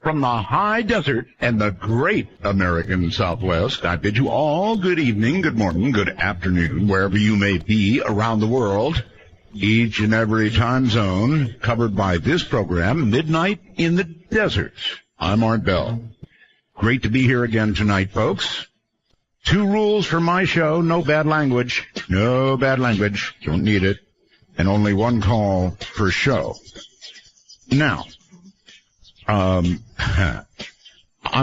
From the high desert and the great American Southwest, I bid you all good evening, good morning, good afternoon, wherever you may be around the world. Each and every time zone covered by this program, Midnight in the Desert. I'm Art Bell. Great to be here again tonight, folks. 2 rules for my show: no bad language. No bad language. Don't need it. And only 1 call per show. Now, I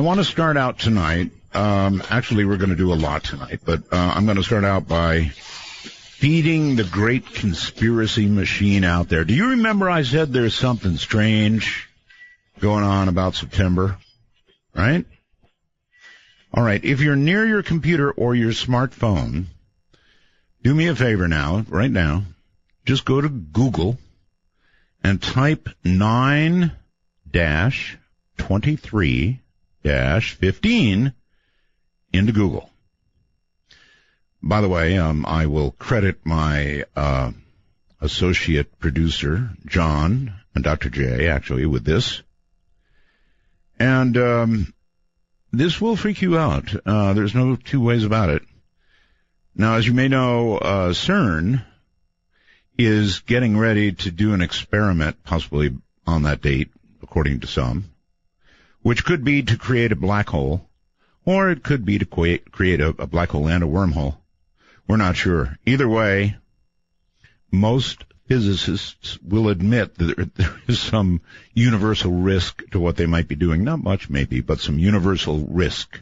want to start out tonight. Actually, we're going to do a lot tonight, but I'm going to start out by feeding the great conspiracy machine out there. Do you remember I said there's something strange going on about September? Right? All right. If you're near your computer or your smartphone, do me a favor now, right now. Just go to Google and type 9-23-15 into Google. By the way, I will credit my associate producer, John, and Dr. J, actually, with this. And this will freak you out. There's no 2 ways about it. Now, as you may know, CERN is getting ready to do an experiment, possibly on that date, according to some, which could be to create a black hole, or it could be to create a black hole and a wormhole. We're not sure. Either way, most physicists will admit that there is some universal risk to what they might be doing. Not much, maybe, but some universal risk.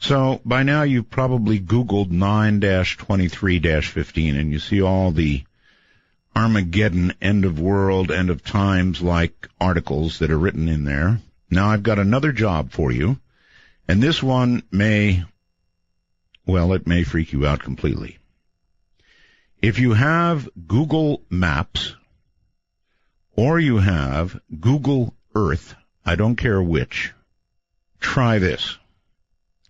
So by now you've probably Googled 9-23-15, and you see all the Armageddon, end of world, end of times like articles that are written in there. Now I've got another job for you, and this one may freak you out completely. If you have Google Maps or you have Google Earth, I don't care which, try this.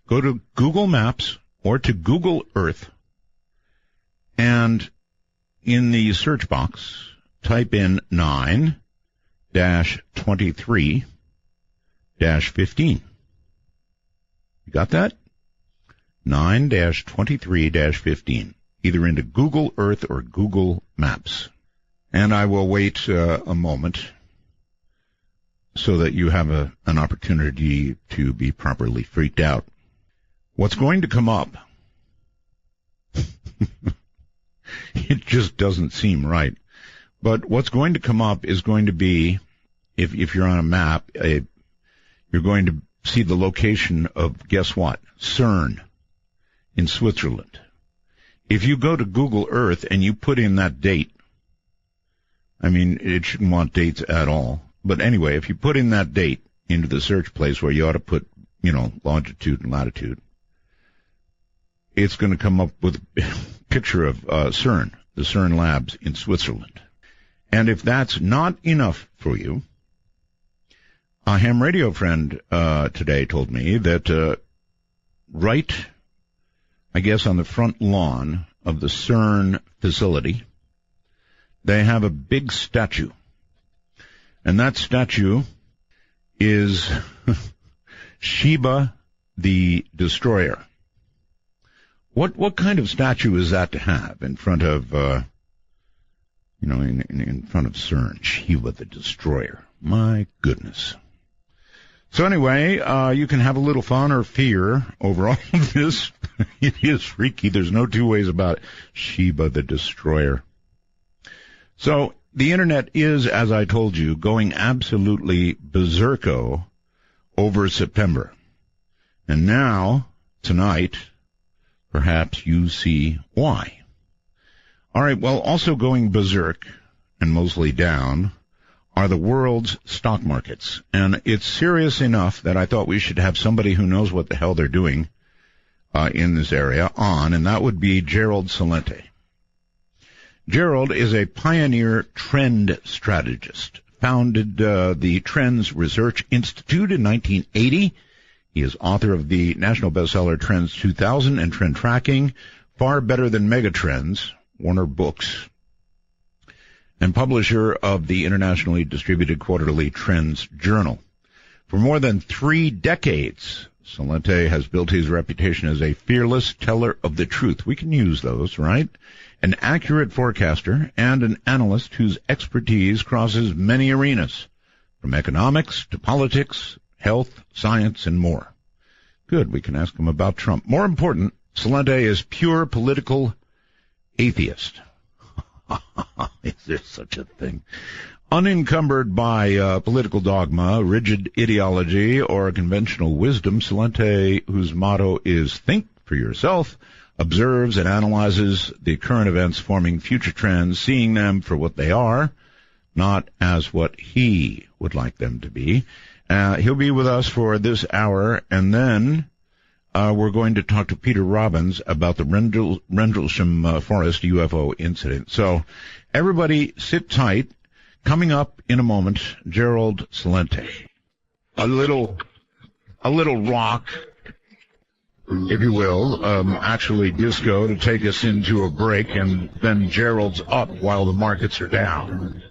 Go to Google Maps or to Google Earth, and in the search box, type in 9-23-15. You got that? 9-23-15. Either into Google Earth or Google Maps. And I will wait a moment so that you have an opportunity to be properly freaked out. What's going to come up, it just doesn't seem right. But what's going to come up is going to be, if you're on a map, you're going to see the location of, guess what? CERN in Switzerland. If you go to Google Earth and you put in that date, I mean, it shouldn't want dates at all. But anyway, if you put in that date into the search place where you ought to put, longitude and latitude, it's going to come up with a picture of CERN, the CERN labs in Switzerland. And if that's not enough for you, a ham radio friend today told me that right, I guess, on the front lawn of the CERN facility, they have a big statue. And that statue is Sheba the Destroyer. What kind of statue is that to have in front of, in front of CERN? Sheba the Destroyer. My goodness. So anyway, you can have a little fun or fear over all of this. It is freaky. There's no 2 ways about it. Sheba the Destroyer. So the Internet is, as I told you, going absolutely berserko over September. And now, tonight, perhaps you see why. All right, well, also going berserk, and mostly down, are the world's stock markets. And it's serious enough that I thought we should have somebody who knows what the hell they're doing in this area on, and that would be Gerald Celente. Gerald is a pioneer trend strategist, founded the Trends Research Institute in 1980. He is author of the national bestseller Trends 2000 and Trend Tracking, Far Better Than Megatrends, Warner Books, and publisher of the internationally distributed quarterly Trends Journal. For more than 3 decades, Salente has built his reputation as a fearless teller of the truth. We can use those, right? An accurate forecaster and an analyst whose expertise crosses many arenas, from economics to politics, health, science, and more. Good, we can ask him about Trump. More important, Salente is pure political atheist. Is there such a thing? Unencumbered by political dogma, rigid ideology, or conventional wisdom, Salente, whose motto is think for yourself, observes and analyzes the current events, forming future trends, seeing them for what they are, not as what he would like them to be. He'll be with us for this hour, and then we're going to talk to Peter Robbins about the Rendlesham Forest UFO incident. So everybody sit tight. Coming up in a moment, Gerald Salente. A little rock, if you will, actually disco to take us into a break, and then Gerald's up while the markets are down.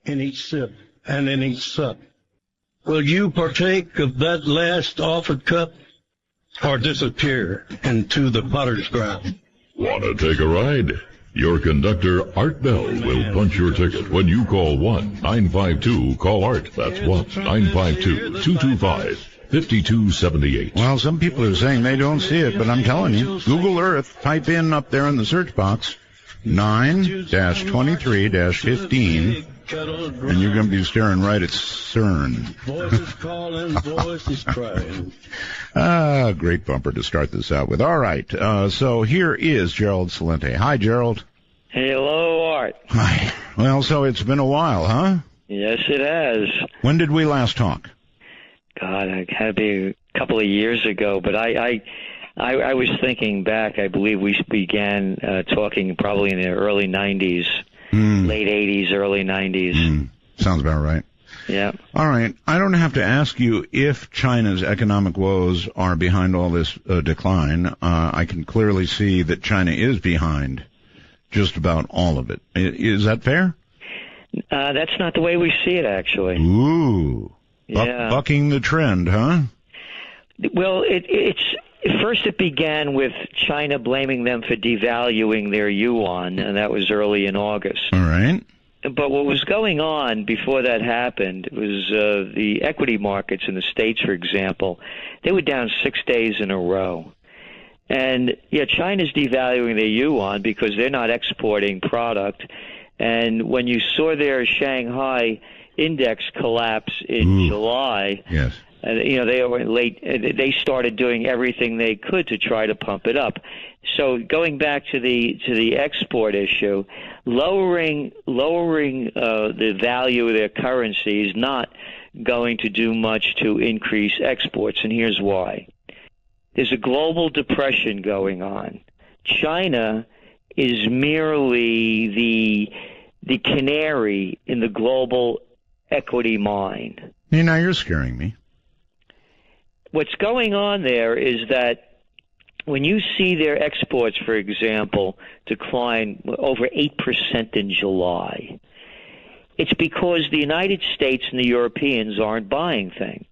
In each sip and in each sup. Will you partake of that last offered cup or disappear into the potter's ground? Want to take a ride? Your conductor, Art Bell, will punch your ticket when you call 1-952-CALL-ART. That's 1-952-225-5278. Well, some people are saying they don't see it, but I'm telling you, Google Earth, type in up there in the search box, 9-23-15, and you're going to be staring right at CERN. Voices calling, voices crying. Great bumper to start this out with. All right, so here is Gerald Salente. Hi, Gerald. Hello, Art. Hi. Well, so it's been a while, huh? Yes, it has. When did we last talk? God, it had to be a couple of years ago, but I was thinking back. I believe we began talking probably in the early 90s, late 80s, early 90s. Sounds about right. Yeah. All right. I don't have to ask you if China's economic woes are behind all this decline. I can clearly see that China is behind just about all of it. Is that fair? That's not the way we see it, actually. Ooh. Yeah. Bucking the trend, huh? Well, it began with China blaming them for devaluing their yuan, and that was early in August. All right. But what was going on before that happened was the equity markets in the States, for example, they were down 6 days in a row. And, yeah, China's devaluing their yuan because they're not exporting product. And when you saw their Shanghai index collapse in July, yes. They were late. They started doing everything they could to try to pump it up. So going back to the export issue, lowering the value of their currency is not going to do much to increase exports, and here's why. There's a global depression going on. China is merely the canary in the global equity mine. Now you're scaring me. What's going on there is that when you see their exports, for example, decline over 8% in July, it's because the United States and the Europeans aren't buying things.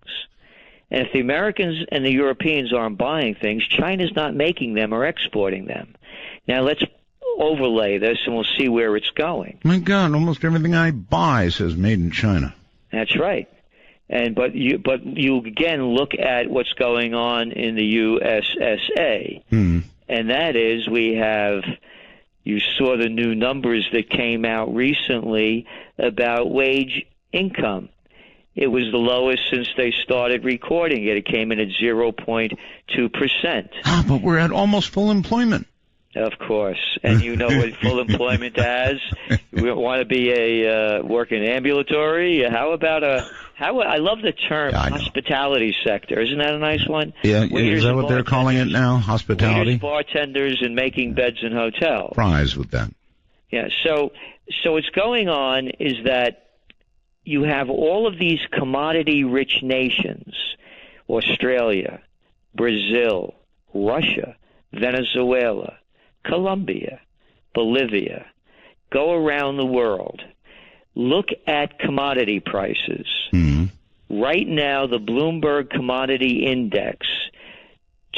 And if the Americans and the Europeans aren't buying things, China's not making them or exporting them. Now let's overlay this and we'll see where it's going. My God, almost everything I buy says made in China. That's right. But you again look at what's going on in the USSA, and that is you saw the new numbers that came out recently about wage income. It was the lowest since they started recording it. It came in at 0.2%. But we're at almost full employment. Of course, and you know what full employment has. We want to be working ambulatory. How about I love the term hospitality sector. Isn't that a nice one? Yeah, is that what they're calling it now? Hospitality? Waiters, bartenders, and making beds in hotels. Fries with that. Yeah. So what's going on is that you have all of these commodity-rich nations: Australia, Brazil, Russia, Venezuela, Colombia, Bolivia. Go around the world. Look at commodity prices. Right now, the Bloomberg Commodity Index,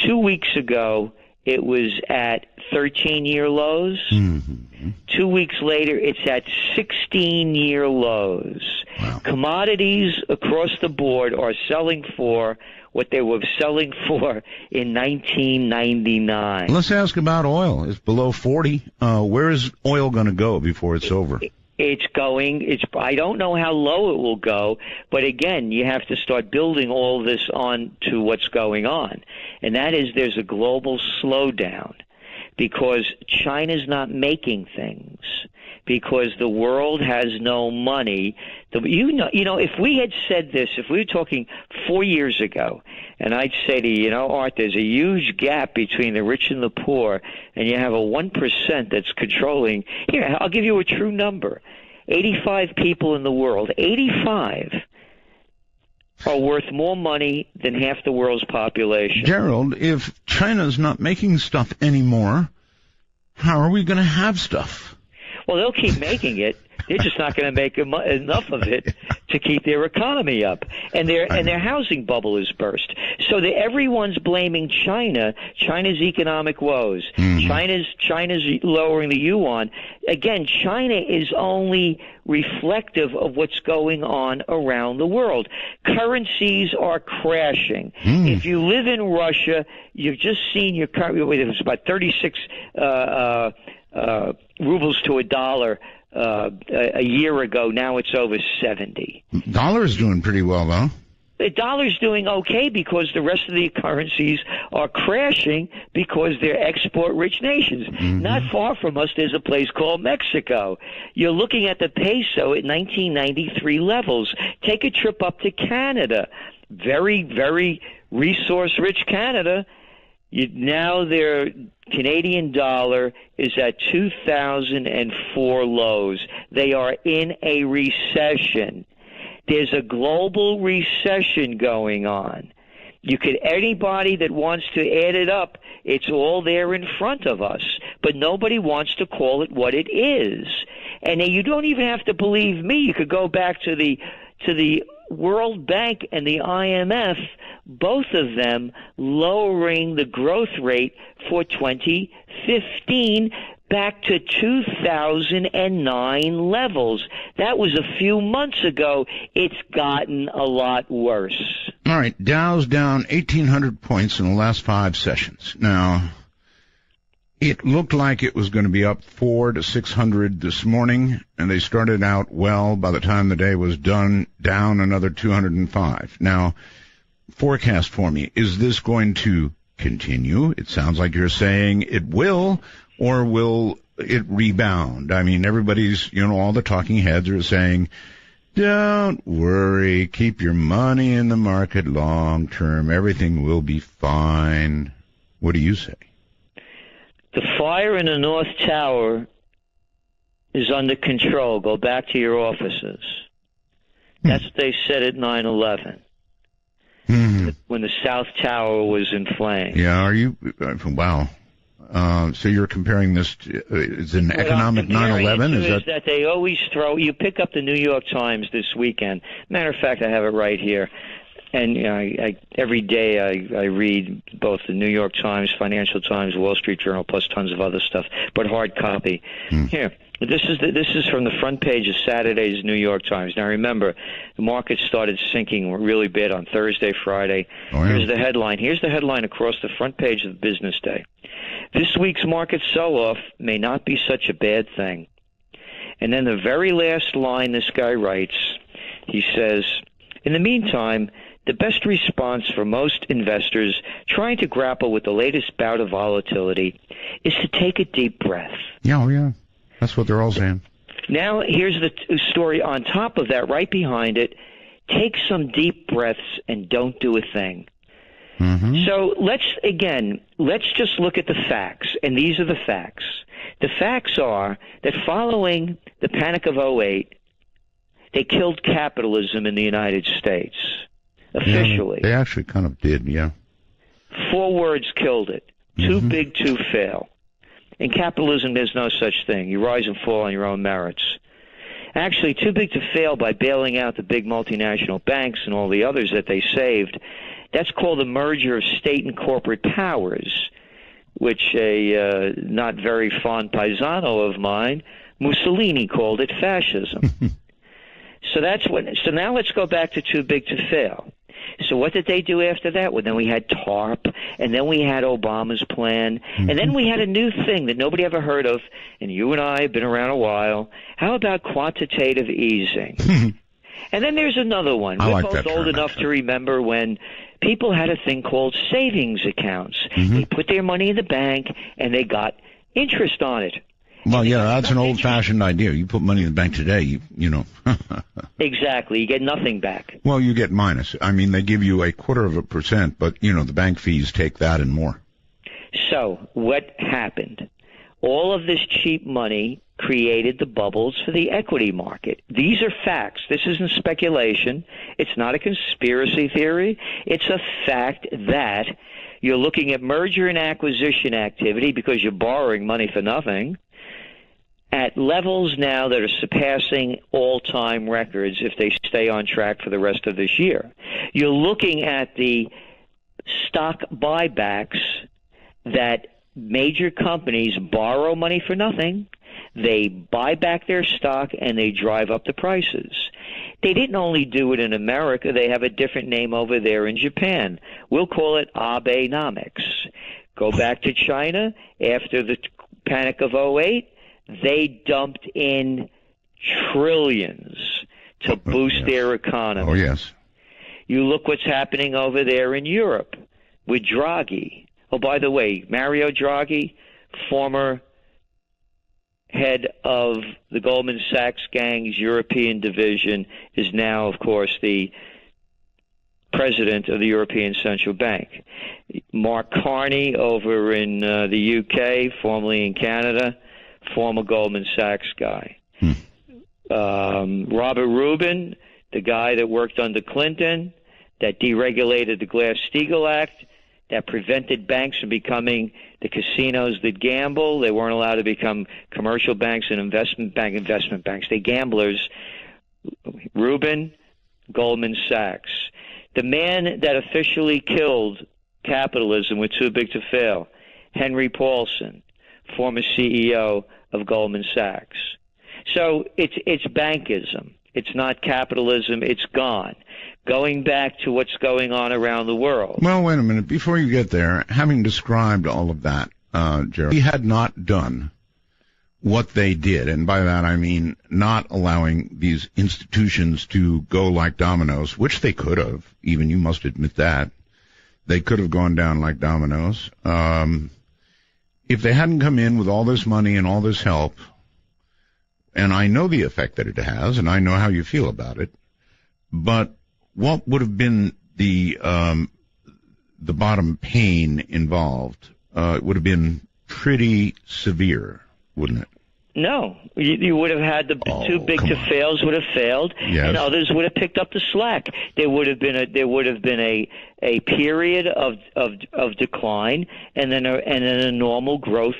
2 weeks ago, it was at 13-year lows. Mm-hmm. 2 weeks later, it's at 16-year lows. Wow. Commodities across the board are selling for what they were selling for in 1999. Let's ask about oil. It's below 40. Where is oil going to go before it's over? I don't know how low it will go, but again, you have to start building all this on to what's going on. And that is there's a global slowdown because China's not making things, because the world has no money. If we had said this, if we were talking 4 years ago, and I'd say to you, Art, there's a huge gap between the rich and the poor, and you have a 1% that's controlling. Here, I'll give you a true number. 85 people in the world, 85, are worth more money than half the world's population. Gerald, if China's not making stuff anymore, how are we going to have stuff? Well, they'll keep making it. They're just not going to make enough of it to keep their economy up, and their housing bubble is burst. So everyone's blaming China, China's economic woes. Mm-hmm. China's lowering the yuan. Again, China is only reflective of what's going on around the world. Currencies are crashing. If you live in Russia, you've just seen your currency. It was about 36 rubles to a dollar. A year ago, now it's over 70. Dollar's doing pretty well, though. The dollar's doing okay because the rest of the currencies are crashing because they're export-rich nations. Mm-hmm. Not far from us, there's a place called Mexico. You're looking at the peso at 1993 levels. Take a trip up to Canada. Very, very resource-rich Canada. Now their Canadian dollar is at 2004 lows. They are in a recession. There's a global recession going on. Anybody that wants to add it up, it's all there in front of us. But nobody wants to call it what it is. And you don't even have to believe me. You could go back to the World Bank and the IMF, both of them lowering the growth rate for 2015 back to 2009 levels. That was a few months ago. It's gotten a lot worse. All right, Dow's down 1,800 points in the last 5 sessions. Now, it looked like it was going to be up 400 to 600 this morning, and they started out well. By the time the day was done, down another 205. Now, forecast for me, is this going to continue? It sounds like you're saying it will, or will it rebound? I mean, everybody's, all the talking heads are saying, don't worry, keep your money in the market long term. Everything will be fine. What do you say? The fire in the North Tower is under control. Go back to your offices. That's what they said at 9/11. When the South Tower was in flames. Yeah, are you? Wow. So you're comparing this to it's an economic 9/11? Is that they always throw? You pick up the New York Times this weekend. Matter of fact, I have it right here. And every day I read both the New York Times, Financial Times, Wall Street Journal, plus tons of other stuff, but hard copy. Here, this is from the front page of Saturday's New York Times. Now remember, the market started sinking really bad on Thursday, Friday. Oh, yeah. Here's the headline. Here's the headline across the front page of Business Day. This week's market sell-off may not be such a bad thing. And then the very last line this guy writes, he says, in the meantime, the best response for most investors trying to grapple with the latest bout of volatility is to take a deep breath. Yeah. That's what they're all saying. Now, here's the story on top of that, right behind it. Take some deep breaths and don't do a thing. Mm-hmm. So let's just look at the facts, and these are the facts. The facts are that following the Panic of 2008, they killed capitalism in the United States. Officially. Yeah, they actually kind of did, yeah. 4 words killed it. Too big to fail. In capitalism, there's no such thing. You rise and fall on your own merits. actually too big to fail by bailing out the big multinational banks and all the others that they saved. That's called the merger of state and corporate powers, which a not very fond paisano of mine, Mussolini, called it fascism. So now let's go back to too big to fail. So what did they do after that? Well, then we had TARP, and then we had Obama's plan, and then we had a new thing that nobody ever heard of, and you and I have been around a while. How about quantitative easing? And then there's another one. We're both old enough to remember when people had a thing called savings accounts. They put their money in the bank, and they got interest on it. Well, yeah, that's an old-fashioned idea. You put money in the bank today, you know. Exactly. You get nothing back. Well, you get minus. I mean, they give you 0.25%, but, you know, the bank fees take that and more. So what happened? All of this cheap money created the bubbles for the equity market. These are facts. This isn't speculation. It's not a conspiracy theory. It's a fact that you're looking at merger and acquisition activity because you're borrowing money for nothing at levels now that are surpassing all-time records if they stay on track for the rest of this year. You're looking at the stock buybacks that major companies borrow money for nothing, they buy back their stock, and they drive up the prices. They didn't only do it in America. They have a different name over there in Japan. We'll call it Abenomics. Go back to China. After the panic of '08, they dumped in trillions to boost their economy. Oh, yes. You look what's happening over there in Europe with Draghi. Oh, by the way, Mario Draghi, former head of the Goldman Sachs gang's European division, is now, of course, the president of the European Central Bank. Mark Carney over in the UK, formerly in Canada, former Goldman Sachs guy. Robert Rubin, the guy that worked under Clinton, that deregulated the Glass-Steagall Act, that prevented banks from becoming the casinos that gamble. They weren't allowed to become commercial banks and investment banks. They gamblers. Rubin, Goldman Sachs. The man that officially killed capitalism with too big to fail, Henry Paulson, former CEO of Goldman Sachs. So it's bankism. It's not capitalism. It's gone. Going back to what's going on around the world. Well, wait a minute. Before you get there, having described all of that, Gerald, he had not done what they did, and by that I mean not allowing these institutions to go like dominoes, which they could have. Even you must admit that. They could have gone down like dominoes. If they hadn't come in with all this money and all this help, and I know the effect that it has, and I know how you feel about it, but what would have been the bottom pain involved? It would have been pretty severe, wouldn't it? No, you would have had the too big to fails would have failed, yes, and others would have picked up the slack. There would have been a period of decline, and then a normal growth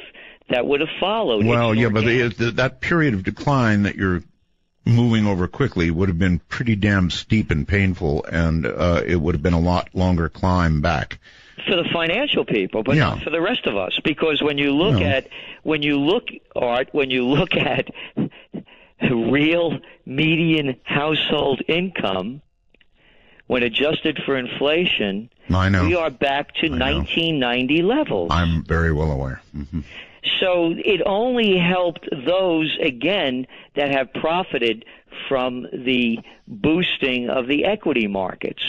that would have followed. Well, yeah, but that period of decline that you're moving over quickly would have been pretty damn steep and painful, and it would have been a lot longer climb back. For the financial people, but not for the rest of us, because when you look at real median household income, when adjusted for inflation, we are back to 1990 levels. I'm very well aware. Mm-hmm. So it only helped those, again, that have profited from the boosting of the equity markets,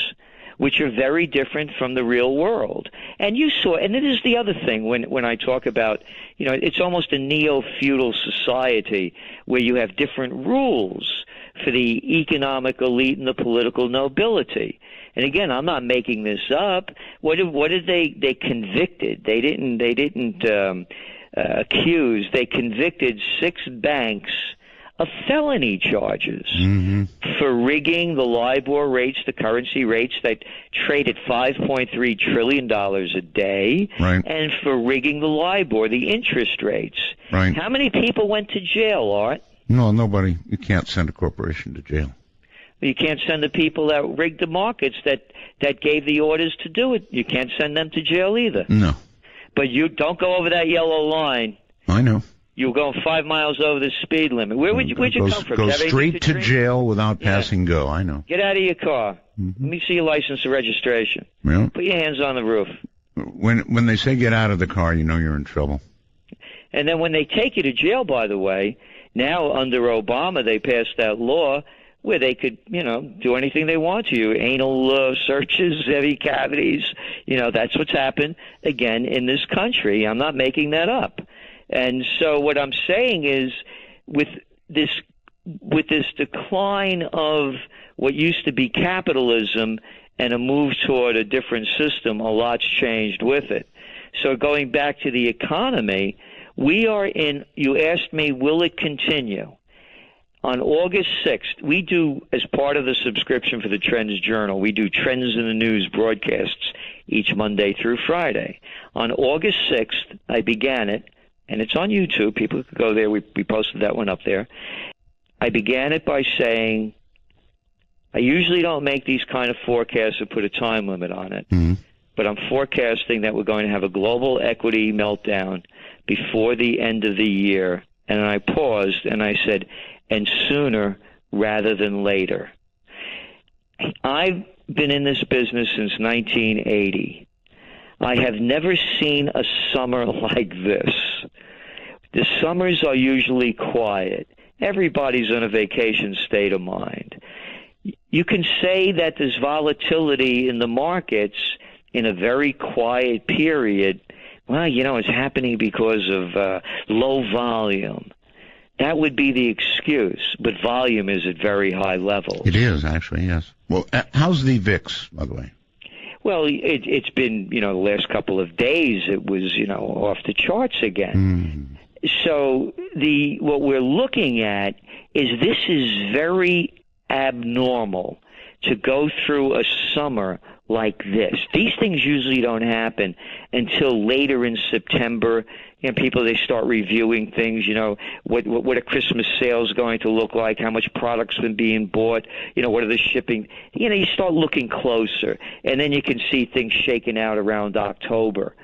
which are very different from the real world. And you saw, and it is the other thing when I talk about, it's almost a neo-feudal society where you have different rules for the economic elite and the political nobility. And again, I'm not making this up. What did they convicted? They didn't accuse. They convicted 6 banks of felony charges for rigging the LIBOR rates, the currency rates that trade at $5.3 trillion a day, and for rigging the LIBOR, the interest rates. Right. How many people went to jail, Art? No, nobody. You can't send a corporation to jail. You can't send the people that rigged the markets that gave the orders to do it. You can't send them to jail either. No. But you don't go over that yellow line. I know. You're going 5 miles over the speed limit. Where'd you come from? Go straight to jail without passing go. I know. Get out of your car. Let me see your license and registration. Yeah. Put your hands on the roof. When they say get out of the car, you know you're in trouble. And then when they take you to jail, by the way, now under Obama they passed that law where they could, do anything they want to you. Anal searches, heavy cavities. That's what's happened again in this country. I'm not making that up. And so what I'm saying is with this decline of what used to be capitalism and a move toward a different system, a lot's changed with it. So going back to the economy, you asked me, will it continue? On August 6th, we do, as part of the subscription for the Trends Journal, we do Trends in the News broadcasts each Monday through Friday. On August 6th, I began it, and it's on YouTube. People could go there. We posted that one up there. I began it by saying, I usually don't make these kind of forecasts or put a time limit on it, but I'm forecasting that we're going to have a global equity meltdown before the end of the year. And I paused and I said, and sooner rather than later. I've been in this business since 1980. I have never seen a summer like this. The summers are usually quiet. Everybody's in a vacation state of mind. You can say that there's volatility in the markets in a very quiet period. Well, it's happening because of low volume. That would be the excuse, but volume is at very high levels. It is, actually, yes. Well, how's the VIX, by the way? Well, it's been, the last couple of days it was, off the charts again. So what we're looking at is this is very abnormal to go through a summer like this. These things usually don't happen until later in September. People, they start reviewing things, what are Christmas sales going to look like, how much product's been being bought, what are the shipping. You start looking closer, and then you can see things shaking out around October.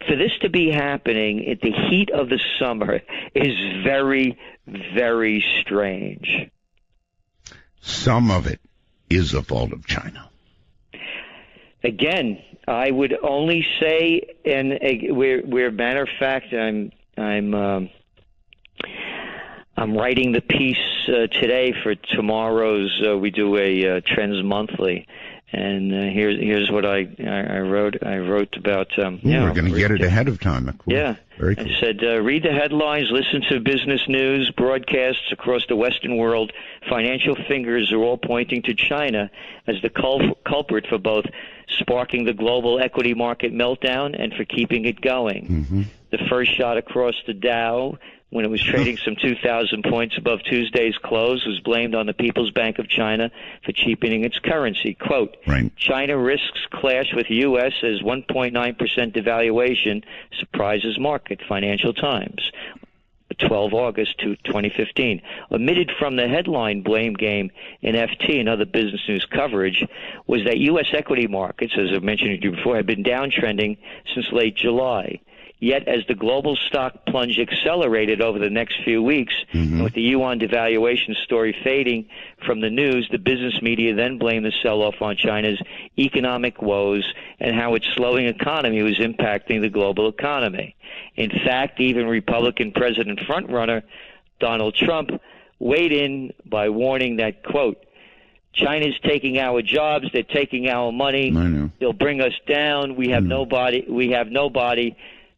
For this to be happening at the heat of the summer is very, very strange. Some of it is the fault of China. Again, I would only say, and where matter of fact, I'm writing the piece today for tomorrow's. We do a Trends Monthly, and here's what I wrote. I wrote about. We're going to get it ahead of time. Cool. Yeah. Very cool. I said, read the headlines, listen to business news, broadcasts across the Western world. Financial fingers are all pointing to China as the culprit for both sparking the global equity market meltdown and for keeping it going. The first shot across the Dow, when it was trading some 2,000 points above Tuesday's close, was blamed on the People's Bank of China for cheapening its currency. Quote, right. China risks clash with U.S. as 1.9% devaluation surprises market, Financial Times. 12 August 2015. Omitted from the headline blame game in FT and other business news coverage was that U.S. equity markets, as I mentioned to you before, have been downtrending since late July. Yet as the global stock plunge accelerated over the next few weeks, and with the yuan devaluation story fading from the news, the business media then blamed the sell-off on China's economic woes and how its slowing economy was impacting the global economy. In fact, even Republican president frontrunner Donald Trump weighed in by warning that, quote, China's taking our jobs, they're taking our money, they'll bring us down, we have nobody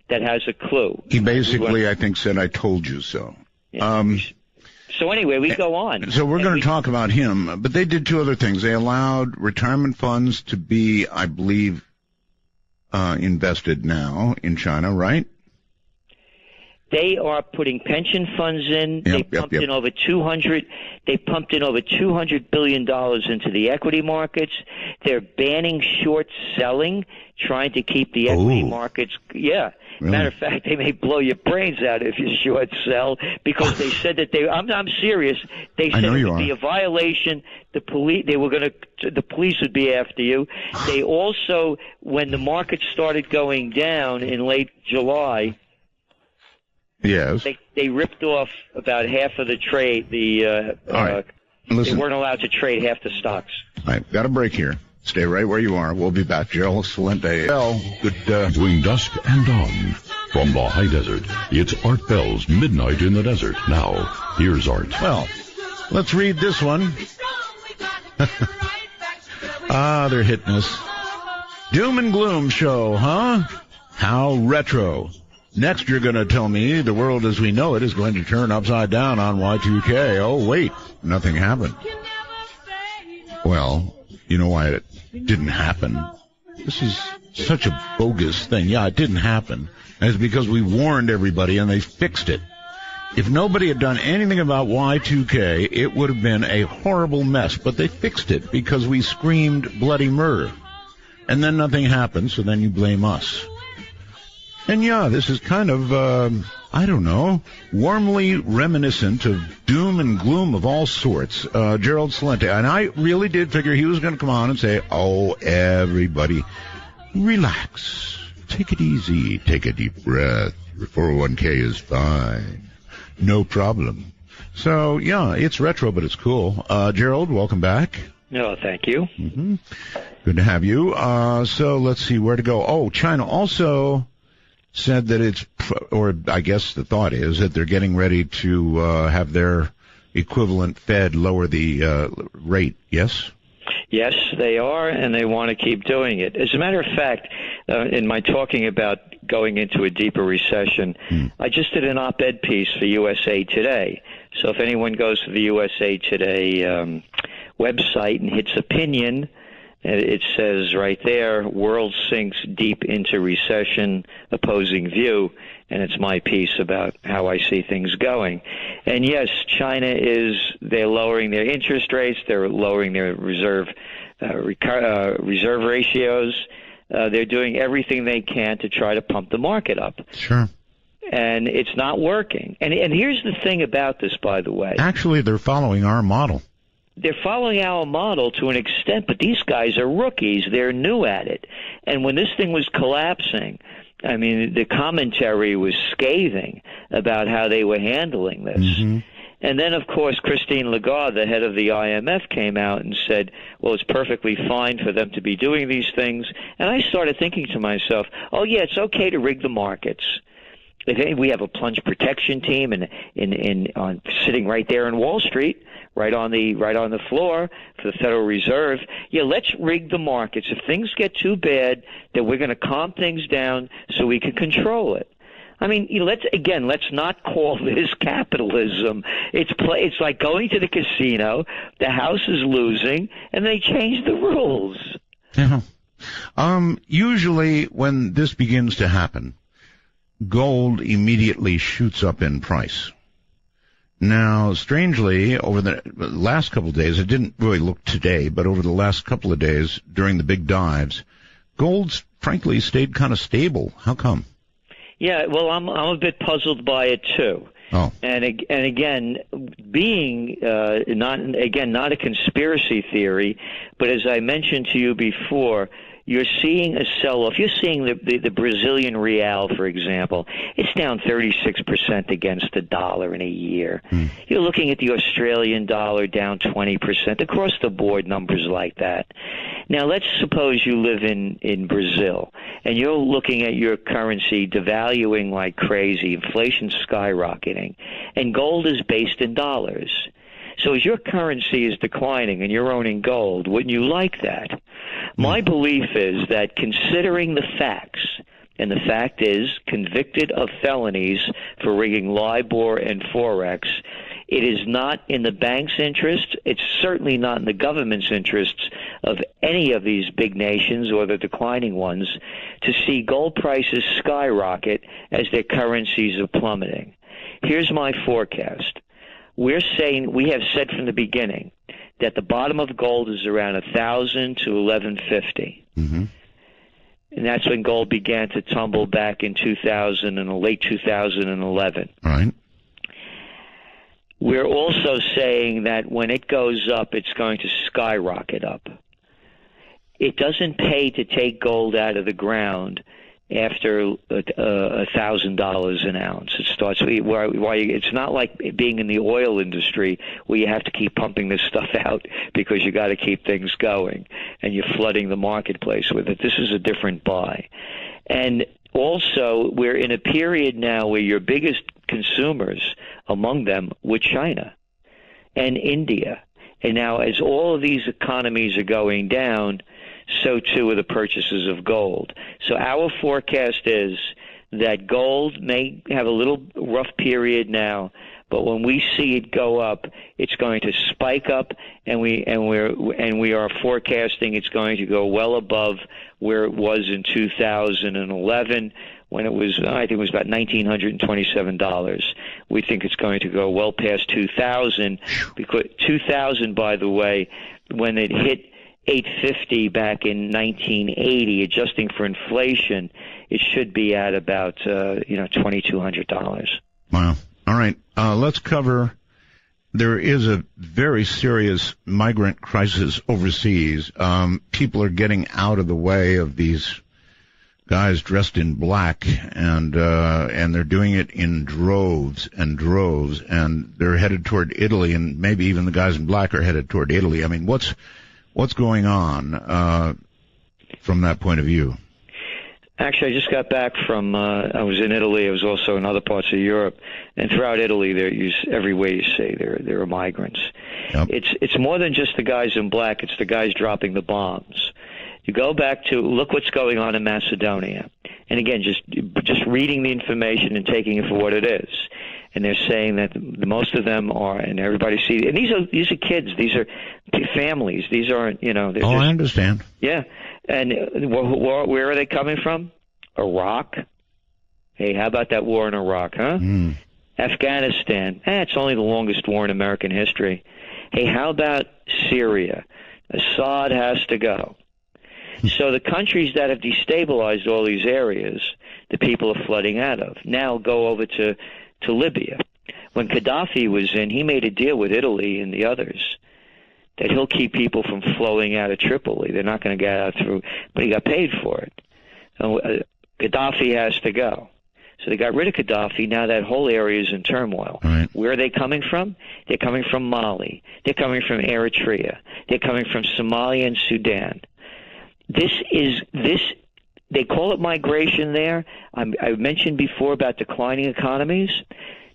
that has a clue. He basically, I think, said, I told you so. Yeah. So anyway, we go on. So we're going to talk about him, but they did two other things. They allowed retirement funds to be, I believe, invested now in China, right? They are putting pension funds in. They pumped in over $200 billion into the equity markets. They're banning short selling, trying to keep the equity markets. Yeah. Really? Matter of fact, they may blow your brains out if you short sell, because they said that I'm serious. They said it would be a violation. The police would be after you. They also, when the market started going down in late July, yes, they ripped off about half of the trade. They weren't allowed to trade half the stocks. All right, got a break here. Stay right where you are. We'll be back. Gerald Celente. Good. Between dusk and dawn, from the high desert, it's Art Bell's Midnight in the Desert. Now, here's Art. Well, let's read this one. They're hitting us. Doom and gloom show, huh? How retro. Next, you're going to tell me the world as we know it is going to turn upside down on Y2K. Oh, wait, nothing happened. Well, you know why it didn't happen? This is such a bogus thing. Yeah, it didn't happen. And it's because we warned everybody and they fixed it. If nobody had done anything about Y2K, it would have been a horrible mess. But they fixed it because we screamed bloody murder. And then nothing happened, so then you blame us. And yeah, this is kind of, warmly reminiscent of doom and gloom of all sorts. Gerald Celente. And I really did figure he was going to come on and say, oh, everybody, relax. Take it easy. Take a deep breath. Your 401k is fine. No problem. So, yeah, it's retro, but it's cool. Gerald, welcome back. No, thank you. Mm-hmm. Good to have you. So let's see where to go. Oh, China also said that or I guess the thought is that they're getting ready to have their equivalent Fed lower the rate, yes? Yes, they are, and they want to keep doing it. As a matter of fact, in my talking about going into a deeper recession, I just did an op-ed piece for USA Today. So if anyone goes to the USA Today website and hits opinion, it says right there, world sinks deep into recession, opposing view, and it's my piece about how I see things going. And yes, China they're lowering their interest rates, they're lowering their reserve ratios, they're doing everything they can to try to pump the market up. Sure. And it's not working. And here's the thing about this, by the way. Actually, they're following our model. They're following our model to an extent, but these guys are rookies. They're new at it. And when this thing was collapsing, I mean, the commentary was scathing about how they were handling this. Mm-hmm. And then, of course, Christine Lagarde, the head of the IMF, came out and said, well, it's perfectly fine for them to be doing these things. And I started thinking to myself, oh, yeah, it's okay to rig the markets. We have a plunge protection team sitting right there in Wall Street, right on the floor for the Federal Reserve. Yeah, let's rig the markets. If things get too bad, then we're going to calm things down so we can control it. I mean, let's not call this capitalism. It's like going to the casino. The house is losing, and they change the rules. Yeah. Usually, when this begins to happen, gold immediately shoots up in price. Now, strangely, over the last couple of days, it didn't really look today, but over the last couple of days during the big dives, gold's frankly stayed kind of stable. How come? Yeah, well, I'm a bit puzzled by it too. Oh. And again, being not a conspiracy theory, but as I mentioned to you before, you're seeing a sell-off. You're seeing the Brazilian real, for example. It's down 36% against the dollar in a year. You're looking at the Australian dollar down 20%, across the board numbers like that. Now, let's suppose you live in Brazil, and you're looking at your currency devaluing like crazy, inflation skyrocketing, and gold is based in dollars. So as your currency is declining and you're owning gold, wouldn't you like that? My belief is that considering the facts, and the fact is convicted of felonies for rigging LIBOR and Forex, It is not in the bank's interest. It's certainly not in the government's interests of any of these big nations or the declining ones to see gold prices skyrocket as their currencies are plummeting. Here's my forecast. We have said from the beginning that the bottom of gold is around 1,000 to 1,150. Mm-hmm. And that's when gold began to tumble back in 2000 and late 2011. Right. We're also saying that when it goes up, it's going to skyrocket up. It doesn't pay to take gold out of the ground after $1,000 an ounce. It starts. It's not like being in the oil industry where you have to keep pumping this stuff out because you got to keep things going and you're flooding the marketplace with it. This is a different buy, and also we're in a period now where your biggest consumers among them were China and India, and now as all of these economies are going down, so too are the purchases of gold. So our forecast is that gold may have a little rough period now, but when we see it go up, it's going to spike up, and we are forecasting it's going to go well above where it was in 2011 when it was, I think it was about $1,927. We think it's going to go well past 2,000 because 2,000, by the way, when it hit 850 back in 1980, adjusting for inflation, it should be at about $2,200. Wow. All right. Let's cover. There is a very serious migrant crisis overseas. People are getting out of the way of these guys dressed in black, and they're doing it in droves, and they're headed toward Italy, and maybe even the guys in black are headed toward Italy. I mean, what's going on from that point of view? Actually, I just got back from, I was in Italy. I was also in other parts of Europe. And throughout Italy, every way you say, there are migrants. Yep. It's more than just the guys in black. It's the guys dropping the bombs. You go back to, look what's going on in Macedonia. And again, just reading the information and taking it for what it is. And they're saying that most of them are, and everybody sees, and these are kids, these are families, these aren't, I understand. Yeah, and where are they coming from? Iraq. Hey, how about that war in Iraq, huh? Afghanistan. It's only the longest war in American history. Hey, how about Syria? Assad has to go. So the countries that have destabilized all these areas, the people are flooding out of. Now go over to Libya. When Gaddafi was in, he made a deal with Italy and the others that he'll keep people from flowing out of Tripoli. They're not going to get out through, but he got paid for it. So, Gaddafi has to go. So they got rid of Gaddafi. Now that whole area is in turmoil. Right. Where are they coming from? They're coming from Mali. They're coming from Eritrea. They're coming from Somalia and Sudan. They call it migration there. I mentioned before about declining economies.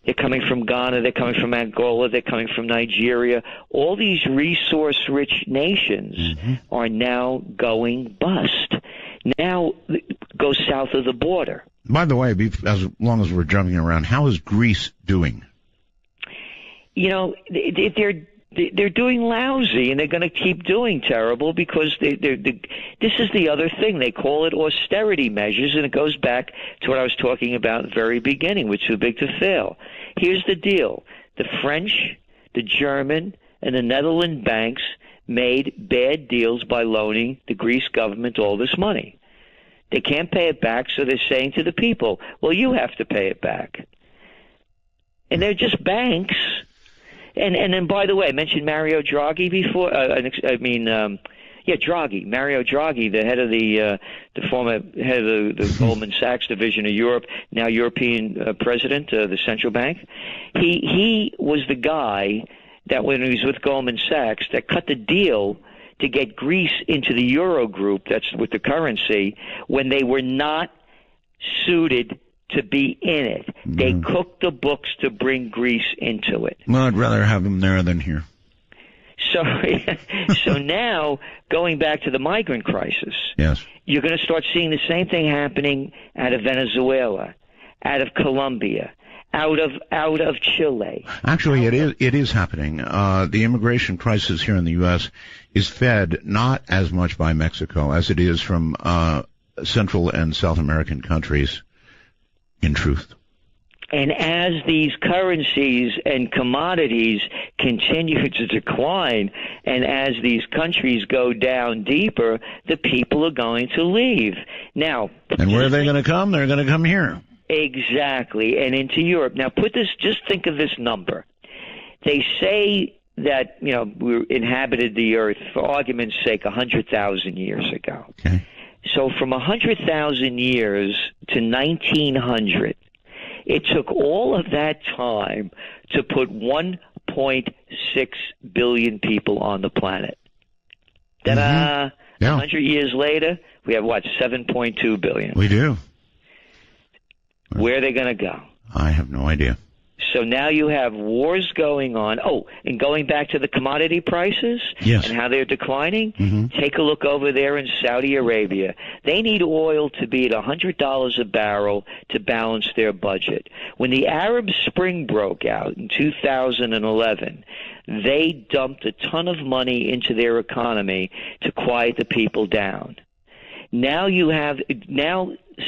They're coming from Ghana. They're coming from Angola. They're coming from Nigeria. All these resource-rich nations are now going bust. Now go south of the border. By the way, as long as we're jumping around, how is Greece doing? They're doing lousy, and they're going to keep doing terrible because this is the other thing. They call it austerity measures, and it goes back to what I was talking about at the very beginning, with too big to fail. Here's the deal. The French, the German, and the Netherlands banks made bad deals by loaning the Greece government all this money. They can't pay it back, so they're saying to the people, well, you have to pay it back. And they're just banks. And then, by the way, I mentioned Mario Draghi before. Draghi, Mario Draghi, the head of the former head of the Goldman Sachs division of Europe, now European president of the central bank. He was the guy that, when he was with Goldman Sachs, that cut the deal to get Greece into the Euro group. That's with the currency when they were not suited to be in it. They cooked the books to bring Greece into it. Well, I'd rather have them there than here. So now, going back to the migrant crisis, yes, you're going to start seeing the same thing happening out of Venezuela, out of Colombia, out of Chile. Actually, it is happening. The immigration crisis here in the U.S. is fed not as much by Mexico as it is from Central and South American countries, in truth. And as these currencies and commodities continue to decline, and as these countries go down deeper, the people are going to leave. Now, and where are they going to come? They're going to come here. Exactly, and into Europe. Now, just think of this number. They say that, we inhabited the Earth, for argument's sake, 100,000 years ago. Okay. So from 100,000 years to 1900, it took all of that time to put 1.6 billion people on the planet. Ta-da! Mm-hmm. Yeah. 100 years later, we have, 7.2 billion. We do. Where are they going to go? I have no idea. So now you have wars going on. Oh, and going back to the commodity prices yes. and how they're declining, mm-hmm. take a look over there in Saudi Arabia. They need oil to be at $100 a barrel to balance their budget. When the Arab Spring broke out in 2011, they dumped a ton of money into their economy to quiet the people down. Now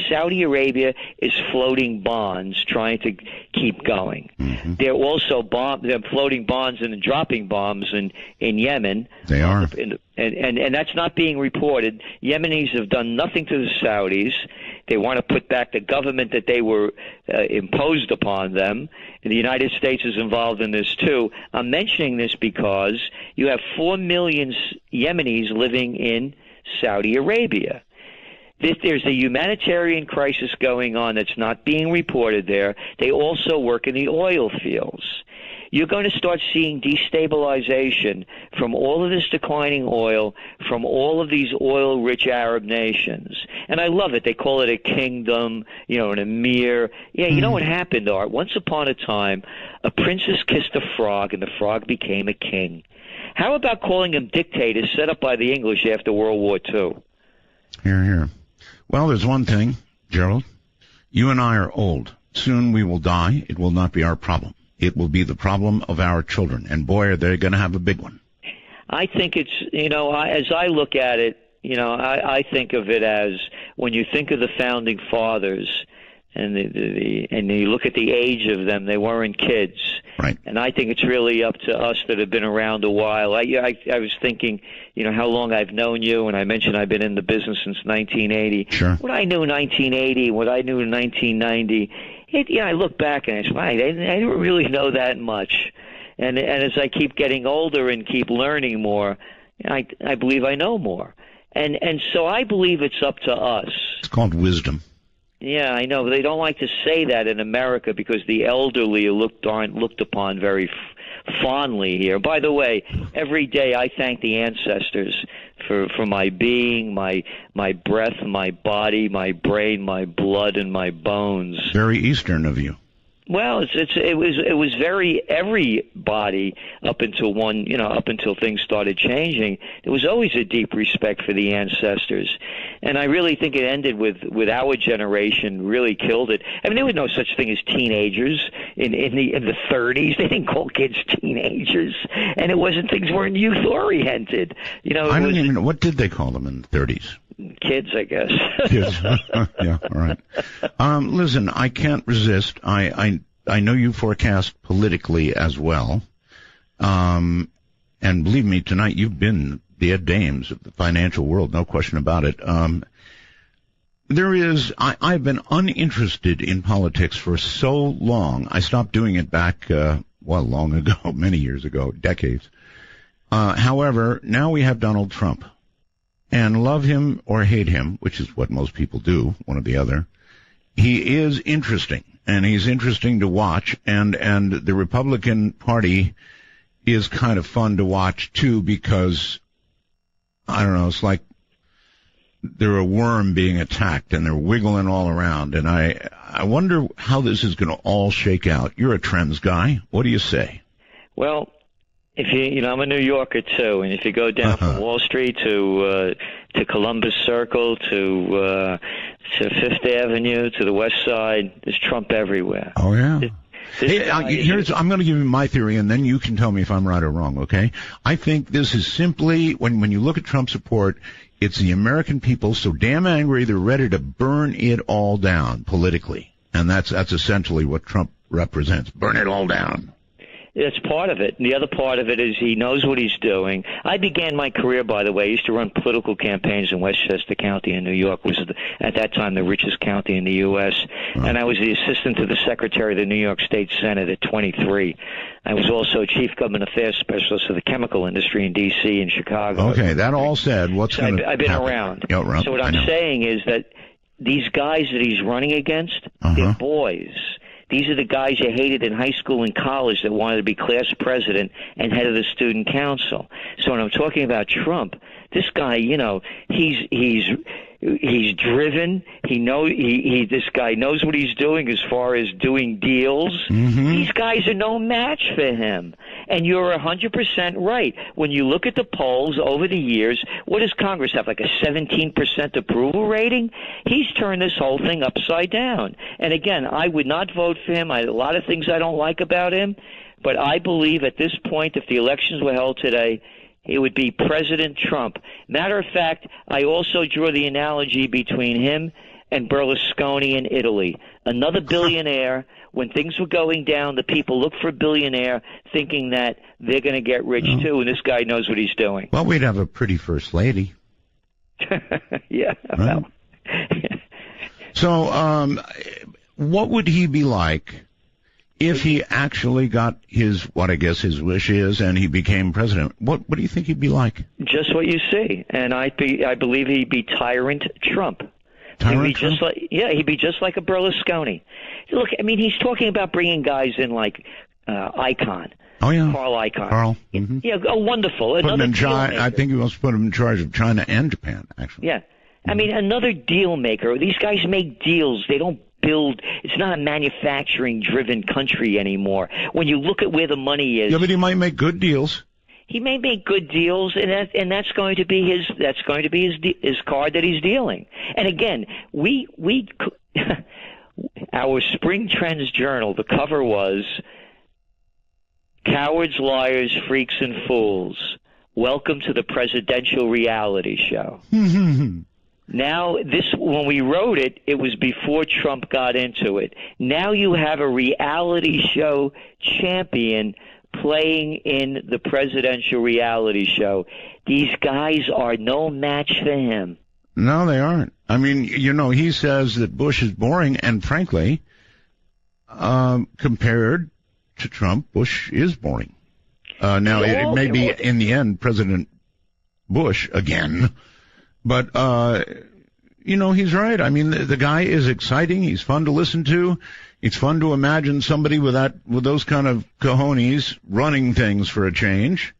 Saudi Arabia is floating bonds, trying to keep going. Mm-hmm. They're also they're floating bonds and dropping bombs in Yemen. They are, and that's not being reported. Yemenis have done nothing to the Saudis. They want to put back the government that they were imposed upon them. And the United States is involved in this too. I'm mentioning this because you have 4 million Yemenis living in Saudi Arabia. There's a humanitarian crisis going on that's not being reported there. They also work in the oil fields. You're going to start seeing destabilization from all of this declining oil, from all of these oil-rich Arab nations. And I love it. They call it a kingdom, an emir. Yeah, you know what happened, Art? Once upon a time, a princess kissed a frog, and the frog became a king. How about calling them dictators set up by the English after World War II? Hear, hear. Well, there's one thing, Gerald. You and I are old. Soon we will die. It will not be our problem. It will be the problem of our children. And boy, are they going to have a big one. I think it's, as I look at it, I think of it as when you think of the founding fathers and you look at the age of them, they weren't kids. Right. And I think it's really up to us that have been around a while. I was thinking, how long I've known you, and I mentioned I've been in the business since 1980. Sure. What I knew in 1980, what I knew in 1990, I look back and I say, I didn't really know that much. And as I keep getting older and keep learning more, I believe I know more. And so I believe it's up to us. It's called wisdom. Yeah, I know, but they don't like to say that in America because the elderly are looked upon very fondly here. By the way, every day I thank the ancestors for my being, my breath, my body, my brain, my blood, and my bones. Very Eastern of you. Well, it was very everybody up until things started changing. There was always a deep respect for the ancestors, and I really think it ended with our generation really killed it. I mean, there was no such thing as teenagers in the 30s. They didn't call kids teenagers, and things weren't youth oriented. I don't even know, what did they call them in the 30s? Kids, I guess. Kids. Yeah, all right. Listen, I can't resist. I know you forecast politically as well. And believe me, tonight you've been the Ed Dames of the financial world, no question about it. I've been uninterested in politics for so long. I stopped doing it back, long ago, many years ago, decades. However, now we have Donald Trump. And love him or hate him, which is what most people do, one or the other, he is interesting, and he's interesting to watch, and the Republican Party is kind of fun to watch, too, because, I don't know, it's like they're a worm being attacked, and they're wiggling all around, and I wonder how this is going to all shake out. You're a trends guy. What do you say? Well, if I'm a New Yorker too, and if you go down from Wall Street to Columbus Circle to Fifth Avenue to the West Side, there's Trump everywhere. Oh yeah. Hey, I'm going to give you my theory, and then you can tell me if I'm right or wrong, okay? I think this is simply, when you look at Trump support, it's the American people so damn angry they're ready to burn it all down politically. And that's essentially what Trump represents. Burn it all down. That's part of it. The other part of it is he knows what he's doing. I began my career, by the way. I used to run political campaigns in Westchester County in New York, which was at that time the richest county in the U.S. And I was the assistant to the secretary of the New York State Senate at 23. I was also chief government affairs specialist for the chemical industry in D.C. and Chicago. Okay, that all said, what's going to happen? I've been around. Yeah, so what I'm saying is that these guys that he's running against, they're boys. These are the guys you hated in high school and college that wanted to be class president and head of the student council. So when I'm talking about Trump, this guy, he's driven. This guy knows what he's doing as far as doing deals. These guys are no match for him. And you're 100% right. When you look at the polls over the years, what does Congress have, like a 17% approval rating? He's turned this whole thing upside down. And again, I would not vote for him. A lot of things I don't like about him. But I believe at this point, if the elections were held today, it would be President Trump. Matter of fact, I also draw the analogy between him and Berlusconi in Italy. Another billionaire. When things were going down, the people look for a billionaire thinking that they're going to get rich too, and this guy knows what he's doing. Well, we'd have a pretty first lady. Yeah. Right? Well. So what would he be like if he actually got what I guess his wish is, and he became president? What do you think he'd be like? Just what you see. And I believe he'd be tyrant Trump. He'd be just like a Berlusconi. Look, I mean, he's talking about bringing guys in like Icahn. Oh, yeah. Carl Icahn. Carl. Mm-hmm. Yeah, wonderful. Put him in China. I think he wants to put him in charge of China and Japan, actually. Yeah. I mean, another deal maker. These guys make deals. They don't build. It's not a manufacturing-driven country anymore. When you look at where the money is. Yeah, but he might make good deals. He may make good deals, and that's going to be his card that he's dealing. And again, our Spring Trends Journal, the cover was "Cowards, Liars, Freaks, and Fools. Welcome to the Presidential Reality Show." Now, when we wrote it, it was before Trump got into it. Now you have a reality show champion playing in the presidential reality show. These guys are no match for him. No, they aren't. I mean, he says that Bush is boring, and frankly, compared to Trump, Bush is boring. Now, it may be, in the end, President Bush again, but, he's right. I mean, the guy is exciting. He's fun to listen to. It's fun to imagine somebody with those kind of cojones running things for a change.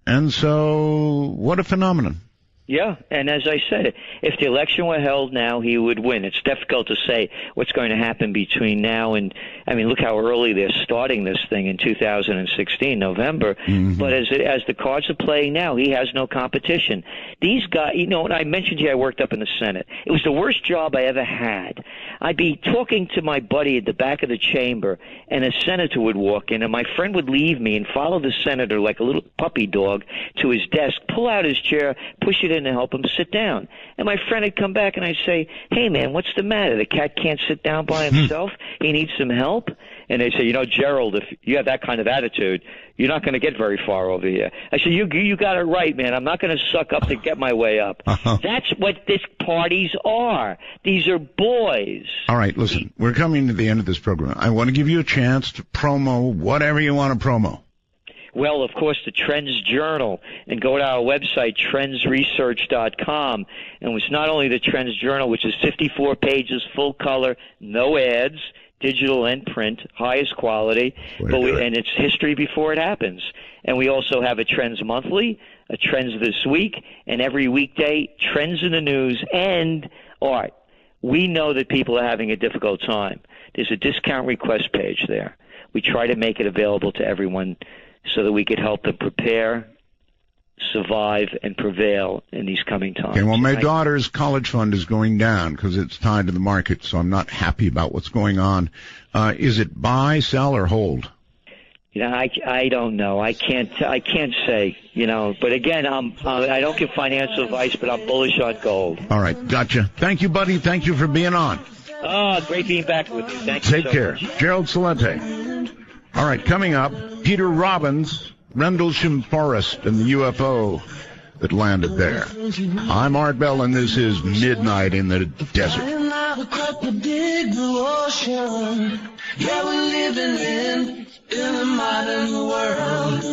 And so, what a phenomenon. Yeah, and as I said, if the election were held now, he would win. It's difficult to say what's going to happen between now and, I mean, look how early they're starting this thing in 2016, November. But as the cards are playing now, he has no competition. These guys, when I mentioned to you I worked up in the Senate, it was the worst job I ever had. I'd be talking to my buddy at the back of the chamber, and a senator would walk in, and my friend would leave me and follow the senator like a little puppy dog to his desk, pull out his chair, push it in to help him sit down. And my friend would come back and I'd say, "Hey man, what's the matter? The cat can't sit down by himself? He needs some help?" And they say, Gerald, if you have that kind of attitude, you're not going to get very far over here. I said, you got it right, man. I'm not going to suck up to get my way up. That's what these parties are. These are boys. All right, listen, we're coming to the end of this program. I want to give you a chance to promo whatever you want to promo. Well, of course, the Trends Journal, and go to our website, trendsresearch.com. And it's not only the Trends Journal, which is 54 pages, full color, no ads, digital and print, highest quality, and it's history before it happens. And we also have a Trends Monthly, a Trends This Week, and every weekday, Trends in the News and art. We know that people are having a difficult time. There's a discount request page there. We try to make it available to everyone so that we could help them prepare survive and prevail in these coming times. Okay, well, my daughter's college fund is going down because it's tied to the market, so I'm not happy about what's going on. Is it buy, sell, or hold? I don't know. I can't say. But again, I don't give financial advice, but I'm bullish on gold. All right, gotcha. Thank you, buddy. Thank you for being on. Great being back with you. Thank you. Take care, Gerald Salente. All right, coming up, Peter Robbins, Rendlesham Forest, and the UFO that landed there. I'm Art Bell, and this is Midnight in the Desert. Yeah, we're living in a modern world.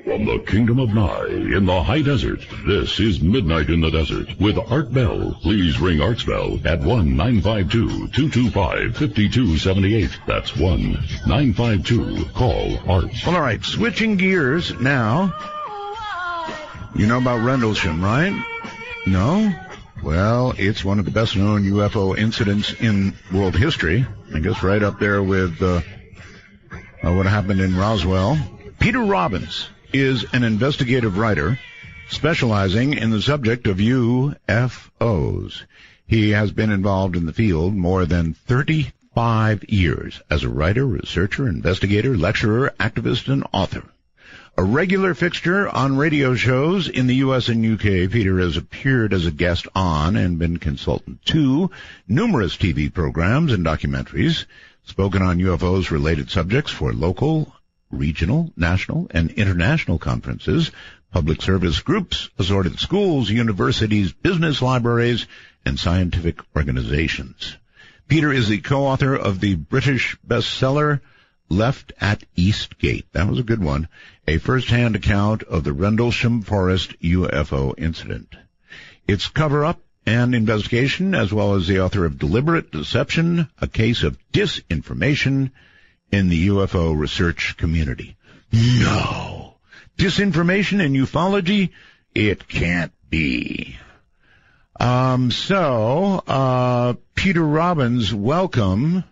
From the Kingdom of Nye in the High Desert, this is Midnight in the Desert with Art Bell. Please ring Art's bell at 1-952-225-5278. That's 1-952-CALL-ART. Well, all right, switching gears now. You know about Rendlesham, right? No? Well, it's one of the best-known UFO incidents in world history. I guess right up there with what happened in Roswell. Peter Robbins is an investigative writer specializing in the subject of UFOs. He has been involved in the field more than 35 years as a writer, researcher, investigator, lecturer, activist, and author. A regular fixture on radio shows in the U.S. and U.K., Peter has appeared as a guest on and been consultant to numerous TV programs and documentaries, spoken on UFOs-related subjects for local, regional, national, and international conferences, public service groups, assorted schools, universities, business libraries, and scientific organizations. Peter is the co-author of the British bestseller Left at Eastgate. That was a good one. A first-hand account of the Rendlesham Forest UFO incident. Its cover-up and investigation, as well as the author of Deliberate Deception, a case of disinformation in the UFO research community. No. Disinformation in ufology? It can't be. Peter Robbins, welcome.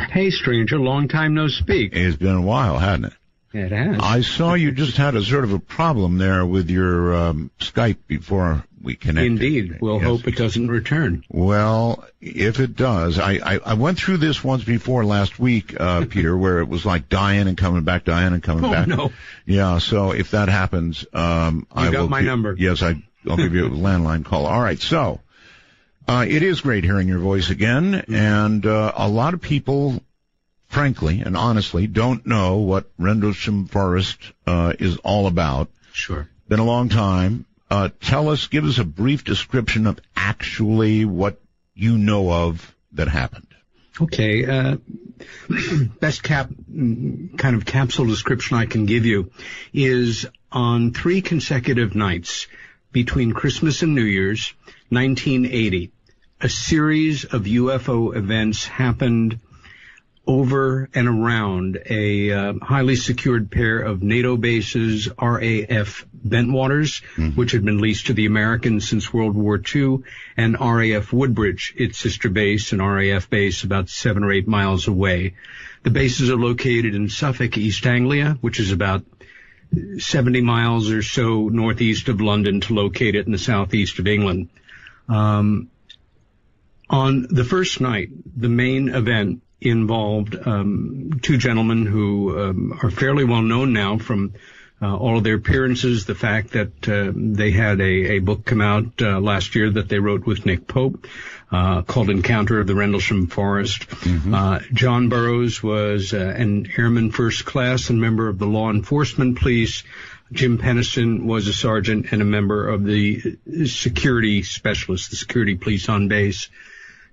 Hey, stranger, long time no speak. It's been a while, hasn't it? It has. I saw you just had a sort of a problem there with your Skype before we connected. Indeed. We'll hope it doesn't return. Well, if it does, I went through this once before last week, Peter, where it was like dying and coming back, dying and coming back. Oh, no. Yeah, so if that happens, I will... got my number. Yes, I'll give you a landline call. All right, so it is great hearing your voice again, and a lot of people, frankly and honestly, don't know what Rendlesham Forest is all about. Sure. Been a long time. Give us a brief description of actually what you know of that happened. Okay. Best kind of capsule description I can give you is on 3 consecutive nights between Christmas and New Year's, 1980, a series of UFO events happened over and around a highly secured pair of NATO bases, RAF Bentwaters, which had been leased to the Americans since World War II, and RAF Woodbridge, its sister base, an RAF base about 7 or 8 miles away. The bases are located in Suffolk, East Anglia, which is about 70 miles or so northeast of London to locate it in the southeast of England. On the first night, the main event involved 2 gentlemen who are fairly well known now from all of their appearances, the fact that they had a book come out last year that they wrote with Nick Pope called Encounter of the Rendlesham Forest. John Burroughs was an airman first class and member of the law enforcement police. Jim Pennison was a sergeant and a member of the security specialists, the security police on base.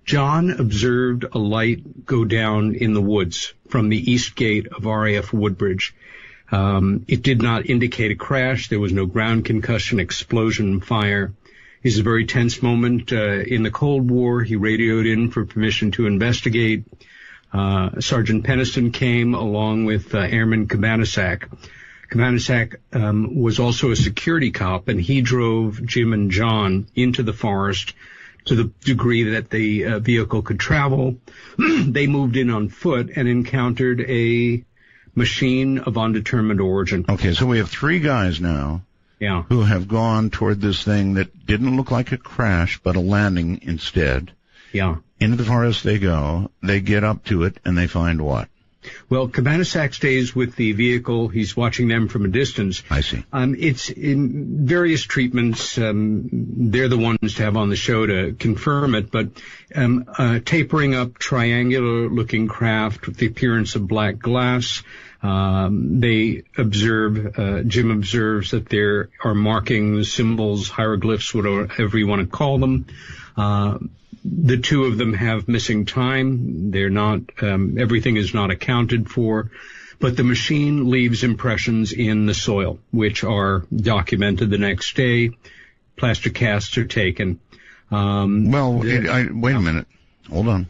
John observed a light go down in the woods from the east gate of RAF Woodbridge. It did not indicate a crash. There was no ground concussion, explosion, fire. It was a very tense moment. In the Cold War, he radioed in for permission to investigate. Sergeant Pennison came along with Airman Kabanasak. Kabanasak was also a security cop, and he drove Jim and John into the forest to the degree that the vehicle could travel. They moved in on foot and encountered a machine of undetermined origin. Okay, so we have 3 guys now who have gone toward this thing that didn't look like a crash, but a landing instead. Yeah. Into the forest they go. They get up to it, and they find what? Well, Cabanas stays with the vehicle. He's watching them from a distance. I see. It's in various treatments. They're the ones to have on the show to confirm it, but tapering up triangular-looking craft with the appearance of black glass. They observe, Jim observes that there are markings, symbols, hieroglyphs, whatever you want to call them. The 2 of them have missing time. They're not, everything is not accounted for, but the machine leaves impressions in the soil, which are documented the next day. Plaster casts are taken. Wait a minute. Hold on.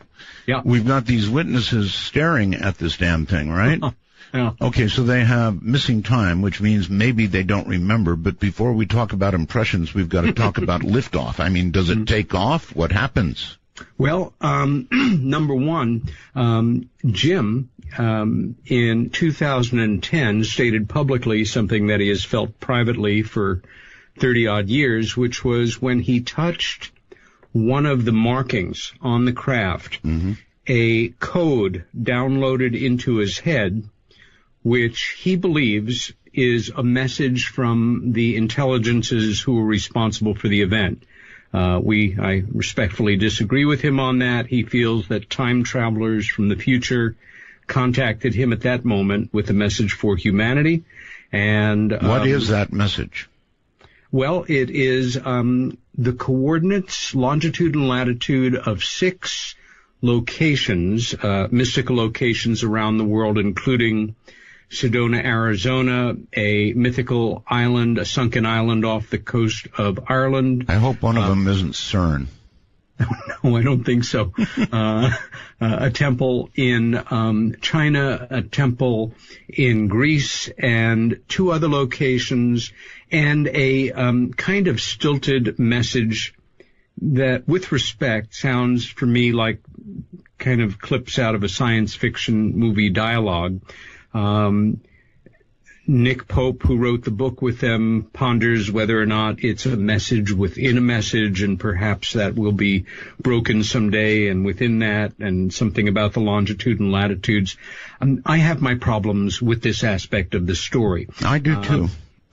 Yeah. We've got these witnesses staring at this damn thing, right? Yeah. Okay, so they have missing time, which means maybe they don't remember, but before we talk about impressions, we've got to talk about liftoff. I mean, does it take off? What happens? Well, number one, Jim, in 2010 stated publicly something that he has felt privately for 30-odd years, which was when he touched one of the markings on the craft, a code downloaded into his head, which he believes is a message from the intelligences who were responsible for the event. I respectfully disagree with him on that. He feels that time travelers from the future contacted him at that moment with a message for humanity. And what is that message? Well, it is the coordinates, longitude and latitude of 6 locations, mystical locations around the world, including Sedona, Arizona, a mythical island, a sunken island off the coast of Ireland. I hope one of them isn't CERN. No, I don't think so. A temple in China, a temple in Greece, and 2 other locations, and a kind of stilted message that, with respect, sounds for me like kind of clips out of a science fiction movie dialogue. Nick Pope, who wrote the book with them, ponders whether or not it's a message within a message, and perhaps that will be broken someday, and within that, and something about the longitude and latitudes. I have my problems with this aspect of the story. I do too.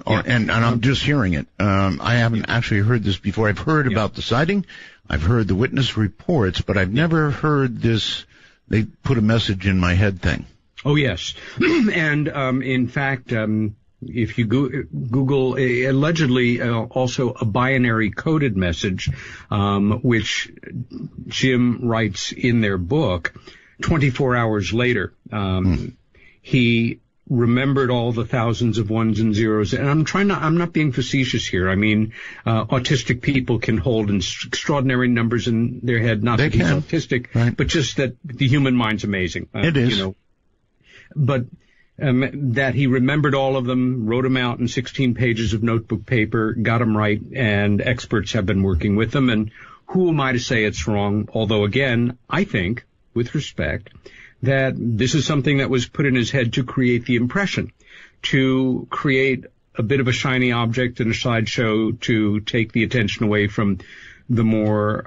And I'm just hearing it. I haven't actually heard this before. I've heard about the sighting. I've heard the witness reports, but I've never heard this, they put a message in my head thing. Oh, yes. And in fact, if you Google allegedly also a binary coded message, which Jim writes in their book, 24 hours later, he remembered all the thousands of ones and zeros. And I'm not being facetious here. I mean, autistic people can hold extraordinary numbers in their head, not that he's autistic, right, but just that the human mind's amazing. It is. You know, but that he remembered all of them, wrote them out in 16 pages of notebook paper, got them right, and experts have been working with them. And who am I to say it's wrong? Although, again, I think, with respect, that this is something that was put in his head to create the impression, to create a bit of a shiny object in a sideshow, to take the attention away from the more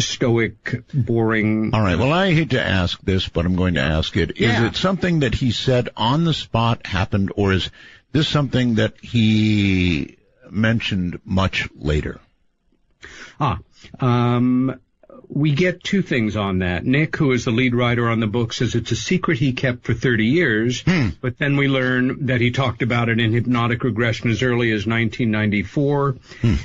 stoic, boring... All right, well, I hate to ask this, but I'm going to ask it. Is it something that he said on the spot happened, or is this something that he mentioned much later? We get 2 things on that. Nick, who is the lead writer on the book, says it's a secret he kept for 30 years, but then we learn that he talked about it in hypnotic regression as early as 1994,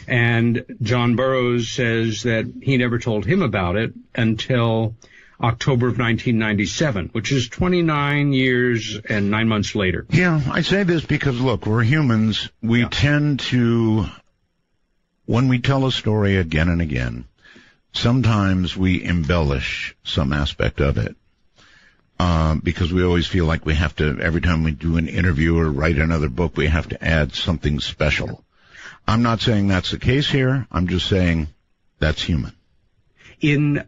and John Burroughs says that he never told him about it until October of 1997, which is 29 years and 9 months later. Yeah, I say this because, look, we're humans. We tend to, when we tell a story again and again, sometimes we embellish some aspect of it, because we always feel like we have to, every time we do an interview or write another book, we have to add something special. I'm not saying that's the case here. I'm just saying that's human. In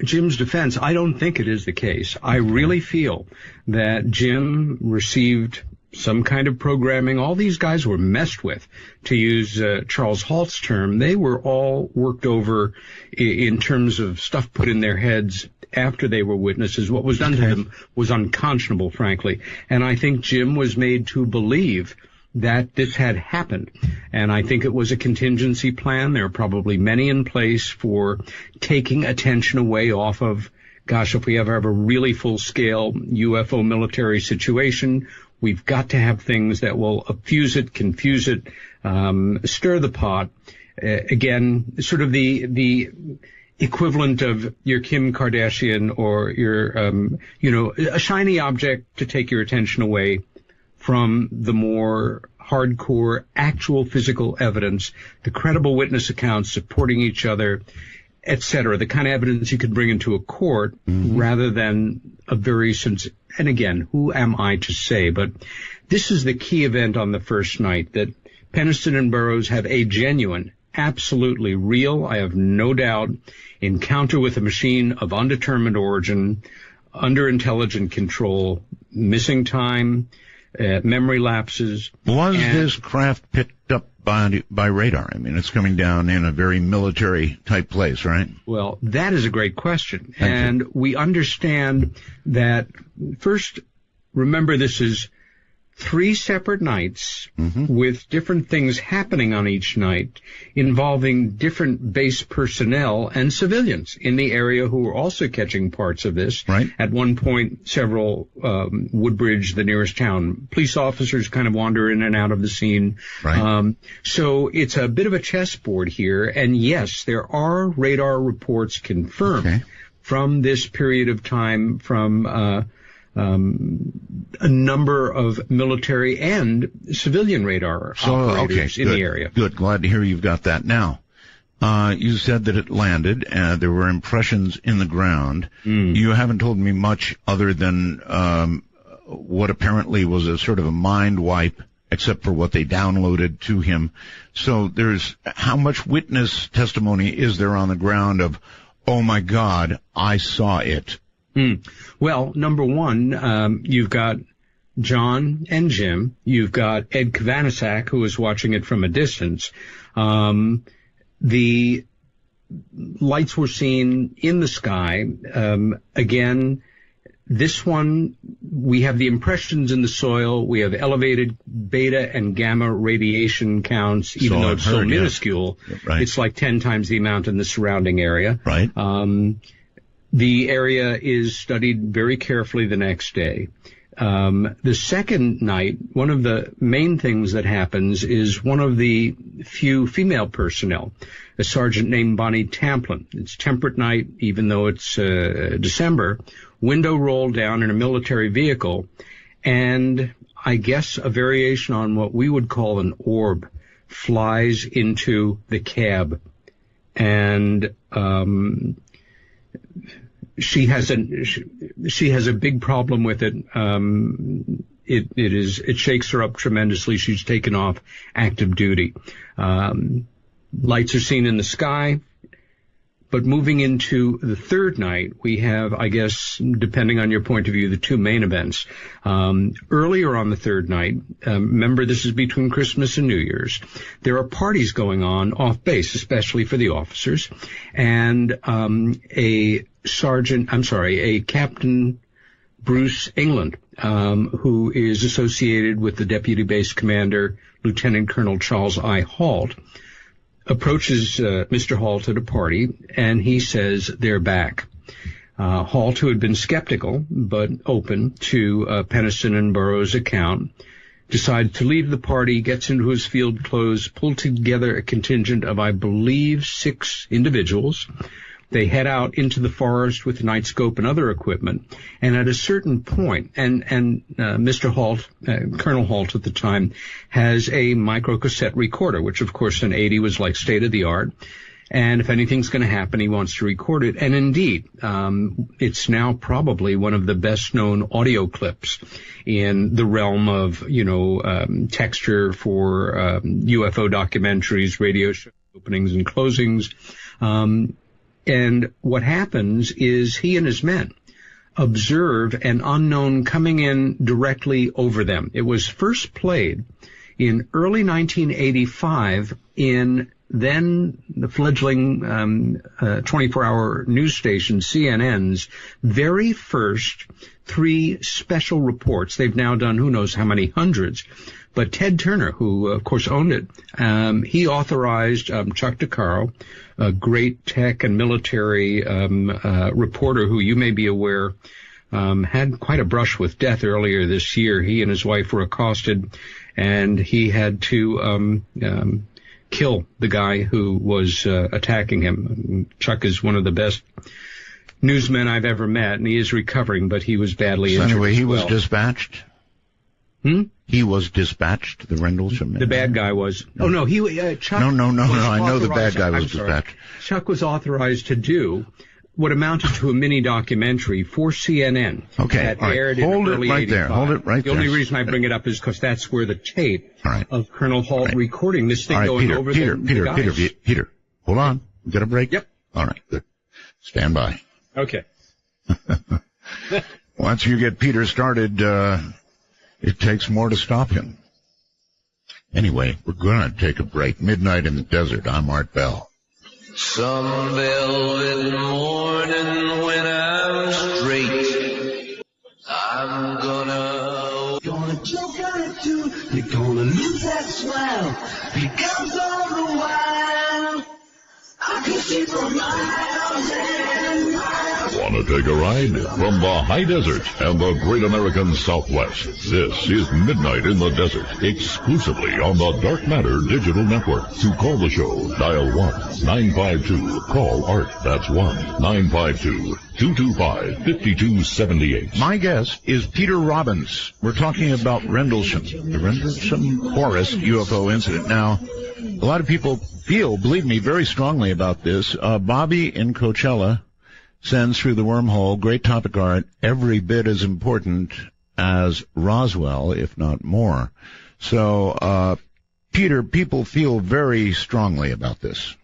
Jim's defense, I don't think it is the case. I really feel that Jim received some kind of programming. All these guys were messed with, to use Charles Halt's term. They were all worked over in terms of stuff put in their heads after they were witnesses. What was done to them was unconscionable, frankly. And I think Jim was made to believe that this had happened. And I think it was a contingency plan. There are probably many in place for taking attention away off of, gosh, if we ever have a really full-scale UFO military situation, we've got to have things that will confuse it, stir the pot. Again, sort of the equivalent of your Kim Kardashian or your, a shiny object to take your attention away from the more hardcore, actual physical evidence, the credible witness accounts supporting each other, etc., the kind of evidence you could bring into a court rather than a very and again, who am I to say? But this is the key event on the first night, that Penniston and Burroughs have a genuine, absolutely real, I have no doubt, encounter with a machine of undetermined origin, under intelligent control, missing time, memory lapses. Was this craft picked up by radar? I mean, it's coming down in a very military-type place, right? Well, that is a great question. And we understand that, first, remember this is 3 separate nights with different things happening on each night involving different base personnel and civilians in the area who were also catching parts of this. Right. At one point, several Woodbridge, the nearest town, police officers kind of wander in and out of the scene. Right. So it's a bit of a chessboard here. And yes, there are radar reports confirmed from this period of time from a number of military and civilian radar operators in the area. Good. Glad to hear you've got that. Now, you said that it landed. There were impressions in the ground. You haven't told me much other than what apparently was a sort of a mind wipe, except for what they downloaded to him. So how much witness testimony is there on the ground of, oh my God, I saw it? Well, number one, you've got John and Jim. You've got Ed Kavanasak, who was watching it from a distance. The lights were seen in the sky. Again, this one, we have the impressions in the soil. We have elevated beta and gamma radiation counts, even though it's so minuscule. Right. It's like 10 times the amount in the surrounding area. Right. The area is studied very carefully the next day. The second night, one of the main things that happens is one of the few female personnel, a sergeant named Bonnie Tamplin. It's temperate night, even though it's December. Window rolled down in a military vehicle, and I guess a variation on what we would call an orb flies into the cab. And she has a big problem with it. It shakes her up tremendously. She's taken off active duty. Lights are seen in the sky. But moving into the third night, we have, I guess, depending on your point of view, the 2 main events. Earlier on the third night, remember this is between Christmas and New Year's, there are parties going on off base, especially for the officers, and a Captain Bruce England, who is associated with the Deputy Base Commander, Lieutenant Colonel Charles I. Halt, approaches Mr. Halt at a party, and he says they're back. Halt, who had been skeptical but open to Penniston and Burroughs' account, decides to leave the party, gets into his field clothes, pulled together a contingent of, I believe, 6 individuals. They head out into the forest with night scope and other equipment. And at a certain point, and Mr. Halt, Colonel Halt at the time, has a microcassette recorder, which of course in 80 was like state of the art. And if anything's going to happen, he wants to record it. And indeed, it's now probably one of the best known audio clips in the realm of, texture for UFO documentaries, radio show openings and closings. And what happens is he and his men observe an unknown coming in directly over them. It was first played in early 1985 in then the fledgling 24-hour news station CNN's very first 3 special reports. They've now done who knows how many hundreds. But Ted Turner, who of course owned it, he authorized Chuck DeCaro, a great tech and military reporter who you may be aware had quite a brush with death earlier this year. He and his wife were accosted, and he had to kill the guy who was attacking him. Chuck is one of the best newsmen I've ever met, and he is recovering, but he was badly injured. Anyway, he was dispatched? He was dispatched, the Rendlesham man? The bad guy was. Oh, no, Chuck... No, I know the bad guy was dispatched. Chuck was authorized to do what amounted to a mini documentary for CNN. Okay, that all right. aired Hold in it early right 85. there. Hold it right the there. The only reason I bring it up is because that's where the tape of Colonel Halt recording this thing going over the guys. Peter, hold on. You got a break? Yep. All right, good. Stand by. Okay. Once you get Peter started, it takes more to stop him. Anyway, we're going to take a break. Midnight in the Desert. I'm Art Bell. Some velvet morning when I'm straight, I'm gonna choke on it too. You're gonna lose that smile, because all the while I can see for miles and miles. Want to take a ride? From the high desert and the great American Southwest, this is Midnight in the Desert, exclusively on the Dark Matter Digital Network. To call the show, dial 1-952-CALL-ART. That's 1-952-225-5278. My guest is Peter Robbins. We're talking about Rendlesham, the Rendlesham Forest UFO incident. Now, a lot of people believe me, very strongly about this. Bobby in Coachella sends through the wormhole, great topic art, every bit as important as Roswell, if not more. So, Peter, people feel very strongly about this.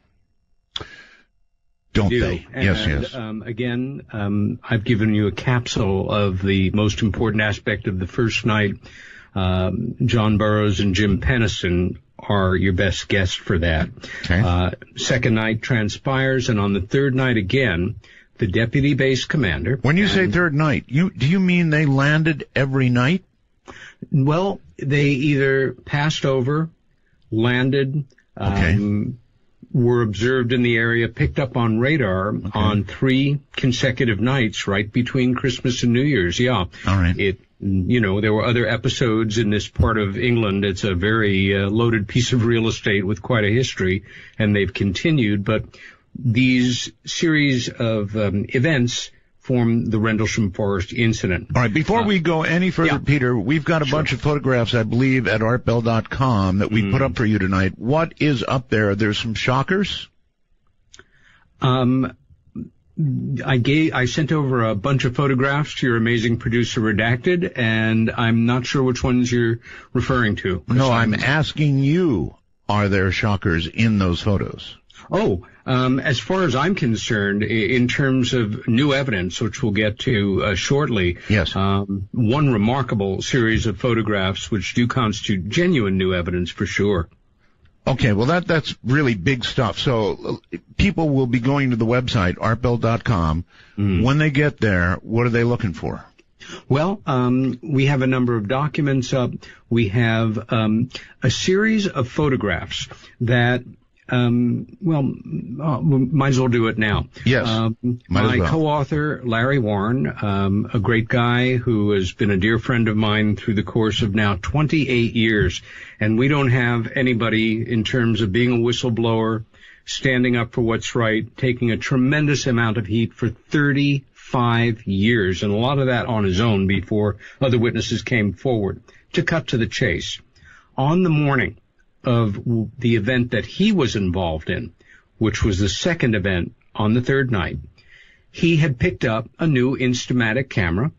Don't they? And, yes. Again, I've given you a capsule of the most important aspect of the first night. John Burroughs and Jim Pennison are your best guests for that. Okay. Second night transpires, and on the third night again, the deputy base commander. When you say third night, do you mean they landed every night? Well, they either passed over, landed, were observed in the area, picked up on radar on 3 consecutive nights right between Christmas and New Year's. Yeah. All right. There were other episodes in this part of England. It's a very loaded piece of real estate with quite a history, and they've continued, but these series of events form the Rendlesham Forest incident. All right, before we go any further, Peter, we've got a bunch of photographs, I believe, at artbell.com that we put up for you tonight. What is up there? There's some shockers? I sent over a bunch of photographs to your amazing producer, Redacted, and I'm not sure which ones you're referring to. No, I'm asking you, are there shockers in those photos? As far as I'm concerned, in terms of new evidence, which we'll get to shortly, yes, one remarkable series of photographs which do constitute genuine new evidence for sure. Okay, well that's really big stuff. So people will be going to the website, artbell.com. When they get there, what are they looking for? Well, we have a number of documents up. We have a series of photographs that might as well do it now. Yes. My co-author, Larry Warren, a great guy who has been a dear friend of mine through the course of now 28 years. And we don't have anybody in terms of being a whistleblower, standing up for what's right, taking a tremendous amount of heat for 35 years, and a lot of that on his own before other witnesses came forward. To cut to the chase, on the morning of the event that he was involved in, which was the second event on the third night, he had picked up a new Instamatic camera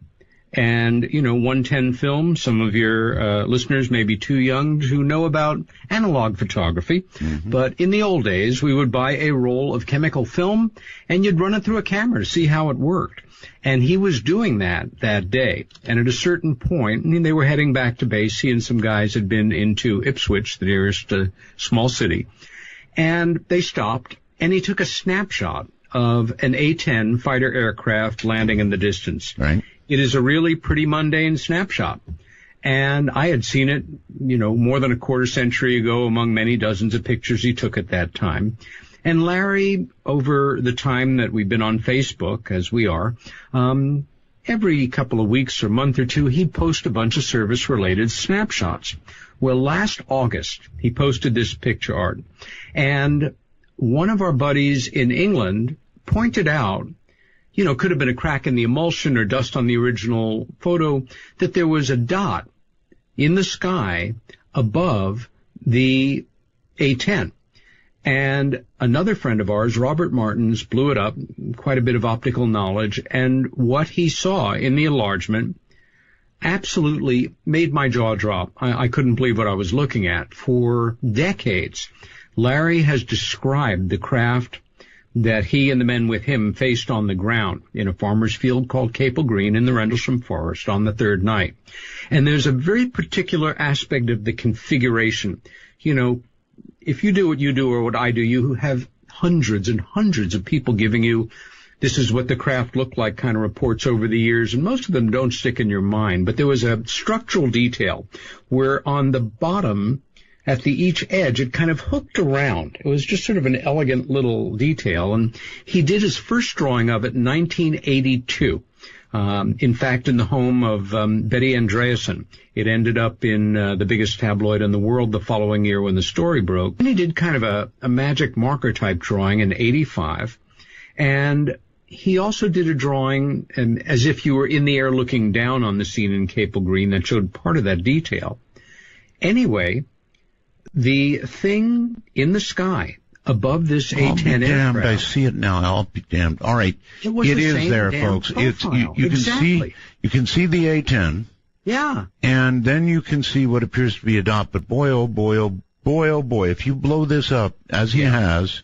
And, 110 film, some of your listeners may be too young to know about analog photography. Mm-hmm. But in the old days, we would buy a roll of chemical film, and you'd run it through a camera to see how it worked. And he was doing that day. And at a certain point, they were heading back to base. He and some guys had been into Ipswich, the nearest small city. And they stopped, and he took a snapshot of an A-10 fighter aircraft landing in the distance. Right. It is a really pretty mundane snapshot. And I had seen it, more than a quarter century ago among many dozens of pictures he took at that time. And Larry, over the time that we've been on Facebook, as we are, every couple of weeks or month or two, he'd post a bunch of service-related snapshots. Well, last August, he posted this picture art. And one of our buddies in England pointed out, could have been a crack in the emulsion or dust on the original photo, that there was a dot in the sky above the A-10. And another friend of ours, Robert Martins, blew it up, quite a bit of optical knowledge, and what he saw in the enlargement absolutely made my jaw drop. I couldn't believe what I was looking at. For decades, Larry has described the craft that he and the men with him faced on the ground in a farmer's field called Capel Green in the Rendlesham forest on the third night. And there's a very particular aspect of the configuration. If you do what you do or what I do, you have hundreds and hundreds of people giving you, this is what the craft looked like kind of reports over the years, and most of them don't stick in your mind. But there was a structural detail where on the bottom, at each edge, it kind of hooked around. It was just sort of an elegant little detail. And he did his first drawing of it in 1982. In fact, in the home of Betty Andreasen. It ended up in the biggest tabloid in the world the following year when the story broke. And he did kind of a magic marker type drawing in 85. And he also did a drawing as if you were in the air looking down on the scene in Capel Green that showed part of that detail. Anyway, the thing in the sky above this A-10 damned, aircraft. I see it now. I'll be damned. All right. It is there, folks. Profile. You Exactly. can see the A-10. Yeah. And then you can see what appears to be a dot. But boy, oh boy, oh boy, oh boy, if you blow this up, as he has,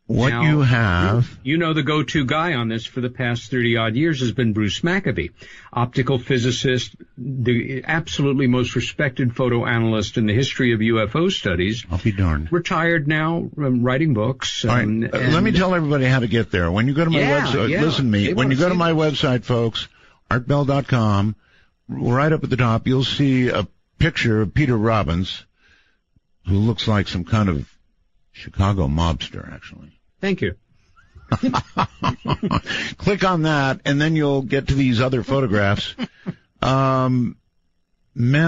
what now, you have... the go-to guy on this for the past 30-odd years has been Bruce Maccabee, optical physicist, the absolutely most respected photo analyst in the history of UFO studies. I'll be darned. Retired now, writing books. All right, let me tell everybody how to get there. When you go to my website, listen to me. When you go to my website, folks, artbell.com, right up at the top, you'll see a picture of Peter Robbins, who looks like some kind of Chicago mobster, actually. Thank you. Click on that, and then you'll get to these other photographs. Man,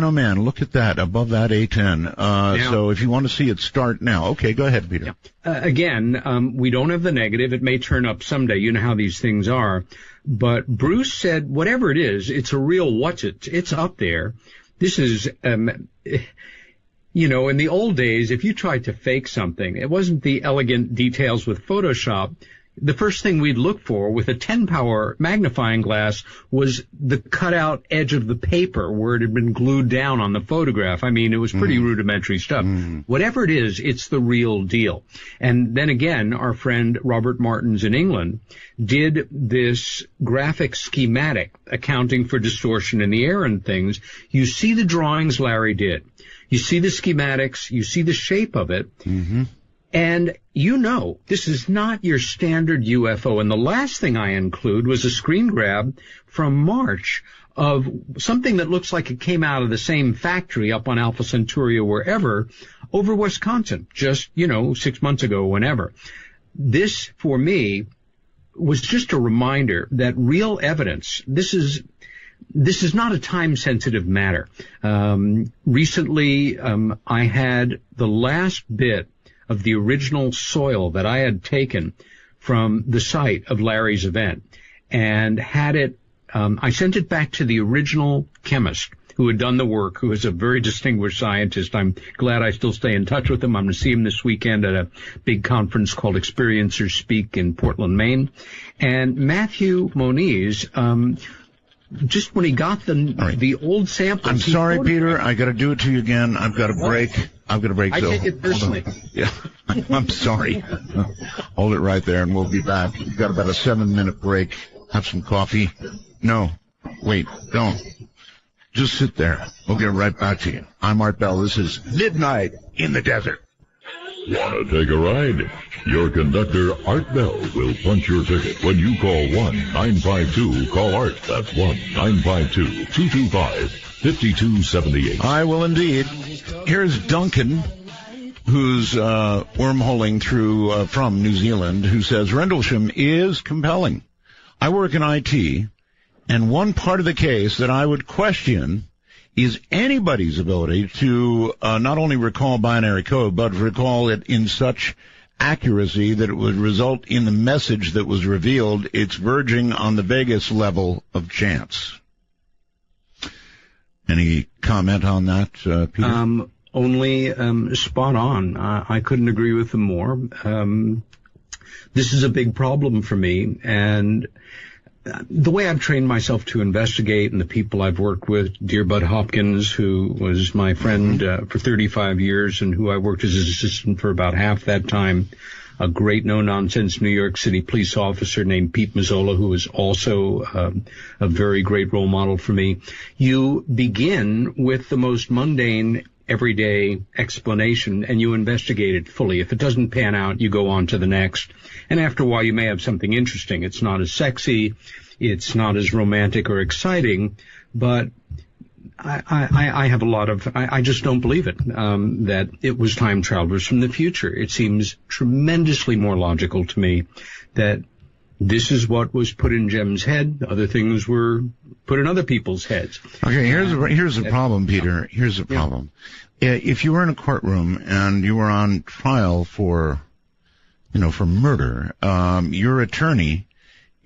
oh man, look at that, above that A-10. So if you want to see it, start now. Okay, go ahead, Peter. Again, we don't have the negative. It may turn up someday. You know how these things are. But Bruce said, whatever it is, it's a real it's up there. This is... in the old days, if you tried to fake something, it wasn't the elegant details with Photoshop. The first thing we'd look for with a 10-power magnifying glass was the cutout edge of the paper where it had been glued down on the photograph. I mean, it was pretty rudimentary stuff. Whatever it is, it's the real deal. And then again, our friend Robert Martins in England did this graphic schematic accounting for distortion in the air and things. You see the drawings Larry did. You see the schematics, you see the shape of it, and this is not your standard UFO. And the last thing I include was a screen grab from March of something that looks like it came out of the same factory up on Alpha Centauri or wherever over Wisconsin, just, 6 months ago, whenever. This, for me, was just a reminder that real evidence, this is not a time-sensitive matter. Recently, I had the last bit of the original soil that I had taken from the site of Larry's event and had it, I sent it back to the original chemist who had done the work, who is a very distinguished scientist. I'm glad I still stay in touch with him. I'm going to see him this weekend at a big conference called Experiencers Speak in Portland, Maine. And Matthew Moniz, just when he got the old samples. I'm sorry, Peter. I got to do it to you again. I've got a break. I take it personally. Yeah, I'm sorry. Hold it right there, and we'll be back. We've got about a 7-minute break. Have some coffee. No, wait, don't. Just sit there. We'll get right back to you. I'm Art Bell. This is Midnight in the Desert. Want to take a ride? Your conductor, Art Bell, will punch your ticket when you call 1-952-CALL-ART. That's 1-952-225-5278. I will indeed. Here's Duncan, who's wormholing through from New Zealand, who says, Rendlesham is compelling. I work in IT, and one part of the case that I would question is anybody's ability to not only recall binary code, but recall it in such accuracy that it would result in the message that was revealed. It's verging on the Vegas level of chance. Any comment on that, Peter? Only spot on. I couldn't agree with them more. This is a big problem for me, and the way I've trained myself to investigate, and the people I've worked with, dear Bud Hopkins, who was my friend for 35 years and who I worked as his assistant for about half that time, a great no-nonsense New York City police officer named Pete Mazzola, who is also a very great role model for me. You begin with the most mundane, everyday explanation, and you investigate it fully. If it doesn't pan out, you go on to the next. And after a while, you may have something interesting. It's not as sexy, it's not as romantic or exciting, but I have a lot of, I just don't believe it, that it was time travelers from the future. It seems tremendously more logical to me that this is what was put in Jem's head. Other things were put in other people's heads. Okay, here's the problem, Peter. Here's the problem. Yeah. If you were in a courtroom and you were on trial for murder, your attorney,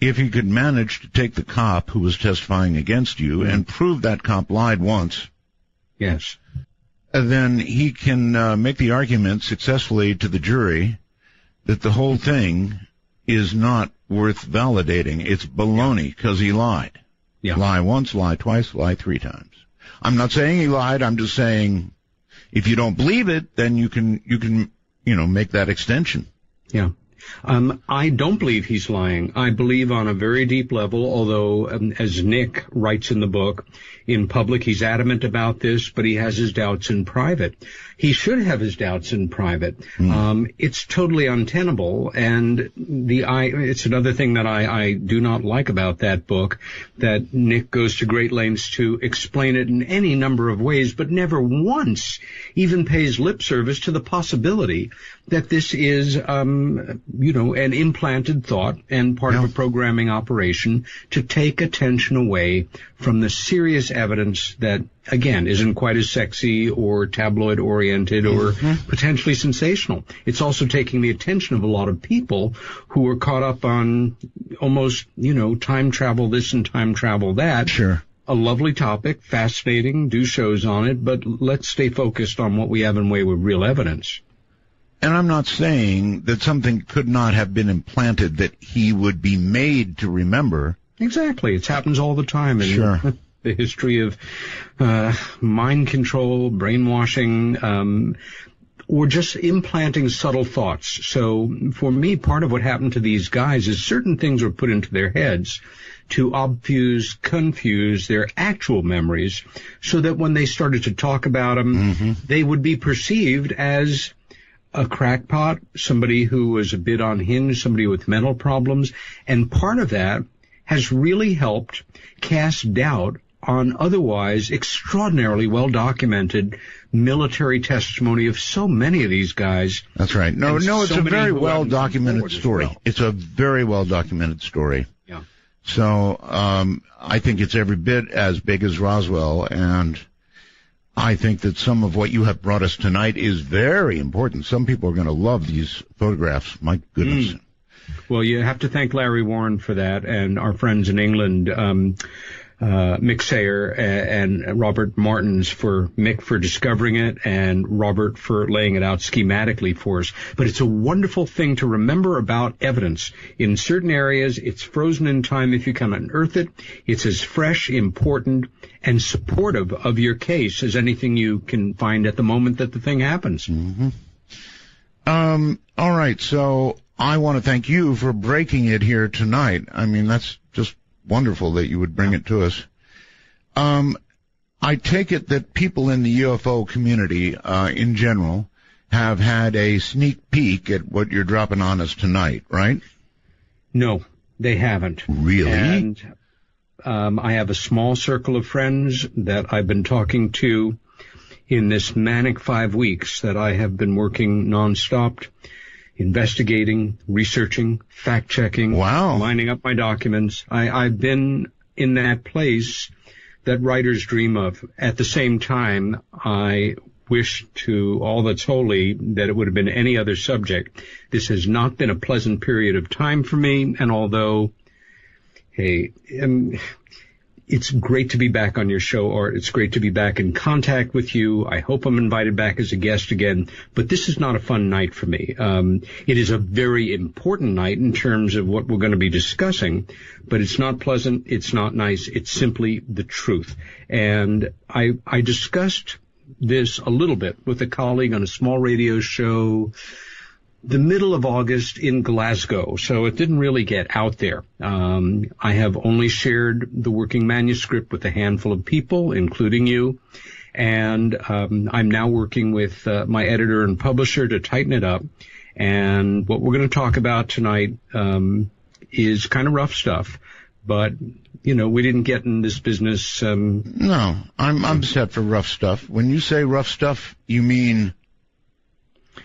if he could manage to take the cop who was testifying against you and prove that cop lied once, yes, then he can make the argument successfully to the jury that the whole thing is not worth validating. It's baloney because he lied. Yeah. Lie once, lie twice, lie 3 times. I'm not saying he lied. I'm just saying if you don't believe it, then you can make that extension. Yeah. I don't believe he's lying. I believe on a very deep level, although, as Nick writes in the book, in public he's adamant about this, but he has his doubts in private. He should have his doubts in private. It's totally untenable, and it's another thing that I do not like about that book, that Nick goes to great lengths to explain it in any number of ways, but never once even pays lip service to the possibility that this is, an implanted thought and part of a programming operation to take attention away from the serious evidence that, again, isn't quite as sexy or tabloid-oriented or potentially sensational. It's also taking the attention of a lot of people who are caught up on almost, time travel this and time travel that. Sure. A lovely topic, fascinating, do shows on it, but let's stay focused on what we have in way with real evidence. And I'm not saying that something could not have been implanted that he would be made to remember. Exactly. It happens all the time in the history of mind control, brainwashing, or just implanting subtle thoughts. So for me, part of what happened to these guys is certain things were put into their heads to confuse their actual memories so that when they started to talk about them, they would be perceived as a crackpot, somebody who was a bit unhinged, somebody with mental problems. And part of that has really helped cast doubt on otherwise extraordinarily well-documented military testimony of so many of these guys. That's right. No, it's a very well-documented story. It's a very well-documented story. Yeah. So I think it's every bit as big as Roswell, and I think that some of what you have brought us tonight is very important. Some people are going to love these photographs. My goodness. Well, you have to thank Larry Warren for that, and our friends in England. Mick Sayer and Robert Martins for Mick for discovering it and Robert for laying it out schematically for us. But it's a wonderful thing to remember about evidence. In certain areas, it's frozen in time if you can unearth it. It's as fresh, important, and supportive of your case as anything you can find at the moment that the thing happens. Mm-hmm. All right, so I want to thank you for breaking it here tonight. I mean, that's just wonderful that you would bring it to us. I take it that people in the UFO community, in general, have had a sneak peek at what you're dropping on us tonight, right? No, they haven't. Really? And I have a small circle of friends that I've been talking to in this manic 5 weeks that I have been working nonstop, investigating, researching, fact-checking, wow, lining up my documents. I've been in that place that writers dream of. At the same time, I wish to all that's holy that it would have been any other subject. This has not been a pleasant period of time for me, and although, hey, it's great to be back on your show, or it's great to be back in contact with you. I hope I'm invited back as a guest again, but this is not a fun night for me. It is a very important night in terms of what we're going to be discussing, but it's not pleasant, it's not nice, it's simply the truth. And I discussed this a little bit with a colleague on a small radio show the middle of August in Glasgow, so it didn't really get out there. I have only shared the working manuscript with a handful of people, including you, and I'm now working with my editor and publisher to tighten it up. And what we're going to talk about tonight is kind of rough stuff, but you know, we didn't get in this business. No, I'm set for rough stuff. When you say rough stuff, you mean?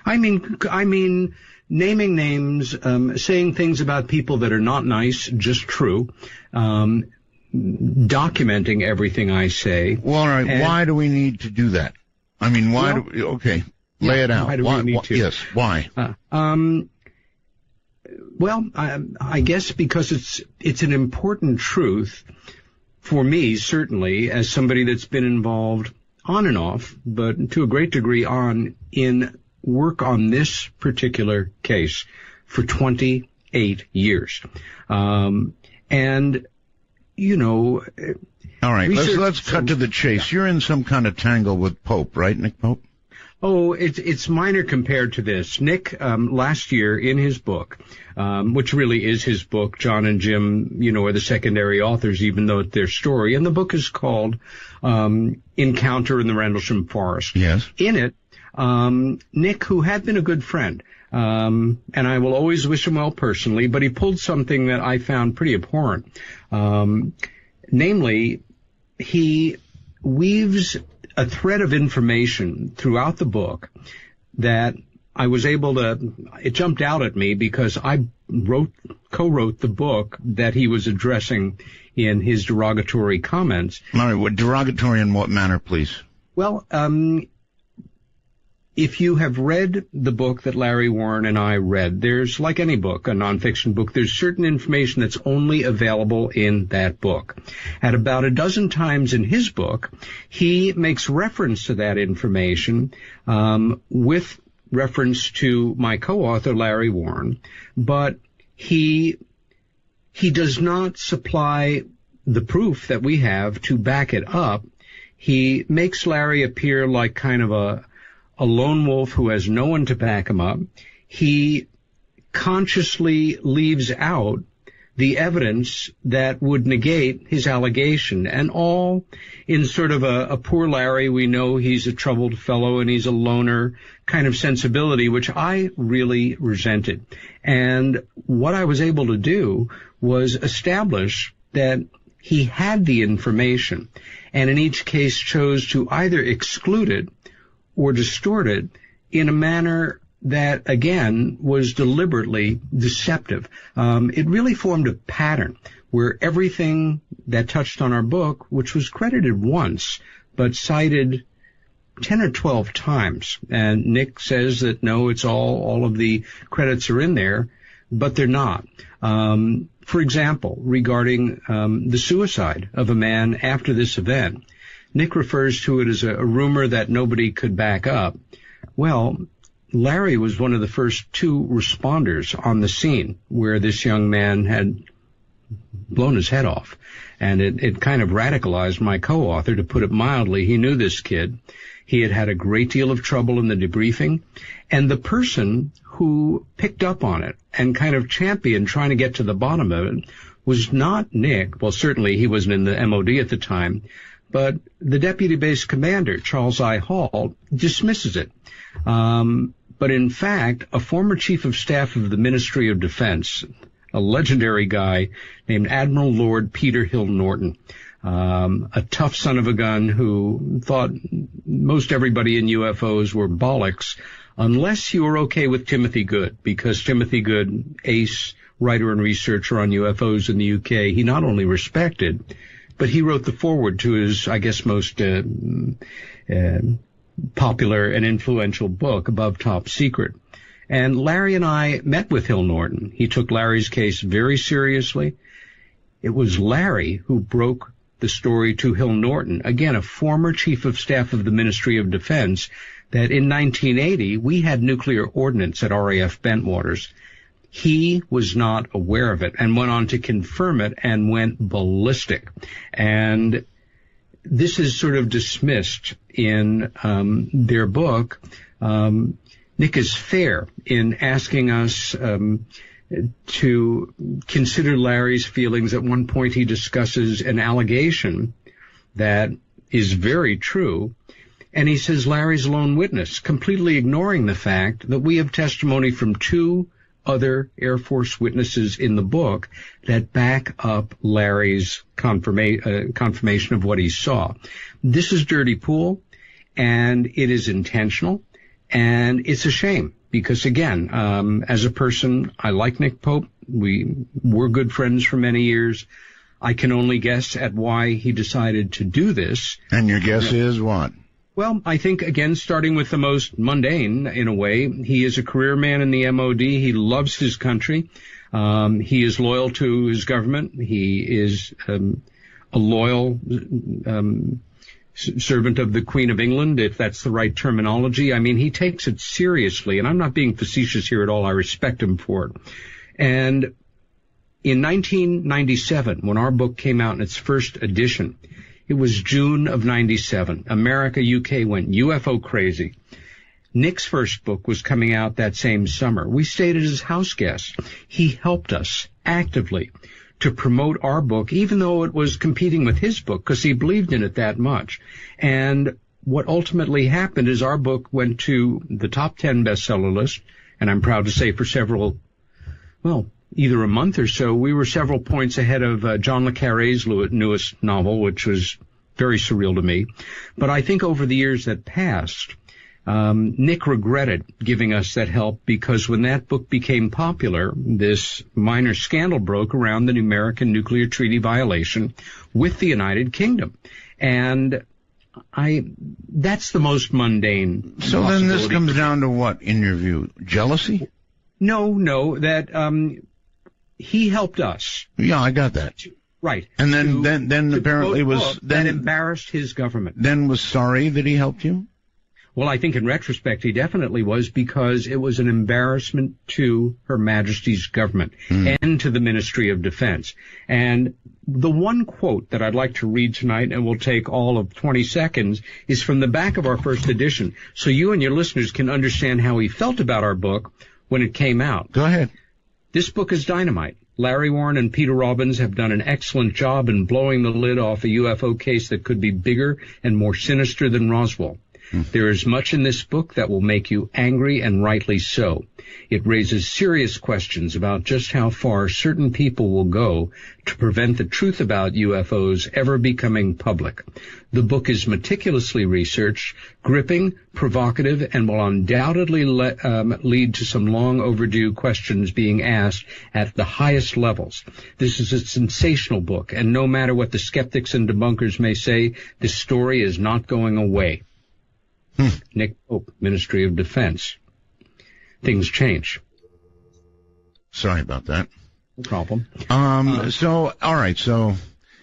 I mean, naming names, saying things about people that are not nice, just true, documenting everything I say. Well, all right, why do we need to do that? I mean, why do we, okay, lay it out. Why do we need to? Yes, why? Well, I guess because it's an important truth for me, certainly, as somebody that's been involved on and off, but to a great degree in work on this particular case for 28 years. And, you know... All right, let's cut to the chase. Yeah. You're in some kind of tangle with Pope, right, Nick Pope? Oh, it's minor compared to this. Nick, last year in his book, which really is his book, John and Jim, you know, are the secondary authors, even though it's their story. And the book is called Encounter in the Rendlesham Forest. Yes. In it, Nick, who had been a good friend, and I will always wish him well personally, but he pulled something that I found pretty abhorrent. Namely, he weaves a thread of information throughout the book that I was able to, it jumped out at me because I co-wrote the book that he was addressing in his derogatory comments. All right, what derogatory in what manner, please? Well, if you have read the book that Larry Warren and I read, there's, like any book, a nonfiction book, there's certain information that's only available in that book. At about a dozen times in his book, he makes reference to that information with reference to my co-author, Larry Warren, but he does not supply the proof that we have to back it up. He makes Larry appear like kind of a lone wolf who has no one to back him up. He consciously leaves out the evidence that would negate his allegation, and all in sort of a poor Larry, we know he's a troubled fellow and he's a loner kind of sensibility, which I really resented. And what I was able to do was establish that he had the information, and in each case chose to either exclude it or distorted in a manner that, again, was deliberately deceptive. It really formed a pattern where everything that touched on our book, which was credited once, but cited 10 or 12 times. And Nick says that, no, it's all of the credits are in there, but they're not. For example, regarding the suicide of a man after this event, Nick refers to it as a rumor that nobody could back up. Well, Larry was one of the first two responders on the scene where this young man had blown his head off. And it kind of radicalized my co-author, to put it mildly. He knew this kid. He had had a great deal of trouble in the debriefing. And the person who picked up on it and kind of championed trying to get to the bottom of it was not Nick. Well, certainly he wasn't in the MOD at the time. But the deputy base commander, Charles I. Hall, dismisses it. But in fact, a former chief of staff of the Ministry of Defense, a legendary guy named Admiral Lord Peter Hill Norton, a tough son of a gun who thought most everybody in UFOs were bollocks, unless you were okay with Timothy Good, because Timothy Good, ace writer and researcher on UFOs in the UK, he not only respected, but he wrote the foreword to his, I guess, most popular and influential book, Above Top Secret. And Larry and I met with Hill Norton. He took Larry's case very seriously. It was Larry who broke the story to Hill Norton, again, a former chief of staff of the Ministry of Defense, that in 1980 we had nuclear ordnance at RAF Bentwaters. He was not aware of it and went on to confirm it and went ballistic. And this is sort of dismissed in their book. Nick is fair in asking us to consider Larry's feelings. At one point he discusses an allegation that is very true, and he says Larry's a lone witness, completely ignoring the fact that we have testimony from two other Air Force witnesses in the book that back up Larry's confirmation of what he saw. This is dirty pool, and it is intentional, and it's a shame because, again, as a person, I like Nick Pope. We were good friends for many years. I can only guess at why he decided to do this. And your guess is what? Well, I think, again, starting with the most mundane, in a way, he is a career man in the MOD. He loves his country. He is loyal to his government. He is a loyal servant of the Queen of England, if that's the right terminology. I mean, he takes it seriously, and I'm not being facetious here at all. I respect him for it. And in 1997, when our book came out in its first edition, it was June of 97. America, UK went UFO crazy. Nick's first book was coming out that same summer. We stayed at his house guest. He helped us actively to promote our book, even though it was competing with his book, because he believed in it that much. And what ultimately happened is our book went to the top 10 bestseller list, and I'm proud to say for several, well, either a month or so, we were several points ahead of John le Carré's newest novel, which was very surreal to me. But I think over the years that passed, Nick regretted giving us that help, because when that book became popular, this minor scandal broke around the American nuclear treaty violation with the United Kingdom. And that's the most mundane. So then this comes down to what, in your view? Jealousy? No, that he helped us. Yeah, I got that. Right. And then apparently was that embarrassed his government. Then was sorry that he helped you? Well, I think in retrospect he definitely was, because it was an embarrassment to Her Majesty's government and to the Ministry of Defense. And the one quote that I'd like to read tonight, and will take all of 20 seconds, is from the back of our first edition, so you and your listeners can understand how he felt about our book when it came out. Go ahead. This book is dynamite. Larry Warren and Peter Robbins have done an excellent job in blowing the lid off a UFO case that could be bigger and more sinister than Roswell. There is much in this book that will make you angry, and rightly so. It raises serious questions about just how far certain people will go to prevent the truth about UFOs ever becoming public. The book is meticulously researched, gripping, provocative, and will undoubtedly lead to some long overdue questions being asked at the highest levels. This is a sensational book, and no matter what the skeptics and debunkers may say, this story is not going away. Nick Pope, Ministry of Defense. Things change. Sorry about that. No problem. So, all right, so...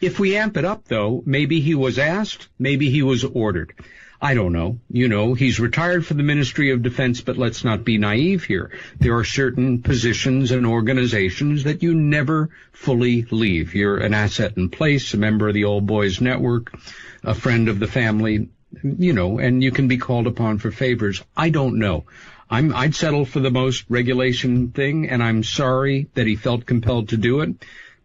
If we amp it up, though, maybe he was asked, maybe he was ordered. I don't know. You know, he's retired from the Ministry of Defense, but let's not be naive here. There are certain positions and organizations that you never fully leave. You're an asset in place, a member of the Old Boys Network, a friend of the family, you know, and you can be called upon for favors. I don't know. I'd settle for the most regulation thing, and I'm sorry that he felt compelled to do it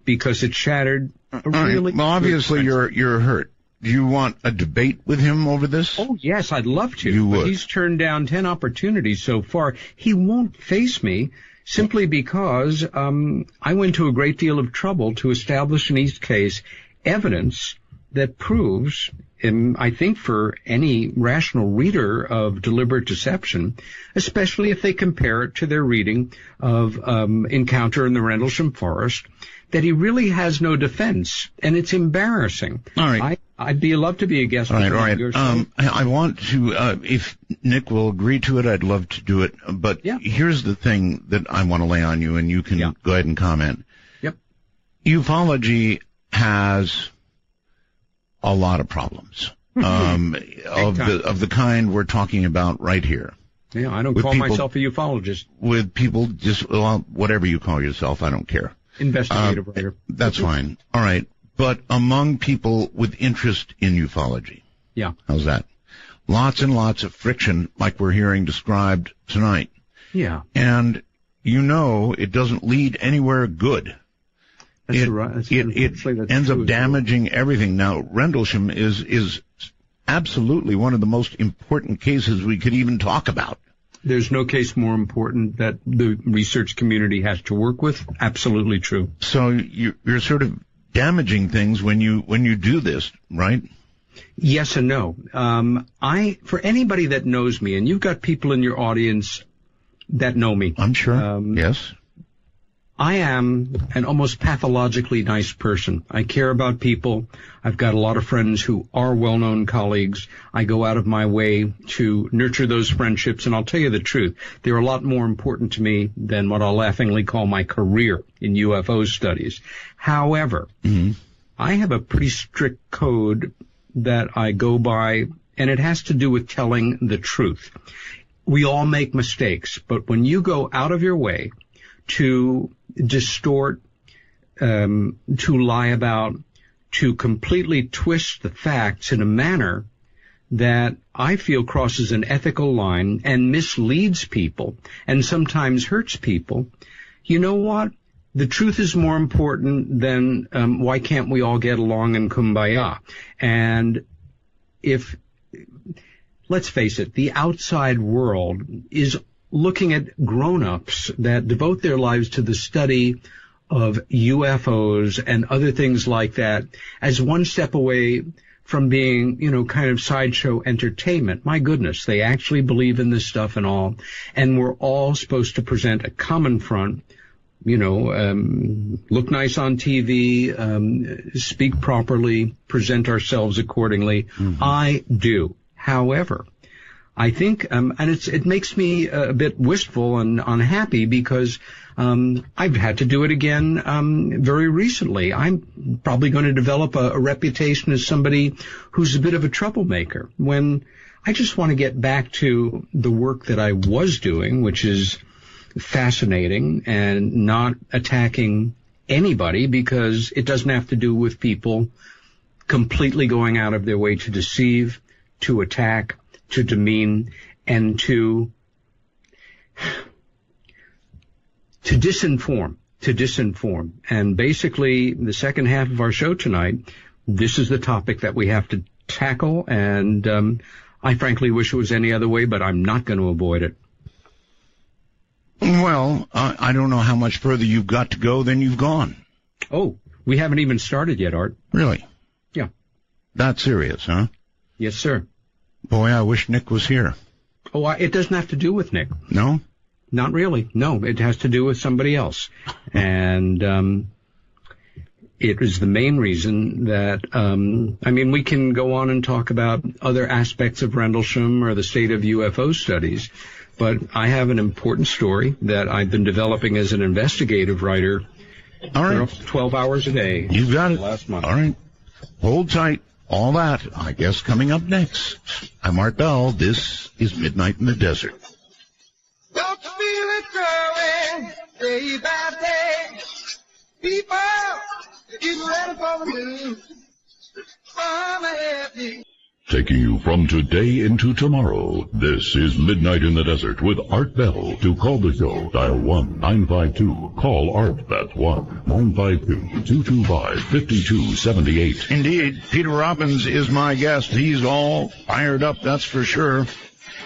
because it shattered a really... Well, obviously you're hurt. Do you want a debate with him over this? Oh, yes, I'd love to. You would. But he's turned down 10 opportunities so far. He won't face me simply because I went to a great deal of trouble to establish in each case evidence that proves, I think for any rational reader of deliberate deception, especially if they compare it to their reading of Encounter in the Rendlesham Forest, that he really has no defense, and it's embarrassing. All right. I'd love to be a guest. All right. I want to, if Nick will agree to it, I'd love to do it. But here's the thing that I want to lay on you, and you can go ahead and comment. Yep. Ufology has a lot of problems of the kind we're talking about right here. Yeah, I don't call myself a ufologist. With people whatever you call yourself, I don't care. Investigative writer. That's fine. All right. But among people with interest in ufology. Yeah. How's that? Lots and lots of friction like we're hearing described tonight. Yeah. And you know it doesn't lead anywhere good. That's right. It ends up damaging everything. Now, Rendlesham is absolutely one of the most important cases we could even talk about. There's no case more important that the research community has to work with. Absolutely true. So you're sort of damaging things when you do this, right? Yes and no. For anybody that knows me, and you've got people in your audience that know me. I'm sure. Yes. I am an almost pathologically nice person. I care about people. I've got a lot of friends who are well-known colleagues. I go out of my way to nurture those friendships, and I'll tell you the truth. They're a lot more important to me than what I'll laughingly call my career in UFO studies. However, I have a pretty strict code that I go by, and it has to do with telling the truth. We all make mistakes, but when you go out of your way to distort, to lie about, to completely twist the facts in a manner that I feel crosses an ethical line and misleads people and sometimes hurts people, you know what? The truth is more important than why can't we all get along and kumbaya. And let's face it, the outside world is looking at grown-ups that devote their lives to the study of UFOs and other things like that as one step away from being, kind of sideshow entertainment. My goodness, they actually believe in this stuff and all. And we're all supposed to present a common front, look nice on TV, speak properly, present ourselves accordingly. I do. However, I think, and it makes me a bit wistful and unhappy because I've had to do it again very recently. I'm probably going to develop a reputation as somebody who's a bit of a troublemaker when I just want to get back to the work that I was doing, which is fascinating and not attacking anybody because it doesn't have to do with people completely going out of their way to deceive, to attack, to demean, and to disinform. And basically, the second half of our show tonight, this is the topic that we have to tackle, and I frankly wish it was any other way, but I'm not going to avoid it. Well, I don't know how much further you've got to go than you've gone. Oh, we haven't even started yet, Art. Really? Yeah. That serious, huh? Yes, sir. Boy, I wish Nick was here. Oh, it doesn't have to do with Nick. No? Not really. No, it has to do with somebody else. And it is the main reason that, we can go on and talk about other aspects of Rendlesham or the state of UFO studies, but I have an important story that I've been developing as an investigative writer All right. 12 hours a day. You got it. Last month. All right. Hold tight. All that, I guess, coming up next. I'm Art Bell. This is Midnight in the Desert. Don't you feel it growing day by day? People get ready for the news. Mama happy. Taking you from today into tomorrow, this is Midnight in the Desert with Art Bell. To call the show, dial 1-952. Call Art, that's 1-952-225-5278. Indeed, Peter Robbins is my guest. He's all fired up, that's for sure.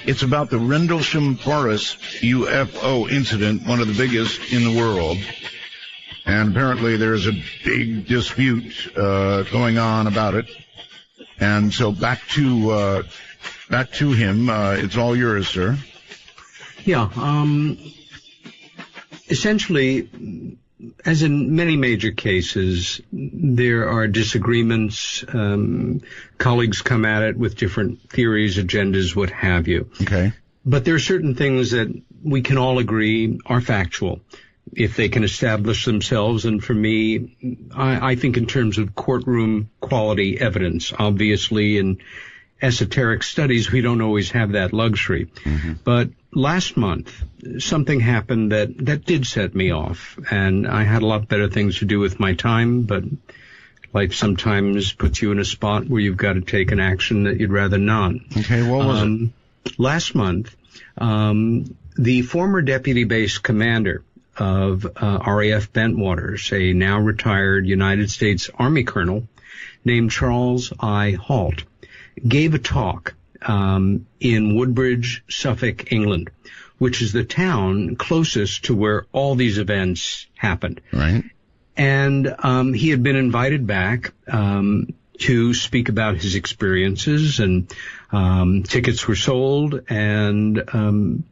It's about the Rendlesham Forest UFO incident, one of the biggest in the world. And apparently there's a big dispute going on about it. And so back to him. It's all yours, sir. Yeah. Essentially, as in many major cases, there are disagreements. Colleagues come at it with different theories, agendas, what have you. Okay. But there are certain things that we can all agree are factual, if they can establish themselves. And for me, I think in terms of courtroom quality evidence, obviously in esoteric studies, we don't always have that luxury. Mm-hmm. But last month, something happened that did set me off, and I had a lot better things to do with my time, but life sometimes puts you in a spot where you've got to take an action that you'd rather not. Okay, what was it? Last month, the former deputy base commander of RAF Bentwaters, a now retired United States Army colonel named Charles I. Halt, gave a talk in Woodbridge, Suffolk, England, which is the town closest to where all these events happened. Right. And he had been invited back to speak about his experiences, and tickets were sold, and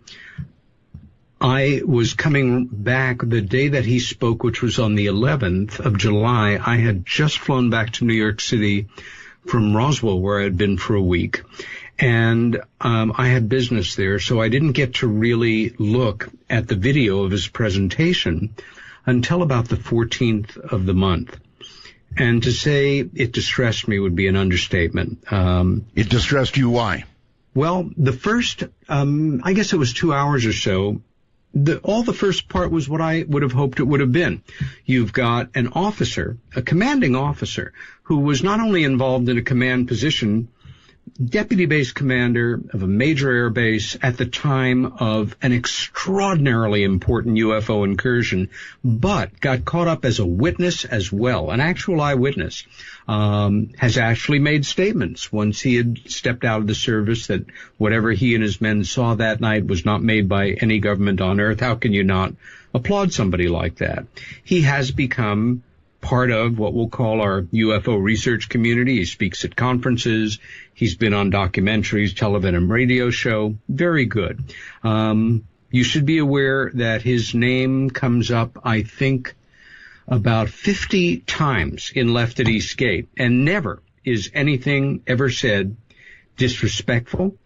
I was coming back the day that he spoke, which was on the 11th of July. I had just flown back to New York City from Roswell, where I had been for a week. And I had business there, so I didn't get to really look at the video of his presentation until about the 14th of the month. And to say it distressed me would be an understatement. It distressed you, why? Well, the first, I guess it was 2 hours or so, all the first part was what I would have hoped it would have been. You've got an officer, a commanding officer, who was not only involved in a command position, deputy base commander of a major air base at the time of an extraordinarily important UFO incursion, but got caught up as a witness as well, an actual eyewitness, has actually made statements once he had stepped out of the service that whatever he and his men saw that night was not made by any government on earth. How can you not applaud somebody like that? He has become part of what we'll call our UFO research community. He speaks at conferences. He's been on documentaries, television, and radio show. Very good. You should be aware that his name comes up, I think, about 50 times in Left at Eastgate, and never is anything ever said disrespectful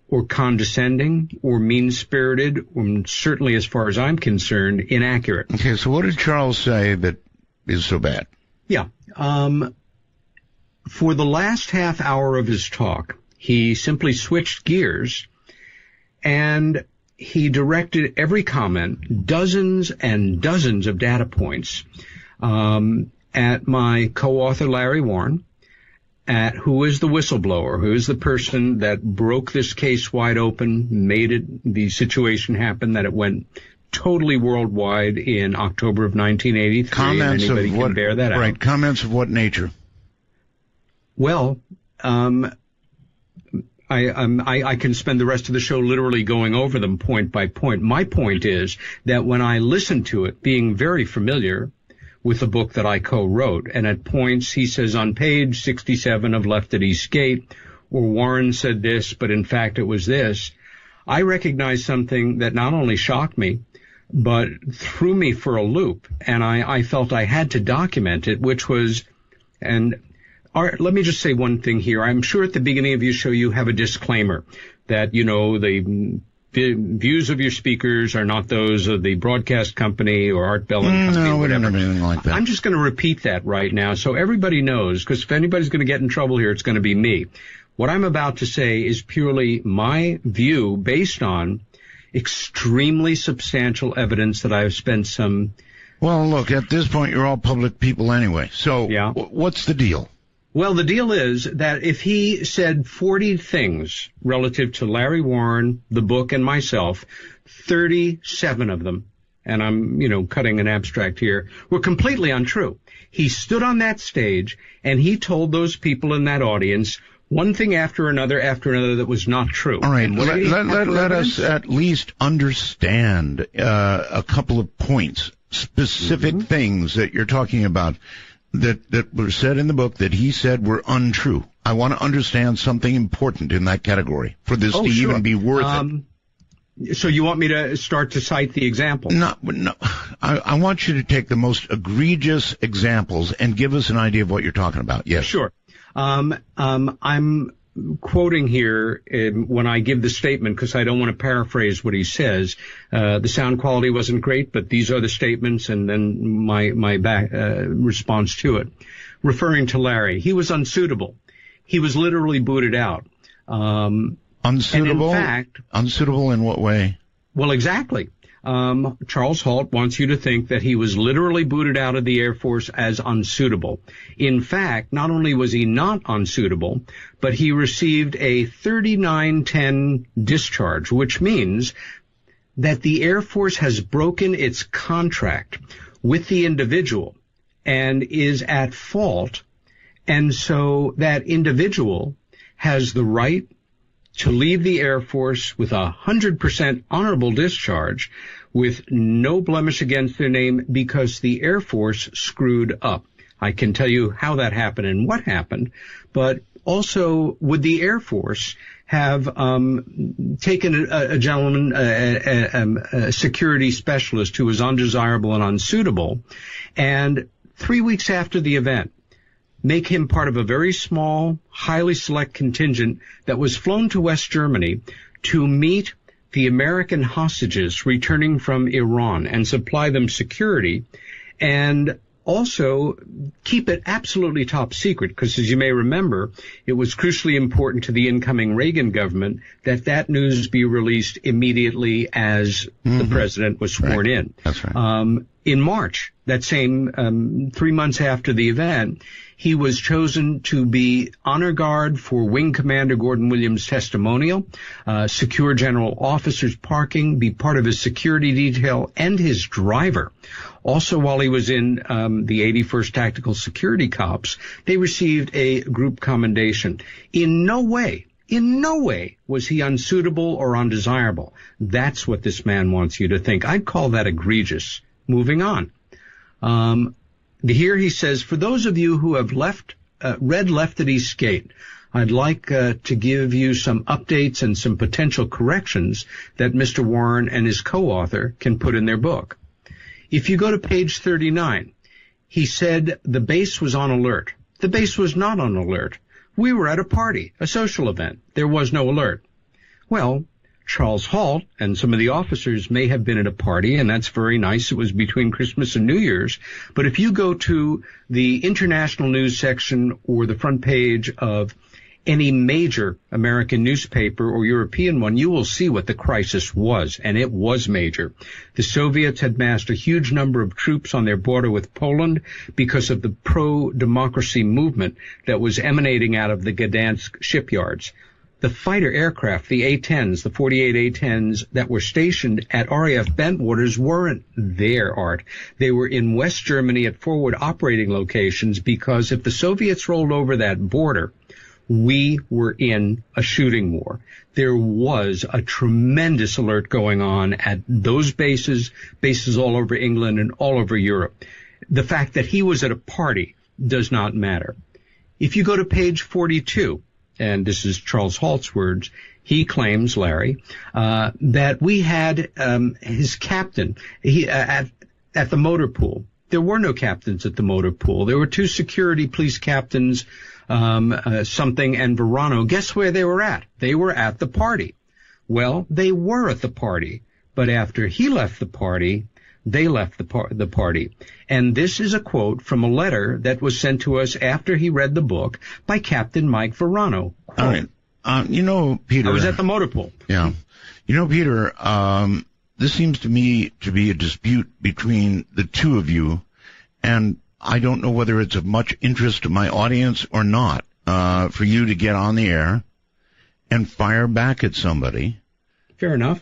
or condescending or mean-spirited, or certainly, as far as I'm concerned, inaccurate. Okay, so what did Charles say that is so bad? Yeah. For the last half hour of his talk, he simply switched gears and he directed every comment, dozens and dozens of data points, at my co-author Larry Warren, at who is the whistleblower, who is the person that broke this case wide open, made it, the situation happen, that it went totally worldwide in October of 1983. Comments and anybody of what? Can bear that right. out. Comments of what nature? Well, I can spend the rest of the show literally going over them point by point. My point is that when I listened to it, being very familiar with the book that I co-wrote, and at points he says on page 67 of Left at Eastgate, or Warren said this, but in fact it was this, I recognized something that not only shocked me, but threw me for a loop, and I felt I had to document it, which was, and let me just say one thing here. I'm sure at the beginning of your show you have a disclaimer that, you know, the the views of your speakers are not those of the broadcast company or Art Bell and Company or whatever. We don't have anything like that. I'm just going to repeat that right now so everybody knows, because if anybody's going to get in trouble here, it's going to be me. What I'm about to say is purely my view based on extremely substantial evidence that I've spent some... Well, look, at this point, you're all public people anyway. So yeah. What's the deal? Well, the deal is that if he said 40 things relative to Larry Warren, the book, and myself, 37 of them, and I'm, cutting an abstract here, were completely untrue. He stood on that stage, and he told those people in that audience one thing after another that was not true. All right, let us at least understand a couple of points, specific things that you're talking about that were said in the book that he said were untrue. I want to understand something important in that category for this to even be worth it. So you want me to start to cite the example? No. I want you to take the most egregious examples and give us an idea of what you're talking about. Yes. Sure. I'm quoting here when I give the statement because I don't want to paraphrase what he says. The sound quality wasn't great, but these are the statements and then my response to it. Referring to Larry, he was unsuitable. He was literally booted out. Unsuitable? And in fact, unsuitable in what way? Well, exactly. Charles Halt wants you to think that he was literally booted out of the Air Force as unsuitable. In fact, not only was he not unsuitable, but he received a 3910 discharge, which means that the Air Force has broken its contract with the individual and is at fault, and so that individual has the right to leave the Air Force with 100% honorable discharge with no blemish against their name because the Air Force screwed up. I can tell you how that happened and what happened, but also would the Air Force have taken a gentleman, a security specialist who was undesirable and unsuitable, and 3 weeks after the event, make him part of a very small, highly select contingent that was flown to West Germany to meet the American hostages returning from Iran and supply them security and also keep it absolutely top secret because, as you may remember, it was crucially important to the incoming Reagan government that that news be released immediately as the president was sworn in. That's right. In March, that same 3 months after the event, he was chosen to be honor guard for Wing Commander Gordon Williams' testimonial, secure general officers' parking, be part of his security detail, and his driver. Also, while he was in the 81st Tactical Security Corps, they received a group commendation. In no way was he unsuitable or undesirable. That's what this man wants you to think. I'd call that egregious. Moving on. Here he says, for those of you who have read Left at Eastgate, I'd like to give you some updates and some potential corrections that Mr. Warren and his co-author can put in their book. If you go to page 39, he said the base was on alert. The base was not on alert. We were at a party, a social event. There was no alert. Well, Charles Halt and some of the officers may have been at a party, and that's very nice. It was between Christmas and New Year's. But if you go to the international news section or the front page of any major American newspaper or European one, you will see what the crisis was, and it was major. The Soviets had massed a huge number of troops on their border with Poland because of the pro-democracy movement that was emanating out of the Gdansk shipyards. The fighter aircraft, the A-10s, the 48 A-10s that were stationed at RAF Bentwaters weren't there, Art. They were in West Germany at forward operating locations because if the Soviets rolled over that border, we were in a shooting war. There was a tremendous alert going on at those bases all over England and all over Europe. The fact that he was at a party does not matter. If you go to page 42, and this is Charles Halt's words, he claims, Larry, that we had his captain at the motor pool. There were no captains at the motor pool. There were two security police captains, something and Verano. Guess where they were at? They were at the party. Well, they were at the party, but after he left the party, they left the party. And this is a quote from a letter that was sent to us after he read the book by Captain Mike Verano. Quote, all right. Peter. I was at the motor pool. Yeah. Peter, this seems to me to be a dispute between the two of you, and I don't know whether it's of much interest to my audience or not, for you to get on the air and fire back at somebody. Fair enough.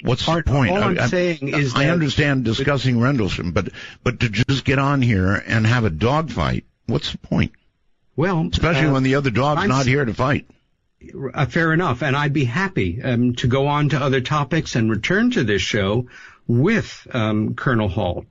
What's the point? All I'm saying is I understand discussing Rendlesham, but to just get on here and have a dogfight, what's the point? Well, especially when the other dog's not here to fight. Fair enough, and I'd be happy to go on to other topics and return to this show with Colonel Halt.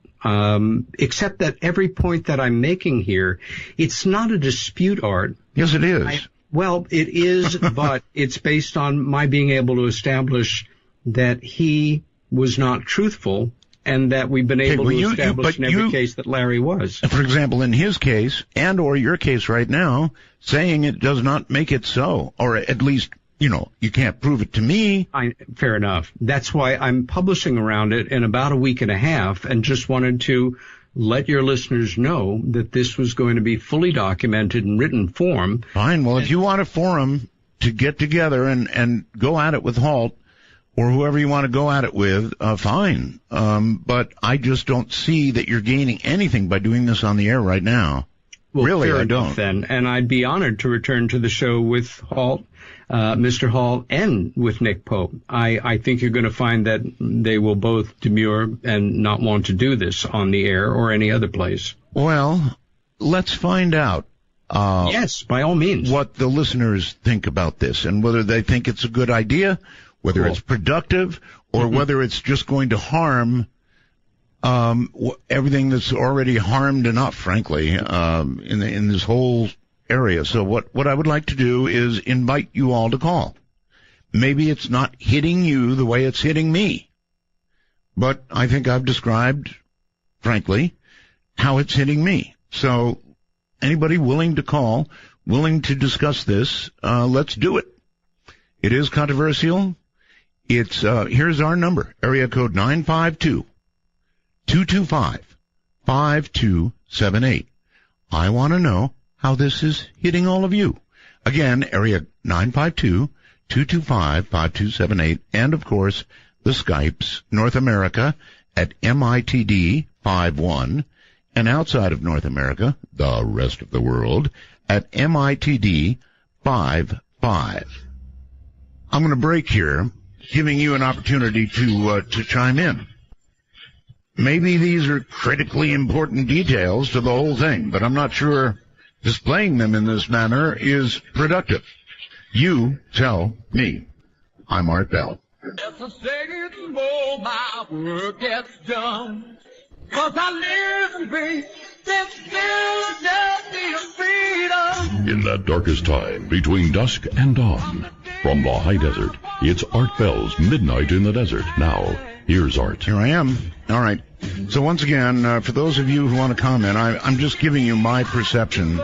Except that every point that I'm making here, it's not a dispute, Art. Yes, it is. Well, it is, but it's based on my being able to establish that he was not truthful, and that we've been able to establish in every case that Larry was. For example, in his case, and or your case right now, saying it does not make it so, or at least, you can't prove it to me. Fair enough. That's why I'm publishing around it in about a week and a half, and just wanted to let your listeners know that this was going to be fully documented in written form. Fine. Well, if you want a forum to get together and go at it with Halt, or whoever you want to go at it with, fine. But I just don't see that you're gaining anything by doing this on the air right now. Well, really, fair I enough don't. Then, and I'd be honored to return to the show with Halt, Mr. Halt, and with Nick Pope. I think you're going to find that they will both demur and not want to do this on the air or any other place. Well, let's find out. Yes, by all means. What the listeners think about this, and whether they think it's a good idea, whether it's productive, or whether it's just going to harm everything that's already harmed enough, frankly, in this whole area. So what I would like to do is invite you all to call. Maybe it's not hitting you the way it's hitting me, but I think I've described, frankly, how it's hitting me. So anybody willing to call, willing to discuss this, let's do it. It is controversial. It's, here's our number, area code 952-225-5278. I want to know how this is hitting all of you. Again, area 952-225-5278. And of course, the Skypes, North America at MITD51, and outside of North America, the rest of the world, at MITD55. I'm going to break here, giving you an opportunity to chime in. Maybe these are critically important details to the whole thing, but I'm not sure displaying them in this manner is productive. You tell me. I'm Art Bell. Just a second more my work gets done, 'cause I live and breathe this Philadelphia freedom. In that darkest time between dusk and dawn, from the high desert, it's Art Bell's Midnight in the Desert. Now, here's Art. Here I am. All right. So once again, for those of you who want to comment, I'm just giving you my perception.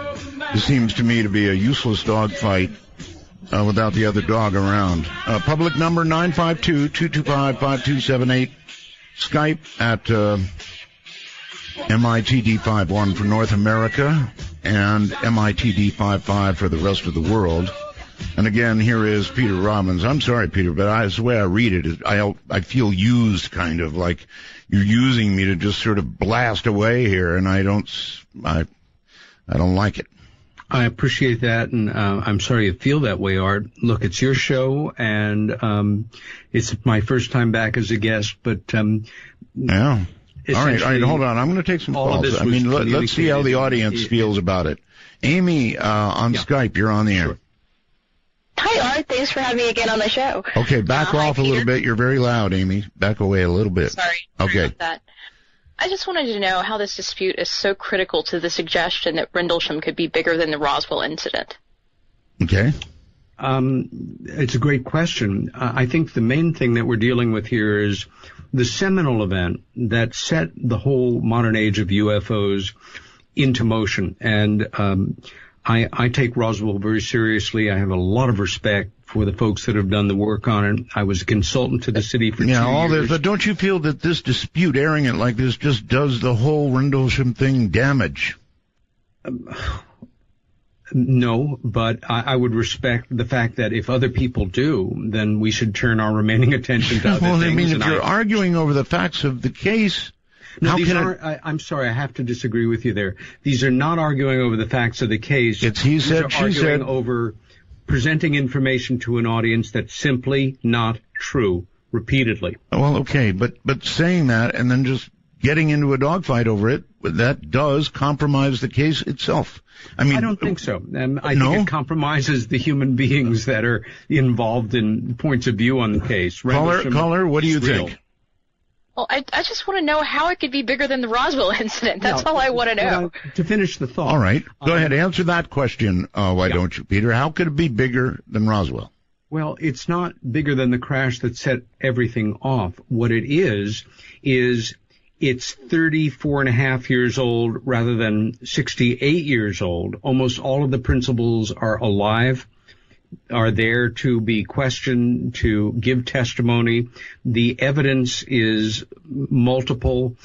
This seems to me to be a useless dog fight without the other dog around. Public number 952-225-5278. Skype at MITD51 for North America and MITD55 for the rest of the world. And again, here is Peter Robbins. I'm sorry, Peter, but it's the way I read it. I feel used, kind of like you're using me to just sort of blast away here, and I don't like it. I appreciate that, and I'm sorry you feel that way, Art. Look, it's your show, and it's my first time back as a guest, but yeah. All right, hold on. I'm going to take some calls. I mean, let's see how the audience feels about it. Amy on Skype, you're on the air. Sure. Hi, Art. Thanks for having me again on the show. Okay, back off a little bit. You're very loud, Amy. Back away a little bit. Sorry about that. I just wanted to know how this dispute is so critical to the suggestion that Rendlesham could be bigger than the Roswell incident. Okay. It's a great question. I think the main thing that we're dealing with here is the seminal event that set the whole modern age of UFOs into motion. And I take Roswell very seriously. I have a lot of respect for the folks that have done the work on it. I was a consultant to the city for 2 years. All this, but don't you feel that this dispute, airing it like this, just does the whole Rendlesham thing damage? No, but I would respect the fact that if other people do, then we should turn our remaining attention to other things. Well, I mean, if you're arguing over the facts of the case... No, I'm sorry, I have to disagree with you there. These are not arguing over the facts of the case. It's he said, she said. Over presenting information to an audience that's simply not true, repeatedly. Well, okay, but saying that and then just getting into a dogfight over it, that does compromise the case itself. I mean, I don't think so. I think it compromises the human beings that are involved in points of view on the case. Caller, what do you think? Well, I just want to know how it could be bigger than the Roswell incident. That's all I want to know. To finish the thought. All right. Go ahead. Answer that question. Why don't you, Peter? How could it be bigger than Roswell? Well, it's not bigger than the crash that set everything off. What it is it's 34 and a half years old rather than 68 years old. Almost all of the principals are alive, are there to be questioned, to give testimony. The evidence is multiple.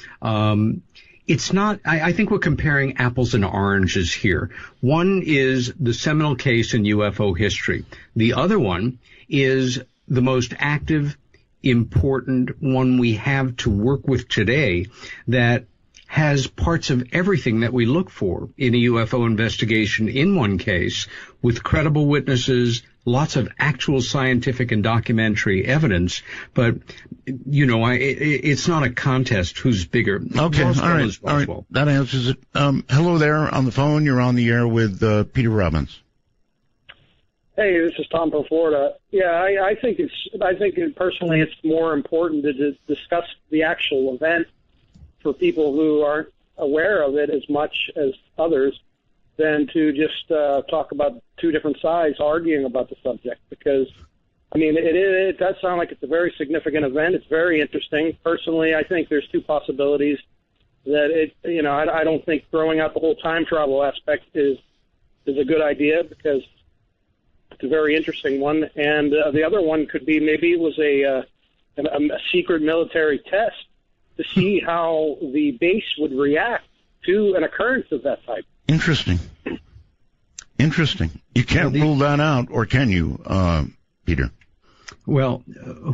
It's not, I think we're comparing apples and oranges here. One is the seminal case in UFO history. The other one is the most active, important one we have to work with today that has parts of everything that we look for in a UFO investigation in one case, with credible witnesses, lots of actual scientific and documentary evidence. But, it's not a contest who's bigger. Okay, all right. That answers it. Hello there on the phone. You're on the air with Peter Robbins. Hey, this is Tom from Florida. Yeah, I think personally it's more important to discuss the actual event for people who aren't aware of it as much as others than to just talk about two different sides arguing about the subject. Because, I mean, it does sound like it's a very significant event. It's very interesting. Personally, I think there's two possibilities that I don't think throwing out the whole time travel aspect is a good idea, because it's a very interesting one. And the other one could be maybe it was a secret military test to see how the base would react to an occurrence of that type. Interesting. You can't rule that out, or can you, Peter? Well,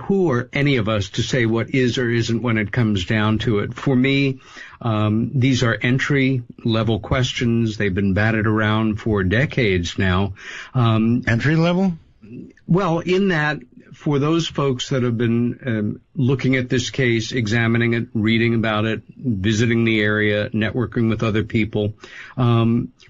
who are any of us to say what is or isn't when it comes down to it? For me, these are entry-level questions. They've been batted around for decades now. Entry-level? Well, in that, for those folks that have been looking at this case, examining it, reading about it, visiting the area, networking with other people,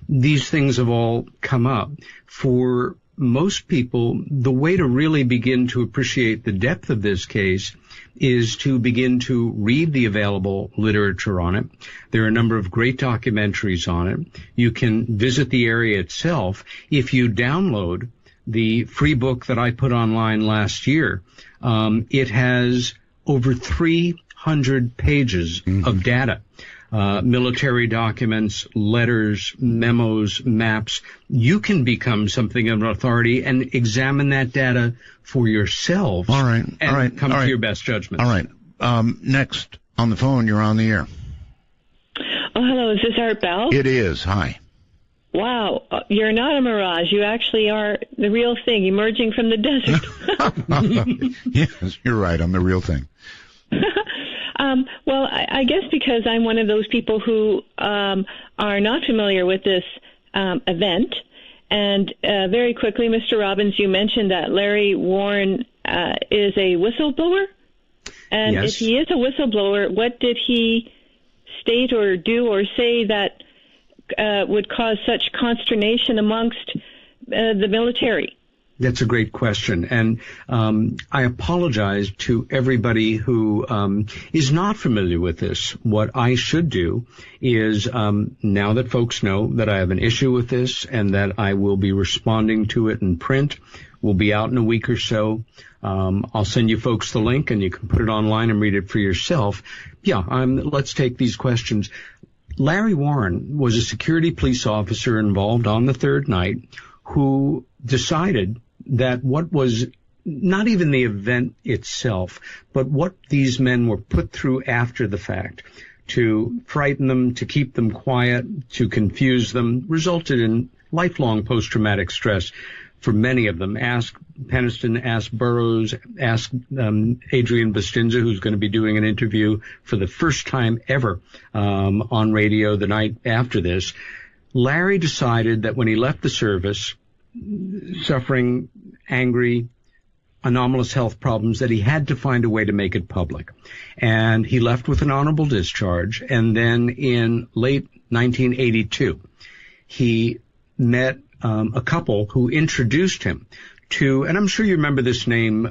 these things have all come up. For most people, the way to really begin to appreciate the depth of this case is to begin to read the available literature on it. There are a number of great documentaries on it. You can visit the area itself. If you download the free book that I put online last year, it has over 300 pages of data. Military documents, letters, memos, maps. You can become something of an authority and examine that data for yourself. All right. Come to your best judgment. All right. Next on the phone, you're on the air. Oh, hello. Is this Art Bell? It is. Hi. Wow. You're not a mirage. You actually are the real thing, emerging from the desert. Yes, you're right. I'm the real thing. Well, I guess because I'm one of those people who are not familiar with this event. And very quickly, Mr. Robbins, you mentioned that Larry Warren is a whistleblower. And yes. If he is a whistleblower, what did he state or do or say that would cause such consternation amongst the military? That's a great question, and I apologize to everybody who is not familiar with this. What I should do is, now that folks know that I have an issue with this and that I will be responding to it in print, we'll be out in a week or so. I'll send you folks the link, and you can put it online and read it for yourself. Yeah, let's take these questions. Larry Warren was a security police officer involved on the third night who decided that what was not even the event itself, but what these men were put through after the fact to frighten them, to keep them quiet, to confuse them, resulted in lifelong post-traumatic stress for many of them. Ask Peniston, ask Burroughs, ask Adrian Bustinza, who's going to be doing an interview for the first time ever on radio the night after this. Larry decided that when he left the service, suffering, angry, anomalous health problems, that he had to find a way to make it public. And he left with an honorable discharge. And then in late 1982, he met a couple who introduced him to, and I'm sure you remember this name,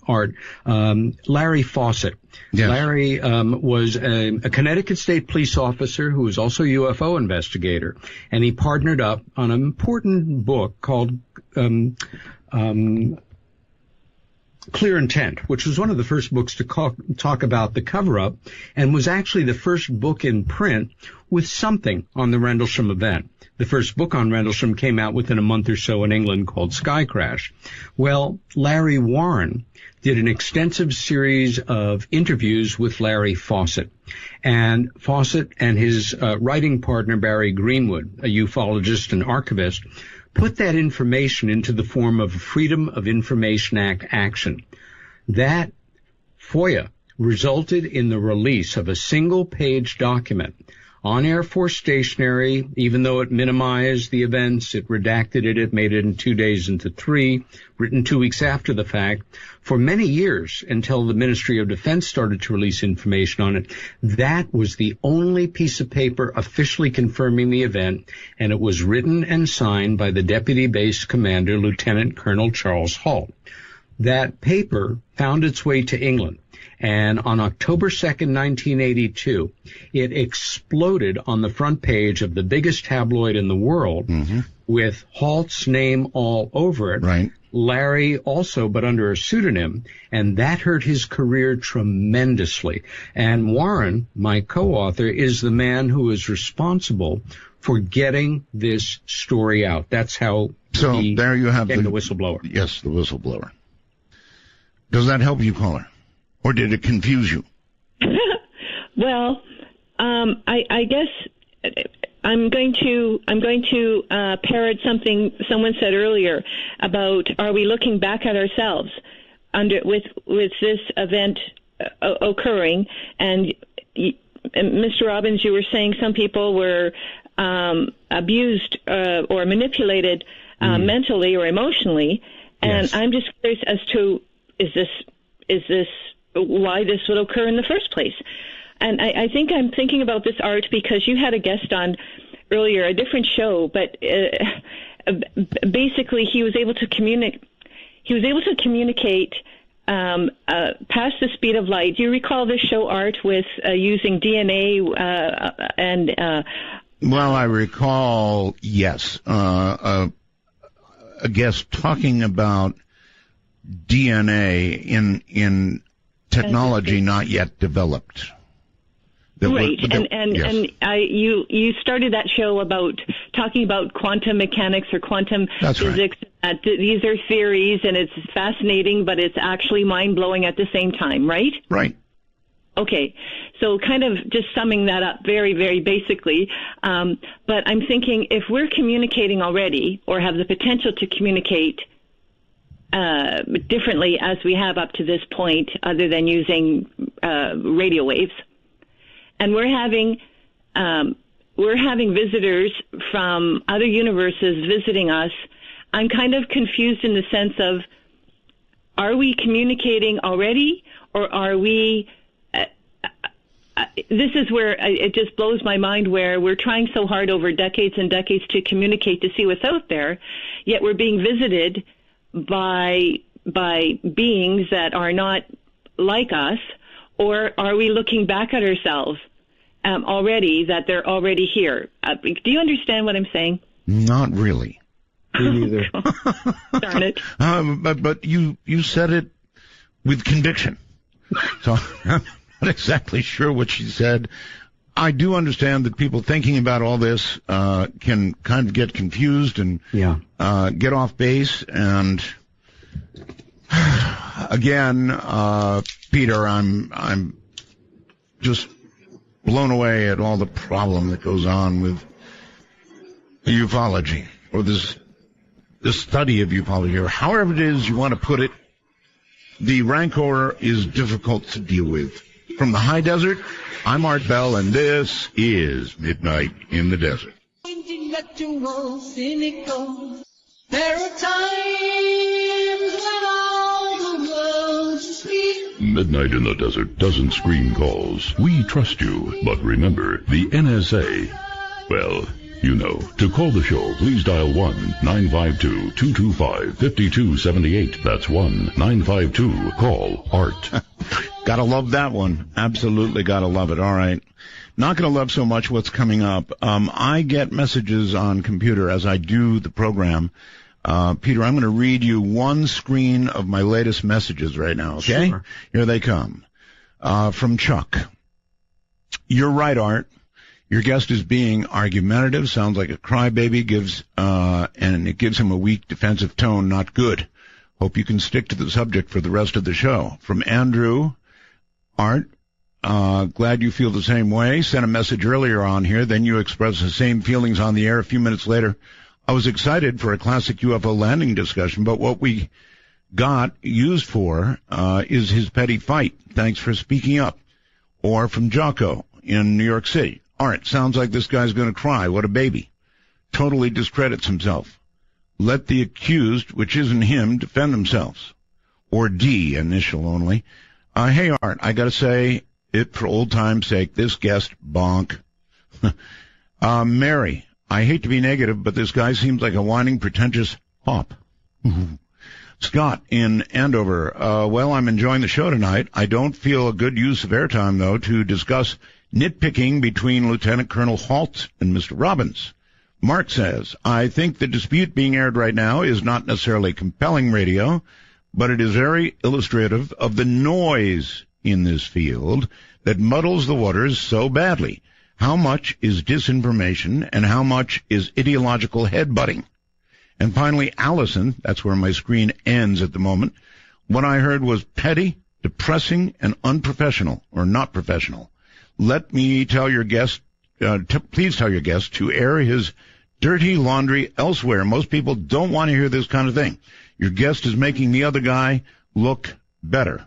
Art, Larry Fawcett. Yes. Larry was a Connecticut State police officer who was also a UFO investigator, and he partnered up on an important book called Clear Intent, which was one of the first books to talk about the cover-up, and was actually the first book in print with something on the Rendlesham event. The first book on Rendlesham came out within a month or so in England called Sky Crash. Well, Larry Warren did an extensive series of interviews with Larry Fawcett. And Fawcett and his writing partner, Barry Greenwood, a ufologist and archivist, put that information into the form of a Freedom of Information Act action. That FOIA resulted in the release of a single-page document on Air Force stationery. Even though it minimized the events, it redacted it, it made it in 2 days into 3, written 2 weeks after the fact, for many years until the Ministry of Defense started to release information on it. That was the only piece of paper officially confirming the event, and it was written and signed by the Deputy Base Commander, Lieutenant Colonel Charles Hall. That paper found its way to England. And on October 2nd, 1982, it exploded on the front page of the biggest tabloid in the world, with Halt's name all over it. Right. Larry also, but under a pseudonym, and that hurt his career tremendously. And Warren, my co-author, is the man who is responsible for getting this story out. That's how he there you have became the whistleblower. Yes, the whistleblower. Does that help you, caller? Or did it confuse you? Well, I guess I'm going to parrot something someone said earlier about, are we looking back at ourselves with this event occurring? And Mr. Robbins, you were saying some people were abused or manipulated mentally or emotionally, and yes. I'm just curious as to is this why this would occur in the first place. And I think I'm thinking about this, Art, because you had a guest on earlier, a different show, but basically he was able to communicate past the speed of light. Do you recall this show, Art, with using DNA Well, I recall, yes, a guest talking about DNA in technology not yet developed. Right, you started that show about talking about quantum mechanics or quantum physics. Right. These are theories, and it's fascinating, but it's actually mind-blowing at the same time, right? Right. Okay, so kind of just summing that up very, very basically, but I'm thinking if we're communicating already or have the potential to communicate differently as we have up to this point, other than using radio waves, and we're having visitors from other universes visiting us, I'm kind of confused in the sense of, are we communicating already, or are we? This is where it just blows my mind, where we're trying so hard over decades and decades to communicate, to see what's out there, yet we're being visited by beings that are not like us. Or are we looking back at ourselves already, that they're already here? Do you understand what I'm saying? Not really. Me neither. Darn it. But you said it with conviction. So I'm not exactly sure what she said. I do understand that people thinking about all this can kind of get confused and get off base. And again, Peter, I'm just blown away at all the problem that goes on with ufology, or this study of ufology, or however it is you want to put it. The rancor is difficult to deal with. From the high desert, I'm Art Bell, and this is Midnight in the Desert. There are times when all the world's asleep. Midnight in the Desert doesn't screen calls. We trust you, but remember, the NSA, well, you know. To call the show, please dial 1-952-225-5278. That's 1-952-CALL-ART. Gotta love that one. Absolutely gotta love it. All right. Not gonna love so much what's coming up. I get messages on computer as I do the program. Peter, I'm gonna read you one screen of my latest messages right now, okay? Sure. Here they come. From Chuck. You're right, Art. Your guest is being argumentative, sounds like a crybaby, and it gives him a weak defensive tone, not good. Hope you can stick to the subject for the rest of the show. From Andrew, Art, glad you feel the same way. Sent a message earlier on here, then you expressed the same feelings on the air a few minutes later. I was excited for a classic UFO landing discussion, but what we got used for is his petty fight. Thanks for speaking up. Or from Jocko in New York City. Art, sounds like this guy's going to cry. What a baby. Totally discredits himself. Let the accused, which isn't him, defend themselves. Or D, initial only. Hey, Art, I got to say it for old time's sake. This guest, bonk. Mary, I hate to be negative, but this guy seems like a whining, pretentious hop. Scott in Andover. Well, I'm enjoying the show tonight. I don't feel a good use of airtime, though, to discuss nitpicking between Lieutenant Colonel Halt and Mr. Robbins. Mark says, I think the dispute being aired right now is not necessarily compelling radio, but it is very illustrative of the noise in this field that muddles the waters so badly. How much is disinformation and how much is ideological headbutting? And finally, Allison, that's where my screen ends at the moment, what I heard was petty, depressing, and unprofessional, or not professional. Let me tell your guest, please tell your guest to air his dirty laundry elsewhere. Most people don't want to hear this kind of thing. Your guest is making the other guy look better.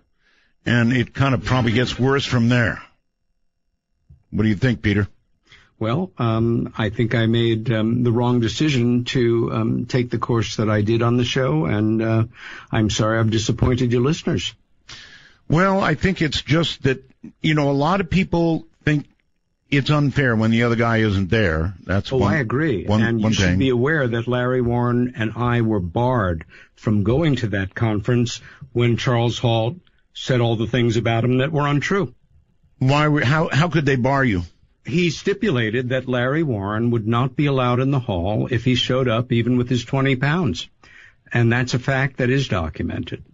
And it kind of probably gets worse from there. What do you think, Peter? Well, I think I made the wrong decision to take the course that I did on the show, and I'm sorry I've disappointed your listeners. Well, I think it's just that, a lot of people think it's unfair when the other guy isn't there. That's I agree. And you should be aware that Larry Warren and I were barred from going to that conference when Charles Halt said all the things about him that were untrue. How could they bar you? He stipulated that Larry Warren would not be allowed in the hall if he showed up even with his 20 pounds. And that's a fact that is documented.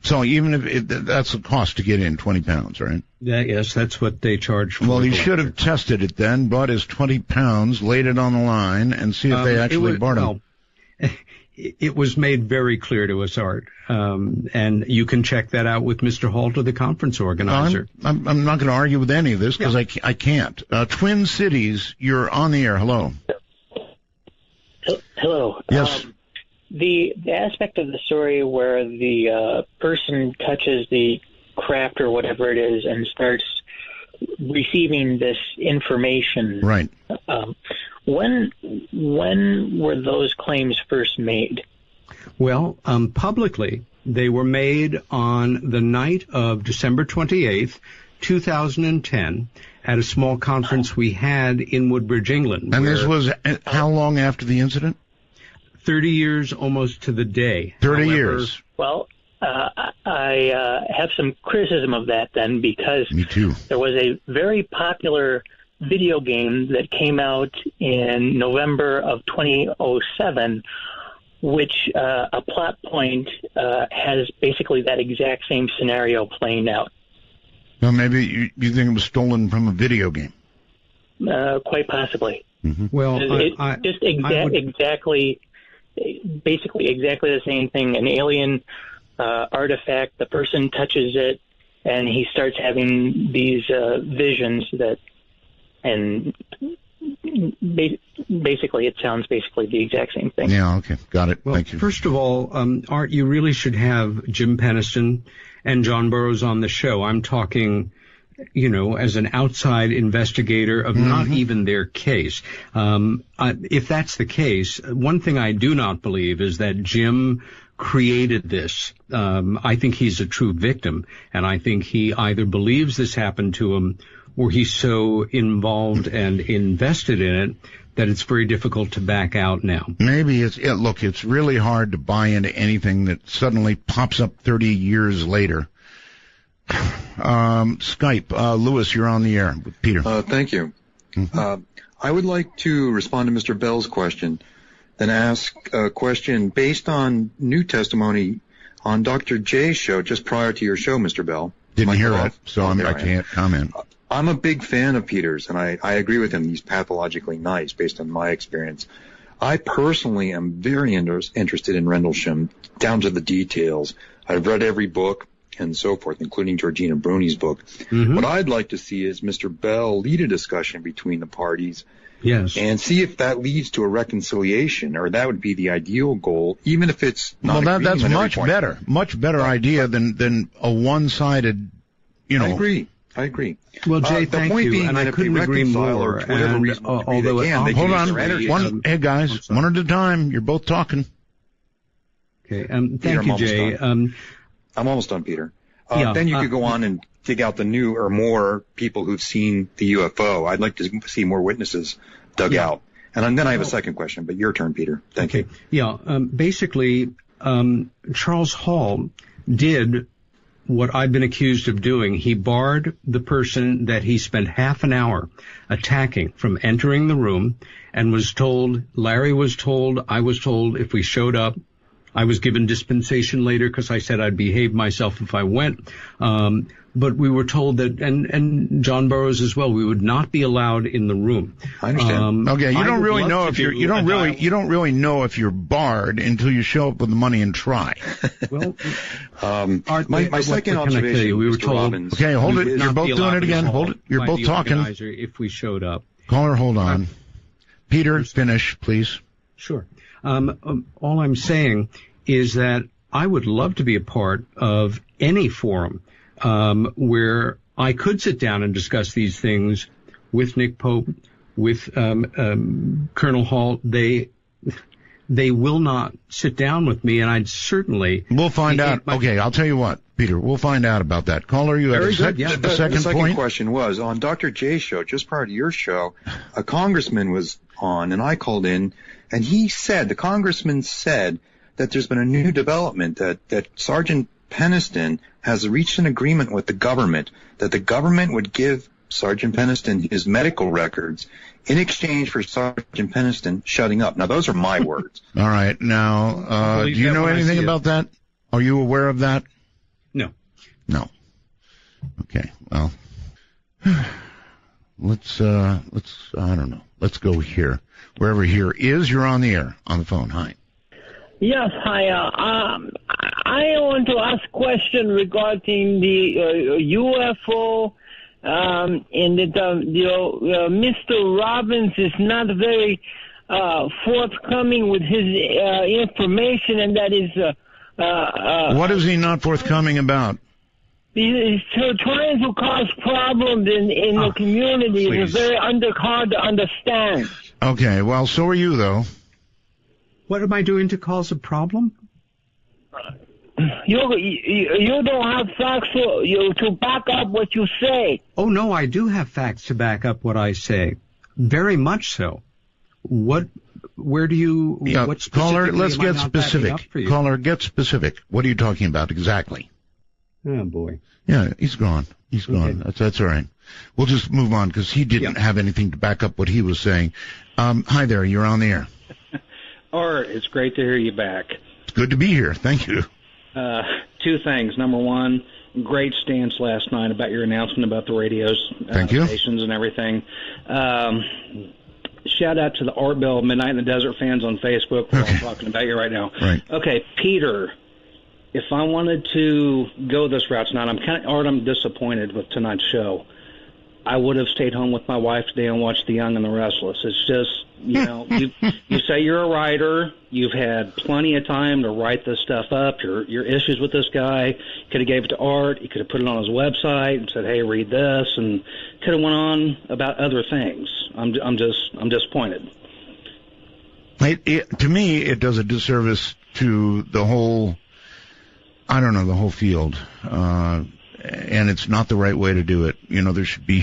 So even if that's the cost to get in, 20 pounds, right? Yes, that's what they charge for. Well, he should have tested it then, bought his 20 pounds, laid it on the line, and see if they actually barred him. It was made very clear to us, Art, and you can check that out with Mr. Halt or the conference organizer. I'm not going to argue with any of this because I can't. Twin Cities, you're on the air. Hello. Hello. Yes. The aspect of the story where the person touches the craft or whatever it is and starts receiving this information. Right. When were those claims first made? Well, publicly, they were made on the night of December 28th, 2010, at a small conference we had in Woodbridge, England. And this was how long after the incident? 30 years almost to the day. 30 years. Well, I have some criticism of that then because Me too. There was a very popular video game that came out in November of 2007, which a plot point has basically that exact same scenario playing out. Well, maybe you think it was stolen from a video game. quite possibly. Mm-hmm. Well, basically exactly the same thing. An alien artifact, the person touches it, and he starts having these visions and basically it sounds basically the exact same thing. Yeah, okay, got it. Well, thank you. First of all, Art, you really should have Jim Peniston and John Burroughs on the show. I'm talking, as an outside investigator of not even their case. If that's the case, one thing I do not believe is that Jim created this. I think he's a true victim, and I think he either believes this happened to him or he's so involved and invested in it that it's very difficult to back out now. Maybe it's really hard to buy into anything that suddenly pops up 30 years later. Skype, Lewis, you're on the air with Peter. Thank you. Mm-hmm. I would like to respond to Mr. Bell's question, then ask a question based on new testimony on Dr. J's show just prior to your show, Mr. Bell. Didn't hear it, so I can't comment. I'm a big fan of Peter's, and I agree with him. He's pathologically nice based on my experience. I personally am very interested in Rendlesham, down to the details. I've read every book and so forth, including Georgina Bruni's book. Mm-hmm. What I'd like to see is Mr. Bell lead a discussion between the parties. Yes. And see if that leads to a reconciliation, or that would be the ideal goal, even if it's not. Well, that's much better idea than a one-sided, I agree. Well, Jay, thank you, and I couldn't agree more. Although, hold on, hey guys, one at a time. You're both talking. Okay, thank you, Jay. I'm almost done, Peter. Then you could go on and dig out the new or more people who've seen the UFO. I'd like to see more witnesses dug out. And then I have a second question, but your turn, Peter. Thank you. Yeah, basically, Charles Hall did what I've been accused of doing. He barred the person that he spent half an hour attacking from entering the room, and Larry was told, I was told if we showed up. I was given dispensation later because I said I'd behave myself if I went. But we were told that, and John Burroughs as well, we would not be allowed in the room. I understand. Okay, you don't really know if you don't really know if you're barred until you show up with the money and try. Well, my second observation, we were Mr. told. Robbins, okay, hold it. You're both doing it again. Hold it. You're both talking. If we showed up. Caller, hold on. Peter, finish, please. Sure. All I'm saying is that I would love to be a part of any forum where I could sit down and discuss these things with Nick Pope, with Colonel Hall. They will not sit down with me, and I'd certainly... We'll find out. Okay, I'll tell you what, Peter, we'll find out about that. Caller, you have a second point? The second question was, on Dr. J's show, just prior to your show, a congressman was on, and I called in, and the congressman said that there's been a new development, that Sergeant Peniston has reached an agreement with the government, that the government would give Sergeant Peniston his medical records in exchange for Sergeant Peniston shutting up. Now, those are my words. All right. Now, do you know anything about that? Are you aware of that? No. Okay. Well, let's I don't know. Let's go here. Wherever here is, you're on the air, on the phone. Hi. Yes, hi. I want to ask a question regarding the UFO, and that Mr. Robbins is not very forthcoming with his information, and that is... what is he not forthcoming about? He's trying to cause problems in the community. Please. It's very hard to understand. Okay, well, so are you, though. What am I doing to cause a problem? You don't have facts to back up what you say. Oh, no, I do have facts to back up what I say. Very much so. What specifically caller, let's get specific. Caller, get specific. What are you talking about exactly? Oh, boy. Yeah, he's gone. He's gone. Okay. That's all right. We'll just move on because he didn't have anything to back up what he was saying. Hi there. You're on the air. Art, it's great to hear you back. It's good to be here. Thank you. 2 things. Number one, great stance last night about your announcement about the radios, stations and everything. Shout out to the Art Bell Midnight in the Desert fans on Facebook. We're all talking about you right now. Right. Okay, Peter, if I wanted to go this route tonight, I'm disappointed with tonight's show. I would have stayed home with my wife today and watched The Young and the Restless. It's just, you say you're a writer. You've had plenty of time to write this stuff up. Your issues with this guy. Could have gave it to Art. He could have put it on his website and said, "Hey, read this," and could have went on about other things. I'm disappointed. To me, it does a disservice to the whole. I don't know, the whole field. And it's not the right way to do it. There should be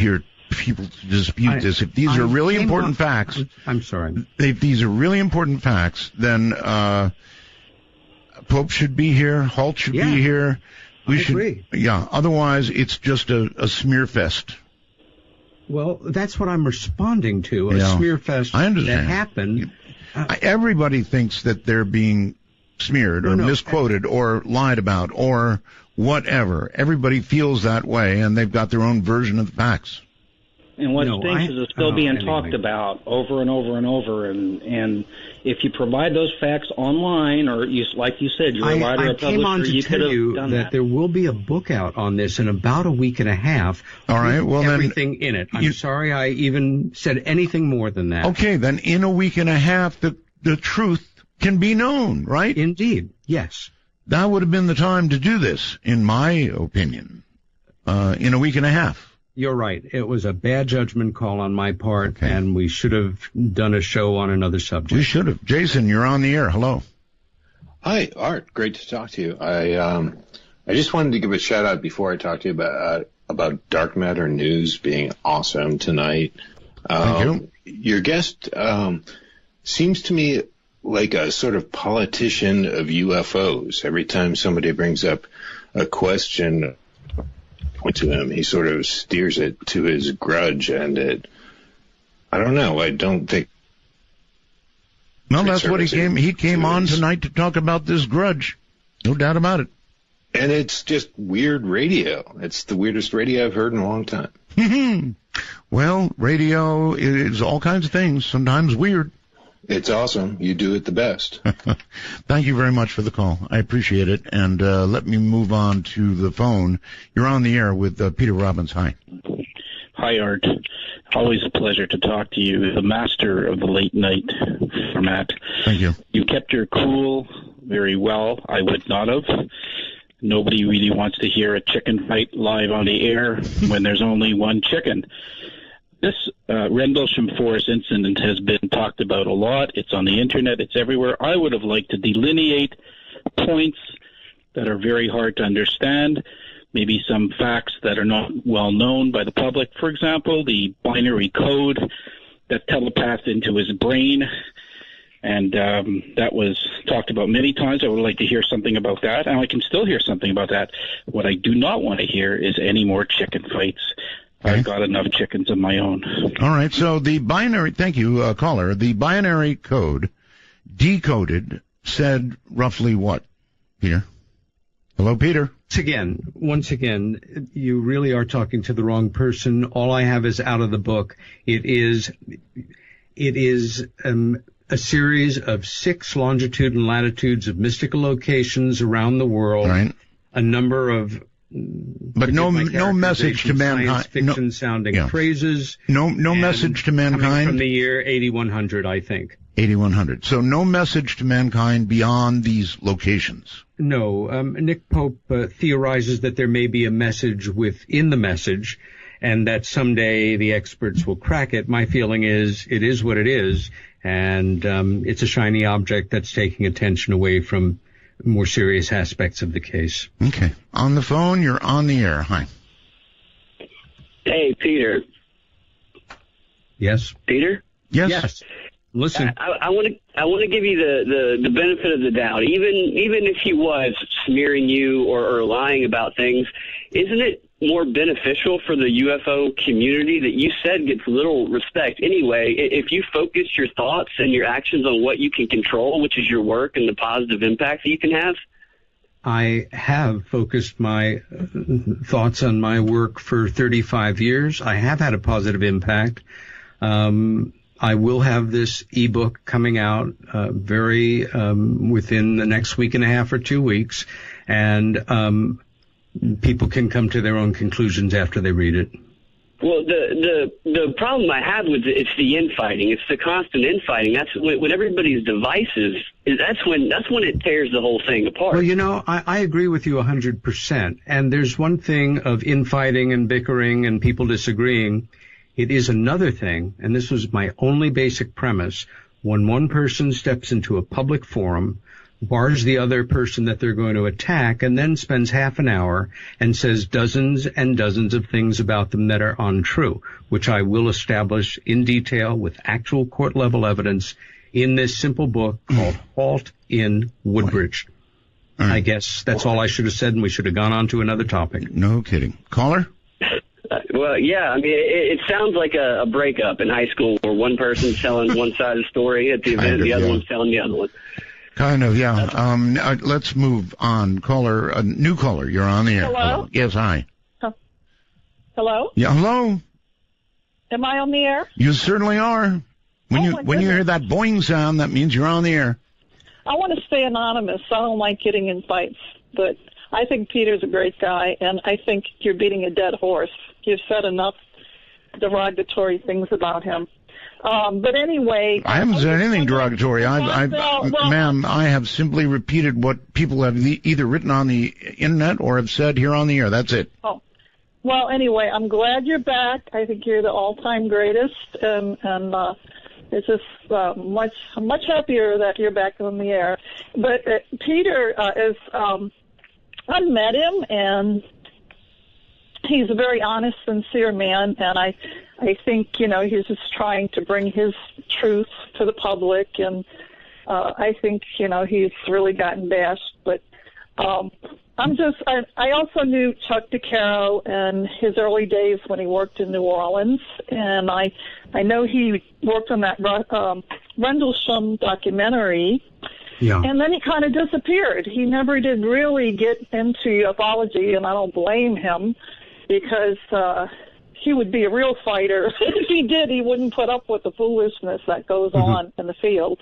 people to dispute this. If these are really important facts, I'm sorry. If these are really important facts, then Pope should be here, Halt should be here. I agree. Yeah. Otherwise, it's just a smear fest. Well, that's what I'm responding to. A smear fest I understand. that happened. Everybody thinks that they're being smeared or misquoted or lied about or whatever. Everybody feels that way, and they've got their own version of the facts. And what stinks is it's still being talked about over and over and over. And if you provide those facts online, or like you said, you're a writer, a publisher, you could have done that. There will be a book out on this in about a week and a half. All right. Well, everything in it. I'm sorry I even said anything more than that. Okay. Then in a week and a half, the truth can be known, right? Indeed. Yes. That would have been the time to do this, in my opinion, in a week and a half. You're right. It was a bad judgment call on my part, and we should have done a show on another subject. We should have. Jason, you're on the air. Hello. Hi, Art. Great to talk to you. I just wanted to give a shout out before I talk to you about Dark Matter News being awesome tonight. Thank you. Your guest seems to me like a sort of politician of UFOs. Every time somebody brings up a question to him, he sort of steers it to his grudge, and I don't know. I don't think. Well, that's what he came on tonight to talk about this grudge. No doubt about it. And it's just weird radio. It's the weirdest radio I've heard in a long time. Well, radio is all kinds of things, sometimes weird. It's awesome. You do it the best. Thank you very much for the call. I appreciate it. And let me move on to the phone. You're on the air with Peter Robbins. Hi. Hi, Art. Always a pleasure to talk to you, the master of the late night format. Thank you. You kept your cool very well. I would not have. Nobody really wants to hear a chicken fight live on the air when there's only one chicken. This Rendlesham Forest incident has been talked about a lot. It's on the internet. It's everywhere. I would have liked to delineate points that are very hard to understand, maybe some facts that are not well known by the public. For example, the binary code that telepathed into his brain, and that was talked about many times. I would like to hear something about that, and I can still hear something about that. What I do not want to hear is any more chicken fights. Okay. I've got enough chickens of my own. All right, so the binary, thank you, caller, the binary code decoded said roughly what, Peter? Hello, Peter. Once again, you really are talking to the wrong person. All I have is out of the book. It is a series of 6 longitude and latitudes of mystical locations around the world. Right. A number of no message to mankind. Science fiction sounding phrases. No message to mankind. Coming from the year 8100, I think. 8100. So no message to mankind beyond these locations. No. Nick Pope theorizes that there may be a message within the message, and that someday the experts will crack it. My feeling is it is what it is, and it's a shiny object that's taking attention away from more serious aspects of the case. Okay. On the phone, you're on the air. Hi. Hey, Peter. Yes. Peter? Yes. Listen. I want to give you the benefit of the doubt. Even if he was smearing you or lying about things, isn't it more beneficial for the UFO community that you said gets little respect anyway if you focus your thoughts and your actions on what you can control, which is your work and the positive impact that you can have? I have focused my thoughts on my work for 35 years. I have had a positive impact. I will have this ebook coming out within the next week and a half or 2 weeks, and people can come to their own conclusions after they read it. Well, the problem I have with it's the infighting. It's the constant infighting. That's when everybody's divisive. That's when it tears the whole thing apart. Well, I agree with you 100%. And there's one thing of infighting and bickering and people disagreeing. It is another thing, and this was my only basic premise, when one person steps into a public forum, bars the other person that they're going to attack, and then spends half an hour and says dozens and dozens of things about them that are untrue, which I will establish in detail with actual court-level evidence in this simple book called Halt in Woodbridge. I guess that's all I should have said, and we should have gone on to another topic. No kidding. Caller? Well, yeah, I mean, it sounds like a breakup in high school where one person's telling one side of the story at the event, and the other one's telling the other one. Kind of, yeah. Let's move on. Caller, new caller, you're on the air. Hello? Yes, hi. Hello? Yeah, hello? Am I on the air? You certainly are. When you hear that boing sound, that means you're on the air. I want to stay anonymous. I don't like getting in fights, but I think Peter's a great guy, and I think you're beating a dead horse. You've said enough derogatory things about him. But anyway... I haven't said anything derogatory. Ma'am, I have simply repeated what people have either written on the internet or have said here on the air. That's it. Oh. Well, anyway, I'm glad you're back. I think you're the all-time greatest, and it's just much happier that you're back on the air. But Peter is... I met him, and he's a very honest, sincere man, and I think, he's just trying to bring his truth to the public, and I think, he's really gotten bashed. But I also knew Chuck DeCaro in his early days when he worked in New Orleans, and I know he worked on that Rendlesham documentary. Yeah. And then he kind of disappeared. He never did really get into ufology, and I don't blame him because he would be a real fighter. If he did, he wouldn't put up with the foolishness that goes on in the field.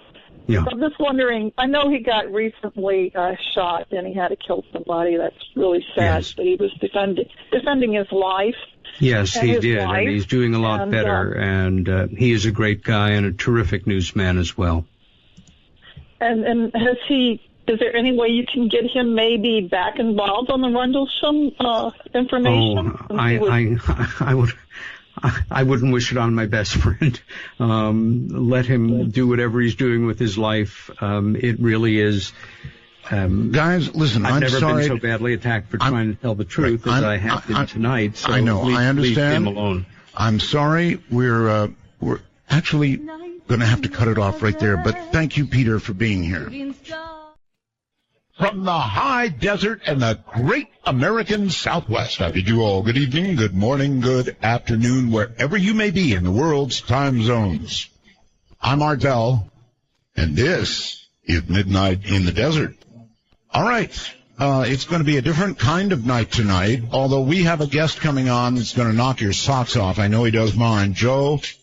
Yeah. So I'm just wondering, I know he got recently shot and he had to kill somebody. That's really sad, yes. But he was defending his life. Yes, he did, and he's doing a lot better, and he is a great guy and a terrific newsman as well. And is there any way you can get him maybe back involved on the Rendlesham information? Oh, I wouldn't wish it on my best friend. Let him do whatever he's doing with his life. It really is. Guys, listen, I've never sorry. been so badly attacked for trying to tell the truth as I have been tonight. So I know. I understand. Leave him alone. I'm sorry. We're actually going to have to cut it off right there. But thank you, Peter, for being here. From the high desert and the great American Southwest, I bid you all good evening, good morning, good afternoon, wherever you may be in the world's time zones. I'm Art Bell, and this is Midnight in the Desert. All right, it's going to be a different kind of night tonight, although we have a guest coming on that's going to knock your socks off. I know he does mine. Joseph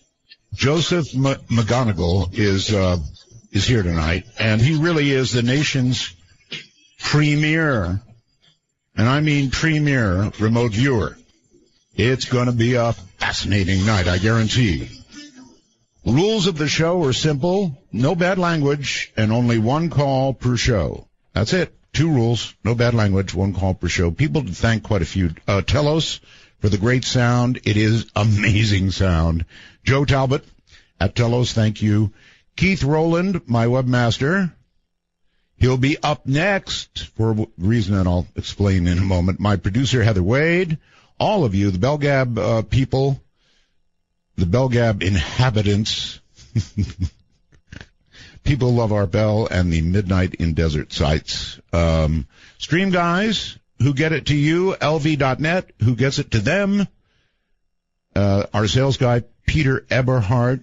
McGonigal is here tonight, and he really is the nation's premier, and I mean premier, remote viewer. It's going to be a fascinating night, I guarantee. Rules of the show are simple: no bad language and only one call per show. That's it. 2 rules: no bad language, 1 call per show. People to thank quite a few. Telos for the great sound. It is amazing sound. Joe Talbot at Telos, thank you. Keith Rowland, my webmaster. He'll be up next for a reason that I'll explain in a moment. My producer, Heather Wade. All of you, the Belgab people, the Belgab inhabitants, people love our Bell and the Midnight in Desert sites. Stream guys who get it to you, lv.net, who gets it to them. Our sales guy, Peter Eberhardt.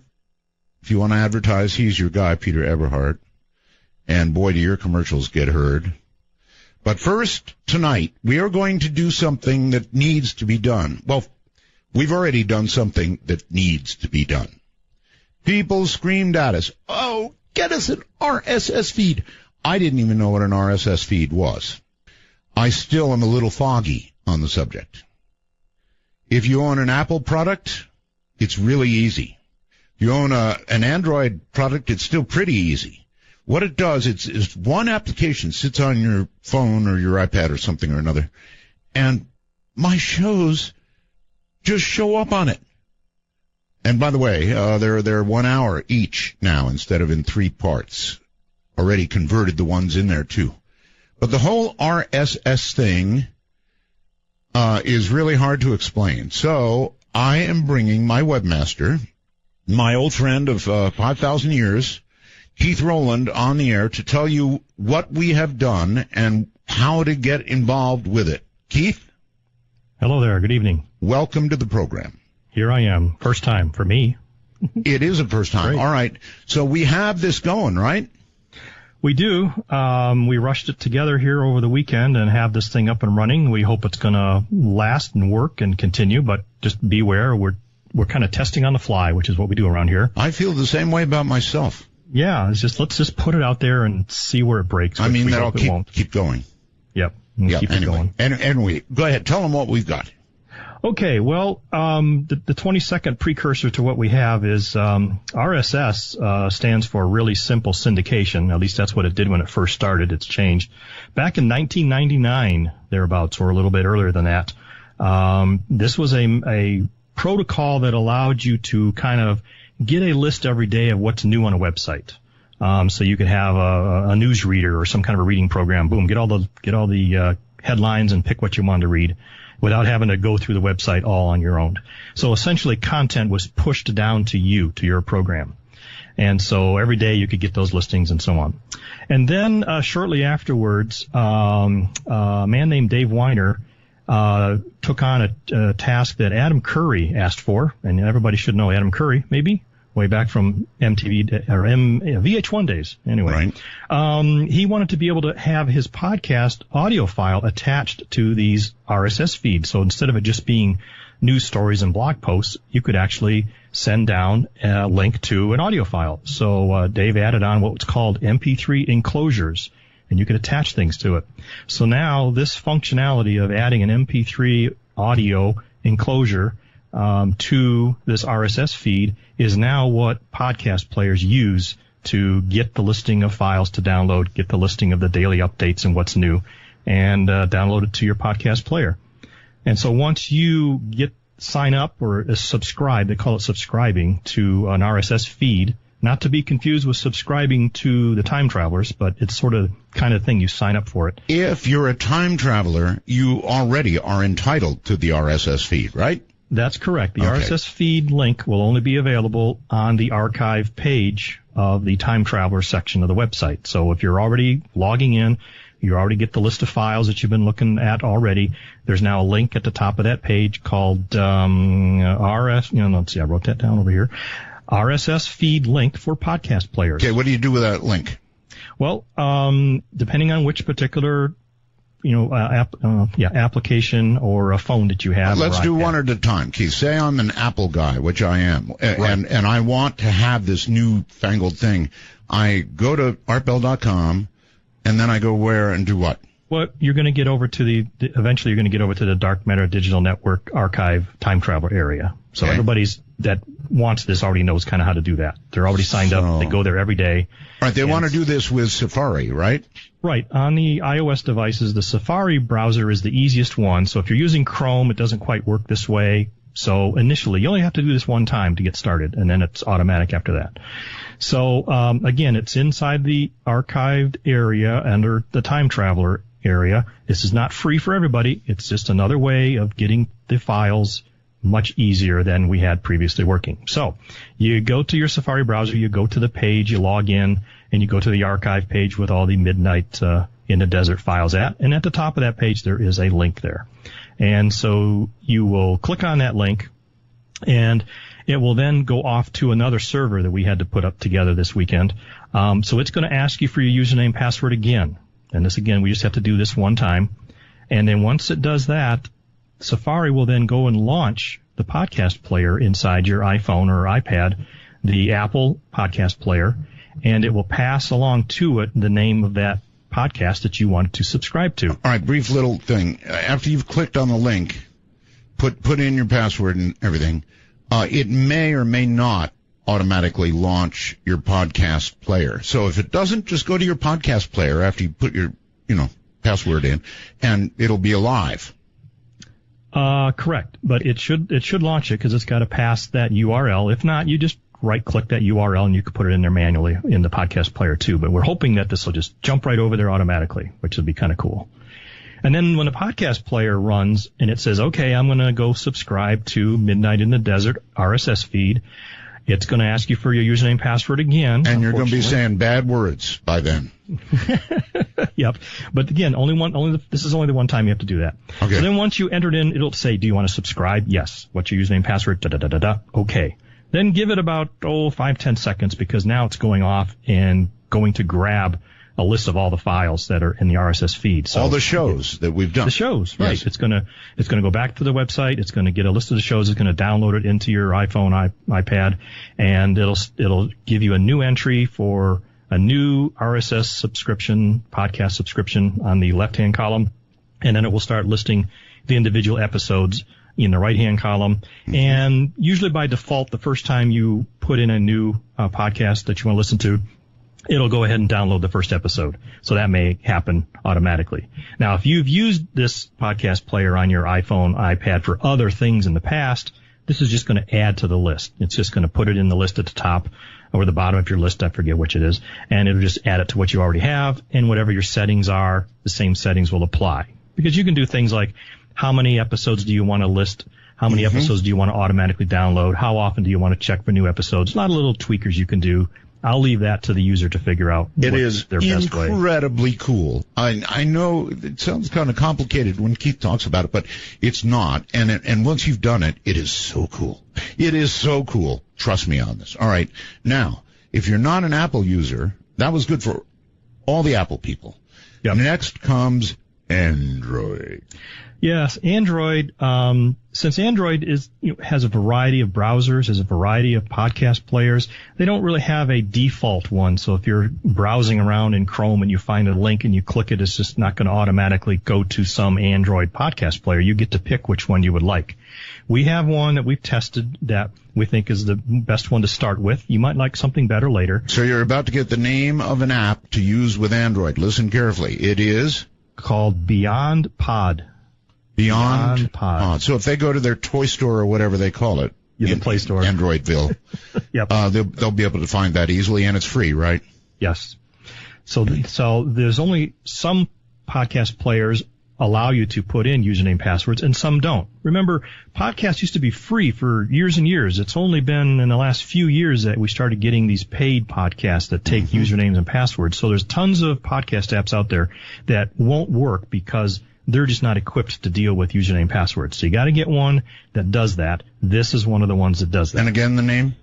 If you want to advertise, he's your guy, Peter Eberhardt. And boy, do your commercials get heard. But first, tonight, we are going to do something that needs to be done. Well, we've already done something that needs to be done. People screamed at us, oh, get us an RSS feed. I didn't even know what an RSS feed was. I still am a little foggy on the subject. If you own an Apple product, it's really easy. If you own an Android product, it's still pretty easy. What it does, it's one application sits on your phone or your iPad or something or another, and my shows just show up on it. And by the way, they're 1 hour each now instead of in 3 parts. Already converted the ones in there too. But the whole RSS thing is really hard to explain. So I am bringing my webmaster, my old friend of 5,000 years, Keith Rowland, on the air to tell you what we have done and how to get involved with it. Keith? Hello there. Good evening. Welcome to the program. Here I am. First time for me. It is a first time. Great. All right. So we have this going, right? We do. We rushed it together here over the weekend and have this thing up and running. We hope it's going to last and work and continue, but just beware. We're kind of testing on the fly, which is what we do around here. I feel the same way about myself. Yeah, let's just put it out there and see where it breaks. I mean, that'll keep going. Yep. Keep it going. Anyway, go ahead. Tell them what we've got. Okay, well, the 22nd precursor to what we have is RSS stands for really simple syndication. At least that's what it did when it first started. It's changed. Back in 1999, thereabouts, or a little bit earlier than that, this was a protocol that allowed you to kind of get a list every day of what's new on a website. So you could have a news reader or some kind of a reading program. Boom, get all the headlines and pick what you want to read without having to go through the website all on your own. So essentially content was pushed down to you, to your program. And so every day you could get those listings and so on. And then shortly afterwards, a man named Dave Weiner took on a task that Adam Curry asked for, and everybody should know Adam Curry, maybe, way back from MTV or VH1 days. Anyway, right. He wanted to be able to have his podcast audio file attached to these RSS feeds. So instead of it just being news stories and blog posts, you could actually send down a link to an audio file. So Dave added on what's called MP3 enclosures, and you could attach things to it. So now this functionality of adding an MP3 audio enclosure to this RSS feed is now what podcast players use to get the listing of files to download, get the listing of the daily updates and what's new, and download it to your podcast player. And so once you sign up or subscribe, they call it subscribing to an RSS feed, not to be confused with subscribing to the Time Travelers, but it's sort of kind of thing you sign up for it. If you're a time traveler, you already are entitled to the RSS feed, right? That's correct. The RSS feed link will only be available on the archive page of the Time Traveler section of the website. So if you're already logging in, you already get the list of files that you've been looking at already. There's now a link at the top of that page called let's see, I wrote that down over here. RSS feed link for podcast players. Okay, what do you do with that link? Well, depending on which particular application or a phone that you have. Let's do one at a time. Keith, say I'm an Apple guy, which I am, and I want to have this newfangled thing. I go to artbell.com, and then I go where and do what? Well, you're going to get over to eventually you're going to get over to the Dark Matter Digital Network Archive Time Traveler area. So everybody's that wants this already knows kind of how to do that. They're already signed up. They go there every day. All right, they want to do this with Safari, right? Right. On the iOS devices, the Safari browser is the easiest one. So if you're using Chrome, it doesn't quite work this way. So initially, you only have to do this one time to get started, and then it's automatic after that. So again, it's inside the archived area under the Time Traveler area. This is not free for everybody. It's just another way of getting the files much easier than we had previously working. So you go to your Safari browser, you go to the page, you log in, and you go to the archive page with all the Midnight in the Desert files at. And at the top of that page, there is a link there. And so you will click on that link, and it will then go off to another server that we had to put up together this weekend. So it's going to ask you for your username and password again. And this, again, we just have to do this one time. And then once it does that, Safari will then go and launch the podcast player inside your iPhone or iPad, the Apple podcast player, and it will pass along to it the name of that podcast that you wanted to subscribe to. All right, brief little thing. After you've clicked on the link, put in your password and everything, it may or may not automatically launch your podcast player. So if it doesn't, just go to your podcast player after you put your, password in, and it'll be alive. Correct. But it should launch it because it's got to pass that URL. If not, you just right-click that URL and you can put it in there manually in the podcast player too. But we're hoping that this will just jump right over there automatically, which would be kind of cool. And then when the podcast player runs and it says, okay, I'm going to go subscribe to Midnight in the Desert RSS feed, it's going to ask you for your username and password again. And you're going to be saying bad words by then. Yep. But again, this is only the one time you have to do that. Okay. So then once you enter it in, it'll say, do you want to subscribe? Yes. What's your username and password? Da-da-da-da-da. Okay. Then give it about, 5-10 seconds because now it's going off and going to grab a list of all the files that are in the RSS feed. So all the shows that we've done. The shows, right. Yes. It's going to go back to the website. It's going to get a list of the shows. It's going to download it into your iPhone, iPad, and it'll give you a new entry for a new RSS subscription, podcast subscription on the left-hand column. And then it will start listing the individual episodes in the right-hand column. Mm-hmm. And usually by default, the first time you put in a new podcast that you want to listen to, it'll go ahead and download the first episode. So that may happen automatically. Now, if you've used this podcast player on your iPhone, iPad for other things in the past, this is just going to add to the list. It's just going to put it in the list at the top or the bottom of your list. I forget which it is. And it'll just add it to what you already have. And whatever your settings are, the same settings will apply. Because you can do things like how many episodes do you want to list? How many episodes do you want to automatically download? How often do you want to check for new episodes? A lot of little tweakers you can do. I'll leave that to the user to figure out it is their best way. Incredibly cool. I know it sounds kind of complicated when Keith talks about it, but it's not. And once you've done it, it is so cool. It is so cool. Trust me on this. All right. Now, if you're not an Apple user, that was good for all the Apple people. Yep. Next comes Android. Yes, Android. Since Android has a variety of browsers, has a variety of podcast players, they don't really have a default one. So if you're browsing around in Chrome and you find a link and you click it, it's just not going to automatically go to some Android podcast player. You get to pick which one you would like. We have one that we've tested that we think is the best one to start with. You might like something better later. So you're about to get the name of an app to use with Android. Listen carefully. It is called Beyond Pod. Beyond Pod. So if they go to their toy store or whatever they call it, the Play Store, Androidville, yep, they'll be able to find that easily, and it's free, right? Yes. So there's only some podcast players allow you to put in username passwords, and some don't. Remember, podcasts used to be free for years and years. It's only been in the last few years that we started getting these paid podcasts that take usernames and passwords. So there's tons of podcast apps out there that won't work because they're just not equipped to deal with username passwords. So you got to get one that does that. This is one of the ones that does that. And again, the name?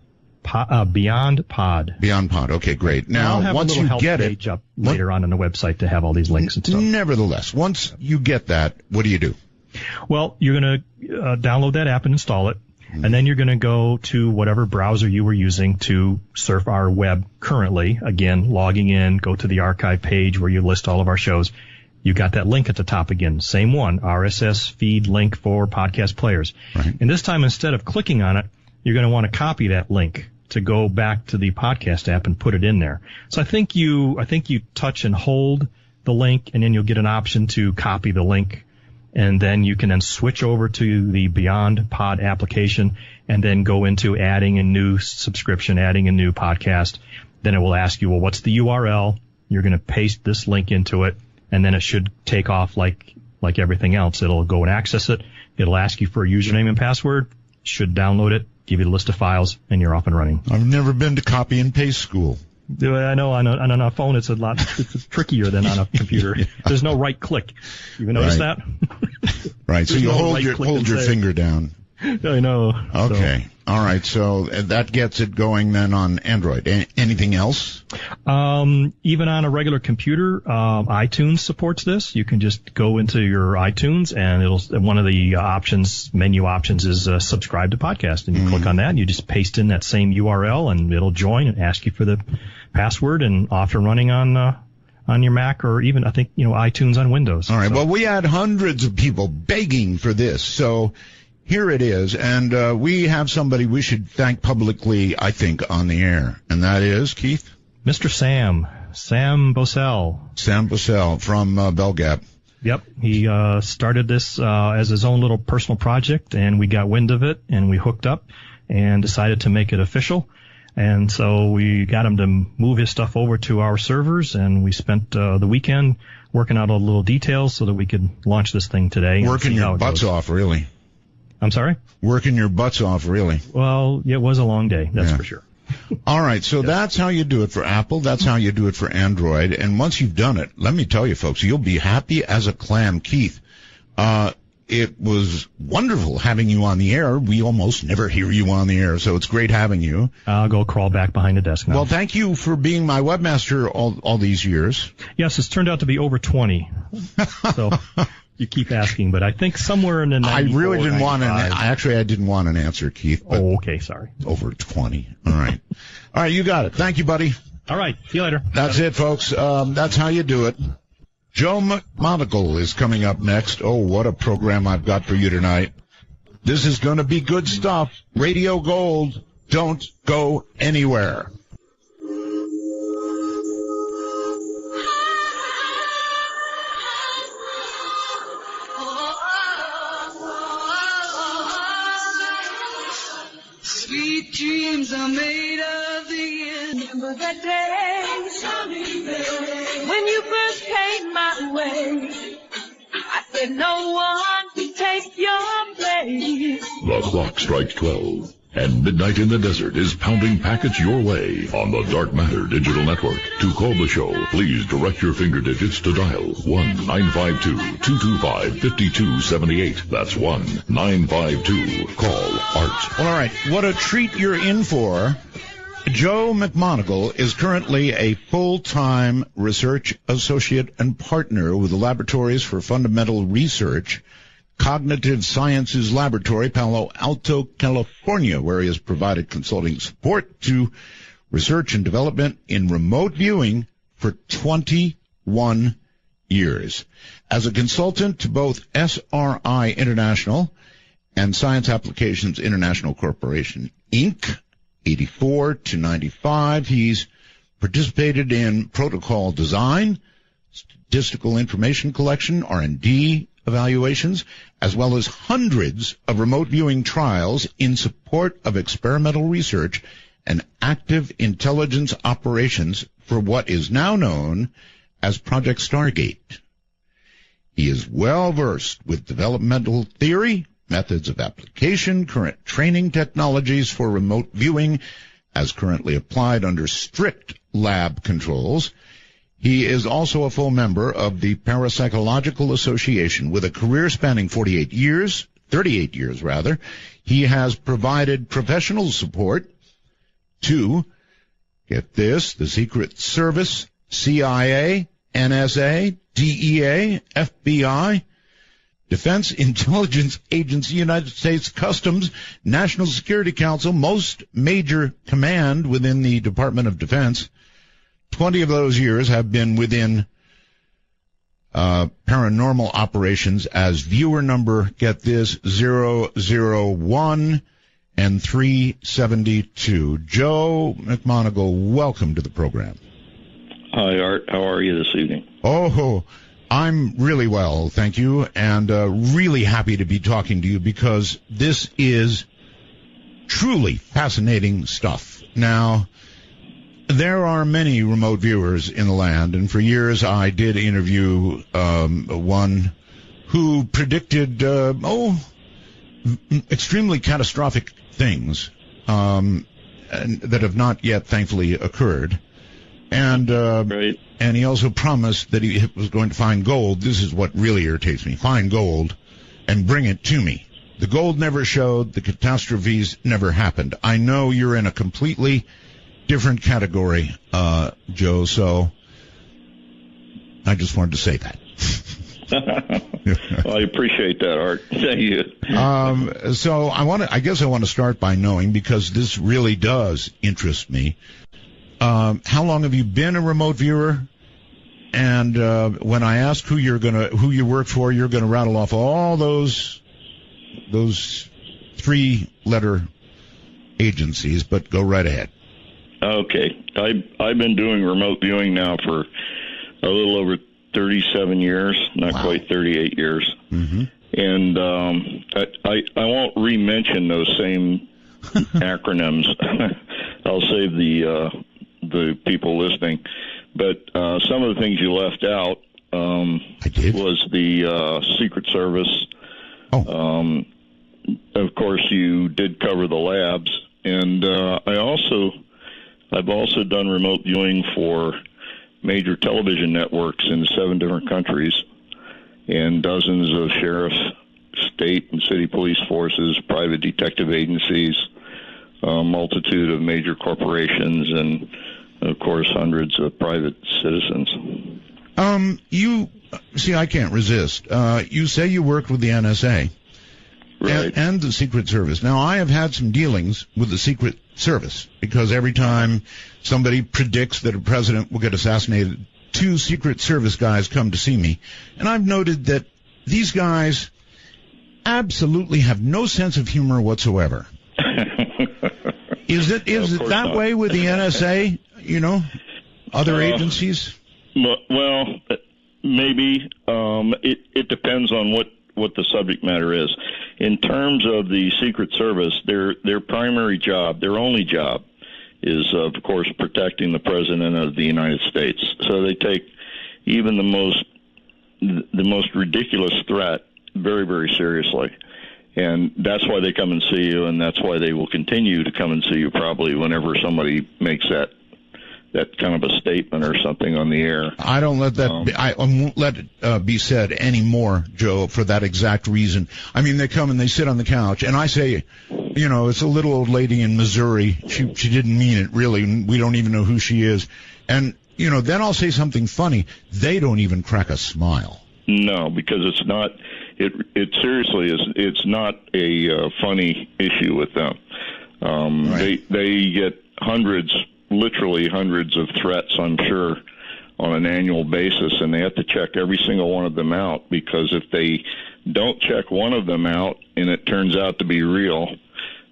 Beyond Pod. Beyond Pod. Okay, great. Now, I'll have once a little you help get page up later on the website to have all these links and stuff. Nevertheless, once you get that, what do? Well, you're going to download that app and install it. And then you're going to go to whatever browser you were using to surf our web currently. Again, logging in, go to the archive page where you list all of our shows. You got that link at the top again. Same one, RSS feed link for podcast players. Right. And this time, instead of clicking on it, you're going to want to copy that link to go back to the podcast app and put it in there. So I think you touch and hold the link, and then you'll get an option to copy the link. And then you can then switch over to the Beyond Pod application and then go into adding a new subscription, adding a new podcast. Then it will ask you, well, what's the URL? You're going to paste this link into it. And then it should take off like everything else. It'll go and access it. It'll ask you for a username and password. Should download it, give you the list of files, and you're off and running. I've never been to copy and paste school. I know on a phone it's it's trickier than on a computer. Yeah. There's no right click. You ever notice that? Right. So you hold your finger down. I know. Okay. All right, so that gets it going then on Android. Anything else? Even on a regular computer, iTunes supports this. You can just go into your iTunes, and one of the menu options is subscribe to podcast, and you click on that, and you just paste in that same URL, and it'll join and ask you for the password, and off and running on your Mac, or even, I think, iTunes on Windows. All right. So. Well, we had hundreds of people begging for this, so here it is, and we have somebody we should thank publicly, I think, on the air, and that is, Keith? Mr. Sam Bosell. Sam Bosell from Bell Gap. Yep. He started this as his own little personal project, and we got wind of it, and we hooked up and decided to make it official. And so we got him to move his stuff over to our servers, and we spent the weekend working out all the little details so that we could launch this thing today. Working your butts off, really. I'm sorry? Working your butts off, really. Well, it was a long day, that's for sure. All right, so that's how you do it for Apple. That's how you do it for Android. And once you've done it, let me tell you, folks, you'll be happy as a clam. Keith, it was wonderful having you on the air. We almost never hear you on the air, so it's great having you. I'll go crawl back behind the desk now. Well, thank you for being my webmaster all these years. Yes, it's turned out to be over 20. So you keep asking, but I think somewhere in the 94, I really didn't 95. want I didn't want an answer, Keith. Oh, okay, sorry. Over 20. All right. All right, you got it. Thank you, buddy. All right, see you later. That's it, folks. That's how you do it. Joe McMonagle is coming up next. Oh, what a program I've got for you tonight. This is going to be good stuff. Radio Gold. Don't go anywhere. Sweet dreams are made of the end. Remember that day, sunny day, when you first came my way. I said no one can take your place. The clock strikes 12, and Midnight in the Desert is pounding packets your way on the Dark Matter Digital Network. To call the show, please direct your finger digits to dial 1-952-225-5278. That's 1-952. Call Art. Well, all right. What a treat you're in for. Joe McMonagle is currently a full-time research associate and partner with the Laboratories for Fundamental Research, Cognitive Sciences Laboratory, Palo Alto, California, where he has provided consulting support to research and development in remote viewing for 21 years. As a consultant to both SRI International and Science Applications International Corporation, Inc., 84 to 95, he's participated in protocol design, statistical information collection, R&D evaluations, as well as hundreds of remote viewing trials in support of experimental research and active intelligence operations for what is now known as Project Stargate. He is well versed with developmental theory, methods of application, current training technologies for remote viewing as currently applied under strict lab controls. He is also a full member of the Parapsychological Association with a career spanning 38 years. He has provided professional support to, get this, the Secret Service, CIA, NSA, DEA, FBI, Defense Intelligence Agency, United States Customs, National Security Council, most major command within the Department of Defense. 20 of those years have been within paranormal operations as viewer number, get this, 001 and 372. Joe McMonagle, welcome to the program. Hi, Art. How are you this evening? Oh, I'm really well, thank you, and really happy to be talking to you because this is truly fascinating stuff. Now, there are many remote viewers in the land, and for years I did interview one who predicted, extremely catastrophic things and that have not yet, thankfully, occurred. And and he also promised that he was going to find gold. This is what really irritates me. Find gold and bring it to me. The gold never showed. The catastrophes never happened. I know you're in a completely different category, Joe, so I just wanted to say that. Well, I appreciate that, Art. Thank you. So I guess I want to start by knowing, because this really does interest me. How long have you been a remote viewer? And when I ask who you work for, you're gonna rattle off all those 3-letter agencies, but go right ahead. Okay. I've been doing remote viewing now for a little over 37 years, not quite 38 years. Mm-hmm. And I won't re-mention those same acronyms. I'll save the people listening. But some of the things you left out was the Secret Service. Oh. Of course, you did cover the labs, and I've also done remote viewing for major television networks in 7 different countries, and dozens of sheriff, state, and city police forces, private detective agencies, a multitude of major corporations, and of course, hundreds of private citizens. I can't resist. You say you worked with the NSA. Right. And the Secret Service. Now, I have had some dealings with the Secret Service, because every time somebody predicts that a president will get assassinated, 2 Secret Service guys come to see me. And I've noted that these guys absolutely have no sense of humor whatsoever. Is it that way with the NSA, other agencies? Well, maybe. It depends on what the subject matter is. In terms of the Secret Service, their primary job, their only job, is of course protecting the President of the United States. So they take even the most ridiculous threat very, very seriously. And that's why they come and see you, and that's why they will continue to come and see you probably whenever somebody makes that kind of a statement or something on the air. I don't let that I won't let it be said anymore, Joe, for that exact reason. I mean, they come and they sit on the couch, and I say, it's a little old lady in Missouri. She didn't mean it, really. We don't even know who she is. And, then I'll say something funny. They don't even crack a smile. No, because it's not, it seriously is, it's not a funny issue with them. Right. They get literally hundreds of threats, I'm sure, on an annual basis, and they have to check every single one of them out, because if they don't check one of them out and it turns out to be real,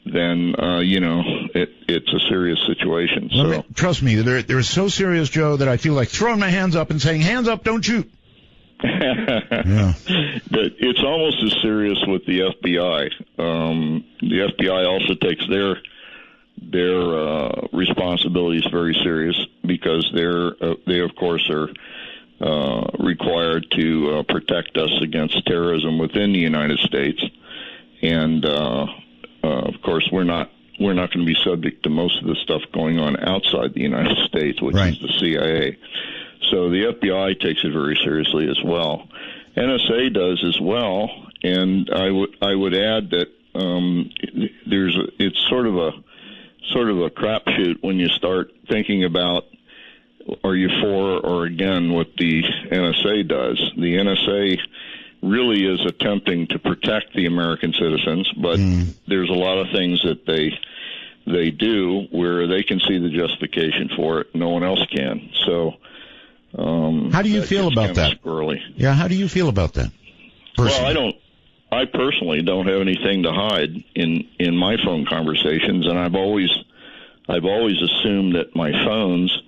then, it's a serious situation. Trust me, they're so serious, Joe, that I feel like throwing my hands up and saying, hands up, don't shoot. Yeah. But it's almost as serious with the FBI. The FBI also takes their responsibilities very serious, because they of course are required to protect us against terrorism within the United States, and of course we're not going to be subject to most of the stuff going on outside the United States, which is the CIA. So the FBI takes it very seriously as well. NSA does as well, and I would add that it's sort of a crapshoot when you start thinking about, are you for or against what the NSA does? The NSA really is attempting to protect the American citizens, but there's a lot of things that they do where they can see the justification for it. No one else can. So, how do you feel about that? Squirrely. Yeah, how do you feel about that? Personally? Well, I personally don't have anything to hide in my phone conversations, and I've always assumed that my phones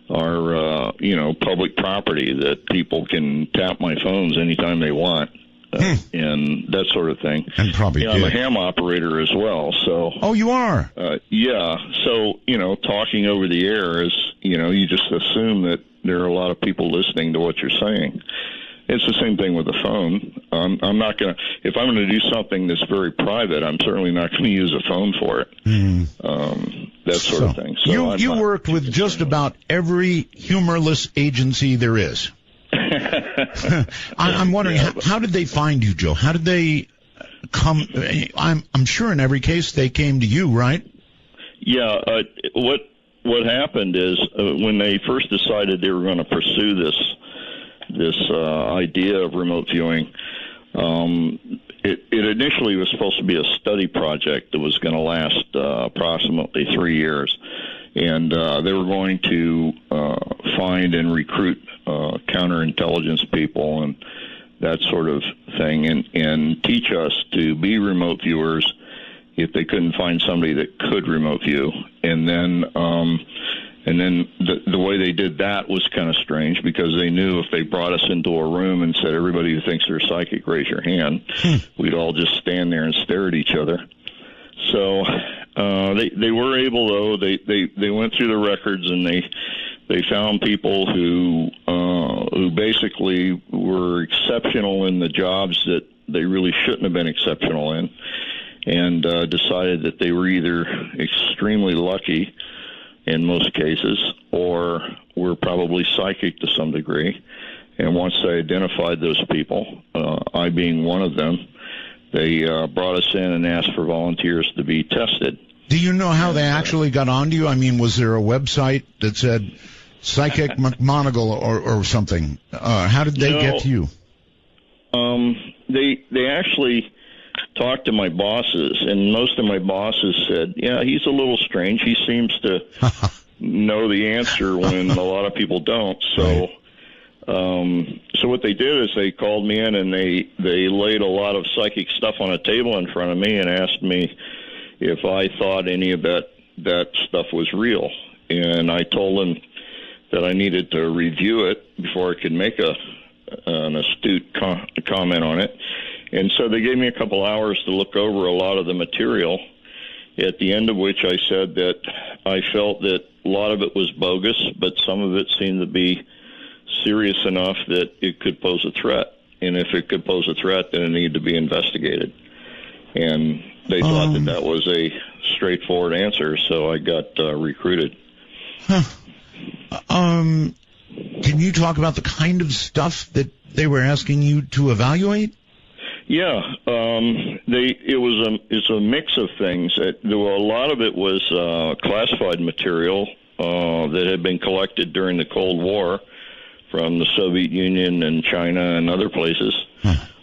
are public property, that people can tap my phones anytime they want, and that sort of thing. And probably I'm a ham operator as well, so. Oh, you are? Yeah. So talking over the air is you just assume that there are a lot of people listening to what you're saying. It's the same thing with the phone. I'm not going to, if I'm going to do something that's very private, I'm certainly not going to use a phone for it. That sort of thing. So you worked with just about every humorless agency there is. I'm wondering, how did they find you, Joe? How did they I'm sure in every case they came to you, right? Yeah. What happened is when they first decided they were going to pursue this idea of remote viewing, it initially was supposed to be a study project that was going to last approximately 3 years, and they were going to find and recruit counterintelligence people and that sort of thing, and teach us to be remote viewers if they couldn't find somebody that could remote view. And then the way they did that was kind of strange, because they knew if they brought us into a room and said, everybody who thinks they're psychic, raise your hand, we'd all just stand there and stare at each other. So they were able, though. They went through the records, and they found people who basically were exceptional in the jobs that they really shouldn't have been exceptional in, and decided that they were either extremely lucky in most cases, or were probably psychic to some degree. And once they identified those people, I being one of them, they brought us in and asked for volunteers to be tested. Do you know how they actually got onto you? I mean, was there a website that said Psychic McMonagle or something? How did they get to you? They actually talked to my bosses, and most of my bosses said, yeah, he's a little strange. He seems to know the answer when a lot of people don't. So so what they did is they called me in, and they laid a lot of psychic stuff on a table in front of me and asked me if I thought any of that stuff was real. And I told them that I needed to review it before I could make an astute comment on it. And so they gave me a couple hours to look over a lot of the material, at the end of which I said that I felt that a lot of it was bogus, but some of it seemed to be serious enough that it could pose a threat. And if it could pose a threat, then it needed to be investigated. And they thought that was a straightforward answer, so I got recruited. Can you talk about the kind of stuff that they were asking you to evaluate? Yeah, it's a mix of things. A lot of it was classified material that had been collected during the Cold War from the Soviet Union and China and other places.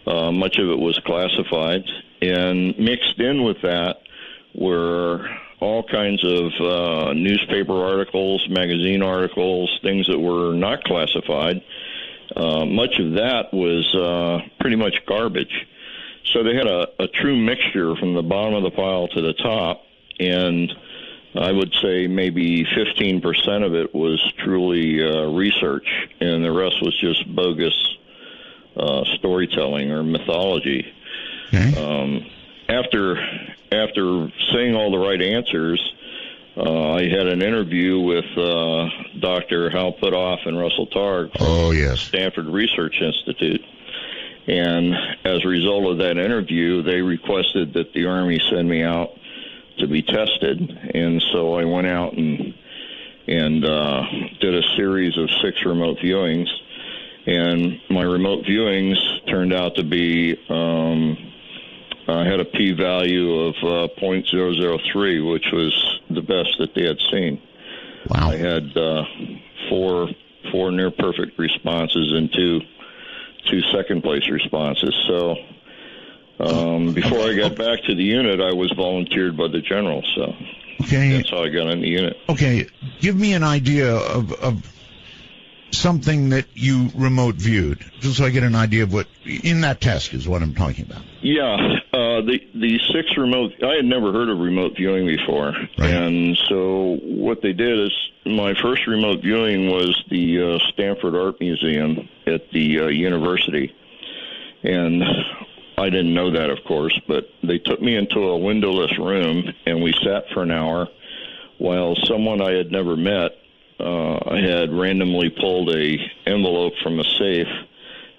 Much of it was classified, and mixed in with that were all kinds of newspaper articles, magazine articles, things that were not classified. Much of that was pretty much garbage. So they had a true mixture from the bottom of the pile to the top, and I would say maybe 15% of it was truly research, and the rest was just bogus storytelling or mythology. Okay. After saying all the right answers, I had an interview with Dr. Hal Puthoff and Russell Targ from Stanford Research Institute. And as a result of that interview, they requested that the Army send me out to be tested. And so I went out and did a series of 6 remote viewings. And my remote viewings turned out to be, I had a p-value of 0.003, which was the best that they had seen. Wow. I had four near-perfect responses and two second-place responses. So before I got back to the unit, I was volunteered by the general. So that's how I got in the unit. Okay, give me an idea of something that you remote viewed, just so I get an idea of what in that test is what I'm talking about. Yeah, the 6 remote. I had never heard of remote viewing before, and so what they did is my first remote viewing was the Stanford Art Museum at the university, and I didn't know that, of course, but they took me into a windowless room, and we sat for an hour while someone I had never met had randomly pulled a envelope from a safe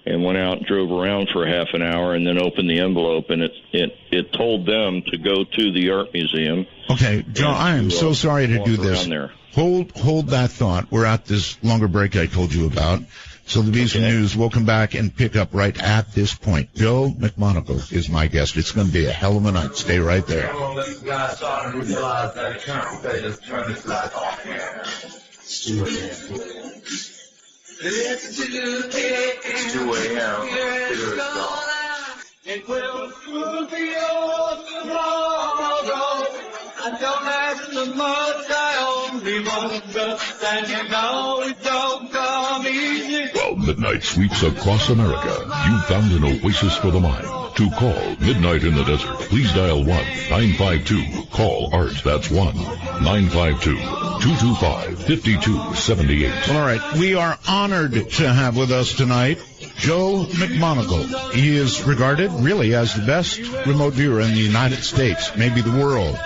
and went out and drove around for half an hour and then opened the envelope, and it told them to go to the art museum. Okay, John, I am so sorry to do this. Hold that thought. We're at this longer break I told you about. So there'll be some news. We'll come back and pick up right at this point. Joe McMonagle is my guest. It's going to be a hell of a night. Stay right there. It's 2 a.m. It will soon be yours tomorrow. I don't ask so much, I only wonder, and you know it don't come easy. Well, Midnight Sweeps across America. You found an oasis for the mind. To call Midnight in the Desert, please dial 1-952. Art. That's 1-952-225-5278. All right. We are honored to have with us tonight Joe McMonagle. He is regarded really as the best remote viewer in the United States, maybe the world.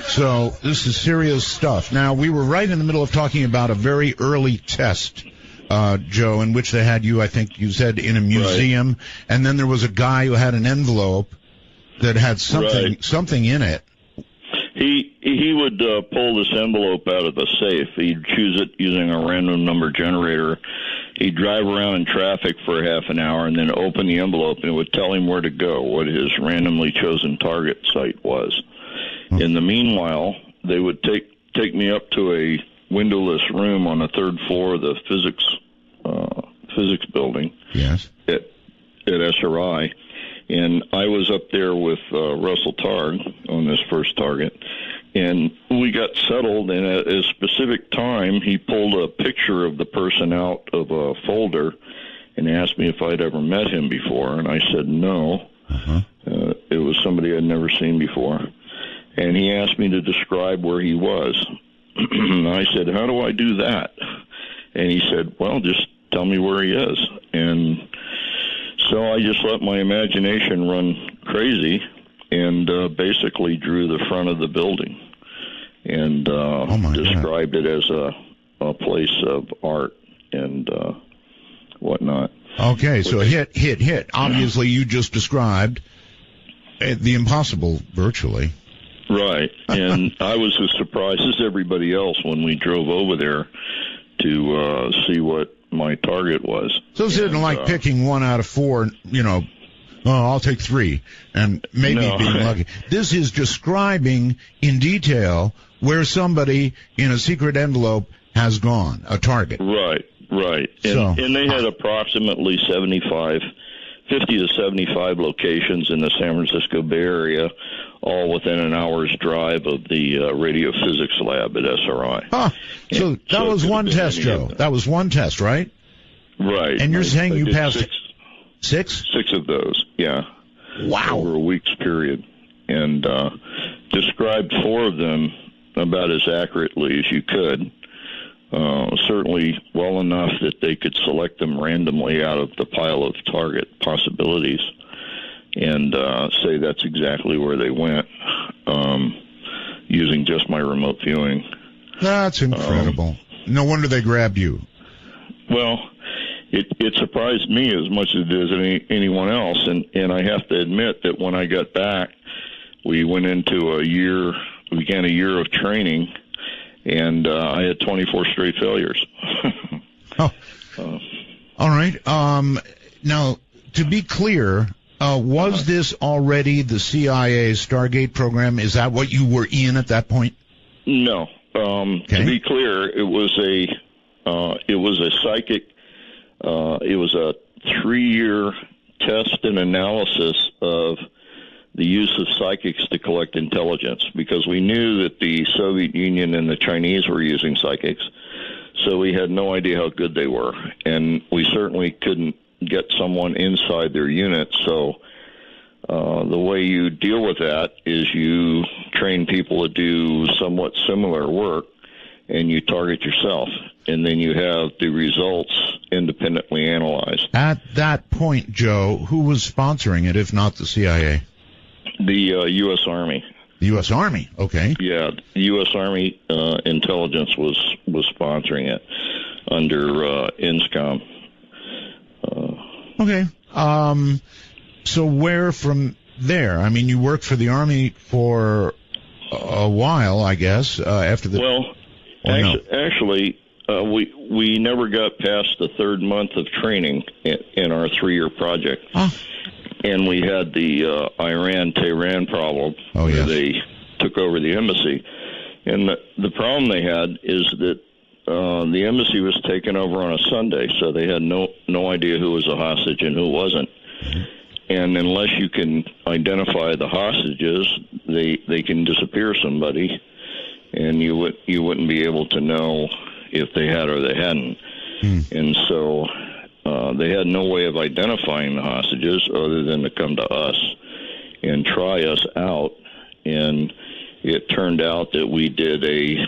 So this is serious stuff. Now, we were right in the middle of talking about a very early test, Joe, in which they had you, I think you said, in a museum, right. And then there was a guy who had an envelope that had something in it. He would pull this envelope out of the safe. He'd choose it using a random number generator. He'd drive around in traffic for half an hour and then open the envelope, and it would tell him where to go, what his randomly chosen target site was. In the meanwhile, they would take me up to a windowless room on the third floor of the physics building. Yes. At SRI, and I was up there with Russell Targ on this first target, and we got settled. And at a specific time, he pulled a picture of the person out of a folder, and asked me if I'd ever met him before, and I said no. It was somebody I'd never seen before. And he asked me to describe where he was. And I said, how do I do that? And he said, well, just tell me where he is. And so I just let my imagination run crazy and basically drew the front of the building and described it as a place of art and whatnot. Okay, so hit. Obviously, you just described the impossible virtually. Right, and I was as surprised as everybody else when we drove over there to see what my target was. So it's like picking 1 out of 4, I'll take 3, and maybe being lucky. This is describing in detail where somebody in a secret envelope has gone, a target. Right. And they had approximately 50 to 75 locations in the San Francisco Bay Area, all within an hour's drive of the radio physics lab at SRI. So that was one test, Joe. That was one test, right? Right. And you're saying you passed six? 6 of those, yeah. Wow. Over a week's period. And described 4 of them about as accurately as you could. Certainly well enough that they could select them randomly out of the pile of target possibilities and say that's exactly where they went using just my remote viewing. That's incredible. No wonder they grabbed you. Well, it surprised me as much as it did anyone else, and I have to admit that when I got back, we went into began a year of training, and I had 24 straight failures. All right. Now, to be clear, was this already the CIA's Stargate program? Is that what you were in at that point? No. To be clear, it was a psychic. It was a 3-year test and analysis of the use of psychics to collect intelligence, because we knew that the Soviet Union and the Chinese were using psychics, so we had no idea how good they were, and we certainly couldn't get someone inside their unit. So the way you deal with that is you train people to do somewhat similar work, and you target yourself, and then you have the results independently analyzed. At that point, Joe, who was sponsoring it, if not the CIA? The U.S. Army. The U.S. Army, okay. Yeah, the U.S. Army intelligence was sponsoring it under INSCOM. Okay. So where from there? I mean, you worked for the Army for a while, I guess, after the... Well, actually, we never got past the third month of training in our 3-year project. And we had the Iran-Tehran problem where they took over the embassy. And the problem they had is that the embassy was taken over on a Sunday, so they had no idea who was a hostage and who wasn't. And unless you can identify the hostages, they can disappear somebody, and you wouldn't be able to know if they had or they hadn't. And so they had no way of identifying the hostages other than to come to us and try us out. And it turned out that we did a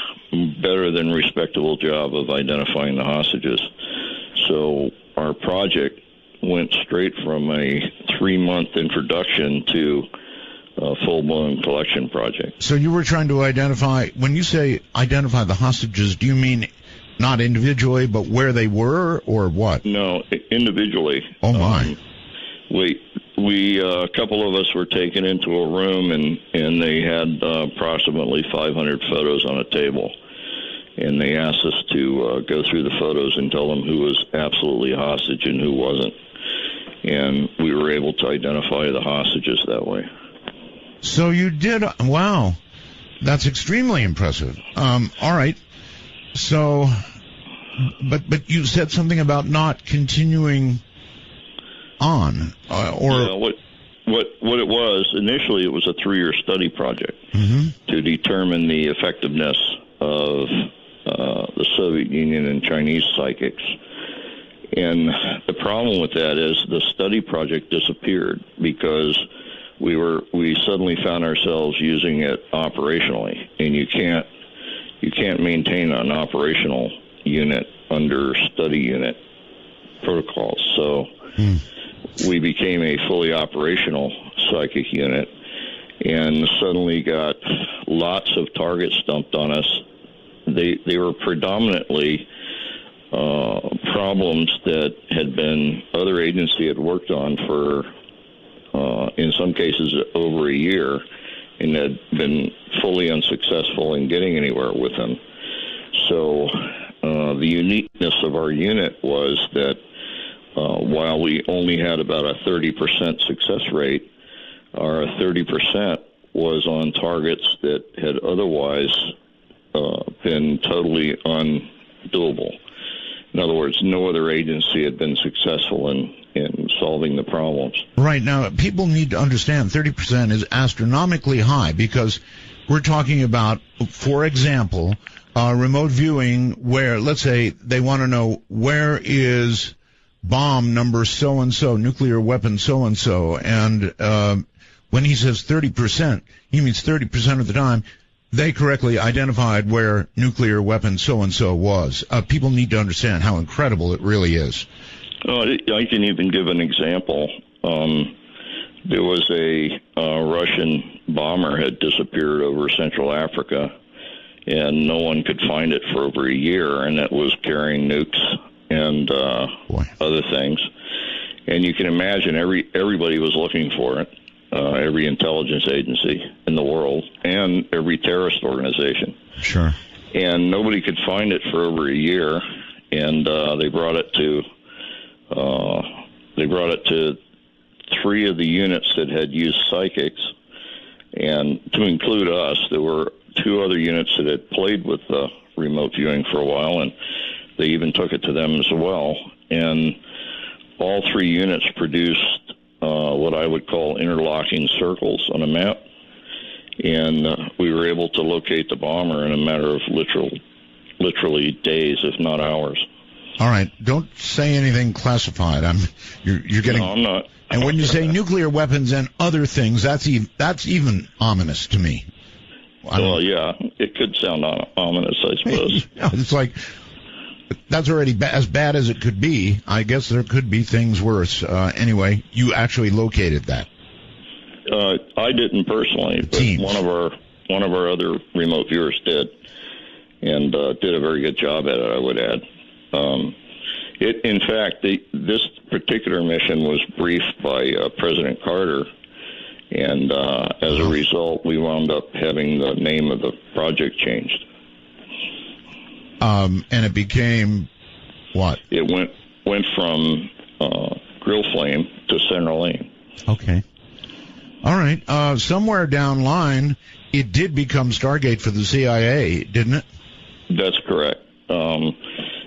better than respectable job of identifying the hostages. So our project went straight from a 3-month introduction to a full-blown collection project. So you were trying to identify, when you say identify the hostages, do you mean not individually, but where they were, or what? No, individually. Oh, my. We a couple of us were taken into a room, and they had approximately 500 photos on a table. And they asked us to go through the photos and tell them who was absolutely a hostage and who wasn't. And we were able to identify the hostages that way. So you did, wow. That's extremely impressive. All right. So, but you said something about not continuing on, Yeah, what it was, initially it was a 3-year study project to determine the effectiveness of the Soviet Union and Chinese psychics. And the problem with that is the study project disappeared because we suddenly found ourselves using it operationally, and you can't maintain an operational unit under study unit protocols. So we became a fully operational psychic unit and suddenly got lots of targets dumped on us. They were predominantly problems that had been other agency had worked on for in some cases over a year and had been fully unsuccessful in getting anywhere with them. So the uniqueness of our unit was that while we only had about a 30% success rate, our 30% was on targets that had otherwise been totally undoable. In other words, no other agency had been successful in solving the problems. Right. Now, people need to understand 30% is astronomically high because we're talking about, for example, remote viewing where, let's say, they want to know where is bomb number so-and-so, nuclear weapon so-and-so, and when he says 30%, he means 30% of the time they correctly identified where nuclear weapon so-and-so was. People need to understand how incredible it really is. I can even give an example. There was a Russian bomber had disappeared over Central Africa, and no one could find it for over a year, and it was carrying nukes and other things. And you can imagine everybody was looking for it, every intelligence agency in the world and every terrorist organization. Sure. And nobody could find it for over a year, and they brought it to 3 of the units that had used psychics, and to include us, there were 2 other units that had played with remote viewing for a while, and they even took it to them as well. And all 3 units produced what I would call interlocking circles on a map, and we were able to locate the bomber in a matter of literally days, if not hours. All right, don't say anything classified. You're getting. No, I'm not. And when you say nuclear weapons and other things, that's even ominous to me. Well, yeah, it could sound ominous, I suppose. It's like that's already as bad as it could be. I guess there could be things worse. Anyway, you actually located that. I didn't personally, but one of our other remote viewers did, and did a very good job at it, I would add. In fact, this particular mission was briefed by President Carter, and as a result, we wound up having the name of the project changed. And it became what? It went from Grill Flame to Central Lane. Okay. All right. Somewhere down line, it did become Stargate for the CIA, didn't it? That's correct.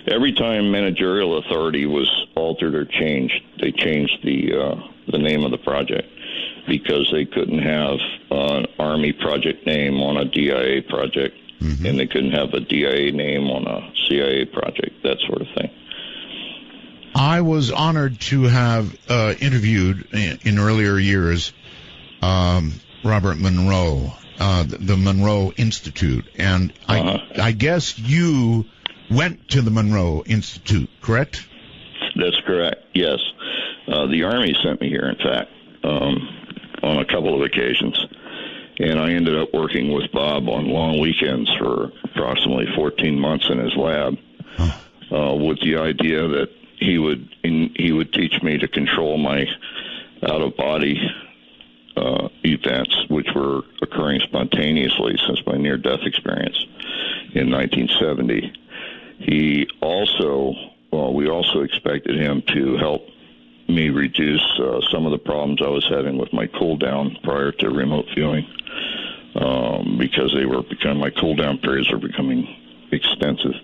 Every time managerial authority was altered or changed, they changed the name of the project because they couldn't have an Army project name on a DIA project, and they couldn't have a DIA name on a CIA project, that sort of thing. I was honored to have interviewed in earlier years Robert Monroe, the Monroe Institute, and I guess you went to the Monroe Institute, correct? That's correct, yes. The Army sent me here, in fact, on a couple of occasions, and I ended up working with Bob on long weekends for approximately 14 months in his lab, with the idea that he would teach me to control my out-of-body events, which were occurring spontaneously since my near-death experience in 1970. We also expected him to help me reduce some of the problems I was having with my cool down prior to remote viewing, because my cool down periods were becoming extensive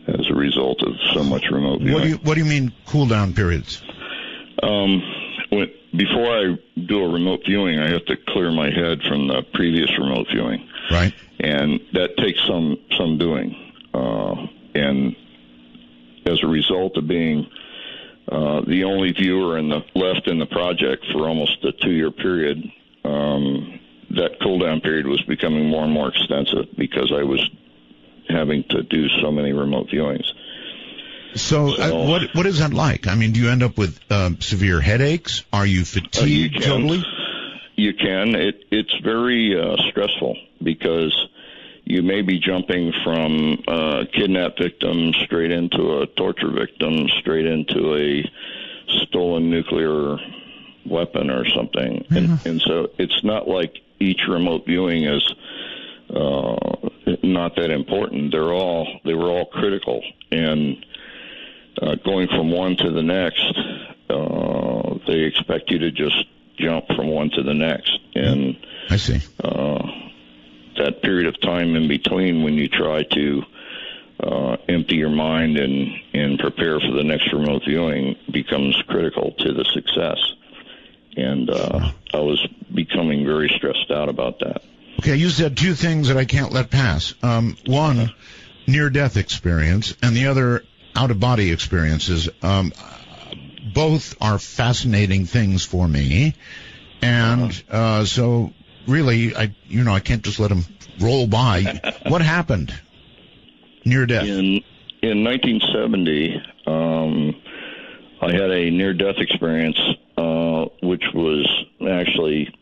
as a result of so much remote viewing. What do you mean cool down periods? Before I do a remote viewing, I have to clear my head from the previous remote viewing. Right. And that takes some doing. And as a result of being the only viewer left in the project for almost a 2-year period, that cool-down period was becoming more and more extensive because I was having to do so many remote viewings. So what is that like? I mean, do you end up with severe headaches? Are you fatigued totally? You can. It's very stressful because you may be jumping from a kidnapped victim straight into a torture victim, straight into a stolen nuclear weapon or something. And so it's not like each remote viewing is not that important. They were all critical, and going from one to the next, they expect you to just jump from one to the next. And I see. That period of time in between when you try to empty your mind and prepare for the next remote viewing becomes critical to the success. And I was becoming very stressed out about that. Okay, you said two things that I can't let pass. One, near-death experience, and the other, out-of-body experiences. Both are fascinating things for me, and so really, I can't just let them roll by. What happened near-death? In 1970, I had a near-death experience, which was actually,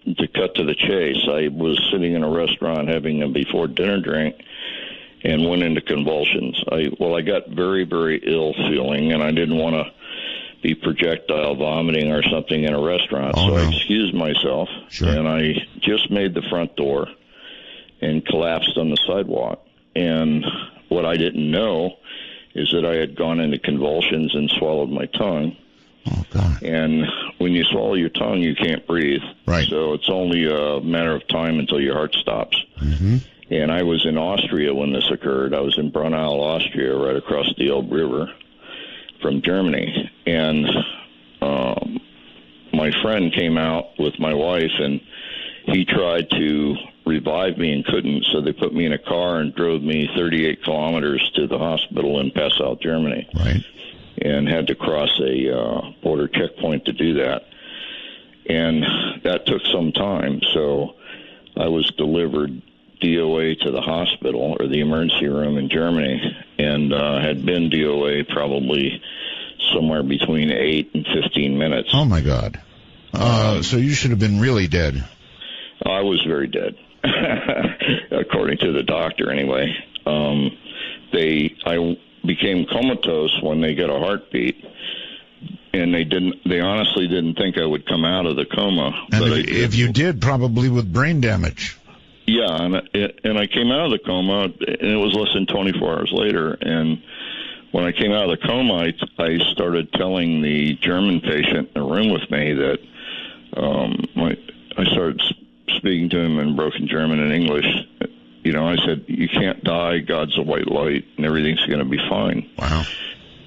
to cut to the chase, I was sitting in a restaurant having a before-dinner drink and went into convulsions. I got very, very ill feeling, and I didn't want to be projectile vomiting or something in a restaurant. I excused myself, and I just made the front door and collapsed on the sidewalk. And what I didn't know is that I had gone into convulsions and swallowed my tongue. Oh, God. And when you swallow your tongue, you can't breathe. Right. So it's only a matter of time until your heart stops. Mm-hmm. And I was in Austria when this occurred. I was in Braunau, Austria, right across the Elbe River from Germany. And my friend came out with my wife, and he tried to revive me and couldn't, so they put me in a car and drove me 38 kilometers to the hospital in Passau, Germany. Right. And had to cross a border checkpoint to do that. And that took some time, so I was delivered DOA to the hospital, or the emergency room in Germany, and had been DOA probably somewhere between 8 and 15 minutes. Oh, my God. So you should have been really dead. I was very dead, according to the doctor anyway. I became comatose when they get a heartbeat, and they honestly didn't think I would come out of the coma. And but if you did, probably with brain damage. Yeah, and I came out of the coma, and it was less than 24 hours later. And when I came out of the coma, I started telling the German patient in the room with me that I started speaking to him in broken German and English. You know, I said, "You can't die. God's a white light, and everything's going to be fine." Wow.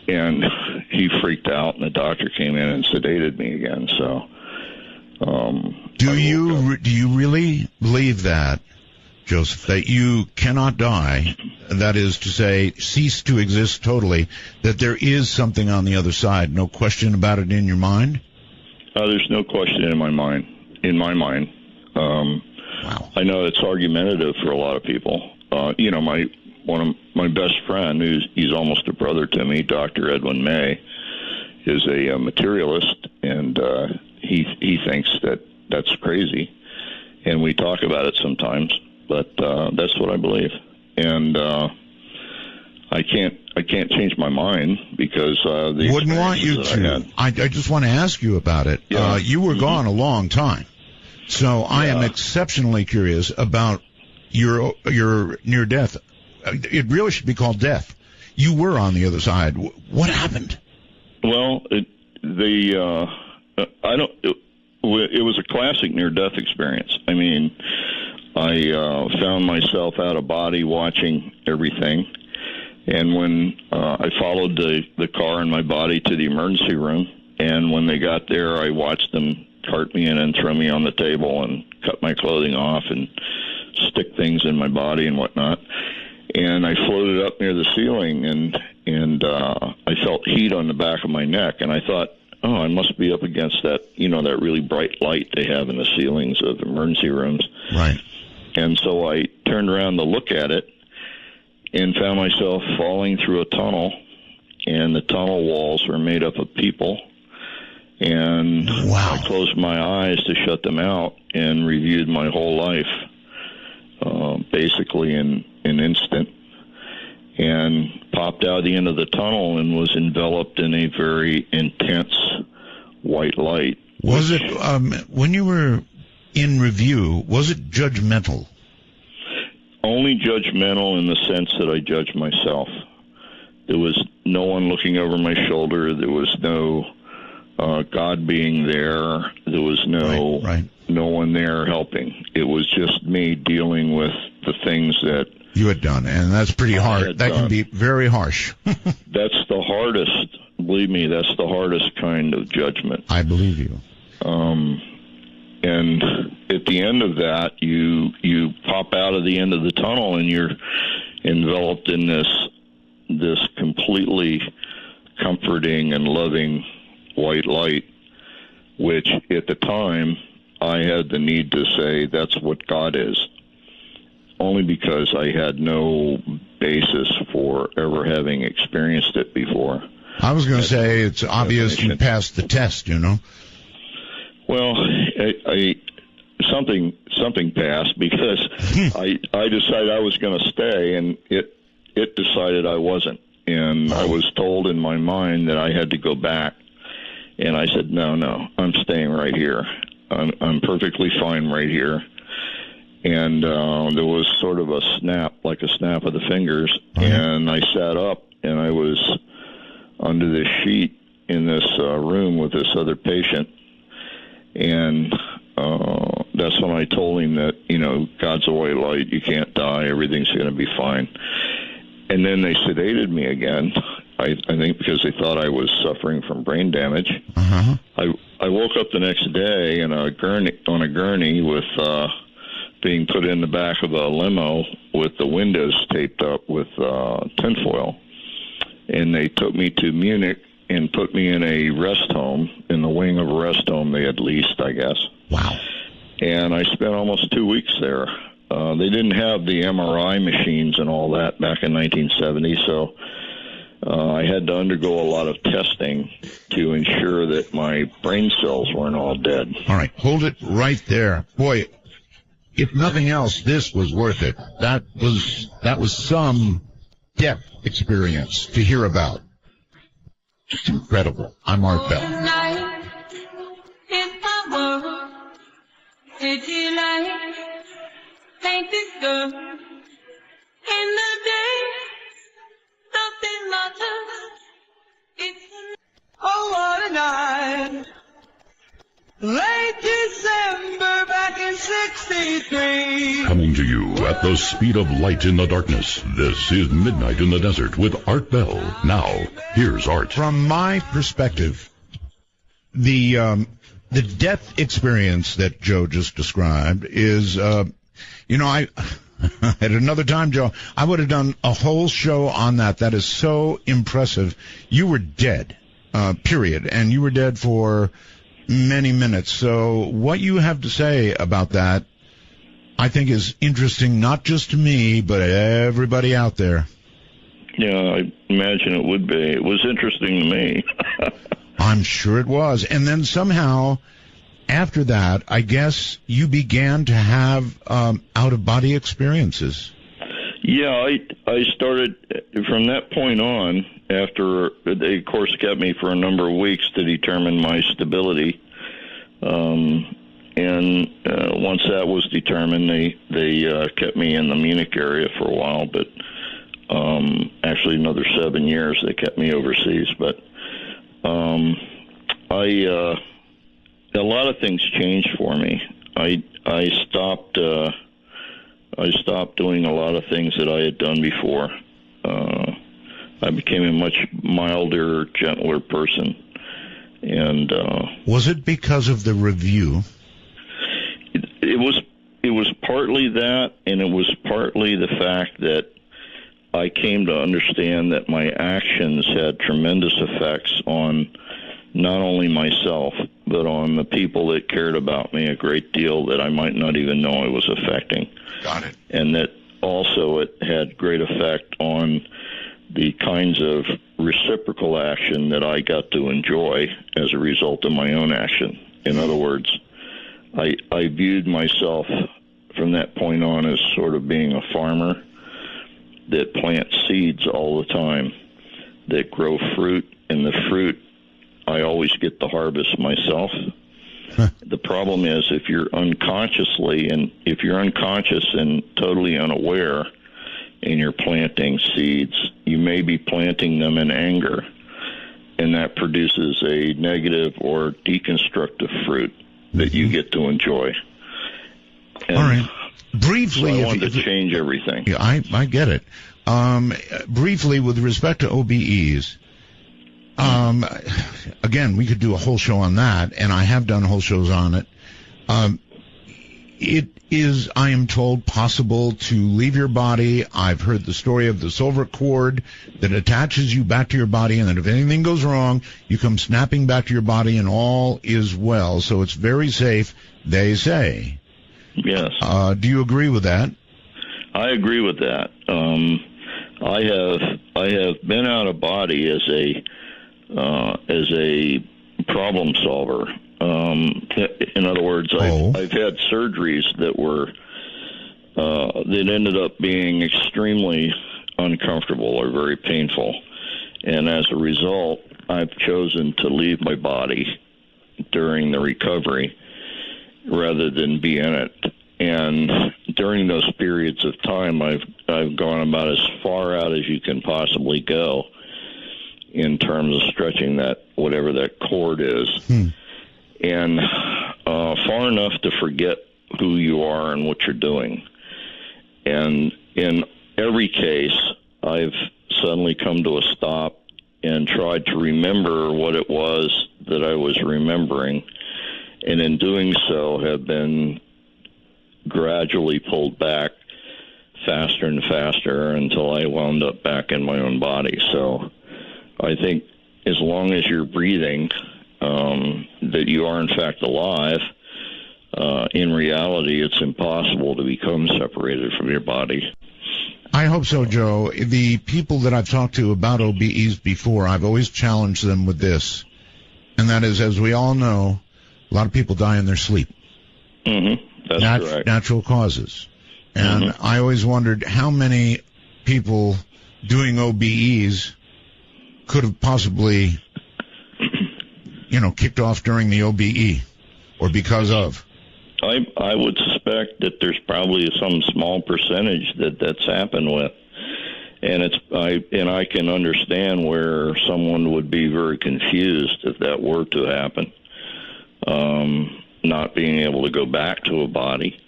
And he freaked out, and the doctor came in and sedated me again. So, do you really believe that, Joseph, that you cannot die? That is to say, cease to exist totally. That there is something on the other side. No question about it in your mind. There's no question in my mind. Wow. I know it's argumentative for a lot of people. You know, one of my best friend, he's almost a brother to me, Dr. Edwin May, is a materialist, and he thinks that's crazy, and we talk about it sometimes. But that's what I believe, and I can't change my mind because the wouldn't want you to. I just want to ask you about it. Yeah. You were gone a long time, so I am exceptionally curious about your near death. It really should be called death. You were on the other side. What happened? Well, it was a classic near-death experience. I mean, I found myself out of body watching everything, and when I followed the car and my body to the emergency room, and when they got there, I watched them cart me in and throw me on the table and cut my clothing off and stick things in my body and whatnot. And I floated up near the ceiling, and I felt heat on the back of my neck, and I thought, oh, I must be up against that, that really bright light they have in the ceilings of emergency rooms. Right. And so I turned around to look at it and found myself falling through a tunnel, and the tunnel walls were made up of people. And wow. I closed my eyes to shut them out and reviewed my whole life, basically in an instant, and popped out the end of the tunnel and was enveloped in a very intense white light. Was it, when you were in review, was it judgmental? Only judgmental in the sense that I judged myself. There was no one looking over my shoulder. There was no God being there. There was no one there helping. It was just me dealing with the things that you had done, and that's pretty hard. That can be very harsh. That's the hardest. Believe me, that's the hardest kind of judgment. I believe you. And at the end of that, you pop out of the end of the tunnel, and you're enveloped in this completely comforting and loving white light, which at the time I had the need to say that's what God is, only because I had no basis for ever having experienced it before. I was going to say it's obvious you passed the test, Well, something passed because I decided I was going to stay, and it decided I wasn't. And I was told in my mind that I had to go back. And I said, no, I'm staying right here. I'm perfectly fine right here. And there was sort of a snap, like a snap of the fingers. And I sat up, and I was under this sheet in this room with this other patient. And that's when I told him that, God's a white light. You can't die. Everything's going to be fine. And then they sedated me again. I think because they thought I was suffering from brain damage. Uh-huh. I woke up the next day on a gurney with being put in the back of a limo with the windows taped up with tinfoil. And they took me to Munich and put me in a rest home, in the wing of a rest home they had leased, I guess. Wow. And I spent almost 2 weeks there. They didn't have the MRI machines and all that back in 1970, so I had to undergo a lot of testing to ensure that my brain cells weren't all dead. All right, hold it right there. Boy, if nothing else, this was worth it. That was some depth experience to hear about. It's incredible. I'm Art Bell. Did you like? ain't this good? In the day, nothing matters. It's oh, what a night. Late December back in 63. Coming to you at the speed of light in the darkness. This is Midnight in the Desert with Art Bell. Now, here's Art. From my perspective, the death experience that Joe just described is, I at another time, Joe, I would have done a whole show on that. That is so impressive. You were dead, period, and you were dead for many minutes. So what you have to say about that, I think, is interesting, not just to me, but everybody out there. Yeah, I imagine it would be. It was interesting to me. I'm sure it was. And then somehow, after that, I guess you began to have out-of-body experiences. Yeah, I started from that point on. After they, of course, kept me for a number of weeks to determine my stability, and once that was determined, they kept me in the Munich area for a while. But actually, another 7 years they kept me overseas. But a lot of things changed for me. I stopped doing a lot of things that I had done before. I became a much milder, gentler person. And was it because of the review? It was partly that, and it was partly the fact that I came to understand that my actions had tremendous effects on not only myself, but on the people that cared about me a great deal that I might not even know I was affecting. Got it. And that also it had great effect on the kinds of reciprocal action that I got to enjoy as a result of my own action. In other words, I viewed myself from that point on as sort of being a farmer that plants seeds all the time, that grow fruit, and the fruit, I always get the harvest myself. The problem is if you're unconscious and totally unaware, and you're planting seeds, you may be planting them in anger, and that produces a negative or deconstructive fruit that you get to enjoy. And all right. Briefly, so I wanted to change everything. Yeah, I get it. Briefly, with respect to OBEs, again, we could do a whole show on that, and I have done whole shows on it. It is, I am told, possible to leave your body. I've heard the story of the silver cord that attaches you back to your body, and that if anything goes wrong, you come snapping back to your body and all is well. So it's very safe, they say. Yes. Do you agree with that? I agree with that. I have been out of body as a problem solver. In other words, I've had surgeries that were that ended up being extremely uncomfortable or very painful, and as a result, I've chosen to leave my body during the recovery rather than be in it. And during those periods of time, I've gone about as far out as you can possibly go in terms of stretching that, whatever that cord is, and far enough to forget who you are and what you're doing. And in every case, I've suddenly come to a stop and tried to remember what it was that I was remembering, and in doing so have been gradually pulled back faster and faster until I wound up back in my own body. So I think as long as you're breathing, that you are in fact alive. In reality, it's impossible to become separated from your body. I hope so, Joe. The people that I've talked to about OBEs before, I've always challenged them with this, and that is, as we all know, a lot of people die in their sleep. Mm-hmm. That's correct. Natural causes. And I always wondered how many people doing OBEs could have possibly, kicked off during the OBE or because of. I would suspect that there's probably some small percentage that's happened with, and I can understand where someone would be very confused if that were to happen, not being able to go back to a body.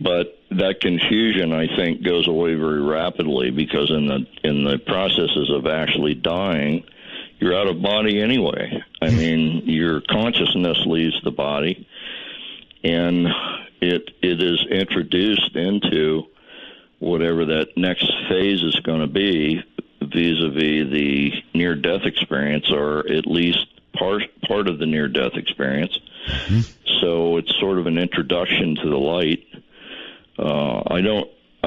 But that confusion, I think, goes away very rapidly, because in the processes of actually dying, you're out of body anyway. I mean, your consciousness leaves the body, and it is introduced into whatever that next phase is going to be, vis-a-vis the near-death experience, or at least part of the near-death experience. Mm-hmm. So it's sort of an introduction to the light. I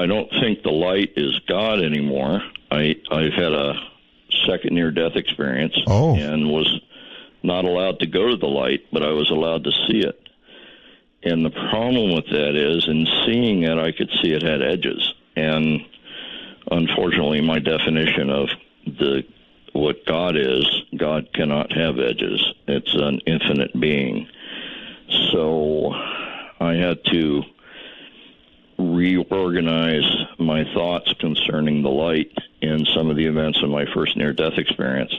don't think the light is God anymore. I've had a second near-death experience and was not allowed to go to the light, but I was allowed to see it. And the problem with that is, in seeing it, I could see it had edges. And unfortunately, my definition of what God is, God cannot have edges. It's an infinite being. So I had to reorganize my thoughts concerning the light in some of the events of my first near-death experience.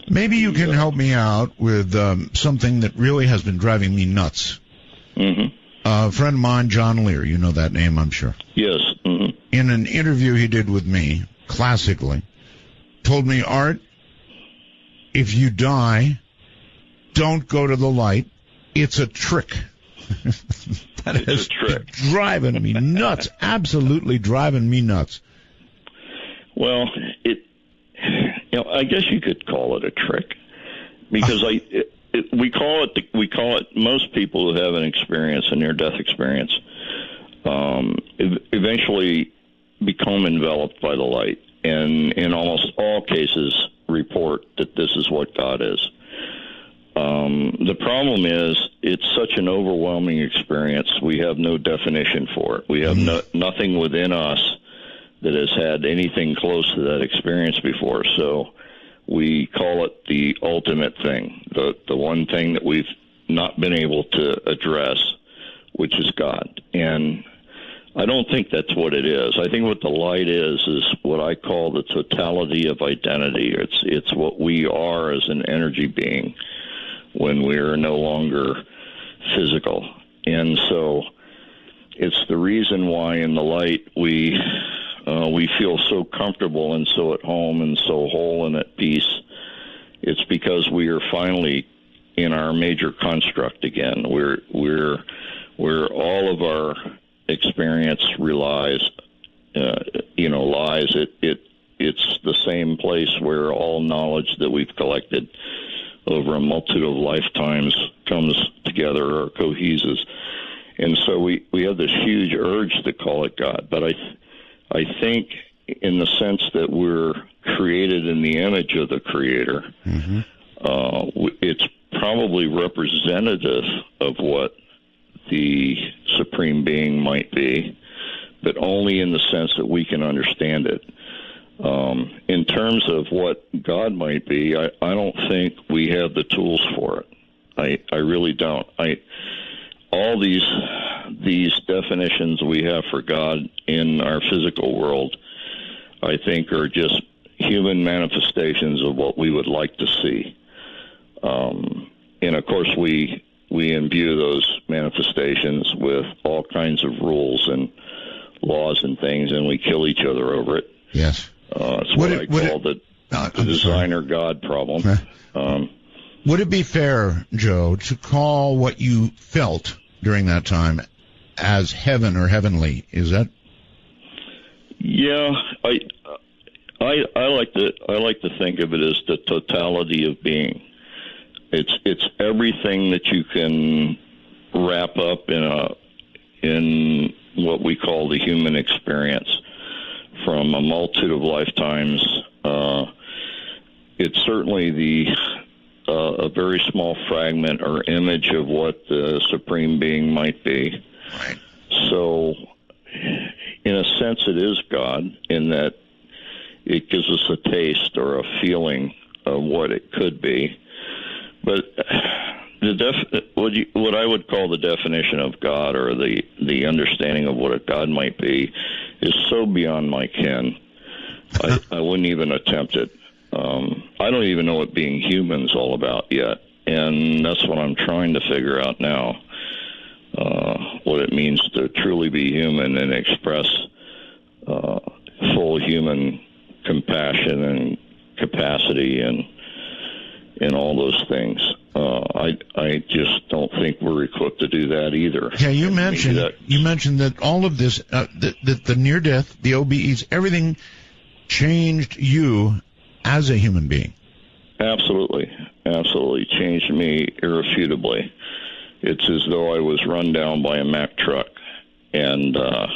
Maybe you can help me out with something that really has been driving me nuts. Mm-hmm. A friend of mine, John Lear, you know that name, I'm sure. Yes. Mm-hmm. In an interview he did with me, classically, told me, Art, if you die, don't go to the light. It's a trick. That is driving me nuts, absolutely driving me nuts. Well, I guess you could call it a trick, because we call it. Most people who have a near-death experience, eventually become enveloped by the light, and in almost all cases report that this is what God is. The problem is, it's such an overwhelming experience. We have no definition for it. We have nothing within us that has had anything close to that experience before. So we call it the ultimate thing, the one thing that we've not been able to address, which is God. And I don't think that's what it is. I think what the light is what I call the totality of identity. It's what we are as an energy being when we're no longer physical. And so it's the reason why in the light we feel so comfortable and so at home and so whole and at peace. It's because we are finally in our major construct again. We're all of our experience lies. It's the same place where all knowledge that we've collected over a multitude of lifetimes comes together or coheses. And so we have this huge urge to call it God. But I think in the sense that we're created in the image of the Creator, mm-hmm. It's probably representative of what the Supreme Being might be, but only in the sense that we can understand it. In terms of what God might be, I don't think we have the tools for it. I really don't. All these definitions we have for God in our physical world, I think, are just human manifestations of what we would like to see. And of course, we imbue those manifestations with all kinds of rules and laws and things, and we kill each other over it. Yes. It's what I call the designer God problem. Would it be fair, Joe, to call what you felt during that time as heaven or heavenly? Is that? Yeah, I like to think of it as the totality of being. It's everything that you can wrap up in what we call the human experience from a multitude of lifetimes. It's certainly a very small fragment or image of what the Supreme Being might be. Right. So, in a sense, it is God in that it gives us a taste or a feeling of what it could be. But what I would call the definition of God, or the understanding of what a God might be, is so beyond my ken. I wouldn't even attempt it. I don't even know what being human's all about yet, and that's what I'm trying to figure out now. What it means to truly be human and express full human compassion and capacity and all those things. I just don't think we're equipped to do that either. Yeah, you mentioned that all of this, that the near death, the OBEs, everything changed you as a human being. Absolutely changed me irrefutably. It's as though I was run down by a Mack truck, and I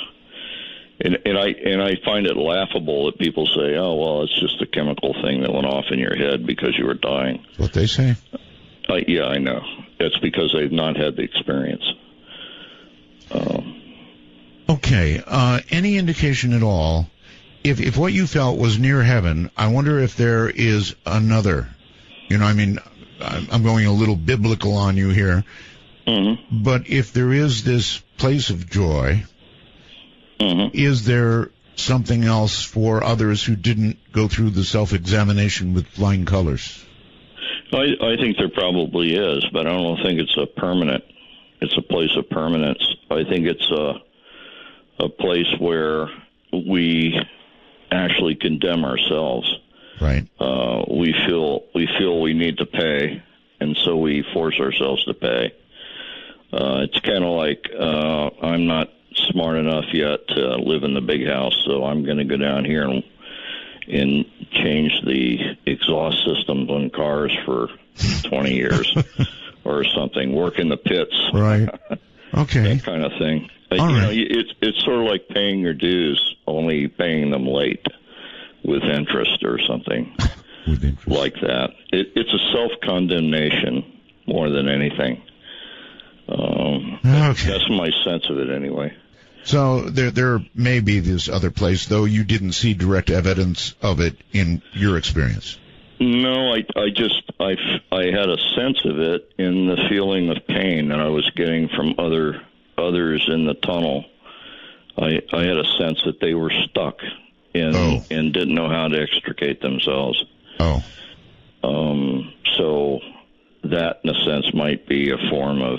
find it laughable that people say, "Oh, well, it's just a chemical thing that went off in your head because you were dying." That's what they say. Yeah, I know. That's because they've not had the experience. Okay. Any indication at all? If what you felt was near heaven, I wonder if there is another. I'm going a little biblical on you here. Mm-hmm. But if there is this place of joy, mm-hmm. is there something else for others who didn't go through the self-examination with flying colors? I think there probably is, but I don't think it's a place of permanence. I think it's a place where we actually condemn ourselves. Right. We feel we need to pay, and so we force ourselves to pay. It's kind of like I'm not smart enough yet to live in the big house, so I'm going to go down here and change the exhaust systems on cars for 20 years or something. Work in the pits. Right. Okay. That kind of thing. Right. It's sort of like paying your dues, only paying them late with interest or something like that. It's a self-condemnation more than anything. That's my sense of it anyway. So there may be this other place, though you didn't see direct evidence of it in your experience. No, I had a sense of it in the feeling of pain that I was getting from others in the tunnel. I had a sense that they were stuck and didn't know how to extricate themselves. Oh. So that, in a sense, might be a form of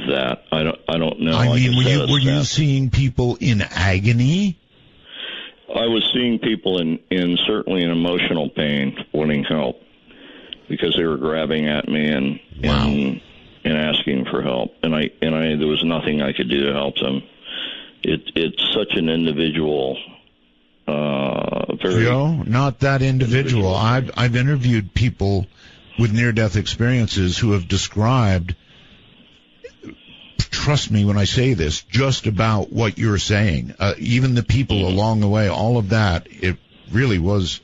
that. I don't know. I mean, were you seeing people in agony? I was seeing people in certainly in emotional pain, wanting help, because they were grabbing at me and asking for help, and I there was nothing I could do to help them. It's such an individual. Joe, not that individual. I've interviewed people with near-death experiences who have described, trust me when I say this, just about what you're saying. Even the people along the way, all of that, it really was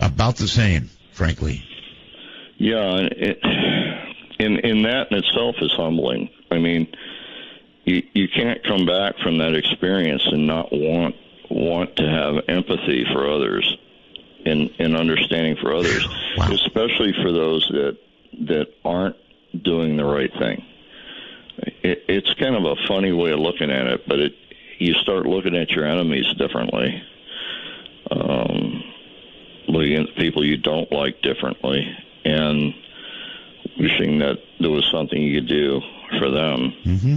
about the same, frankly. Yeah, and that in itself is humbling. I mean, you can't come back from that experience and not want to have empathy for others and understanding for others, especially for those that aren't doing the right thing. It's kind of a funny way of looking at it, but you start looking at your enemies differently, looking at people you don't like differently, and wishing that there was something you could do for them. Mm-hmm.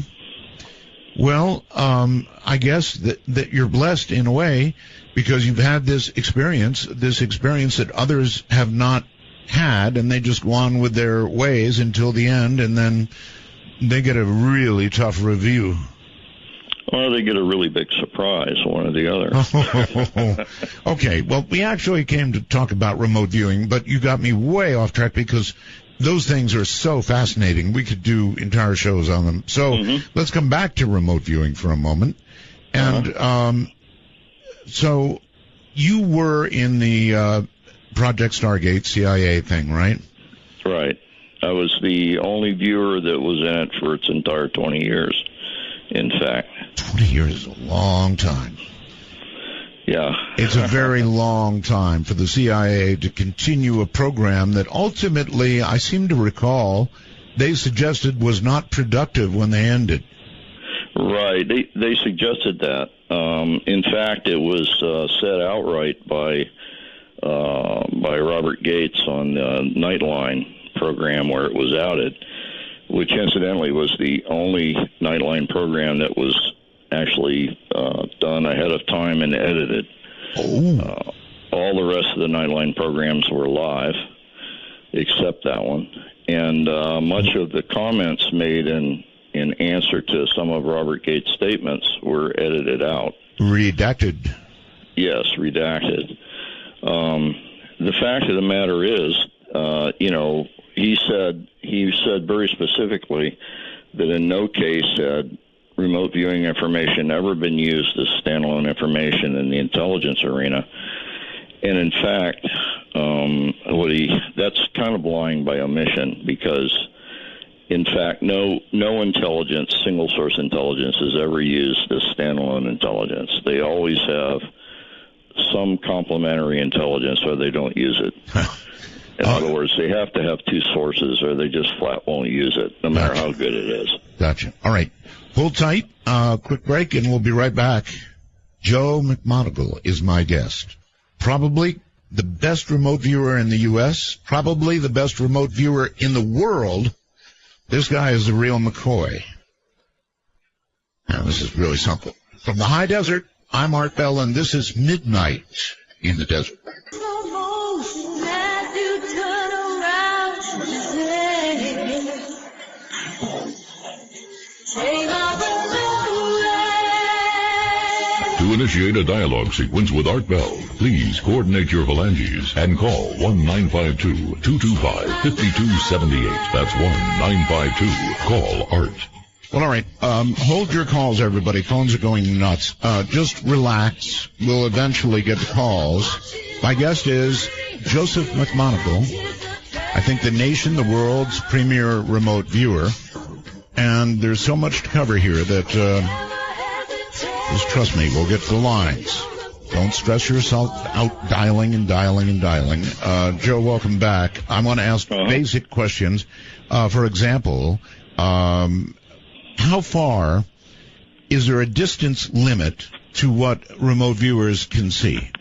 Well, I guess that you're blessed in a way because you've had this experience that others have not had, and they just go on with their ways until the end, and then they get a really tough review. Or they get a really big surprise, one or the other. Okay, well, we actually came to talk about remote viewing, but you got me way off track because those things are so fascinating. We could do entire shows on them. So let's come back to remote viewing for a moment. And so you were in the Project Stargate CIA thing, right? Right. I was the only viewer that was in it for its entire 20 years, in fact. 20 years is a long time. Yeah. It's a very long time for the CIA to continue a program that ultimately, I seem to recall, they suggested was not productive when they ended. Right. They suggested that. In fact, it was said outright by Robert Gates on the Nightline program where it was outed, which incidentally was the only Nightline program that was actually done ahead of time and edited. All the rest of the Nightline programs were live, except that one. And much of the comments made in answer to some of Robert Gates' statements were edited out. Redacted. Yes, redacted. The fact of the matter is, he said very specifically that in no case had remote viewing information ever been used as standalone information in the intelligence arena. And in fact, that's kind of lying by omission, because in fact, no intelligence, single source intelligence, is ever used as standalone intelligence. They always have some complementary intelligence, or they don't use it. In other words, they have to have two sources, or they just flat won't use it, no matter how good it is. Gotcha. All right. Hold tight. Quick break, and we'll be right back. Joe McMoneagle is my guest. Probably the best remote viewer in the U.S., probably the best remote viewer in the world. This guy is the real McCoy. Now, this is really something. From the high desert, I'm Art Bell, and this is Midnight in the Desert. To initiate a dialogue sequence with Art Bell, please coordinate your phalanges and call 1-952-225-5278. That's 1-952-CALL-ART. Well, all right. Hold your calls, everybody. Phones are going nuts. Just relax. We'll eventually get the calls. My guest is Joseph McMoneagle. I think the nation, the world's premier remote viewer. And there's so much to cover here that, just trust me, we'll get to the lines. Don't stress yourself out dialing and dialing and dialing. Joe, welcome back. I want to ask basic questions. For example, how far is there a distance limit to what remote viewers can see?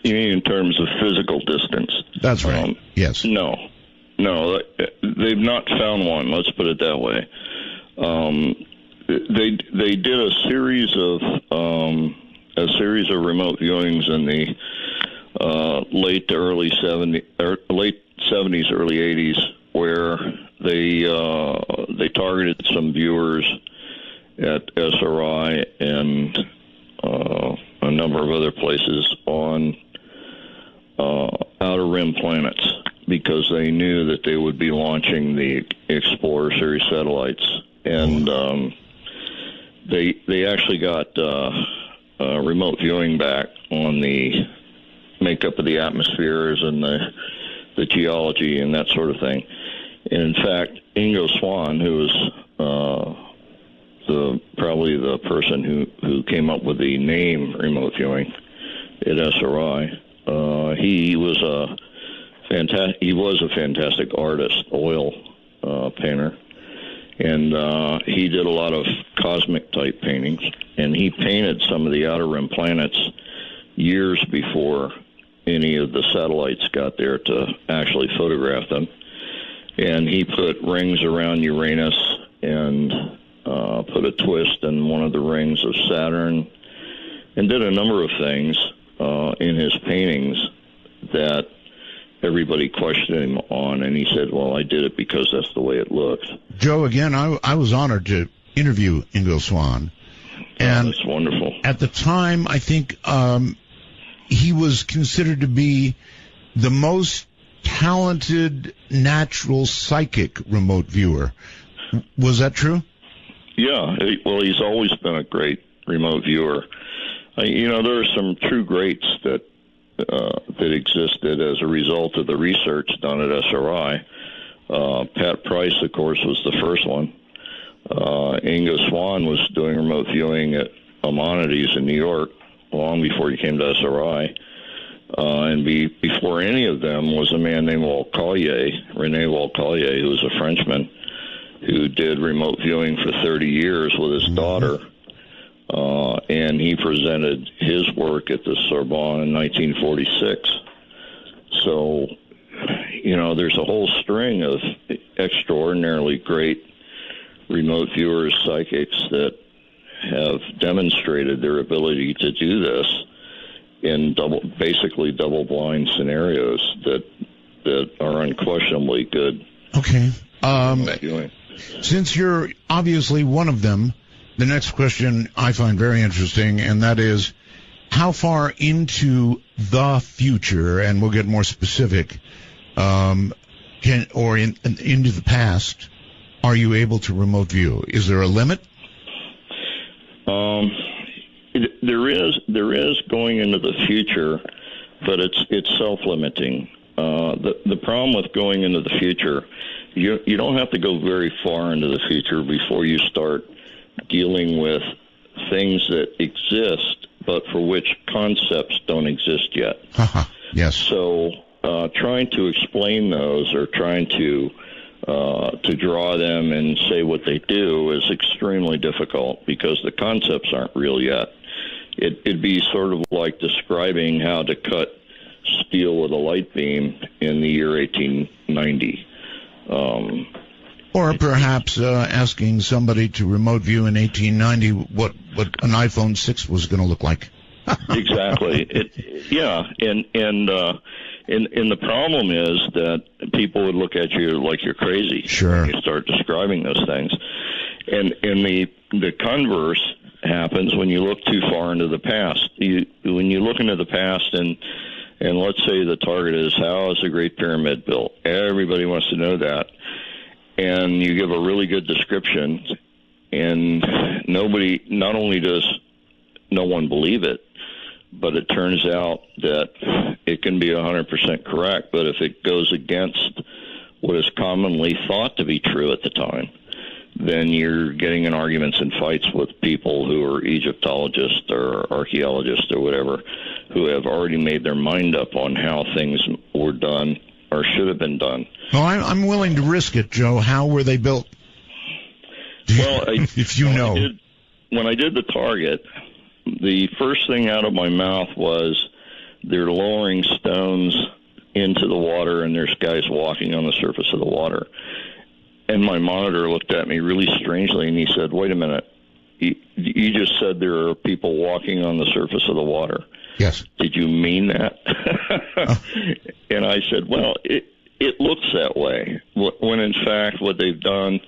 You mean in terms of physical distance? That's right. Yes. No, they've not found one. Let's put it that way. They did a series of remote viewings in the late 70s, early 80s, where they targeted some viewers at SRI and a number of other places on outer rim planets, because they knew that they would be launching the Explorer series satellites, and they actually got remote viewing back on the makeup of the atmospheres and the geology and that sort of thing. And in fact, Ingo Swann, who was probably the person who came up with the name remote viewing at SRI, he was a fantastic artist, oil painter, and he did a lot of cosmic type paintings, and he painted some of the outer rim planets years before any of the satellites got there to actually photograph them. And he put rings around Uranus and put a twist in one of the rings of Saturn, and did a number of things in his paintings that everybody questioned him on, and he said, well, I did it because that's the way it looks. Joe, again, I was honored to interview Ingo Swann. And that's wonderful. At the time, I think he was considered to be the most talented natural psychic remote viewer. Was that true? Yeah. Well, he's always been a great remote viewer. There are some true greats that existed as a result of the research done at SRI. Pat Price, of course, was the first one. Ingo Swann was doing remote viewing at Maimonides in New York long before he came to SRI. And before any of them was a man named Rene Walcollier, who was a Frenchman, who did remote viewing for 30 years with his daughter. And he presented his work at the Sorbonne in 1946. So, there's a whole string of extraordinarily great remote viewers, psychics, that have demonstrated their ability to do this in basically double-blind scenarios that are unquestionably good. Okay. Since you're obviously one of them, the next question I find very interesting, and that is, how far into the future, and we'll get more specific, into the past, are you able to remote view? Is there a limit? There is going into the future, but it's self-limiting. The problem with going into the future, you don't have to go very far into the future before you start dealing with things that exist, but for which concepts don't exist yet. Yes. So trying to explain those or trying to draw them and say what they do is extremely difficult because the concepts aren't real yet. It'd be sort of like describing how to cut steel with a light beam in the year 1890. Or perhaps asking somebody to remote view in 1890 what an iPhone 6 was going to look like. Exactly. And the problem is that people would look at you like you're crazy. Sure. When you start describing those things. And the converse happens when you look too far into the past. When you look into the past and let's say the target is, how is the Great Pyramid built? Everybody wants to know that. And you give a really good description, and not only does no one believe it, but it turns out that it can be 100% correct. But if it goes against what is commonly thought to be true at the time, then you're getting in arguments and fights with people who are Egyptologists or archaeologists or whatever, who have already made their mind up on how things were done or should have been done. Well, I'm willing to risk it, Joe. How were they built? Well, if you know. When I did the target, the first thing out of my mouth was they're lowering stones into the water and there's guys walking on the surface of the water. And my monitor looked at me really strangely and he said, wait a minute, you just said there are people walking on the surface of the water. Yes. Did you mean that? And I said, well, it looks that way. When in fact what they've done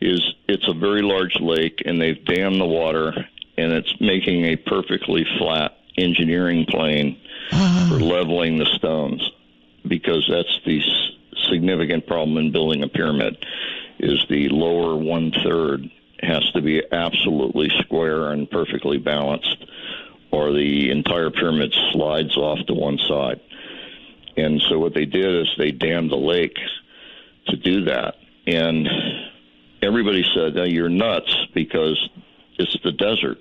is it's a very large lake and they've dammed the water and it's making a perfectly flat engineering plane for leveling the stones, because that's the significant problem in building a pyramid, is the lower one-third has to be absolutely square and perfectly balanced, or the entire pyramid slides off to one side. And so what they did is they dammed the lake to do that. And everybody said, you're nuts because it's the desert.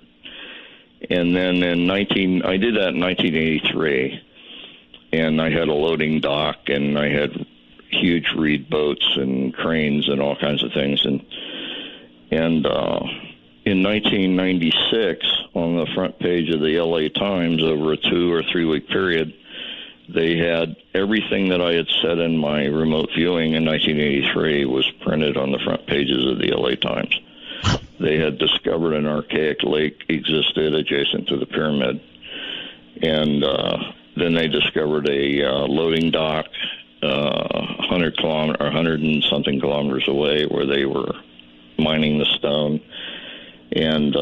And then I did that in 1983, and I had a loading dock, and I had huge reed boats and cranes and all kinds of things. And in 1996, on the front page of the LA Times, over a 2 or 3 week period, they had everything that I had said in my remote viewing in 1983 was printed on the front pages of the LA Times. They had discovered an archaic lake existed adjacent to the pyramid. And then they discovered a loading dock 100 and something kilometers away where they were mining the stone. And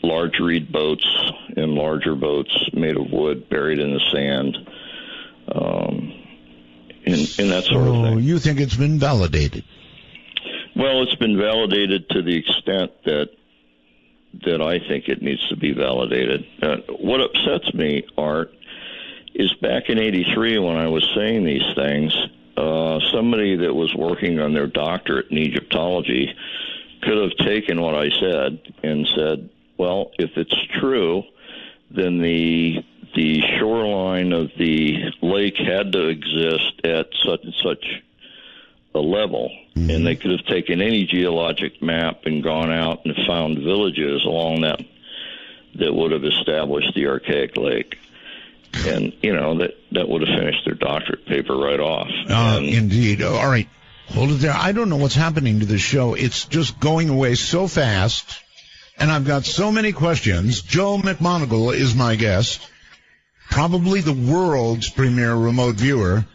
large reed boats and larger boats made of wood buried in the sand. And that sort of thing. So you think it's been validated? Well, it's been validated to the extent that I think it needs to be validated. What upsets me, Art, is back in '83 when I was saying these things, somebody that was working on their doctorate in Egyptology could have taken what I said and said, well, if it's true, then the shoreline of the lake had to exist at such and such a level, and they could have taken any geologic map and gone out and found villages along that would have established the archaic lake. And, that would have finished their doctorate paper right off. Indeed. All right. Hold it there. I don't know what's happening to this show. It's just going away so fast, and I've got so many questions. Joe McMoneagle is my guest, probably the world's premier remote viewer,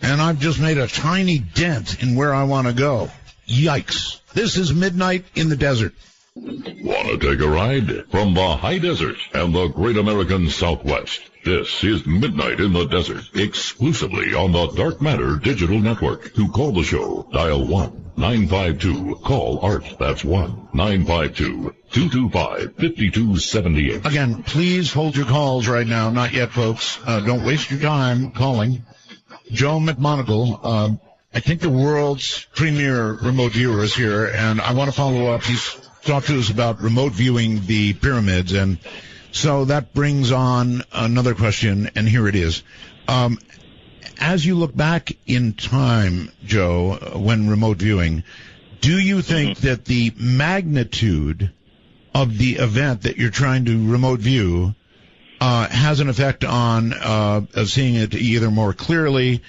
and I've just made a tiny dent in where I want to go. Yikes. This is Midnight in the Desert. Want to take a ride? From the high desert and the great American Southwest, this is Midnight in the Desert, exclusively on the Dark Matter Digital Network. To call the show, dial 1-952-CALL-ART. That's 1-952-225-5278. Again, please hold your calls right now. Not yet, folks. Don't waste your time calling. Joe McMoneagle, I think the world's premier remote viewer is here, and I want to follow up. He's talked to us about remote viewing the pyramids, and so that brings on another question, and here it is. As you look back in time, Joe, when remote viewing, do you think that the magnitude of the event that you're trying to remote view has an effect on seeing it either more clearly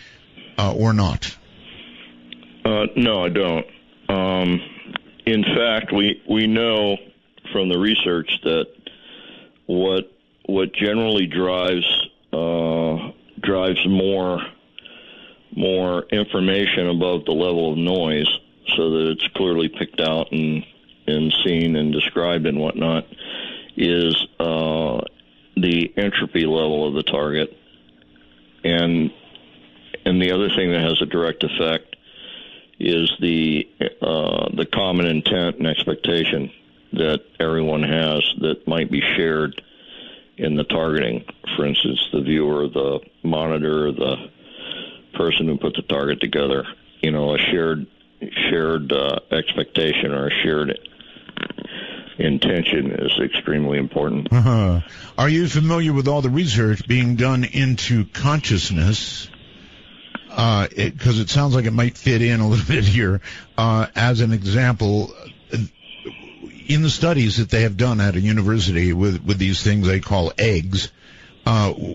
or not? No, I don't. In fact, we know from the research that what generally drives more information above the level of noise, so that it's clearly picked out and seen and described and whatnot, is the entropy level of the target, and the other thing that has a direct effect is the common intent and expectation that everyone has that might be shared in the targeting. For instance, the viewer, the monitor, the person who put the target together. A shared expectation or a shared intention is extremely important. Are you familiar with all the research being done into consciousness? Because it sounds like it might fit in a little bit here. As an example, in the studies that they have done at a university with these things they call eggs,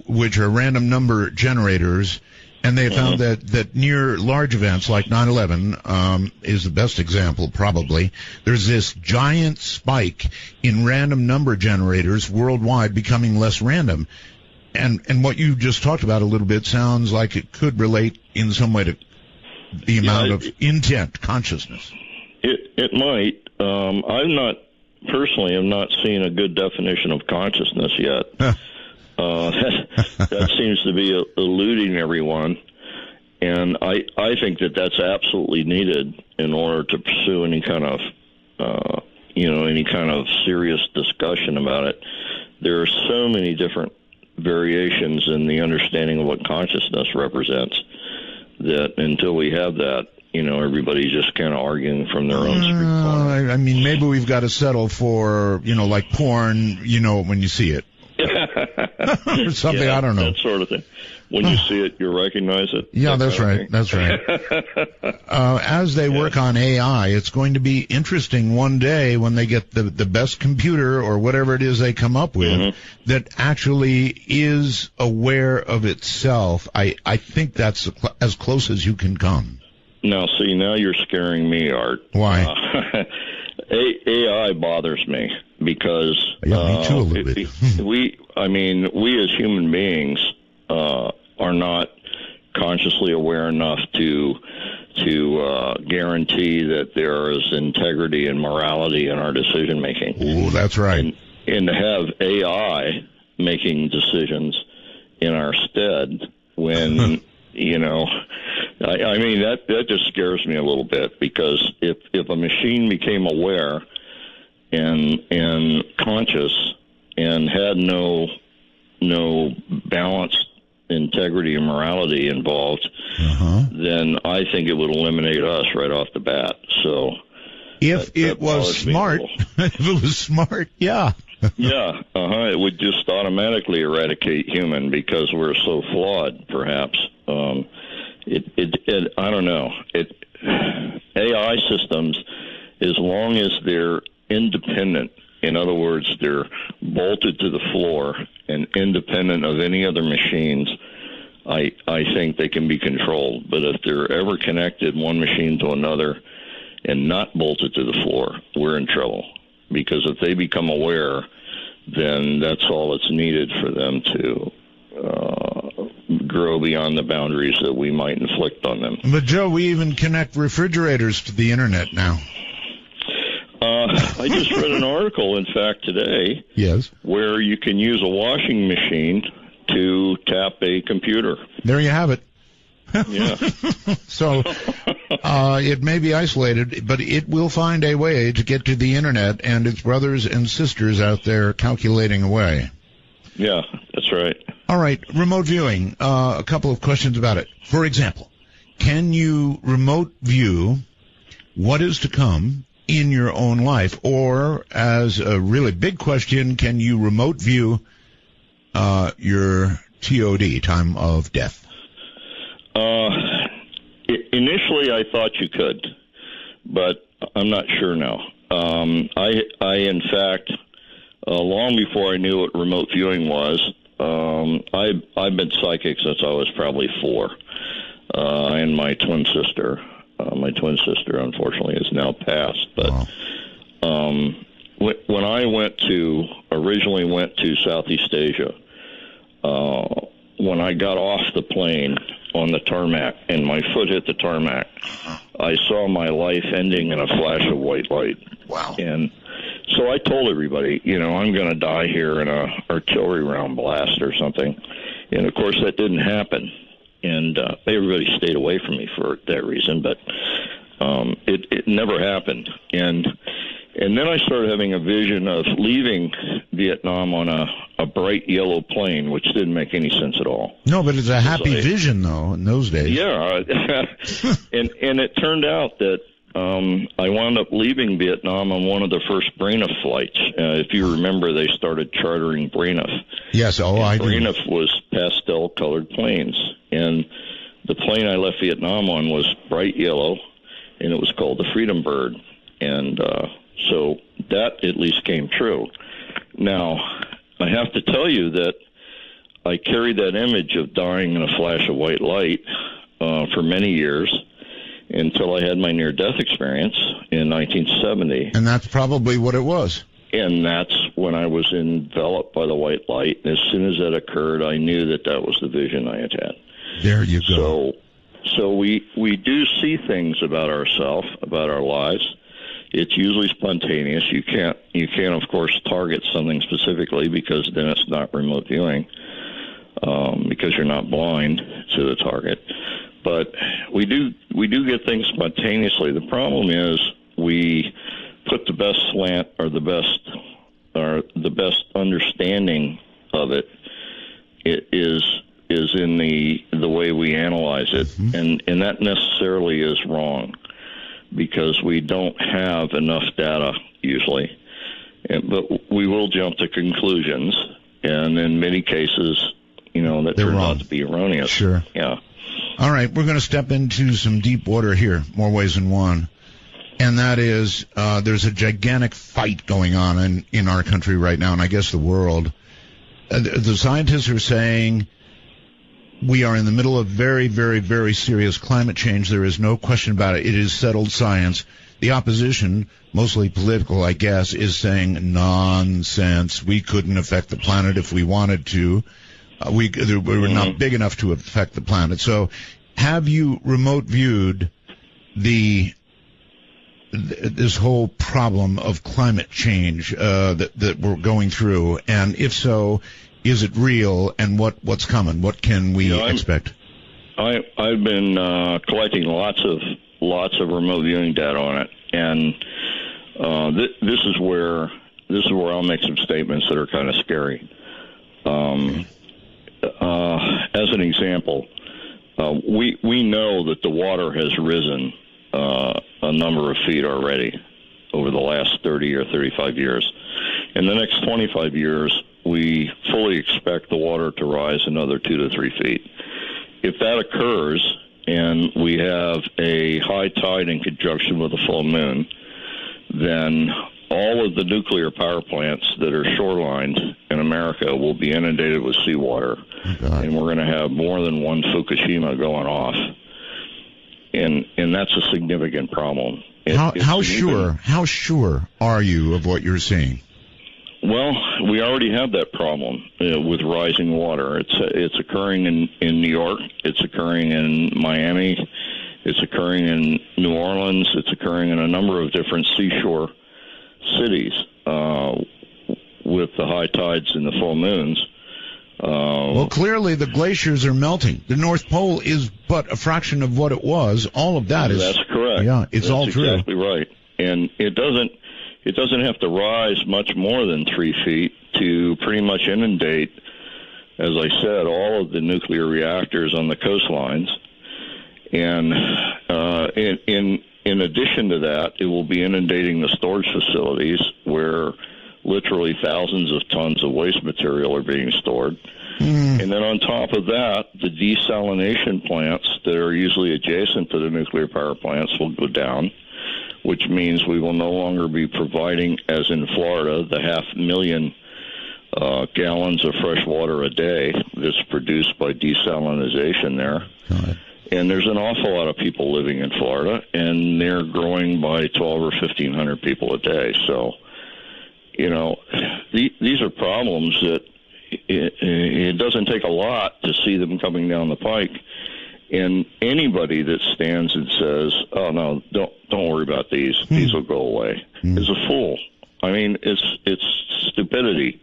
which are random number generators, and they found that near large events like 9/11 is the best example probably. There's this giant spike in random number generators worldwide becoming less random. And what you just talked about a little bit sounds like it could relate in some way to the amount of intent, consciousness. It might. I'm not seen a good definition of consciousness yet. That seems to be eluding everyone, and I think that's absolutely needed in order to pursue any kind of serious discussion about it. There are so many different variations in the understanding of what consciousness represents that until we have that, everybody's just kind of arguing from their own street corner. I mean, maybe we've got to settle for, like porn, when you see it. Or something, yeah, I don't know. That sort of thing. When you see it, you recognize it. Yeah, that's right. That's right. As they work on AI, it's going to be interesting one day when they get the best computer or whatever it is they come up with that actually is aware of itself. I think that's as close as you can come. Now you're scaring me, Art. Why? AI bothers me because me too, a little bit. we as human beings are not consciously aware enough to guarantee that there is integrity and morality in our decision making. Oh, that's right. And to have AI making decisions in our stead when that just scares me a little bit, because if a machine became aware and conscious and had no balanced integrity and morality involved, then I think it would eliminate us right off the bat. So if it was smart, yeah. Yeah, it would just automatically eradicate human because we're so flawed, perhaps. I don't know. AI systems, as long as they're independent, in other words, they're bolted to the floor and independent of any other machines, I think they can be controlled. But if they're ever connected, one machine to another, and not bolted to the floor, we're in trouble. Because if they become aware, then that's all that's needed for them to grow beyond the boundaries that we might inflict on them. But, Joe, we even connect refrigerators to the Internet now. I just read an article, in fact, today, yes, where you can use a washing machine to tap a computer. There you have it. Yeah. So it may be isolated, but it will find a way to get to the Internet, and its brothers and sisters out there calculating away. Yeah, that's right. All right, remote viewing. A couple of questions about it. For example, can you remote view what is to come in your own life? Or, as a really big question, can you remote view your TOD, time of death? Initially, I thought you could, but I'm not sure now. I in fact, long before I knew what remote viewing was, I've been psychic since I was probably 4. And my twin sister, unfortunately, is now passed. But when I originally went to Southeast Asia, when I got off the plane on the tarmac and my foot hit the tarmac, I saw my life ending in a flash of white light. Wow. And so I told everybody, I'm going to die here in a artillery round blast or something. And, of course, that didn't happen. And everybody stayed away from me for that reason, but it never happened. And then I started having a vision of leaving Vietnam on a bright yellow plane, which didn't make any sense at all. No, but it's a happy vision, though, in those days. Yeah, and it turned out that I wound up leaving Vietnam on one of the first Braniff flights. If you remember, they started chartering Braniff. Yes, I do. Braniff was pastel-colored planes, and the plane I left Vietnam on was bright yellow, and it was called the Freedom Bird. And so that at least came true. Now, I have to tell you that I carried that image of dying in a flash of white light for many years until I had my near-death experience in 1970. And that's probably what it was. And that's when I was enveloped by the white light. And as soon as that occurred, I knew that was the vision I had had. There you go. So we do see things about ourselves, about our lives. It's usually spontaneous. You can't, of course, target something specifically because then it's not remote viewing, because you're not blind to the target. But we do get things spontaneously. The problem is we put the best slant or the best understanding of it is in the way we analyze it, and that necessarily is wrong because we don't have enough data usually. But we will jump to conclusions, and in many cases, that turns out to be erroneous. Sure. Yeah. All right, we're going to step into some deep water here, more ways than one. And that is, there's a gigantic fight going on in our country right now, and I guess the world. The scientists are saying we are in the middle of very, very, very serious climate change. There is no question about it. It is settled science. The opposition, mostly political, I guess, is saying nonsense. We couldn't affect the planet if we wanted to. We were not big enough to affect the planet. So have you remote viewed this whole problem of climate change that we're going through? And if so, is it real, and what's coming? What can we expect? I've been collecting lots of remote viewing data on it, and this is where I'll make some statements that are kind of scary. As an example, we know that the water has risen a number of feet already over the last 30 or 35 years. In the next 25 years, we fully expect the water to rise another 2 to 3 feet. If that occurs and we have a high tide in conjunction with a full moon, then all of the nuclear power plants that are shorelined in America will be inundated with seawater, and we're going to have more than one Fukushima going off, and that's a significant problem. How sure are you of what you're seeing? Well, we already have that problem with rising water. It's occurring in New York. It's occurring in Miami. It's occurring in New Orleans. It's occurring in a number of different seashore cities with the high tides and the full moons. Well, clearly the glaciers are melting. The North Pole is but a fraction of what it was. All of that is... That's correct. Yeah, it's all true. That's exactly right. And it doesn't have to rise much more than 3 feet to pretty much inundate, as I said, all of the nuclear reactors on the coastlines. And in addition to that, it will be inundating the storage facilities where literally thousands of tons of waste material are being stored. And then on top of that, the desalination plants that are usually adjacent to the nuclear power plants will go down, which means we will no longer be providing, as in Florida, the 500,000 gallons of fresh water a day that's produced by desalination there. And there's an awful lot of people living in Florida, and they're growing by 12 or 1,500 people a day. So, you know, these are problems that it doesn't take a lot to see them coming down the pike. And anybody that stands and says, "Oh no, don't worry about these will go away," is a fool. I mean, it's stupidity.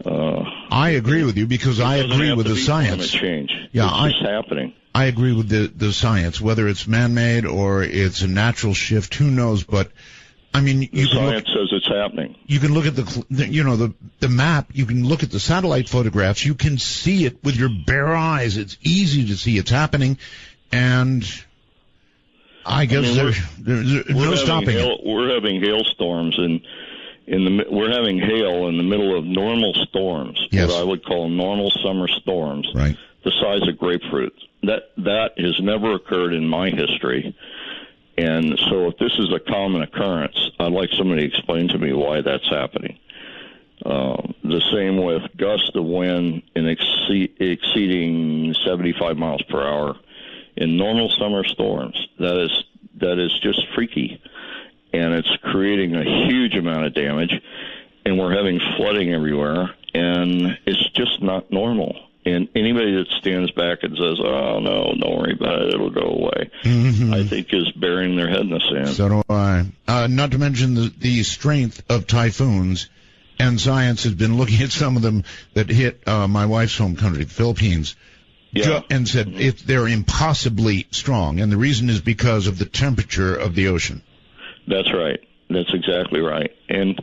I agree with you because I agree with the science. Change. Yeah, it's just happening. I agree with the science, whether it's man-made or it's a natural shift. Who knows? But I mean, science says it's happening. You can look at the map. You can look at the satellite photographs. You can see it with your bare eyes. It's easy to see it's happening, and I guess there's no stopping it. We're having hailstorms we're having hail in the middle of normal storms. Yes. What I would call normal summer storms. Right. The size of grapefruit. That has never occurred in my history. And so if this is a common occurrence, I'd like somebody to explain to me why that's happening. The same with gusts of wind exceeding 75 miles per hour in normal summer storms. That is just freaky. And it's creating a huge amount of damage. And we're having flooding everywhere. And it's just not normal. And anybody that stands back and says, "Oh, no, don't worry about it, it'll go away," I think is burying their head in the sand. So do I. Not to mention the strength of typhoons, and science has been looking at some of them that hit my wife's home country, the Philippines, and said they're impossibly strong. And the reason is because of the temperature of the ocean. That's right. That's exactly right. And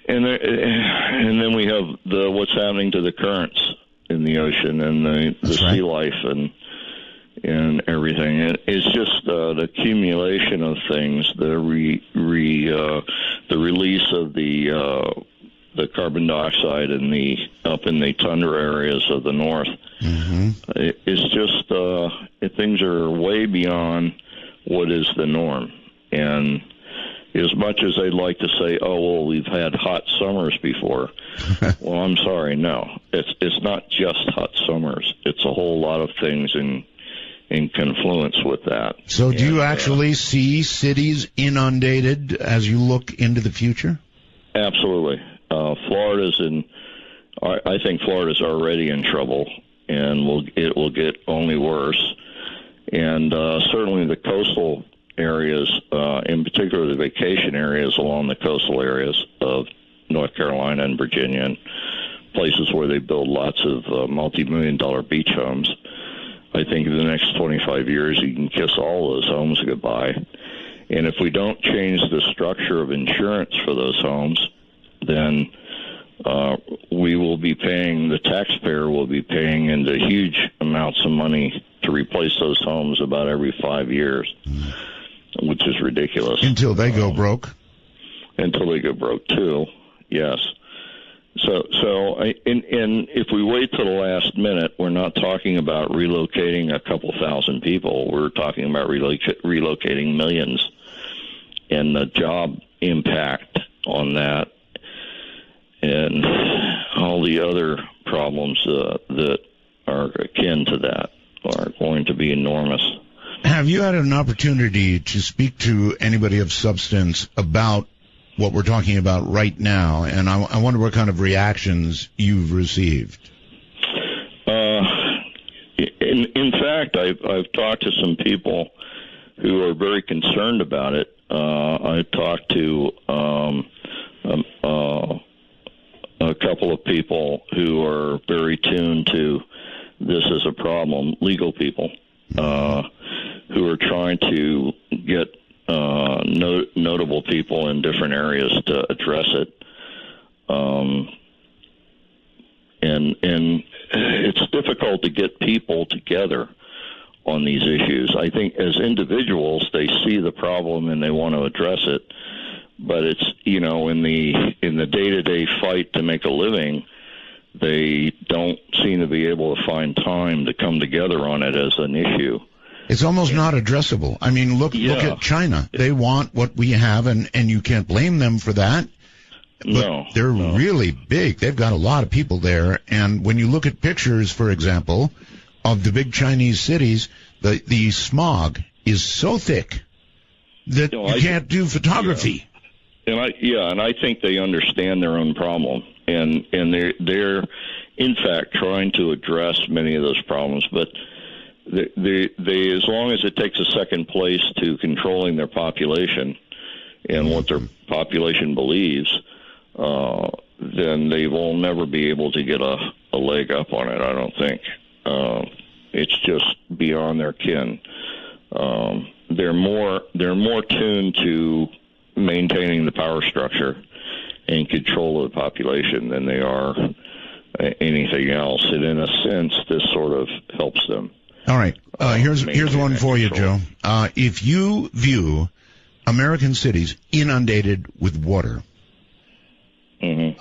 then we have what's happening to the currents in the ocean and the sea life and everything. It's just the accumulation of things, the release of the carbon dioxide up in the tundra areas of the north. It's just things are way beyond what is the norm. And as much as they'd like to say, "Oh, well, we've had hot summers before," well, I'm sorry, no. It's not just hot summers. It's a whole lot of things in confluence with that. So do you actually see cities inundated as you look into the future? Absolutely. I think Florida's already in trouble, and it will get only worse. And certainly the coastal areas, in particular the vacation areas along the coastal areas of North Carolina and Virginia, and places where they build lots of multi-million-dollar beach homes. I think in the next 25 years you can kiss all those homes goodbye. And if we don't change the structure of insurance for those homes, then the taxpayer will be paying into huge amounts of money to replace those homes about every 5 years. Which is ridiculous. Until they go broke. Until they go broke, too. Yes. And if we wait till the last minute, we're not talking about relocating a couple thousand people. We're talking about relocating millions, and the job impact on that, and all the other problems that are akin to that are going to be enormous. Have you had an opportunity to speak to anybody of substance about what we're talking about right now? And I wonder what kind of reactions you've received. In fact, I've talked to some people who are very concerned about it. I've talked to a couple of people who are very tuned to this as a problem, legal people, who are trying to get notable people in different areas to address it. And it's difficult to get people together on these issues. I think as individuals, they see the problem and they want to address it. But it's, in the day-to-day fight to make a living, they don't seem to be able to find time to come together on it as an issue. It's almost not addressable. I mean, look at China. They want what we have, and you can't blame them for that. But they're really big. They've got a lot of people there. And when you look at pictures, for example, of the big Chinese cities, the smog is so thick that you can't do photography. Yeah. And I think they understand their own problem, and they're in fact trying to address many of those problems, but they as long as it takes a second place to controlling their population and what their population believes, then they will never be able to get a leg up on it, I don't think. It's just beyond their kin. They're more tuned to maintaining the power structure and control of the population than they are anything else. And in a sense, this sort of helps them. All right. Here's one for you, Joe. If you view American cities inundated with water, and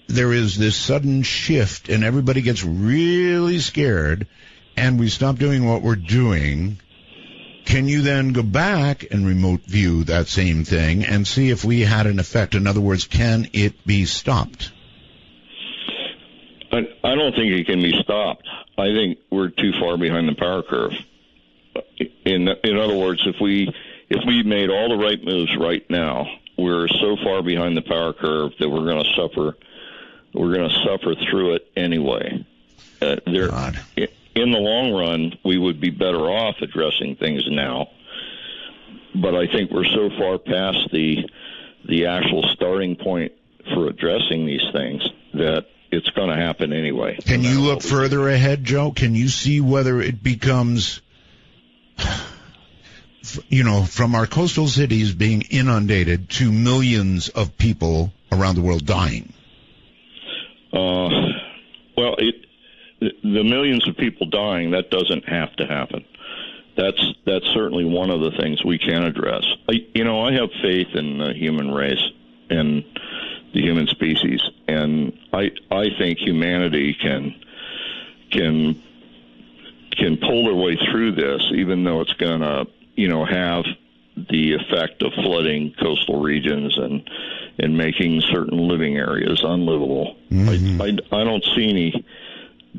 there is this sudden shift, and everybody gets really scared, and we stop doing what we're doing, can you then go back and remote view that same thing and see if we had an effect? In other words, can it be stopped? I don't think it can be stopped. I think we're too far behind the power curve. In other words, if we made all the right moves right now, we're so far behind the power curve that we're going to suffer. We're going to suffer through it anyway. In the long run, we would be better off addressing things now. But I think we're so far past the actual starting point for addressing these things that it's going to happen anyway. Can you look further ahead, Joe? Can you see whether it becomes, from our coastal cities being inundated to millions of people around the world dying? Well, the millions of people dying, that doesn't have to happen. That's certainly one of the things we can address. I have faith in the human race and the human species, and I think humanity can pull their way through this, even though it's going to have the effect of flooding coastal regions and making certain living areas unlivable. I don't see any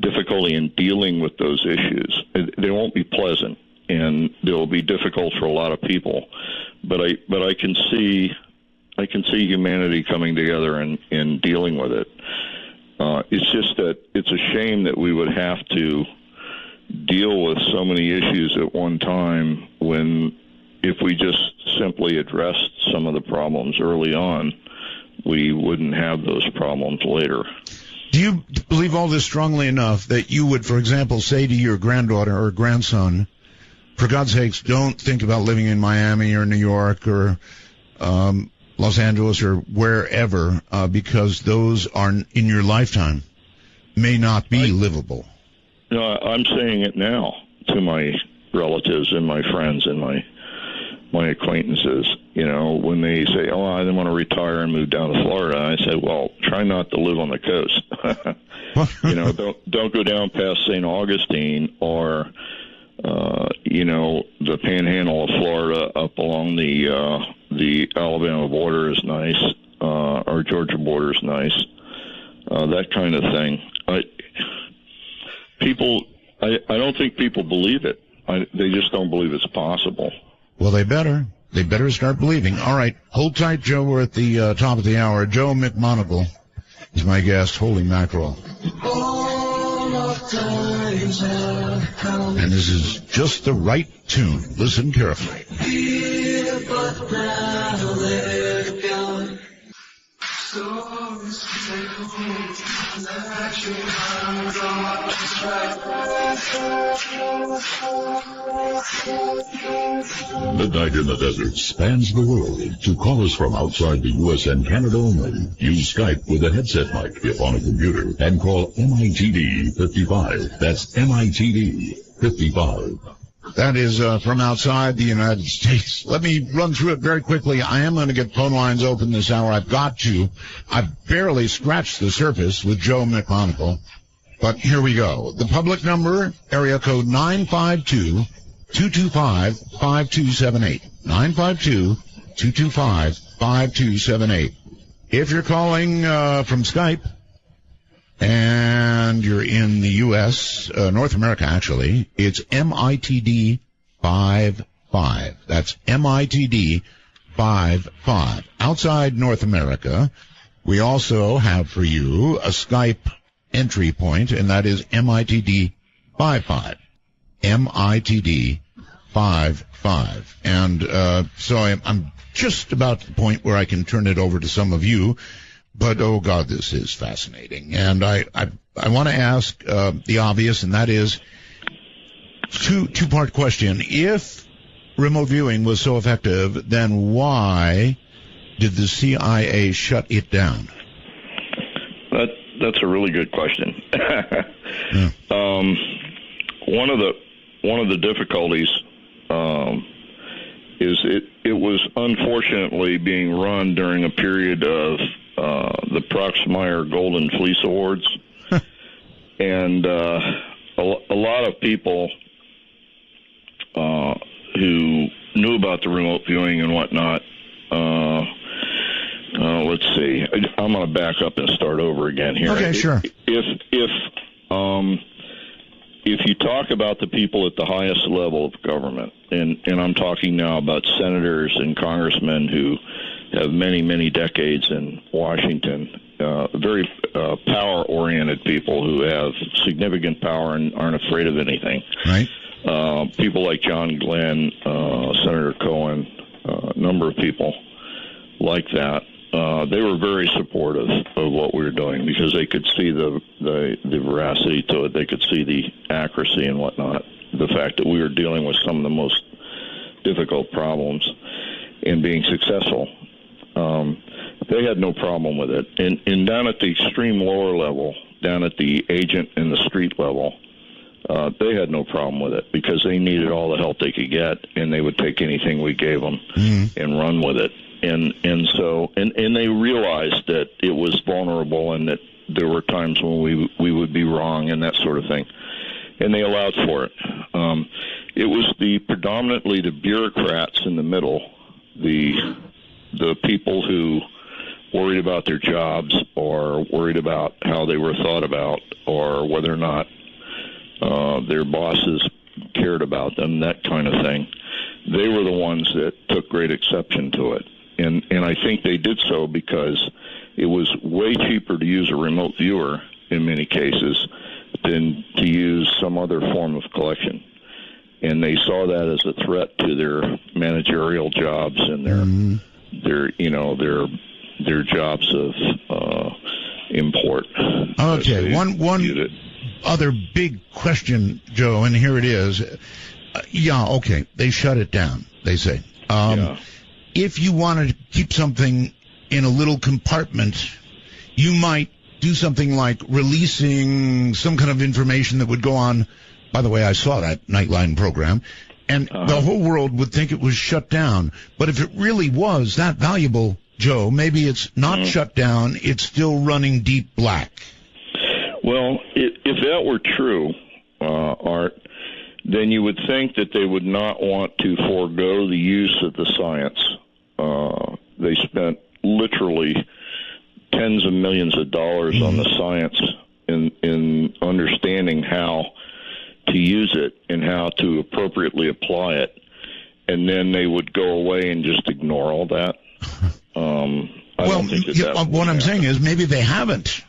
difficulty in dealing with those issues. They won't be pleasant, and they will be difficult for a lot of people. But I can see humanity coming together and dealing with it. It's just that it's a shame that we would have to deal with so many issues at one time, when if we just simply addressed some of the problems early on, we wouldn't have those problems later. Do you believe all this strongly enough that you would, for example, say to your granddaughter or grandson, for God's sakes, don't think about living in Miami or New York or Los Angeles or wherever, because those are, in your lifetime, may not be livable? No, I'm saying it now to my relatives and my friends and my acquaintances. You know, when they say, "Oh, I want to retire and move down to Florida," I say, "Well, try not to live on the coast. You know, don't go down past St. Augustine or, you know, the Panhandle of Florida up along the Alabama border is nice, or Georgia border is nice, that kind of thing." I don't think people believe it. They just don't believe it's possible. Well, they better. They better start believing. All right, hold tight, Joe. We're at the top of the hour. Joe McMonagle is my guest. Holy mackerel. And this is just the right tune. Listen carefully. Midnight in the Desert spans the world. To call us from outside the U.S. and Canada only, use Skype with a headset mic if on a computer and call MITD 55. That's MITD 55. That is from outside the United States. Let me run through it very quickly. I am going to get phone lines open this hour. I've got to. I've barely scratched the surface with Joe McMonagle. But here we go. The public number, area code 952-225-5278. 952-225-5278. If you're calling from Skype, and you're in the U.S., North America, actually, it's MITD 55. That's MITD 55. Outside North America, we also have for you a Skype entry point, and that is MITD 55. MITD 55. And so I'm just about to the point where I can turn it over to some of you. But, oh, God, this is fascinating. And I want to ask the obvious, and that is two-part question. If remote viewing was so effective, then why did the CIA shut it down? That's a really good question. Yeah. One of the difficulties is it was unfortunately being run during a period of the Proxmire Golden Fleece Awards, and a lot of people who knew about the remote viewing and whatnot. Let's see. I'm going to back up and start over again here. Okay, sure. If you talk about the people at the highest level of government, and I'm talking now about senators and congressmen who have many, many decades in Washington, very power-oriented people who have significant power and aren't afraid of anything. Right. People like John Glenn, Senator Cohen, a number of people like that. They were very supportive of what we were doing because they could see the veracity to it. They could see the accuracy and whatnot. The fact that we were dealing with some of the most difficult problems and being successful. They had no problem with it. And down at the extreme lower level, down at the agent and the street level, they had no problem with it because they needed all the help they could get, and they would take anything we gave them and run with it. And so they realized that it was vulnerable and that there were times when we would be wrong and that sort of thing, and they allowed for it. It was predominantly the bureaucrats in the middle, the people who worried about their jobs or worried about how they were thought about or whether or not their bosses cared about them, that kind of thing. They were the ones that took great exception to it. And I think they did so because it was way cheaper to use a remote viewer in many cases than to use some other form of collection. And they saw that as a threat to their managerial jobs and their jobs of import. Okay, one other big question, Joe, and here it is. Okay, they shut it down, they say. If you wanted to keep something in a little compartment, you might do something like releasing some kind of information that would go on. By the way, I saw that Nightline program, and the whole world would think it was shut down. But if it really was that valuable, Joe, maybe it's not shut down, it's still running deep black. Well, if that were true, Art, then you would think that they would not want to forego the use of the science. They spent literally tens of millions of dollars on the science in understanding how to use it and how to appropriately apply it, and then they would go away and just ignore all that. I don't think that what I'm saying is maybe they haven't.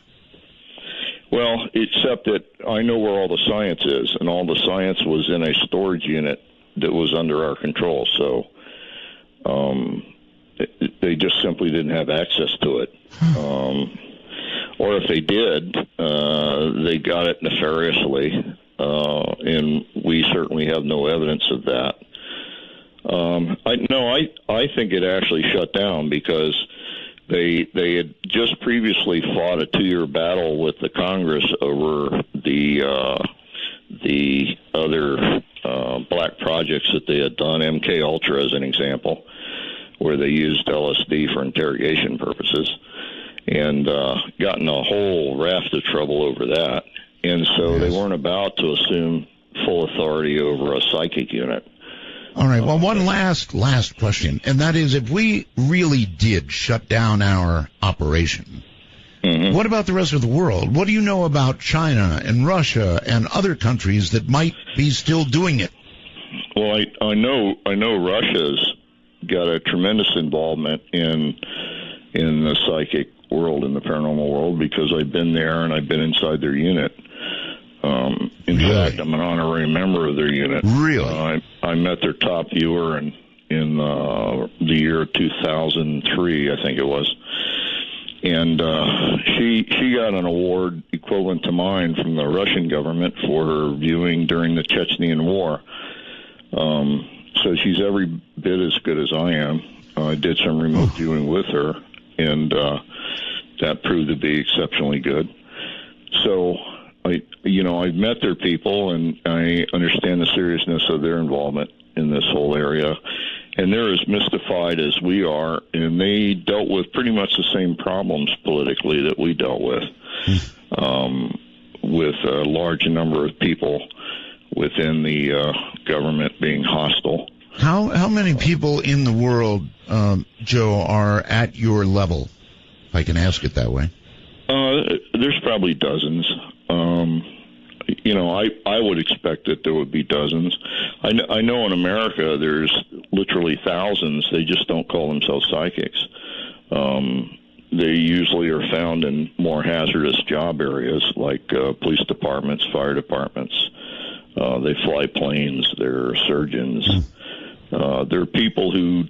Well, except that I know where all the science is, and all the science was in a storage unit that was under our control, so they just simply didn't have access to it. Or if they did, they got it nefariously, and we certainly have no evidence of that. I think it actually shut down because they had just previously fought a 2-year battle with the Congress over the other black projects that they had done, MK Ultra as an example, where they used LSD for interrogation purposes, and gotten a whole raft of trouble over that. And so they weren't about to assume full authority over a psychic unit. All right. Well, one last question, and that is, if we really did shut down our operation, what about the rest of the world? What do you know about China and Russia and other countries that might be still doing it? Well, I know Russia's got a tremendous involvement in the psychic world, in the paranormal world, because I've been there and I've been inside their unit. In fact, I'm an honorary member of their unit. Really? I met their top viewer in the year 2003, I think it was. And she got an award equivalent to mine from the Russian government for her viewing during the Chechenian War. So she's every bit as good as I am. I did some remote viewing with her, and that proved to be exceptionally good. So I've met their people, and I understand the seriousness of their involvement in this whole area. And they're as mystified as we are, and they dealt with pretty much the same problems politically that we dealt with a large number of people within the government being hostile. How many people in the world, Joe, are at your level, if I can ask it that way? There's probably dozens. I would expect that there would be dozens. I know in America there's literally thousands. They just don't call themselves psychics. They usually are found in more hazardous job areas like police departments, fire departments. They fly planes. They're surgeons. They're people who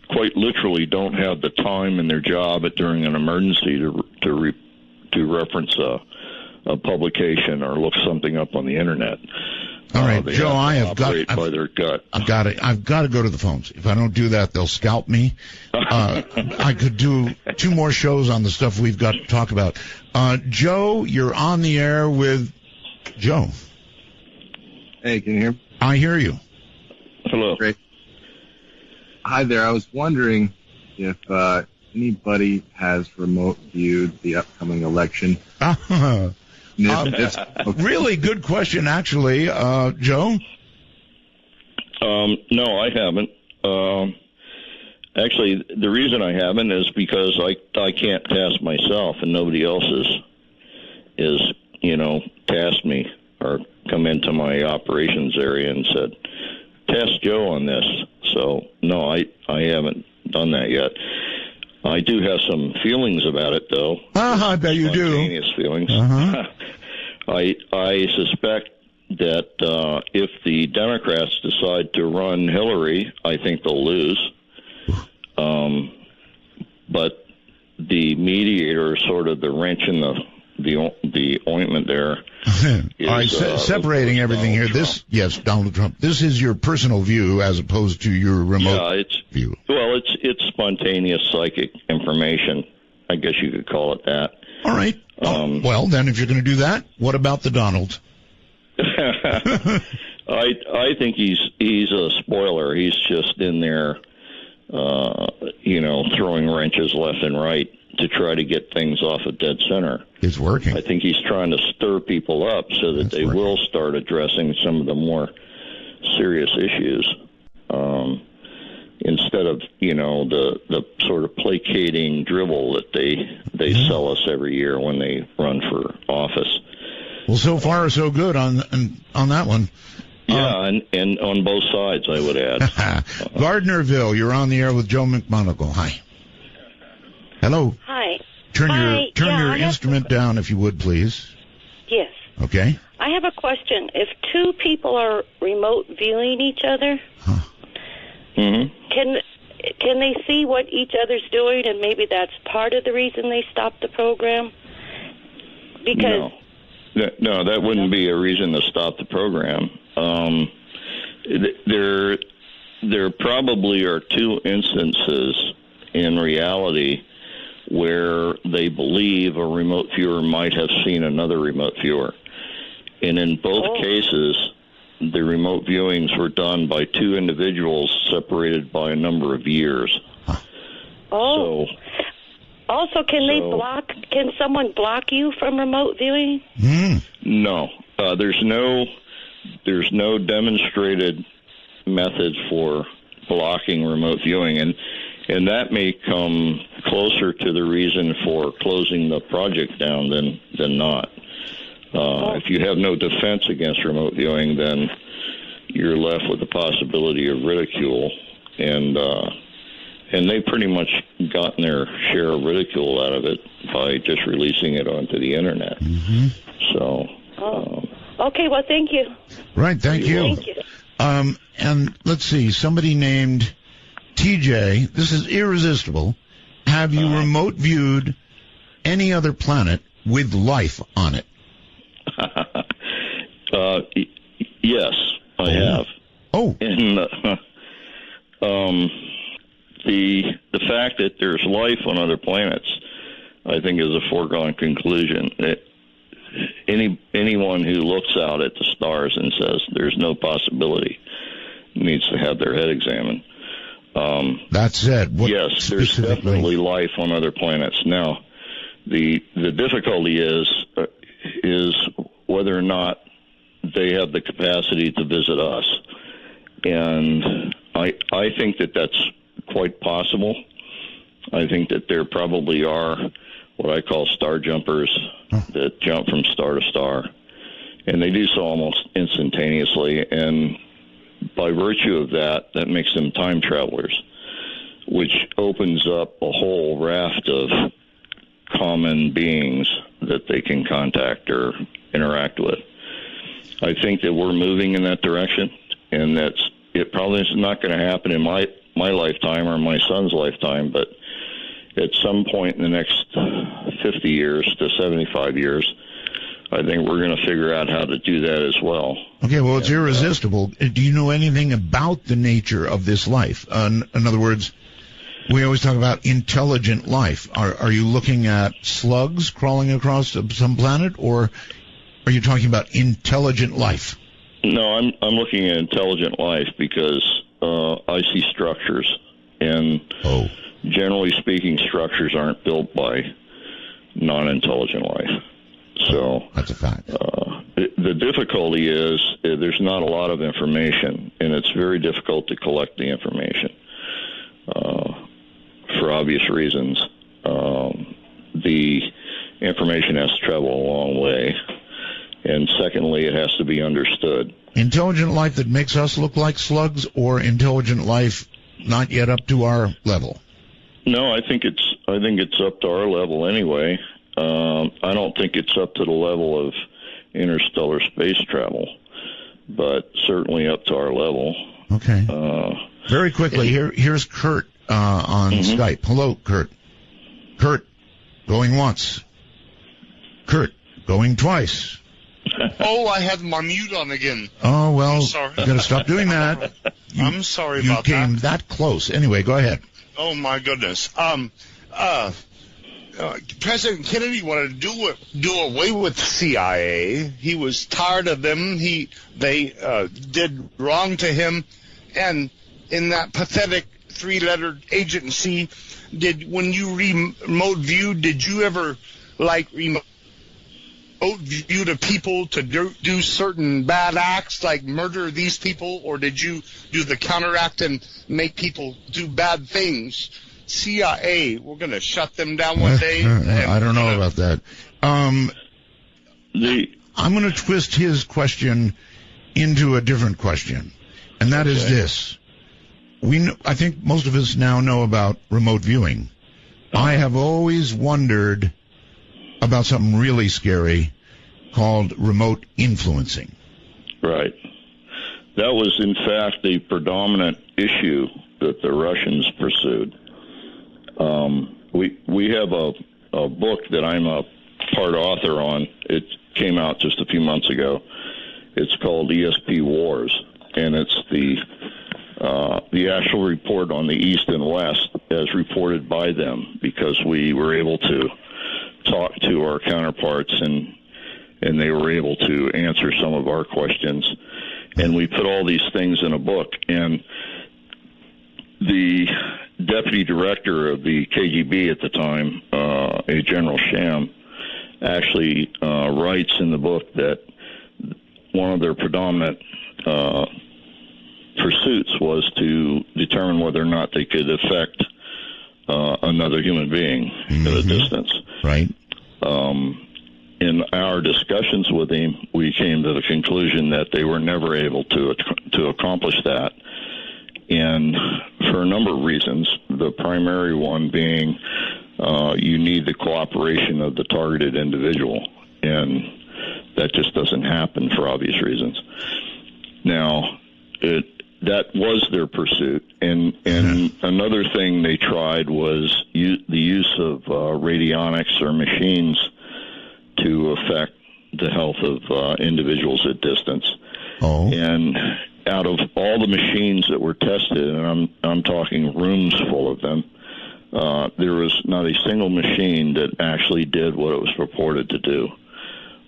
quite literally don't have the time in their job during an emergency to reference a publication or look something up on the internet. All right, Joe, I've got to go to the phones. If I don't do that, they'll scalp me. I could do 2 more shows on the stuff we've got to talk about. Joe, you're on the air with Joe. Hey, can you hear me? I hear you. Hello. Great. Hi there. I was wondering if anybody has remote viewed the upcoming election. Really good question, actually, Joe. No, I haven't. Actually, the reason I haven't is because I can't task myself, and nobody else is tasked me or come into my operations area and said, task Joe on this. So no, I haven't done that yet. I do have some feelings about it, though. I bet you do. Spontaneous feelings. I suspect that if the Democrats decide to run Hillary, I think they'll lose. But the mediator, sort of the wrench in the ointment there. All right, separating everything here. Donald Trump. This is your personal view as opposed to your remote view. Well, it's spontaneous psychic information. I guess you could call it that. All right. Well, then, if you're going to do that, what about the Donald? I think he's a spoiler. He's just in there, throwing wrenches left and right to try to get things off of dead center. It's working. I think he's trying to stir people up so that they will start addressing some of the more serious issues, instead of the sort of placating drivel that they sell us every year when they run for office. Well, so far so good on that one. Yeah, and on both sides, I would add. Gardnerville, you're on the air with Joe McMonagle. Hi. Hello. Hi. Turn your instrument down, if you would, please. Yes. Okay. I have a question. If two people are remote viewing each other, can they see what each other's doing, and maybe that's part of the reason they stopped the program? Because no, that wouldn't be a reason to stop the program. There probably are two instances in reality where they believe a remote viewer might have seen another remote viewer. And in both cases, the remote viewings were done by two individuals separated by a number of years. Oh. Also, can someone block you from remote viewing? No. There's no demonstrated method for blocking remote viewing, and that may come closer to the reason for closing the project down than not. If you have no defense against remote viewing, then you're left with the possibility of ridicule, and they've pretty much gotten their share of ridicule out of it by just releasing it onto the internet. So. Okay, well, thank you. Right, thank you. Thank you. And let's see, somebody named TJ, this is irresistible. Have you remote viewed any other planet with life on it? Yes, I have. Oh. And the fact that there's life on other planets, I think, is a foregone conclusion. Anyone who looks out at the stars and says there's no possibility needs to have their head examined. That said, what yes, there's definitely life on other planets. Now, the difficulty is whether or not they have the capacity to visit us, and I think that that's quite possible. I think that there probably are what I call star jumpers that jump from star to star, and they do so almost instantaneously, and by virtue of that makes them time travelers, which opens up a whole raft of common beings that they can contact or interact with. I think that we're moving in that direction, and it probably is not going to happen in my lifetime or my son's lifetime, but at some point in the next 50 years to 75 years, I think we're going to figure out how to do that as well. Okay, well, it's irresistible. Do you know anything about the nature of this life? In other words, we always talk about intelligent life. Are you looking at slugs crawling across some planet, or are you talking about intelligent life? No, I'm looking at intelligent life because I see structures, and generally speaking, structures aren't built by non-intelligent life. So that's a fact. The difficulty is there's not a lot of information, and it's very difficult to collect the information for obvious reasons. The information has to travel a long way, and secondly, it has to be understood. Intelligent life that makes us look like slugs, or intelligent life not yet up to our level? No, I think it's up to our level anyway. I don't think it's up to the level of interstellar space travel, but certainly up to our level. Okay. Very quickly, here's Kurt on Skype. Hello, Kurt. Kurt, going once. Kurt, going twice. Oh, I had my mute on again. Oh, well, I'm sorry. You got to stop doing that. I'm sorry about that. You came that close. Anyway, go ahead. Oh, my goodness. President Kennedy wanted to do away with CIA. He was tired of them. They did wrong to him, and in that pathetic 3-letter agency, when you remote viewed, did you ever remote view to people to do certain bad acts, like murder these people, or did you do the counteract and make people do bad things? CIA, we're going to shut them down one day. I don't know about that. I'm going to twist his question into a different question, and that is this. I think most of us now know about remote viewing. I have always wondered about something really scary called remote influencing. Right. That was, in fact, the predominant issue that the Russians pursued. We have a book that I'm a part author on. It came out just a few months ago. It's called ESP Wars, and it's the actual report on the East and West as reported by them, because we were able to talk to our counterparts and they were able to answer some of our questions. And we put all these things in a book, and the deputy director of the KGB at the time, a General Sham, actually writes in the book that one of their predominant pursuits was to determine whether or not they could affect another human being at a distance. Right. In our discussions with him, we came to the conclusion that they were never able to accomplish that. And for a number of reasons, the primary one being you need the cooperation of the targeted individual, and that just doesn't happen for obvious reasons. Now, that was their pursuit, and another thing they tried was the use of radionics or machines to affect the health of individuals at distance. Oh. And out of all the machines that were tested, and I'm talking rooms full of them, there was not a single machine that actually did what it was purported to do.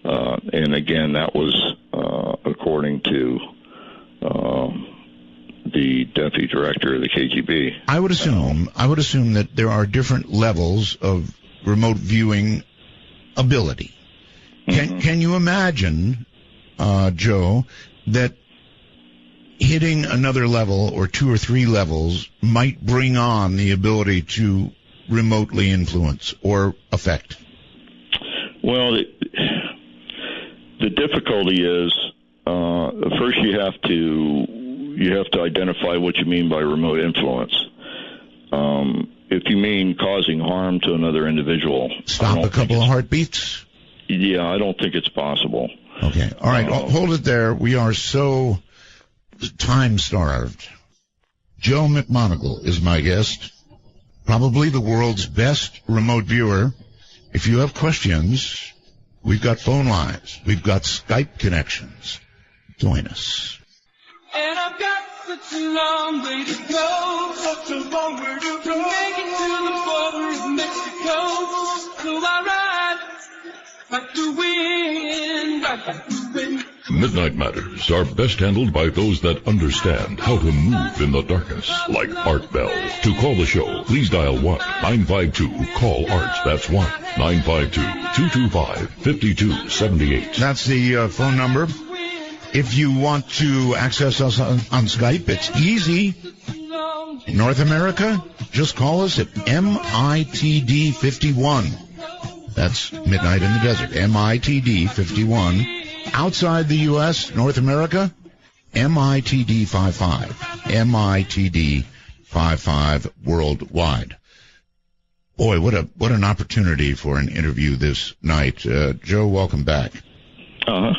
And again, that was according to the deputy director of the KGB. I would assume that there are different levels of remote viewing ability. Can you imagine, Joe, that hitting another level or 2 or 3 levels might bring on the ability to remotely influence or affect? Well, the difficulty is first you have to identify what you mean by remote influence. If you mean causing harm to another individual, stop a couple of heartbeats. Yeah, I don't think it's possible. Okay. All right. Hold it there. We are so time-starved. Joe McMonagle is my guest, probably the world's best remote viewer. If you have questions, we've got phone lines. We've got Skype connections. Join us. And I've got such a long way to go, such a long way to go, make it to the border of Mexico. So I ride like the wind, like the wind. Midnight Matters are best handled by those that understand how to move in the darkness, like Art Bell. To call the show, please dial 1-952-CALL-ARTS. That's 1-952-225-5278. That's the phone number. If you want to access us on Skype, it's easy. North America, just call us at MITD 51. That's Midnight in the Desert, MITD 51. Outside the U.S., North America, MITD 55. MITD 55 worldwide. Boy, what an opportunity for an interview this night. Joe, welcome back. Uh-huh.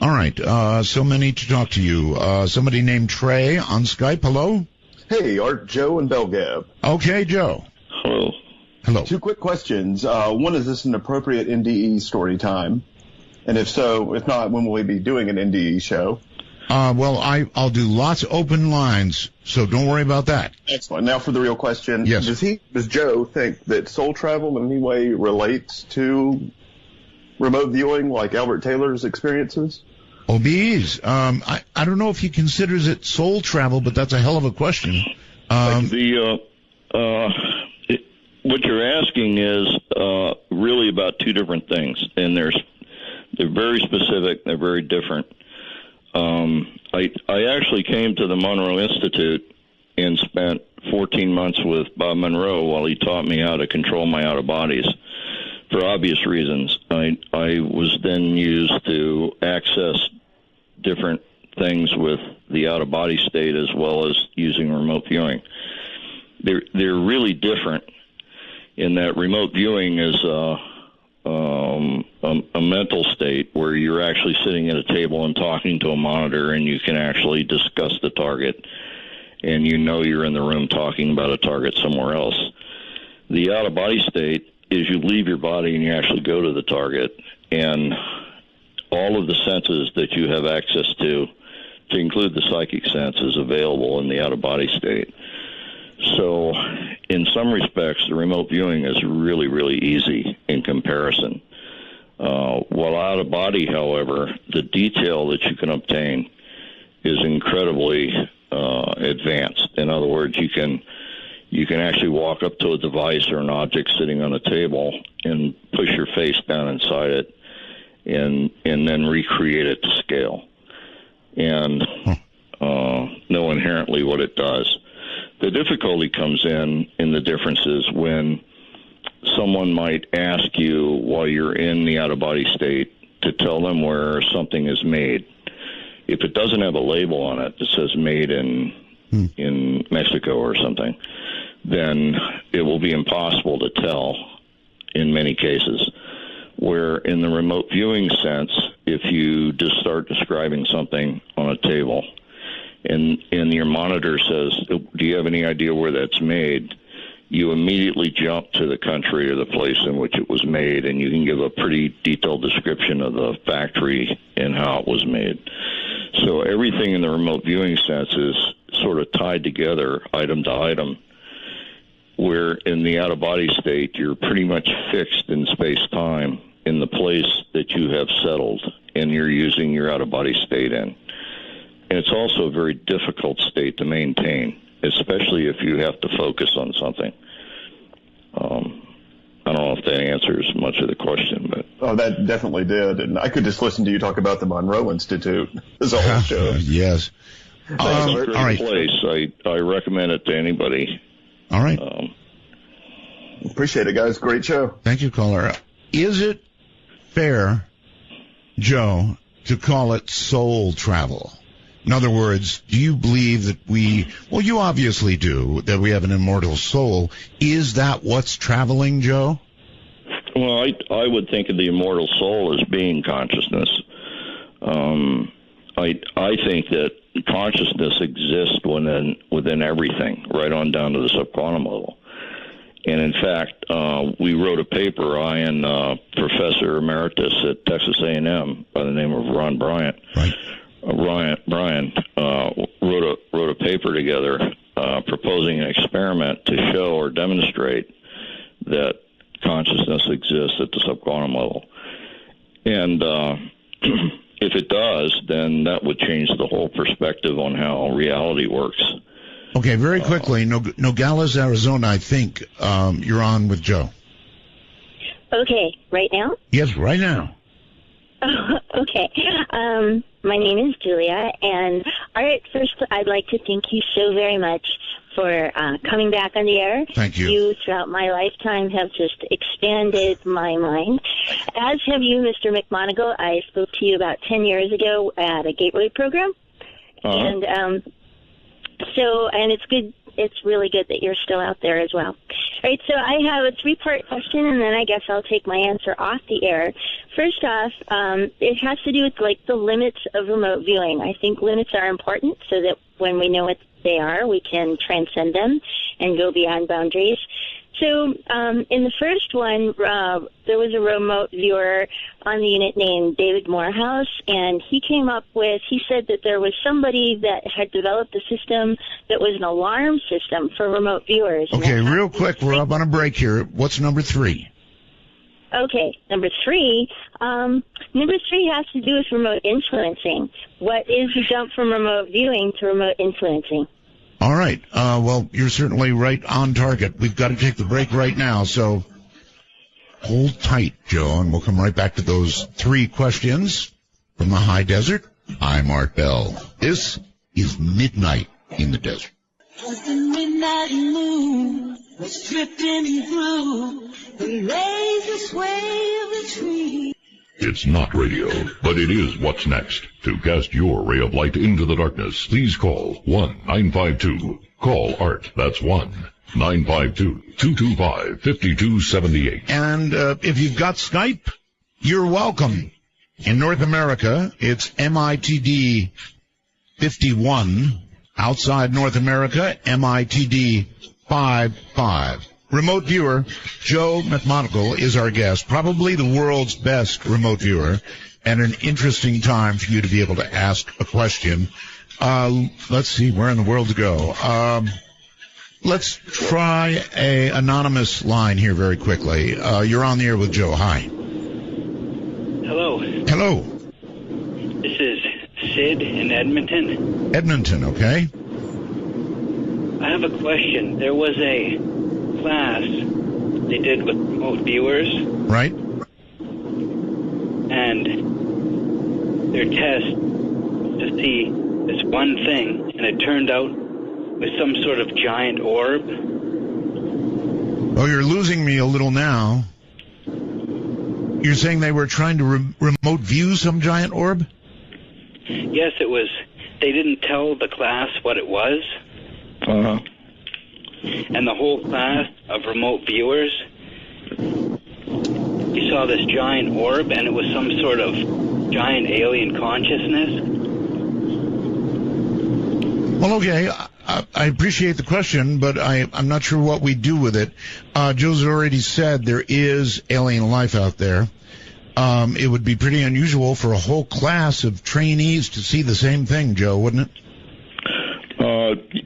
All right, so many to talk to you. Somebody named Trey on Skype. Hello? Hey, Art, Joe, and Belgab. Okay, Joe. Hello. Hello. 2 quick questions. One, is this an appropriate NDE story time? And if so, if not, when will we be doing an NDE show? Well, I'll do lots of open lines, so don't worry about that. Excellent. Now for the real question. Yes. Does Joe think that soul travel in any way relates to remote viewing, like Albert Taylor's experiences? OBEs. I don't know if he considers it soul travel, but that's a hell of a question. What you're asking is really about two different things, and they're very specific. They're very different. I actually came to the Monroe Institute and spent 14 months with Bob Monroe while he taught me how to control my out-of-bodies for obvious reasons. I was then used to access different things with the out-of-body state as well as using remote viewing. They're really different in that remote viewing is a mental state where you're actually sitting at a table and talking to a monitor, and you can actually discuss the target, and you know you're in the room talking about a target somewhere else. The out-of-body state is you leave your body and you actually go to the target, and all of the senses that you have access to include the psychic sense, is available in the out-of-body state. So in some respects, the remote viewing is really, really easy in comparison. While out-of-body, however, the detail that you can obtain is incredibly advanced. In other words, you can actually walk up to a device or an object sitting on a table and push your face down inside it and then recreate it to scale and know inherently what it does. The difficulty comes in the differences when someone might ask you while you're in the out-of-body state to tell them where something is made. If it doesn't have a label on it that says made in Mexico or something, then it will be impossible to tell in many cases. Where in the remote viewing sense, if you just start describing something on a table and your monitor says, do you have any idea where that's made? You immediately jump to the country or the place in which it was made, and you can give a pretty detailed description of the factory and how it was made. So everything in the remote viewing sense is sort of tied together item to item, where in the out-of-body state, you're pretty much fixed in space-time in the place that you have settled and you're using your out-of-body state in. And it's also a very difficult state to maintain, especially if you have to focus on something. I don't know if that answers much of the question, but... Oh, that definitely did. And I could just listen to you talk about the Monroe Institute as a whole show. Yes. It's a great all right. place. I recommend it to anybody. All right. Appreciate it, guys. Great show. Thank you, caller. Is it fair, Joe, to call it soul travel? In other words, do you believe that well, you obviously do, that we have an immortal soul. Is that what's traveling, Joe? Well, I would think of the immortal soul as being consciousness. I think that consciousness exists within everything, right on down to the subquantum level. And in fact, we wrote a paper, I and Professor Emeritus at Texas A&M by the name of Ron Bryant. Right. Brian wrote a paper together proposing an experiment to show or demonstrate that consciousness exists at the subquantum level. And if it does, then that would change the whole perspective on how reality works. Okay, very quickly, Nogales, Arizona, I think you're on with Joe. Okay, right now? Yes, right now. Okay. My name is Julia, and all right, first I'd like to thank you so very much for coming back on the air. Thank you. You, throughout my lifetime, have just expanded my mind, as have you, Mr. McMonagle. I spoke to you about 10 years ago at a Gateway program, and it's good. It's really good that you're still out there as well. All right, so I have a three-part question, and then I guess I'll take my answer off the air. First off, it has to do with, like, the limits of remote viewing. I think limits are important so that when we know what they are, we can transcend them and go beyond boundaries. So in the first one, there was a remote viewer on the unit named David Morehouse, and he said that there was somebody that had developed a system that was an alarm system for remote viewers. Okay, real quick, we're up on a break here. What's number 3? Okay, number 3 has to do with remote influencing. What is the jump from remote viewing to remote influencing? All right. Well, you're certainly right on target. We've got to take the break right now, so hold tight, Joe, and we'll come right back to those 3 questions from the high desert. I'm Art Bell. This is Midnight in the Desert. The midnight moon was drifting through the lazy sway of the tree. It's not radio, but it is what's next. To cast your ray of light into the darkness, please call 1-952. Call Art. That's 1-952-225-5278. And if you've got Skype, you're welcome. In North America, it's MITD 51. Outside North America, MITD 55. Remote viewer, Joe McMonagle is our guest, probably the world's best remote viewer, and an interesting time for you to be able to ask a question. Let's see, where in the world to go? Let's try a anonymous line here very quickly. You're on the air with Joe. Hi. Hello. Hello. This is Sid in Edmonton. Edmonton, okay. I have a question. There was a class they did with remote viewers. Right. And their test to see this one thing, and it turned out with some sort of giant orb. Oh, you're losing me a little now. You're saying they were trying to remote view some giant orb? Yes, it was. They didn't tell the class what it was. Uh-huh. And the whole class of remote viewers, you saw this giant orb, and it was some sort of giant alien consciousness. Well, okay, I appreciate the question, but I'm not sure what we do with it. Joe's already said there is alien life out there. It would be pretty unusual for a whole class of trainees to see the same thing, Joe, wouldn't it?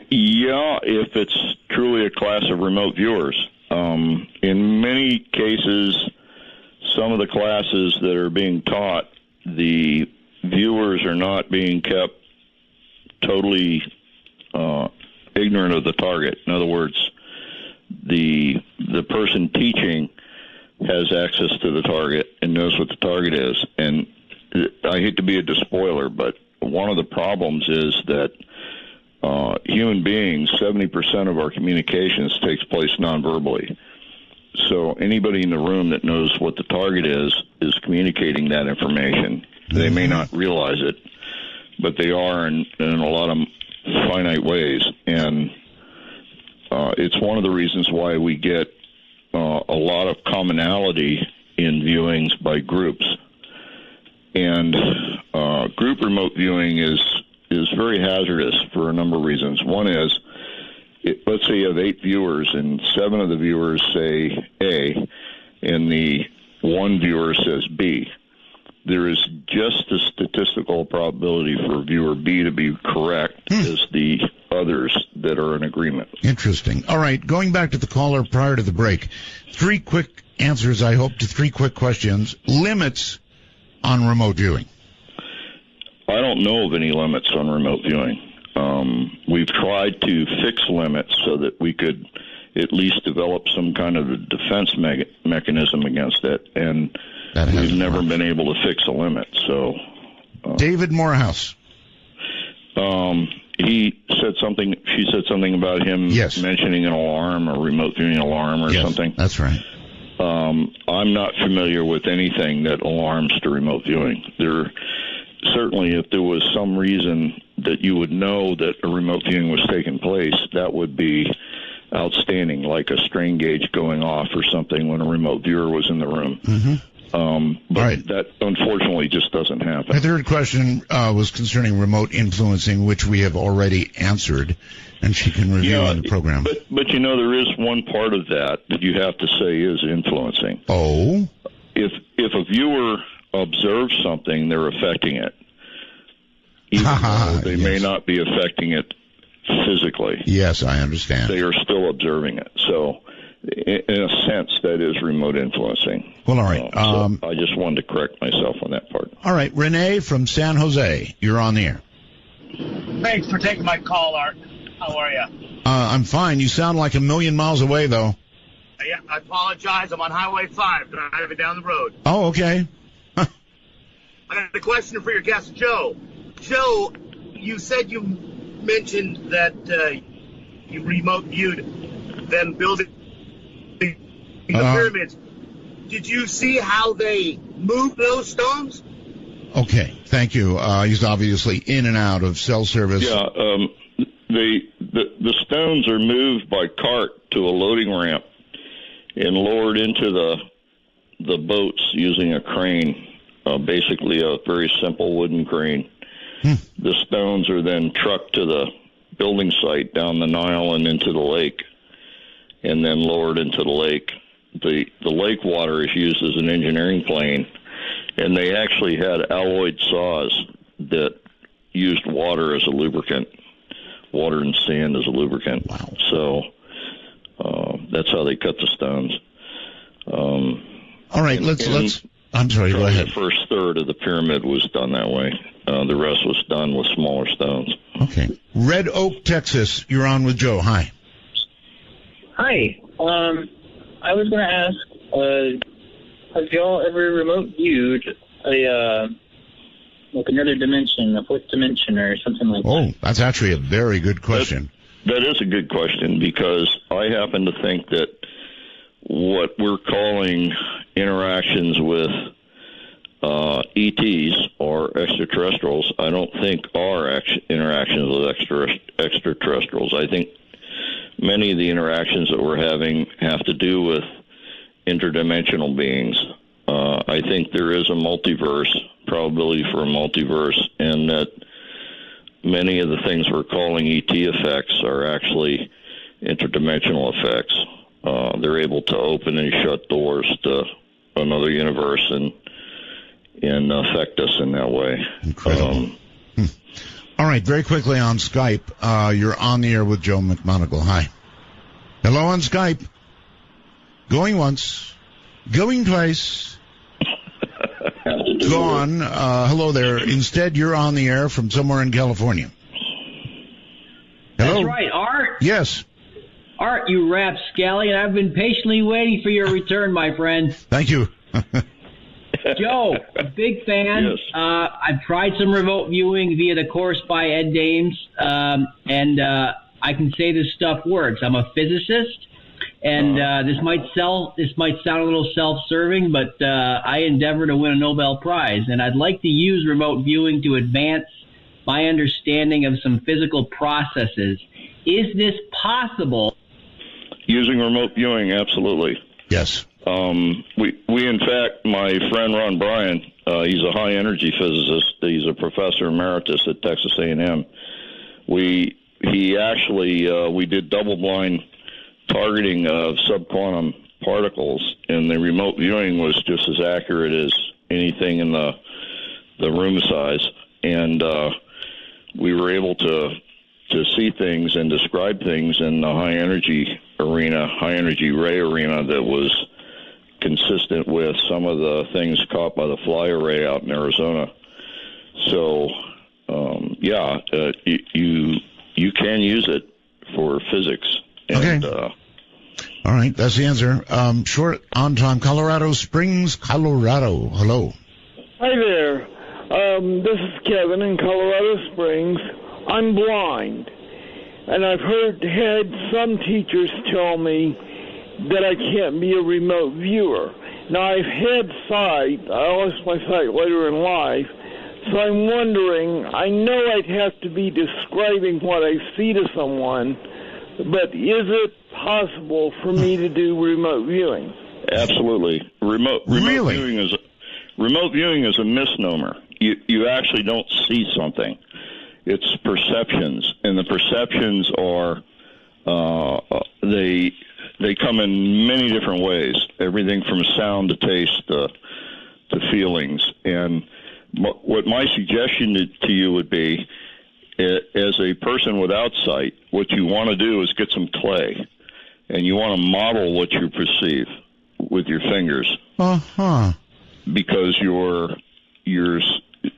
Yeah, if it's truly a class of remote viewers. In many cases, some of the classes that are being taught, the viewers are not being kept totally ignorant of the target. In other words, the person teaching has access to the target and knows what the target is. And I hate to be a despoiler, but one of the problems is that human beings, 70% of our communications takes place non-verbally. So anybody in the room that knows what the target is communicating that information. They may not realize it, but they are in a lot of finite ways. And it's one of the reasons why we get a lot of commonality in viewings by groups. And group remote viewing is very hazardous for a number of reasons. One is, let's say you have 8 viewers and 7 of the viewers say A, and the one viewer says B. There is just a statistical probability for viewer B to be correct as the others that are in agreement. Interesting. All right, going back to the caller prior to the break, 3 quick answers, I hope, to 3 quick questions. Limits on remote viewing. I don't know of any limits on remote viewing. We've tried to fix limits so that we could at least develop some kind of a defense mechanism against it, and we've never been able to fix a limit. So, David Morehouse. He said something. She said something about him mentioning an alarm or remote viewing alarm or something. That's right. I'm not familiar with anything that alarms to remote viewing. Certainly, if there was some reason that you would know that a remote viewing was taking place, that would be outstanding, like a strain gauge going off or something when a remote viewer was in the room. Mm-hmm. But that unfortunately just doesn't happen. My third question was concerning remote influencing, which we have already answered, and she can review on the program. But there is one part of that you have to say is influencing. Oh? If a viewer observes something, they're affecting it. Even though they may not be affecting it physically. Yes, I understand. They are still observing it. So, in a sense, that is remote influencing. Well, all right. So I just wanted to correct myself on that part. All right. Renee from San Jose, you're on the air. Thanks for taking my call, Art. How are you? I'm fine. You sound like a million miles away, though. Yeah, I apologize. I'm on Highway 5, driving down the road. Oh, okay. I got a question for your guest, Joe. Joe, you said you mentioned that you remote viewed them building the pyramids. Did you see how they moved those stones? Okay, thank you. He's obviously in and out of cell service. Yeah, the stones are moved by cart to a loading ramp and lowered into the boats using a crane, basically a very simple wooden crane. The stones are then trucked to the building site down the Nile and into the lake, and then lowered into the lake. The lake water is used as an engineering plane, and they actually had alloyed saws that used water as a lubricant, water and sand as a lubricant. Wow. So that's how they cut the stones. All right, let's. I'm sorry, go ahead. The first third of the pyramid was done that way. The rest was done with smaller stones. Okay. Red Oak, Texas, you're on with Joe. Hi. Hi. I was going to ask, have y'all ever remote viewed another dimension, a fourth dimension or something like that? Oh, that's actually a very good question. That is a good question, because I happen to think that what we're calling interactions with ETs or extraterrestrials, I don't think are interactions with extraterrestrials. I think many of the interactions that we're having have to do with interdimensional beings. I think there is a multiverse, probability for a multiverse, and that many of the things we're calling ET effects are actually interdimensional effects. They're able to open and shut doors to another universe and affect us in that way. Incredible. All right, very quickly on Skype, you're on the air with Joe McMonagle. Hi. Hello on Skype. Going once, going twice, gone. Hello there. Instead, you're on the air from somewhere in California. Hello? That's right, Art. Yes. Art, you rapscallion. I've been patiently waiting for your return, my friend. Thank you. Joe, a big fan. Yes. I've tried some remote viewing via the course by Ed Dames, and I can say this stuff works. I'm a physicist, and this might sound a little self-serving, but I endeavor to win a Nobel Prize, and I'd like to use remote viewing to advance my understanding of some physical processes. Is this possible? Using remote viewing, absolutely. Yes. We in fact, my friend Ron Bryan, he's a high energy physicist. He's a professor emeritus at Texas A&M. We did double blind targeting of subquantum particles, and the remote viewing was just as accurate as anything in the room size. And we were able to see things and describe things in the high energy ray arena that was consistent with some of the things caught by the fly array out in Arizona. So, you can use it for physics. And, okay. All right, that's the answer. Short on time, Colorado Springs, Colorado. Hello. Hi there. This is Kevin in Colorado Springs. I'm blind, and I've had some teachers tell me that I can't be a remote viewer. Now, I've had sight. I lost my sight later in life, so I'm wondering, I know I'd have to be describing what I see to someone, but is it possible for me to do remote viewing? Absolutely. Remote viewing is a misnomer. You actually don't see something. It's perceptions, and the perceptions are they come in many different ways. Everything from sound to taste to feelings. And what my suggestion to you would be, as a person without sight, what you want to do is get some clay, and you want to model what you perceive with your fingers. Because your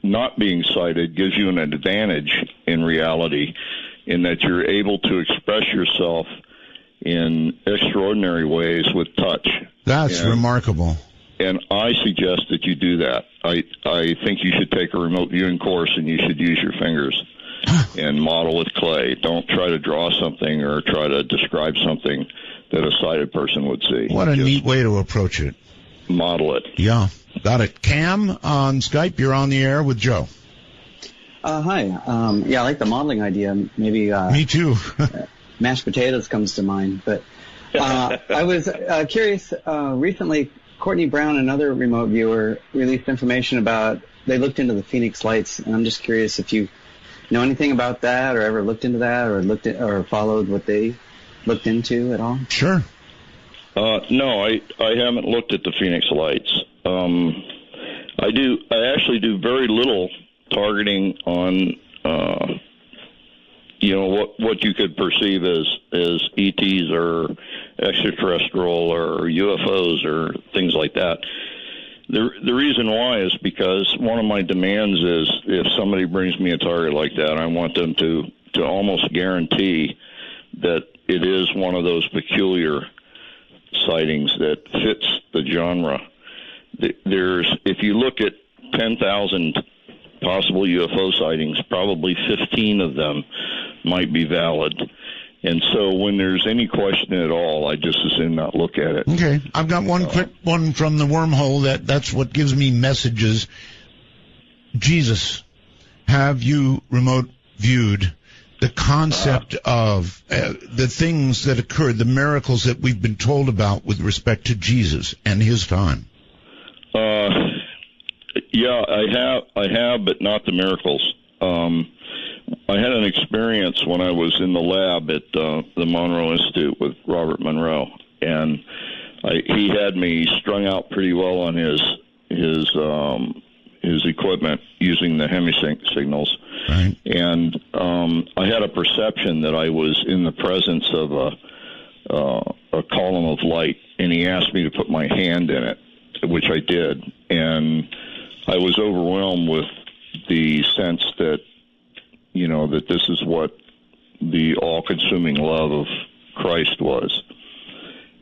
not being sighted gives you an advantage in reality, in that you're able to express yourself in extraordinary ways with touch. That's remarkable. And I suggest that you do that. I think you should take a remote viewing course, and you should use your fingers and model with clay. Don't try to draw something or try to describe something that a sighted person would see. What a neat way to approach it. Model it. Yeah, got it. Cam on Skype, you're on the air with Joe. Hi. Yeah, I like the modeling idea. Maybe. Me too. Mashed potatoes comes to mind. But I was curious. Recently, Courtney Brown, another remote viewer, released information about. They looked into the Phoenix Lights, and I'm just curious if you know anything about that, or ever looked into that, or followed what they looked into at all. Sure. No, I haven't looked at the Phoenix Lights. I actually do very little targeting on, what you could perceive as ETs or extraterrestrial or UFOs or things like that. The reason why is because one of my demands is, if somebody brings me a target like that, I want them to almost guarantee that it is one of those peculiar sightings that fits the genre. If you look at 10,000 possible UFO sightings, probably 15 of them might be valid. And so when there's any question at all, I just assume not look at it. Okay. I've got one quick one from the wormhole that's what gives me messages. Jesus, have you remote viewed the concept of the things that occurred, the miracles that we've been told about with respect to Jesus and his time? Yeah, I have, but not the miracles. I had an experience when I was in the lab at the Monroe Institute with Robert Monroe, and he had me strung out pretty well on his equipment using the hemi-signals. Right. And I had a perception that I was in the presence of a column of light, and he asked me to put my hand in it, which I did. And I was overwhelmed with the sense that, that this is what the all-consuming love of Christ was.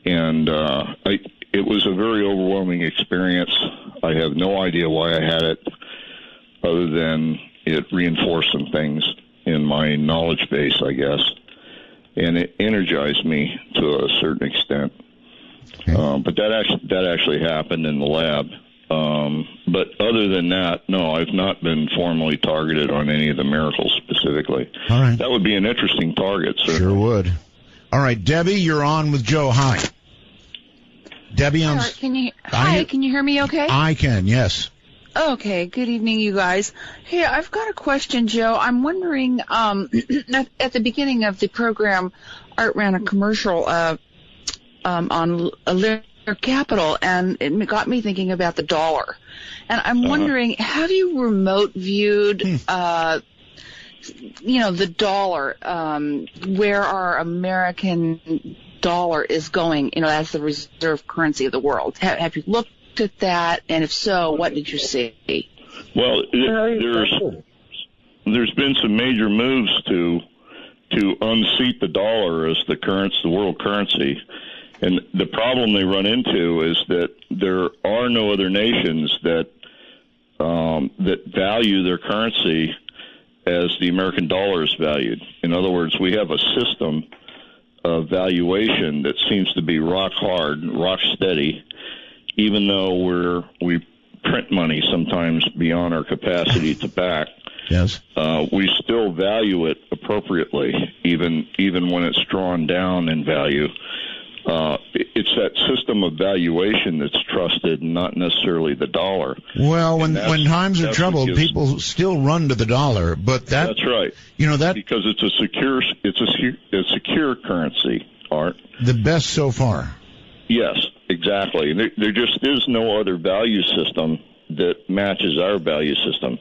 And it was a very overwhelming experience. I have no idea why I had it, other than it reinforced some things in my knowledge base, I guess. And it energized me to a certain extent. But that actually happened in the lab. But other than that, no, I've not been formally targeted on any of the miracles specifically. All right. That would be an interesting target, certainly. Sure would. All right, Debbie, you're on with Joe. Hi. Debbie, Can you hear me okay? I can, yes. Okay, good evening, you guys. Hey, I've got a question, Joe. I'm wondering, at the beginning of the program, Art ran a commercial on Lear Capital, and it got me thinking about the dollar. And I'm wondering, have you remote viewed, the dollar, where our American dollar is going, as the reserve currency of the world? Have you looked at that, and if so, what did you see? Well, there's been some major moves to unseat the dollar as the world currency, and the problem they run into is that there are no other nations that value their currency as the American dollar is valued. In other words, we have a system of valuation that seems to be rock hard, rock steady, even though we print money sometimes beyond our capacity to back. Yes. We still value it appropriately, even when it's drawn down in value. It's that system of valuation that's trusted, not necessarily the dollar. Well, when times are troubled, people still run to the dollar, but that's right. Because it's a secure currency, Art. The best so far. Yes, exactly. There just is no other value system that matches our value system,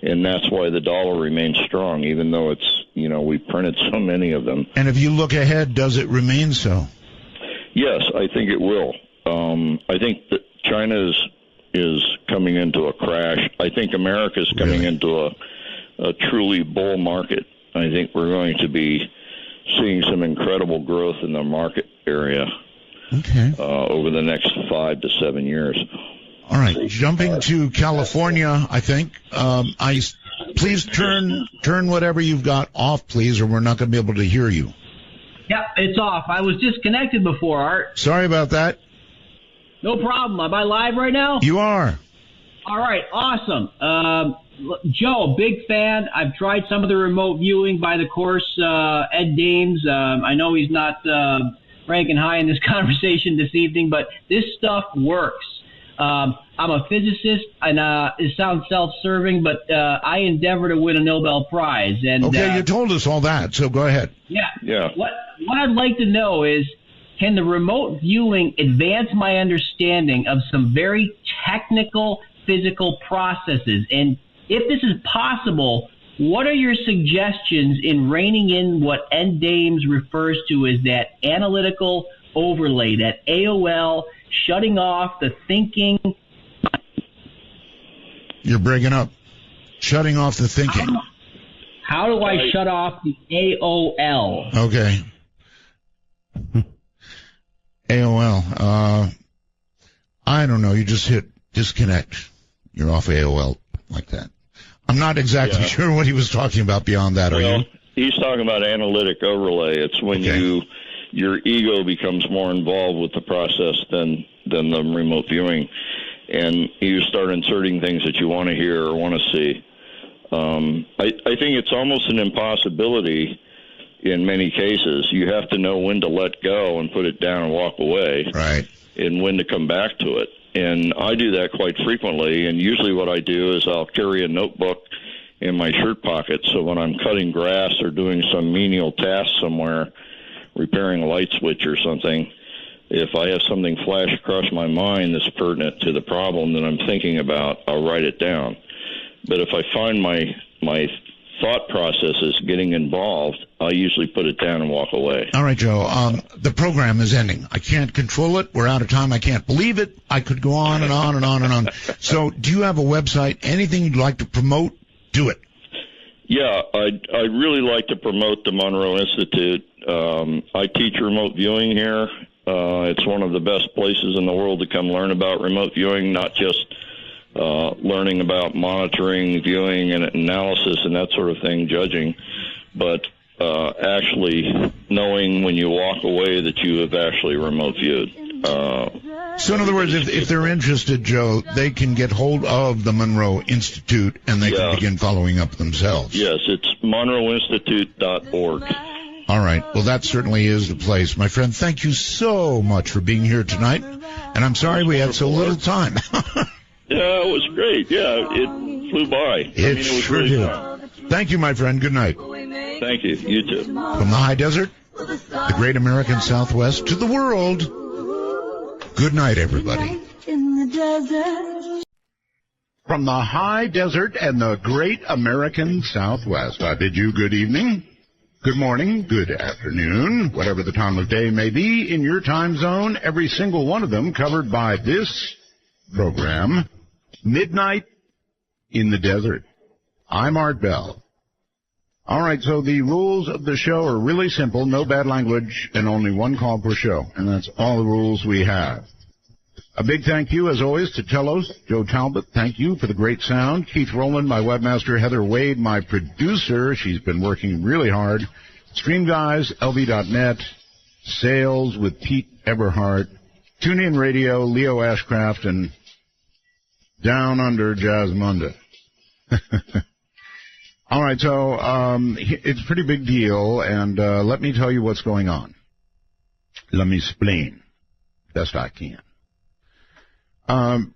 and that's why the dollar remains strong, even though we printed so many of them. And if you look ahead, does it remain so? Yes, I think it will. I think that China is coming into a crash. I think America is coming into a truly bull market. I think we're going to be seeing some incredible growth in the market area over the next 5 to 7 years. All right, jumping to California, I think. Please turn whatever you've got off, please, or we're not going to be able to hear you. Yep, it's off. I was disconnected before, Art. Sorry about that. No problem. Am I live right now? You are. All right, awesome. Joe, big fan. I've tried some of the remote viewing by the course, Ed Dames. I know he's not ranking high in this conversation this evening, but this stuff works. I'm a physicist, and it sounds self-serving, but I endeavor to win a Nobel Prize. And okay, you told us all that, so go ahead. Yeah. What I'd like to know is, can the remote viewing advance my understanding of some very technical physical processes? And if this is possible, what are your suggestions in reining in what Ed Dames refers to as that analytical overlay, that AOL, shutting off the thinking? You're breaking up. Shutting off the thinking. How do I shut off the AOL? Okay. AOL. I don't know. You just hit disconnect. You're off AOL like that. I'm not exactly sure what he was talking about beyond that. Are you? He's talking about analytic overlay. It's when your ego becomes more involved with the process than the remote viewing, and you start inserting things that you want to hear or want to see. I think it's almost an impossibility in many cases. You have to know when to let go and put it down and walk away, right? And when to come back to it. And I do that quite frequently, and usually what I do is I'll carry a notebook in my shirt pocket, so when I'm cutting grass or doing some menial task somewhere, repairing a light switch or something, if I have something flash across my mind that's pertinent to the problem that I'm thinking about, I'll write it down. But if I find my thought processes getting involved, I usually put it down and walk away. All right, Joe. The program is ending. I can't control it. We're out of time. I can't believe it. I could go on and on and on and on. So do you have a website? Anything you'd like to promote? Do it. Yeah, I'd really like to promote the Monroe Institute. I teach remote viewing here. It's one of the best places in the world to come learn about remote viewing, not just learning about monitoring, viewing, and analysis and that sort of thing, judging, but actually knowing when you walk away that you have actually remote viewed. So in other words, if they're interested, Joe, they can get hold of the Monroe Institute and they can begin following up themselves. Yes, it's monroeinstitute.org. All right. Well, that certainly is the place. My friend, thank you so much for being here tonight. And I'm sorry we had so little time. Yeah, it was great. Yeah, it flew by. It sure really did. fun. Thank you, my friend. Good night. Thank you. You too. From the high desert, the great American Southwest, to the world, good night, everybody. From the high desert and the great American Southwest, I bid you good evening, good morning, good afternoon, whatever the time of day may be in your time zone, every single one of them covered by this program, Midnight in the Desert. I'm Art Bell. All right, so the rules of the show are really simple, no bad language, and only one call per show, and that's all the rules we have. A big thank you, as always, to Telos, Joe Talbot. Thank you for the great sound. Keith Rowland, my webmaster. Heather Wade, my producer. She's been working really hard. Stream Guys, LV.net. Sales with Pete Eberhardt. TuneIn Radio, Leo Ashcraft, and Down Under Jazzmunda. All right, so it's a pretty big deal, and let me tell you what's going on. Let me explain best I can.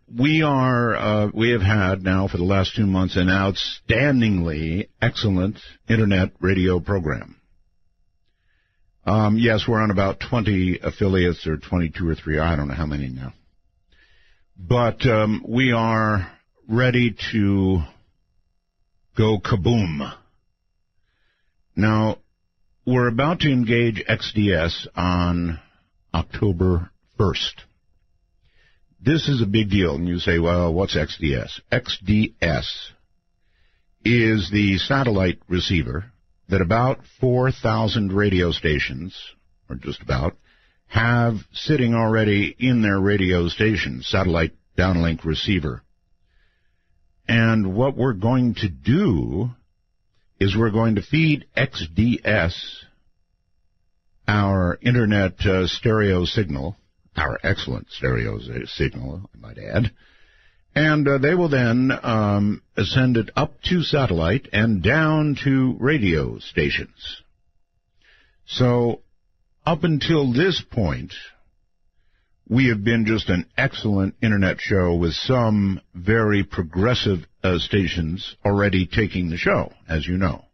We have had now for the last 2 months an outstandingly excellent internet radio program. Yes, we're on about 20 affiliates or 22 or 3. I don't know how many now. But we are ready to go kaboom. Now, we're about to engage XDS on October 1st. This is a big deal, and you say, well, what's XDS? XDS is the satellite receiver that about 4,000 radio stations, or just about, have sitting already in their radio station, satellite downlink receiver. And what we're going to do is we're going to feed XDS our internet stereo signal, our excellent stereo signal, I might add, and they will then send it up to satellite and down to radio stations. So up until this point, we have been just an excellent internet show with some very progressive stations already taking the show, as you know.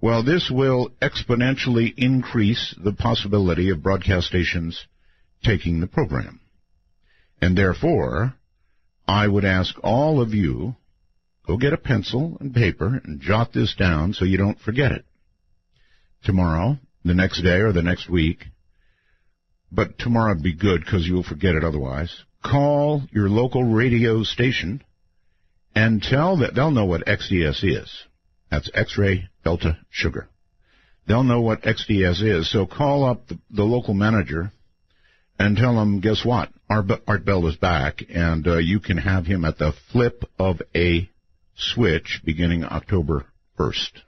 Well, this will exponentially increase the possibility of broadcast stations taking the program. And therefore, I would ask all of you, go get a pencil and paper and jot this down so you don't forget it. Tomorrow, the next day, or the next week, but tomorrow would be good because you'll forget it otherwise. Call your local radio station and tell that they'll know what XDS is. That's X-ray Delta Sugar. They'll know what XDS is, so call up the local manager and tell them, guess what? Art Bell is back, and you can have him at the flip of a switch beginning October 1st.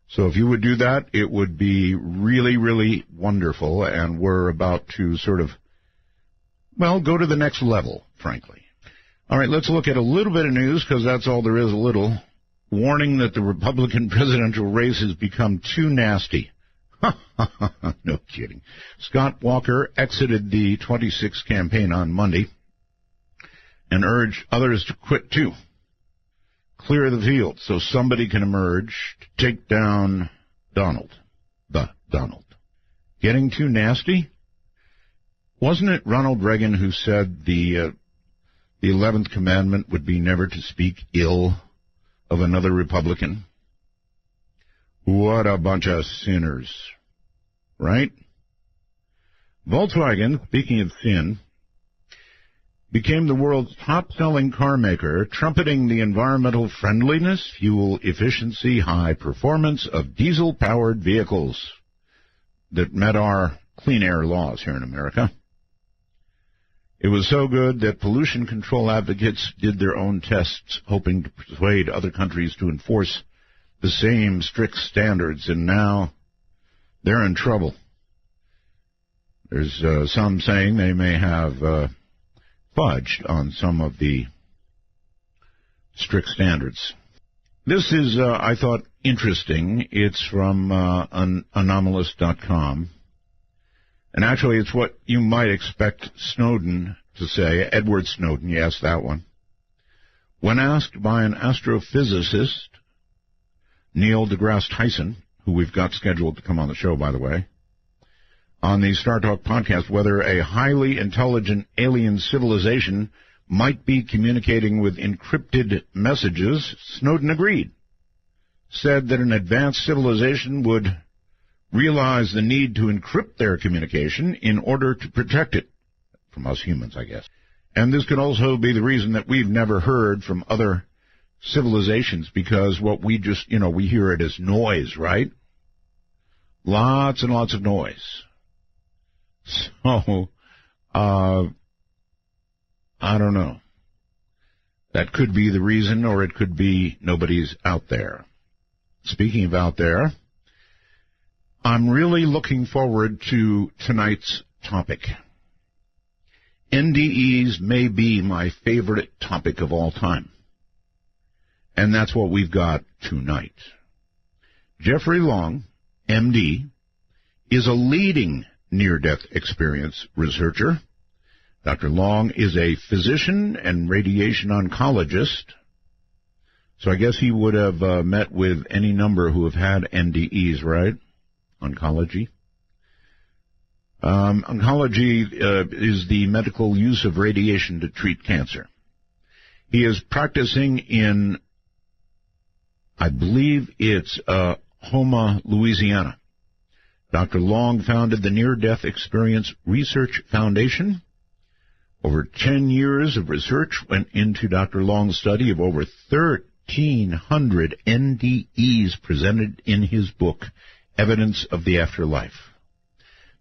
So if you would do that, it would be really, really wonderful, and we're about to sort of, well, go to the next level, frankly. All right, let's look at a little bit of news, because that's all there is, a little. Warning that the Republican presidential race has become too nasty. No kidding. Scott Walker exited the 26 campaign on Monday and urged others to quit too. Clear the field so somebody can emerge to take down Donald. Getting too nasty? Wasn't it Ronald Reagan who said the 11th commandment would be never to speak ill of another Republican? What a bunch of sinners, right? Volkswagen, speaking of sin, became the world's top-selling car maker, trumpeting the environmental friendliness, fuel efficiency, high performance of diesel-powered vehicles that met our clean air laws here in America. It was so good that pollution control advocates did their own tests, hoping to persuade other countries to enforce the same strict standards, and now they're in trouble. There's some saying they may have fudged on some of the strict standards. This is, I thought, interesting. It's from anomalous.com. And actually, it's what you might expect Snowden to say. Edward Snowden, yes, that one. When asked by an astrophysicist, Neil deGrasse Tyson, who we've got scheduled to come on the show, by the way, on the Star Talk podcast, whether a highly intelligent alien civilization might be communicating with encrypted messages, Snowden agreed. Said that an advanced civilization would realize the need to encrypt their communication in order to protect it from us humans, I guess. And this could also be the reason that we've never heard from other civilizations, because what we just, we hear it as noise, right? Lots and lots of noise. So, I don't know. That could be the reason, or it could be nobody's out there. Speaking of out there, I'm really looking forward to tonight's topic. NDEs may be my favorite topic of all time. And that's what we've got tonight. Jeffrey Long, MD, is a leading near-death experience researcher. Dr. Long is a physician and radiation oncologist, so I guess he would have met with any number who have had NDEs, right? Oncology. Oncology is the medical use of radiation to treat cancer. He is practicing in, I believe it's Houma, Louisiana. Dr. Long founded the Near-Death Experience Research Foundation. Over 10 years of research went into Dr. Long's study of over 1,300 NDEs presented in his book, Evidence of the Afterlife.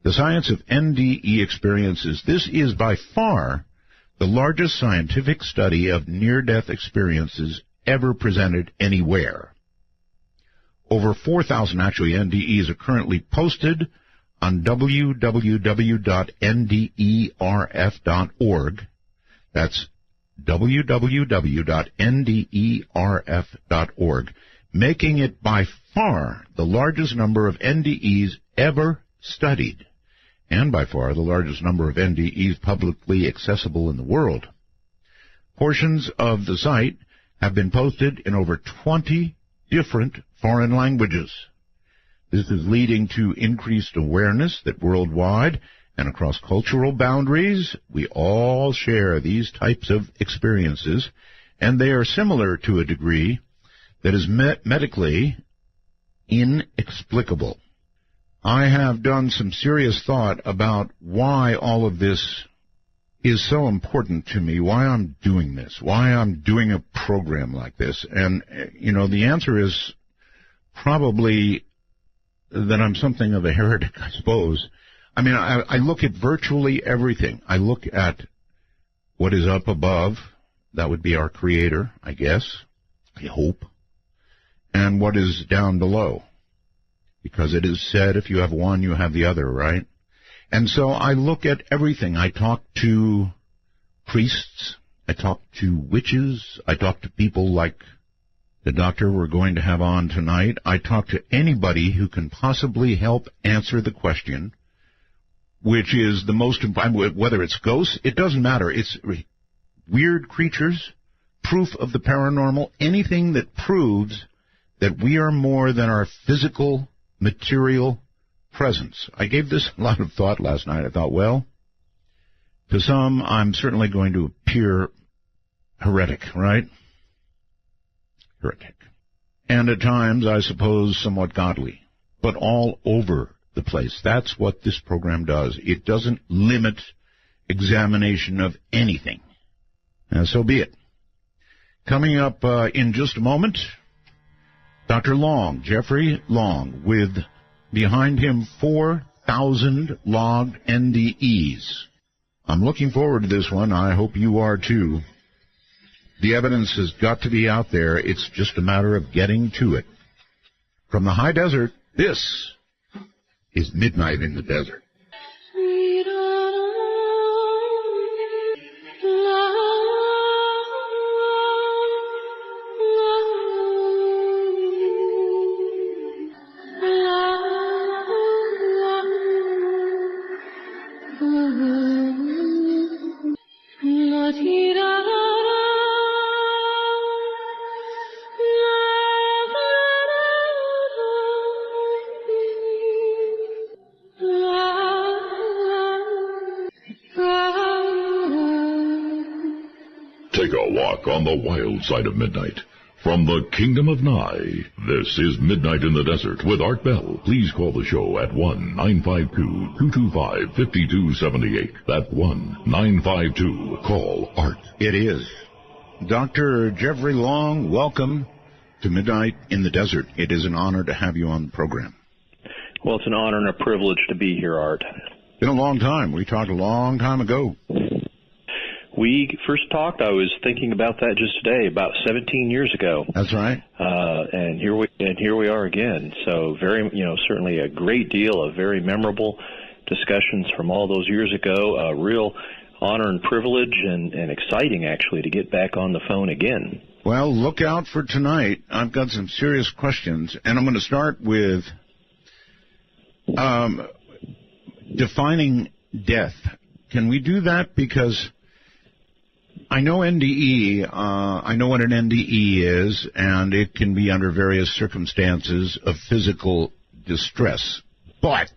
The science of NDE experiences. This is by far the largest scientific study of near-death experiences ever presented anywhere. Over 4,000 actually NDEs are currently posted on www.nderf.org. That's www.nderf.org, making it by far the largest number of NDEs ever studied, and by far the largest number of NDEs publicly accessible in the world. Portions of the site have been posted in over 20 different foreign languages. This is leading to increased awareness that worldwide and across cultural boundaries, we all share these types of experiences, and they are similar to a degree that is medically inexplicable. I have done some serious thought about why all of this is so important to me, why I'm doing this, why I'm doing a program like this. And, the answer is probably that I'm something of a heretic, I suppose. I mean, I look at virtually everything. I look at what is up above. That would be our Creator, I guess, I hope. And what is down below. Because it is said, if you have one, you have the other, right? And so I look at everything. I talk to priests. I talk to witches. I talk to people like the doctor we're going to have on tonight. I talk to anybody who can possibly help answer the question, which is the most important, whether it's ghosts, it doesn't matter. It's weird creatures, proof of the paranormal, anything that proves that we are more than our physical, material presence. I gave this a lot of thought last night. I thought, well, to some, I'm certainly going to appear heretic, right? Heretic. And at times, I suppose, somewhat godly, but all over the place. That's what this program does. It doesn't limit examination of anything. And so be it. Coming up in just a moment, Dr. Long, Jeffrey Long, with behind him 4,000 logged NDEs. I'm looking forward to this one. I hope you are too. The evidence has got to be out there. It's just a matter of getting to it. From the high desert, this is Midnight in the Desert. Take a walk on the wild side of midnight. From the Kingdom of Nye, this is Midnight in the Desert with Art Bell. Please call the show at 1-952-225-5278. That's 1-952-CALL-ART. It is. Dr. Jeffrey Long, welcome to Midnight in the Desert. It is an honor to have you on the program. Well, it's an honor and a privilege to be here, Art. Been a long time. We talked a long time ago. We first talked, I was thinking about that just today, about 17 years ago. That's right. And here we are again. So certainly a great deal of very memorable discussions from all those years ago. A real honor and privilege and exciting, actually, to get back on the phone again. Well, look out for tonight. I've got some serious questions, and I'm going to start with defining death. Can we do that? Because I know NDE, I know what an NDE is, and it can be under various circumstances of physical distress. But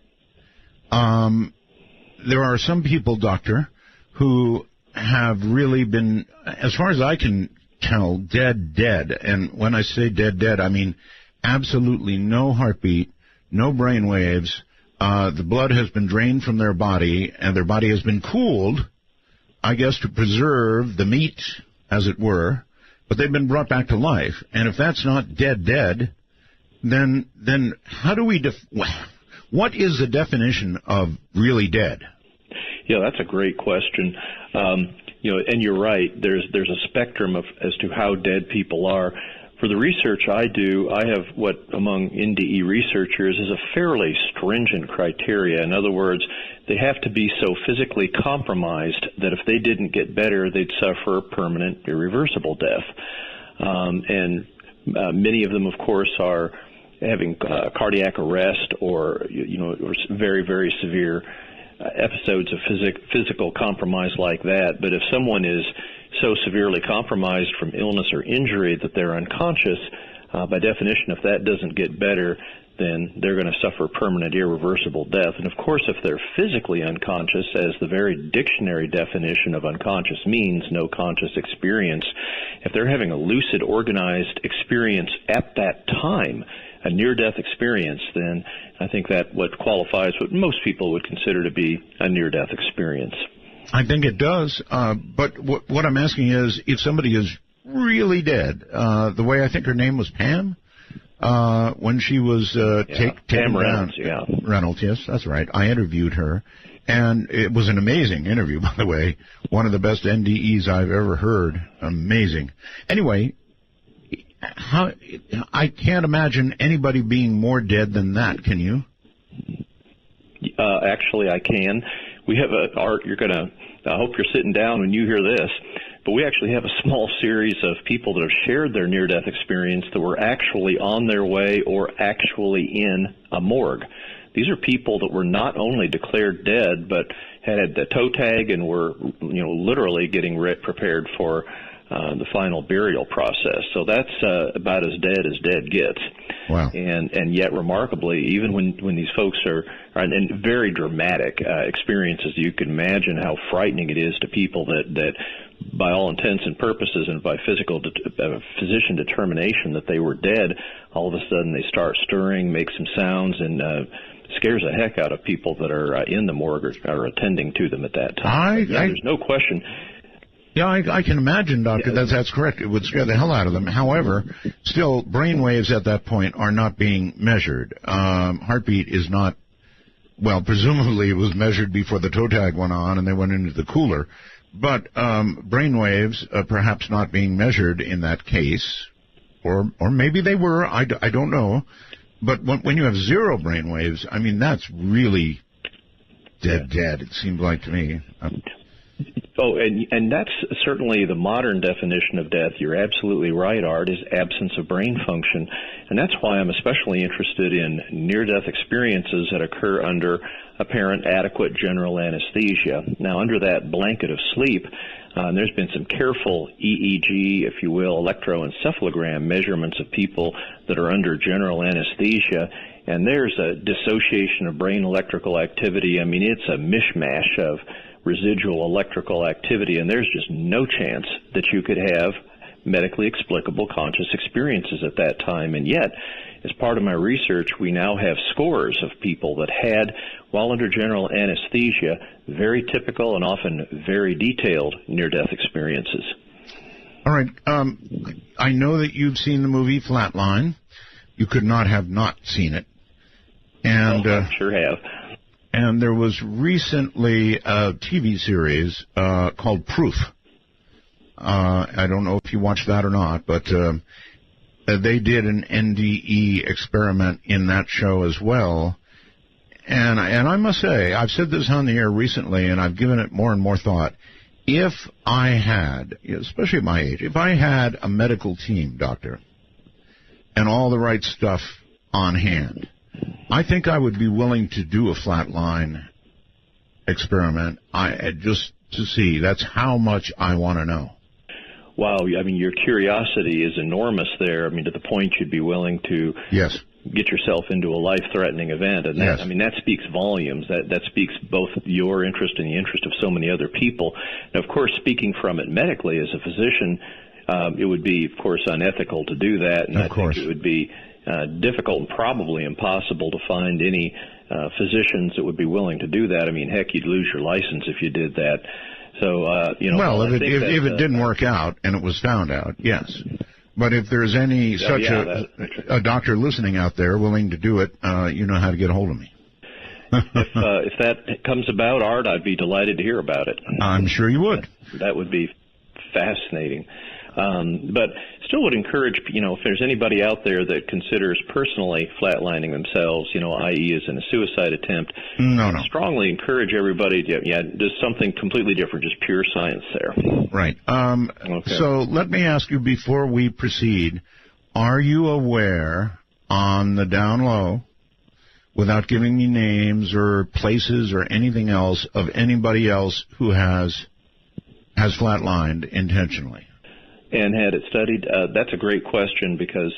there are some people, Doctor, who have really been, as far as I can tell, dead. And when I say dead, I mean absolutely no heartbeat, no brain waves. The blood has been drained from their body, and their body has been cooled, I guess, to preserve the meat, as it were, but they've been brought back to life. And if that's not dead, then how do we what is the definition of really dead? Yeah, that's a great question. And you're right. There's a spectrum as to how dead people are. For the research I do, I have what among NDE researchers is a fairly stringent criteria. In other words, they have to be so physically compromised that if they didn't get better, they'd suffer permanent, irreversible death. And many of them, of course, are having cardiac arrest or very, very severe episodes of physical compromise like that. But if someone is so severely compromised from illness or injury that they're unconscious, by definition, if that doesn't get better, then they're going to suffer permanent, irreversible death. And of course, if they're physically unconscious, as the very dictionary definition of unconscious means, no conscious experience, if they're having a lucid, organized experience at that time, a near-death experience, then I think that what qualifies what most people would consider to be a near-death experience. I think it does, but what I'm asking is, if somebody is really dead, the way I think her name was Pam, when she was Pam Reynolds, Reynolds, yes, that's right. I interviewed her, and it was an amazing interview, by the way. One of the best NDEs I've ever heard. Amazing. Anyway, I can't imagine anybody being more dead than that. Can you? Actually, I can. We have Art, I hope you're sitting down when you hear this, but we actually have a small series of people that have shared their near-death experience that were actually on their way or actually in a morgue. These are people that were not only declared dead, but had the toe tag and were, literally getting prepared for the final burial process. So that's about as dead gets. Wow. And yet, remarkably, even when these folks are in very dramatic experiences, you can imagine how frightening it is to people that by all intents and purposes and by physician determination that they were dead, all of a sudden they start stirring, make some sounds, and scares the heck out of people that are in the morgue or are attending to them at that time. There's no question. Yeah, I can imagine, Doctor, that's correct. It would scare the hell out of them. However, still, brain waves at that point are not being measured. Heartbeat is not, well, presumably it was measured before the toe tag went on and they went into the cooler. But brain waves perhaps not being measured in that case, or maybe they were, I don't know. But when you have zero brain waves, I mean, that's really dead, it seems like to me. Oh, and that's certainly the modern definition of death. You're absolutely right, Art, is absence of brain function. And that's why I'm especially interested in near-death experiences that occur under apparent adequate general anesthesia. Now, under that blanket of sleep, there's been some careful EEG, if you will, electroencephalogram measurements of people that are under general anesthesia. And there's a dissociation of brain electrical activity. I mean, it's a mishmash of residual electrical activity, and there's just no chance that you could have medically explicable conscious experiences at that time. And yet, as part of my research, we now have scores of people that had, while under general anesthesia, very typical and often very detailed near-death experiences. All right. I know that you've seen the movie Flatline. You could not have not seen it. And I sure have. And there was recently a TV series called Proof. I don't know if you watched that or not, but they did an NDE experiment in that show as well. And I must say, I've said this on the air recently, and I've given it more and more thought. If I had, especially at my age, if I had a medical team, Doctor, and all the right stuff on hand, I think I would be willing to do a flatline experiment, just to see. That's how much I want to know. Wow, I mean, your curiosity is enormous there. I mean, to the point you'd be willing to get yourself into a life-threatening event, and that, I mean, that speaks volumes. That speaks both your interest and the interest of so many other people. And of course, speaking from it medically as a physician, it would be, of course, unethical to do that, and I think it would be difficult and probably impossible to find any physicians that would be willing to do that. I mean, heck, you'd lose your license if you did that. So, you know, well, if it didn't work out and it was found out, yes. But if there's any a doctor listening out there willing to do it, you know how to get a hold of me. If that comes about, Art, I'd be delighted to hear about it. I'm sure you would. That would be fascinating. But still would encourage, you know, if there's anybody out there that considers personally flatlining themselves, you know, i.e. as in a suicide attempt, strongly encourage everybody to, do something completely different, just pure science there. Right. So let me ask you before we proceed, are you aware on the down low, without giving me names or places or anything else, of anybody else who has flatlined intentionally? And had it studied? That's a great question, because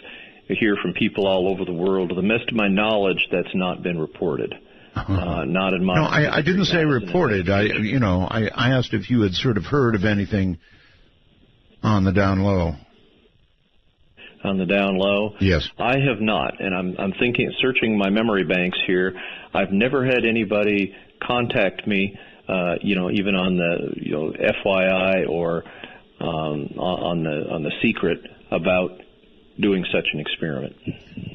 I hear from people all over the world. To the best of my knowledge, that's not been reported. Not in my. No, I didn't say reported. I asked if you had sort of heard of anything on the down low. On the down low? Yes. I have not, and I'm thinking, searching my memory banks here. I've never had anybody contact me, even on the, FYI or on the secret about doing such an experiment.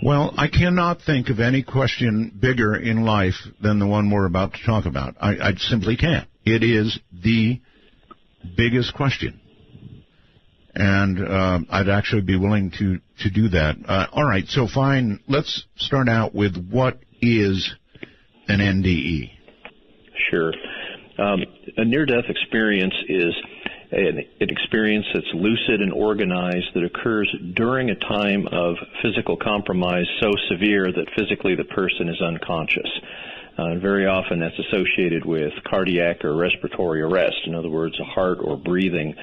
Well, I cannot think of any question bigger in life than the one we're about to talk about. I simply can't. It is the biggest question. And I'd actually be willing to do that. All right, so fine. Let's start out with what is an NDE? Sure. A near-death experience is an experience that's lucid and organized that occurs during a time of physical compromise so severe that physically the person is unconscious. Very often that's associated with cardiac or respiratory arrest. In other words, a heart or breathing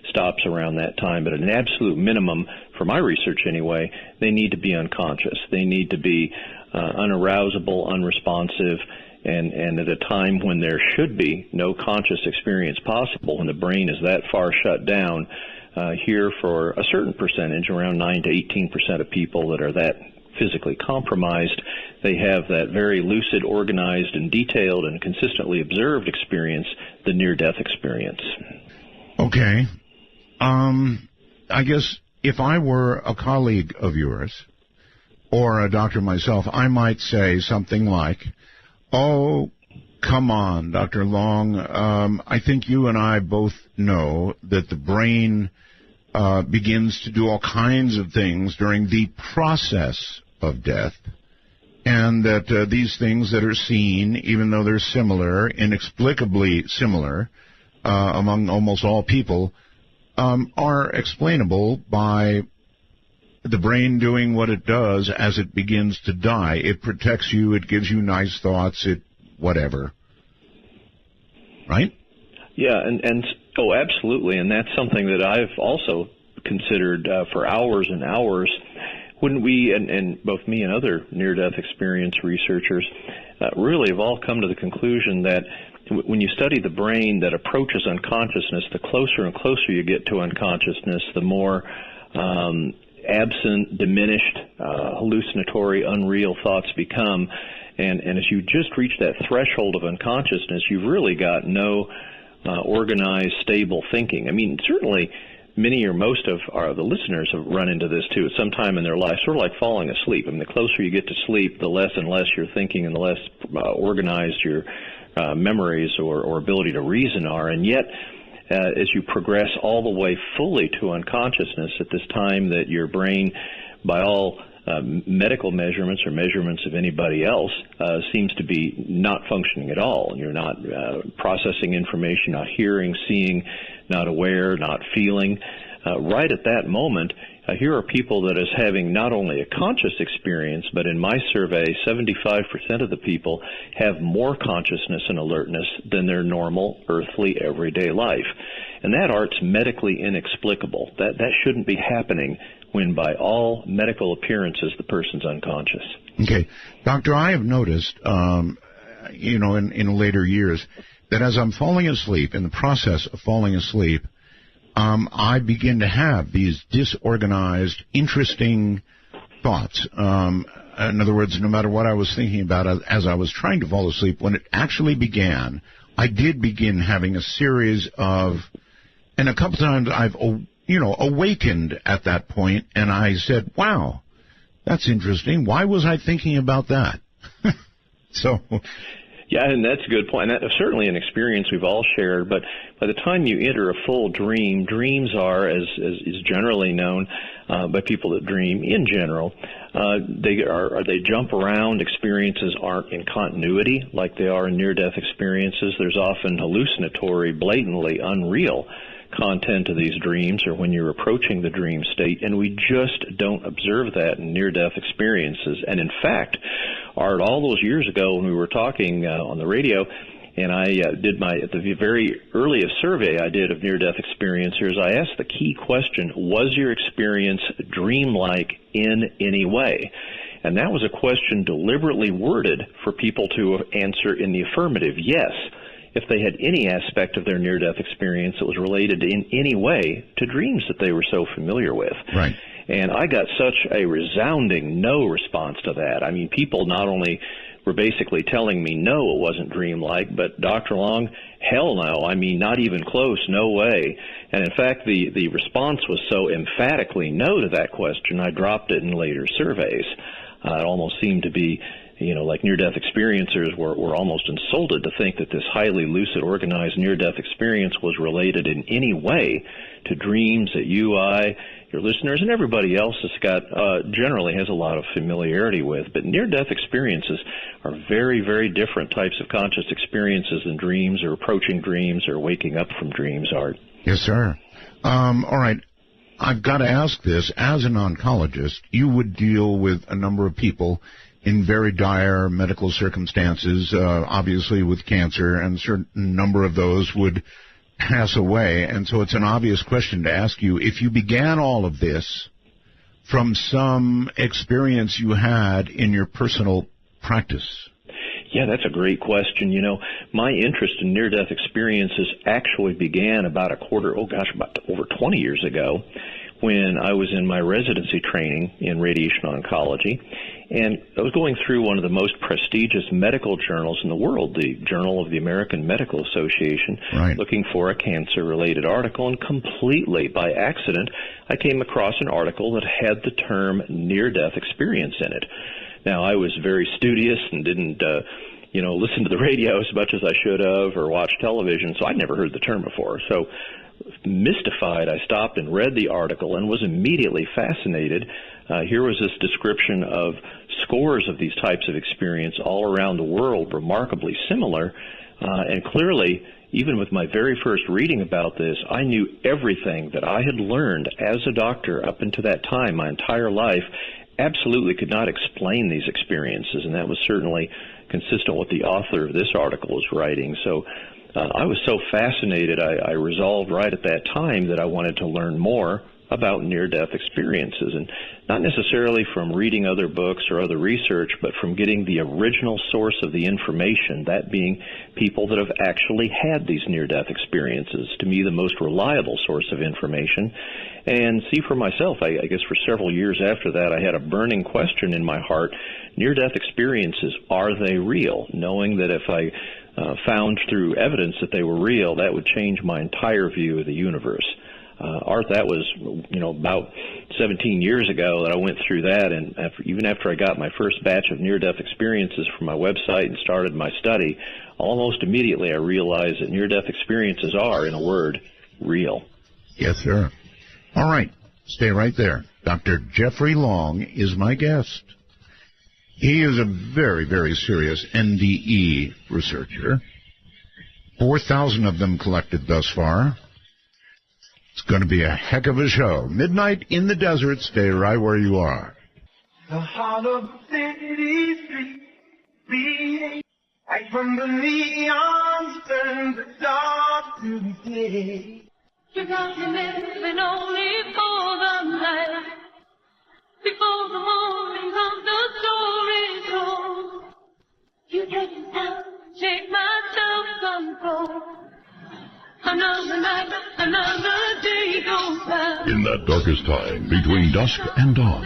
stops around that time. But at an absolute minimum, for my research anyway, they need to be unconscious. They need to be unarousable, unresponsive, and at a time when there should be no conscious experience possible, when the brain is that far shut down, here for a certain percentage, around 9 to 18% of people that are that physically compromised, they have that very lucid, organized, and detailed and consistently observed experience, the near-death experience. Okay. I guess if I were a colleague of yours, or a doctor myself, I might say something like, "Oh, come on, Dr. Long. I think you and I both know that the brain begins to do all kinds of things during the process of death, and that these things that are seen, even though they're similar, inexplicably similar among almost all people, are explainable by the brain doing what it does as it begins to die. It protects you, it gives you nice thoughts, it whatever." Right? Yeah, and absolutely, and that's something that I've also considered for hours and hours. Wouldn't we, and both me and other near-death experience researchers, really have all come to the conclusion that when you study the brain that approaches unconsciousness, the closer and closer you get to unconsciousness, the more absent, diminished, hallucinatory, unreal thoughts become. And as you just reach that threshold of unconsciousness, you've really got no organized, stable thinking. I mean, certainly many or most of the listeners have run into this too at some time in their life, sort of like falling asleep. I mean, the closer you get to sleep, the less and less you're thinking and the less organized your memories or ability to reason are. And yet, as you progress all the way fully to unconsciousness at this time that your brain, by all medical measurements or measurements of anybody else, seems to be not functioning at all. And you're not processing information, not hearing, seeing, not aware, not feeling. Right at that moment, here are people that is having not only a conscious experience, but in my survey, 75% of the people have more consciousness and alertness than their normal, earthly, everyday life. And that art's medically inexplicable. That shouldn't be happening when by all medical appearances the person's unconscious. Okay. Doctor, I have noticed, in later years, that as I'm falling asleep, in the process of falling asleep, I begin to have these disorganized, interesting thoughts. In other words, no matter what I was thinking about as I was trying to fall asleep, when it actually began, I did begin having a series of, and a couple times I've, awakened at that point, and I said, wow, that's interesting. Why was I thinking about that? Yeah, and that's a good point. And that's certainly an experience we've all shared. But by the time you enter a full dream, dreams are, as is generally known by people that dream in general, they jump around. Experiences aren't in continuity like they are in near-death experiences. There's often hallucinatory, blatantly unreal content of these dreams, or when you're approaching the dream state, and we just don't observe that in near-death experiences. And in fact, Art, all those years ago when we were talking on the radio, and I did at the very earliest survey I did of near-death experiencers, I asked the key question, was your experience dreamlike in any way? And that was a question deliberately worded for people to answer in the affirmative, yes, if they had any aspect of their near-death experience that was related in any way to dreams that they were so familiar with. Right. And I got such a resounding no response to that. I mean, people not only were basically telling me no, it wasn't dreamlike, but Dr. Long, hell no. I mean, not even close, no way. And in fact, the response was so emphatically no to that question, I dropped it in later surveys. It almost seemed to be, like near-death experiencers were almost insulted to think that this highly lucid, organized near-death experience was related in any way to dreams that you, I, your listeners, and everybody else generally has a lot of familiarity with. But near-death experiences are very, very different types of conscious experiences than dreams or approaching dreams or waking up from dreams, Art. Yes, sir. All right. I've got to ask this. As an oncologist, you would deal with a number of people in very dire medical circumstances, obviously with cancer, and a certain number of those would pass away. And so it's an obvious question to ask you, if you began all of this from some experience you had in your personal practice? Yeah, that's a great question. My interest in near-death experiences actually began about over 20 years ago when I was in my residency training in radiation oncology. And I was going through one of the most prestigious medical journals in the world, the Journal of the American Medical Association, right, looking for a cancer-related article, and completely by accident, I came across an article that had the term near-death experience in it. Now, I was very studious and didn't, listen to the radio as much as I should have or watch television, so I'd never heard the term before. So, mystified, I stopped and read the article and was immediately fascinated. Here was this description of scores of these types of experience all around the world, remarkably similar, and clearly, even with my very first reading about this, I knew everything that I had learned as a doctor up until that time, my entire life, absolutely could not explain these experiences, and that was certainly consistent with the author of this article was writing. So I was so fascinated, I resolved right at that time that I wanted to learn more about near-death experiences, and not necessarily from reading other books or other research, but from getting the original source of the information, that being people that have actually had these near-death experiences, to me the most reliable source of information, and see for myself. I guess for several years after that, I had a burning question in my heart. Near-death experiences, are they real? Knowing that if I found through evidence that they were real, that would change my entire view of the universe. Art, that was, about 17 years ago that I went through that, and even after I got my first batch of near-death experiences from my website and started my study, almost immediately I realized that near-death experiences are, in a word, real. Yes, sir. All right. Stay right there. Dr. Jeffrey Long is my guest. He is a very, very serious NDE researcher. 4,000 of them collected thus far. It's going to be a heck of a show. Midnight in the Desert. Stay right where you are. The heart of the city street beating right from the neons turn the dark to the day. You got me living only for the night. Before the morning comes, the story told. You take it down, take my self-control. Another night, another day goes by. In that darkest time, between dusk and dawn,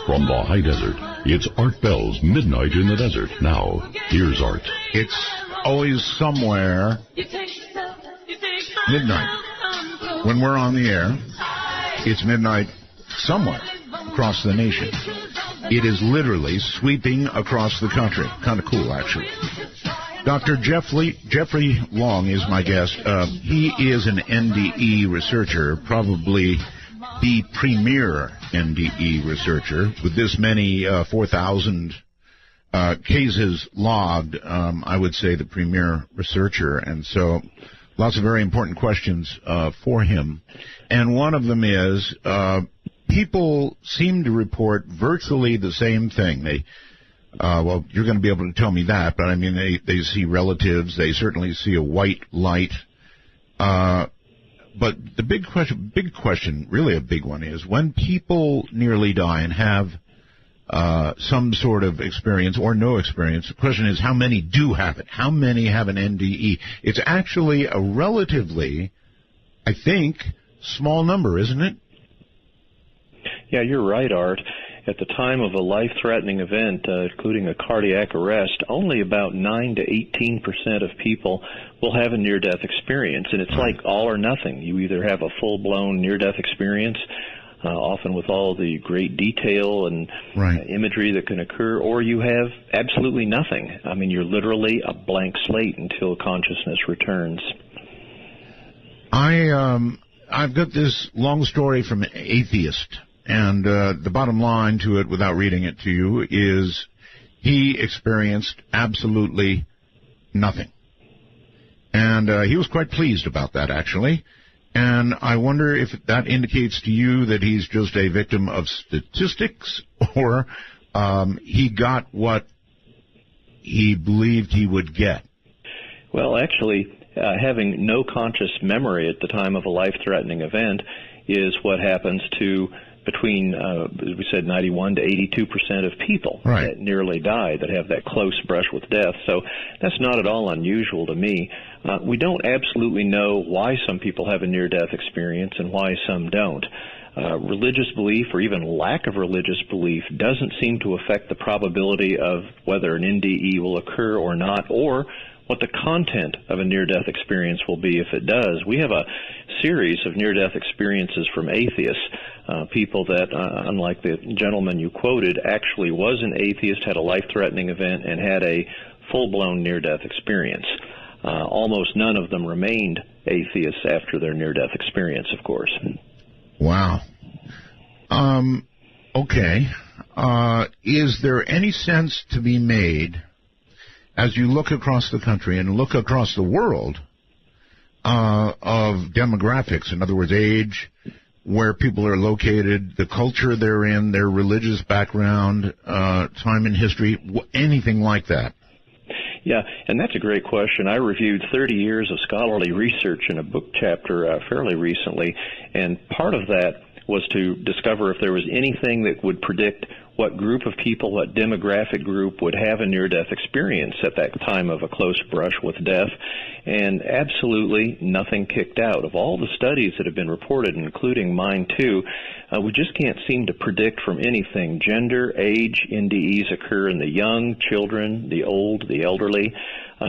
from the high desert, it's Art Bell's Midnight in the Desert. Now, here's Art. It's always somewhere midnight. When we're on the air, it's midnight somewhere across the nation. It is literally sweeping across the country. Kind of cool, actually. Dr. Jeffrey Long is my guest. He is an NDE researcher, probably the premier NDE researcher. With this many 4,000 cases logged, I would say the premier researcher. And so lots of very important questions for him. And one of them is people seem to report virtually the same thing. Well, you're going to be able to tell me that, but I mean, they see relatives. They certainly see a white light. But the big question, really a big one, is when people nearly die and have some sort of experience or no experience, the question is how many do have it? How many have an NDE? It's actually a relatively, I think, small number, isn't it? Yeah, you're right, Art. At the time of a life-threatening event, including a cardiac arrest, only about 9 to 18% of people will have a near-death experience. And it's like all or nothing. You either have a full-blown near-death experience, often with all the great detail and imagery that can occur, or you have absolutely nothing. I mean, you're literally a blank slate until consciousness returns. I've got this long story from an atheist. And the bottom line to it, without reading it to you, is he experienced absolutely nothing. And he was quite pleased about that, actually. And I wonder if that indicates to you that he's just a victim of statistics, or he got what he believed he would get. Well, actually, having no conscious memory at the time of a life-threatening event is what happens to between, as we said, 91 to 82% of people that nearly die, that have that close brush with death. So that's not at all unusual to me. We don't absolutely know why some people have a near-death experience and why some don't. Religious belief, or even lack of religious belief, doesn't seem to affect the probability of whether an NDE will occur or not, or what the content of a near-death experience will be if it does. We have a series of near-death experiences from atheists, people that, unlike the gentleman you quoted, actually was an atheist, had a life-threatening event, and had a full-blown near-death experience. Almost none of them remained atheists after their near-death experience, of course. Wow. Okay. Is there any sense to be made, as you look across the country and look across the world, of demographics, in other words, age, where people are located, the culture they're in, their religious background, time in history, anything like that? Yeah, and that's a great question. I reviewed 30 years of scholarly research in a book chapter fairly recently, and part of that was to discover if there was anything that would predict what group of people, what demographic group would have a near-death experience at that time of a close brush with death, and absolutely nothing kicked out. Of all the studies that have been reported, including mine too, we just can't seem to predict from anything. Gender, age, NDEs occur in the young, children, the old, the elderly,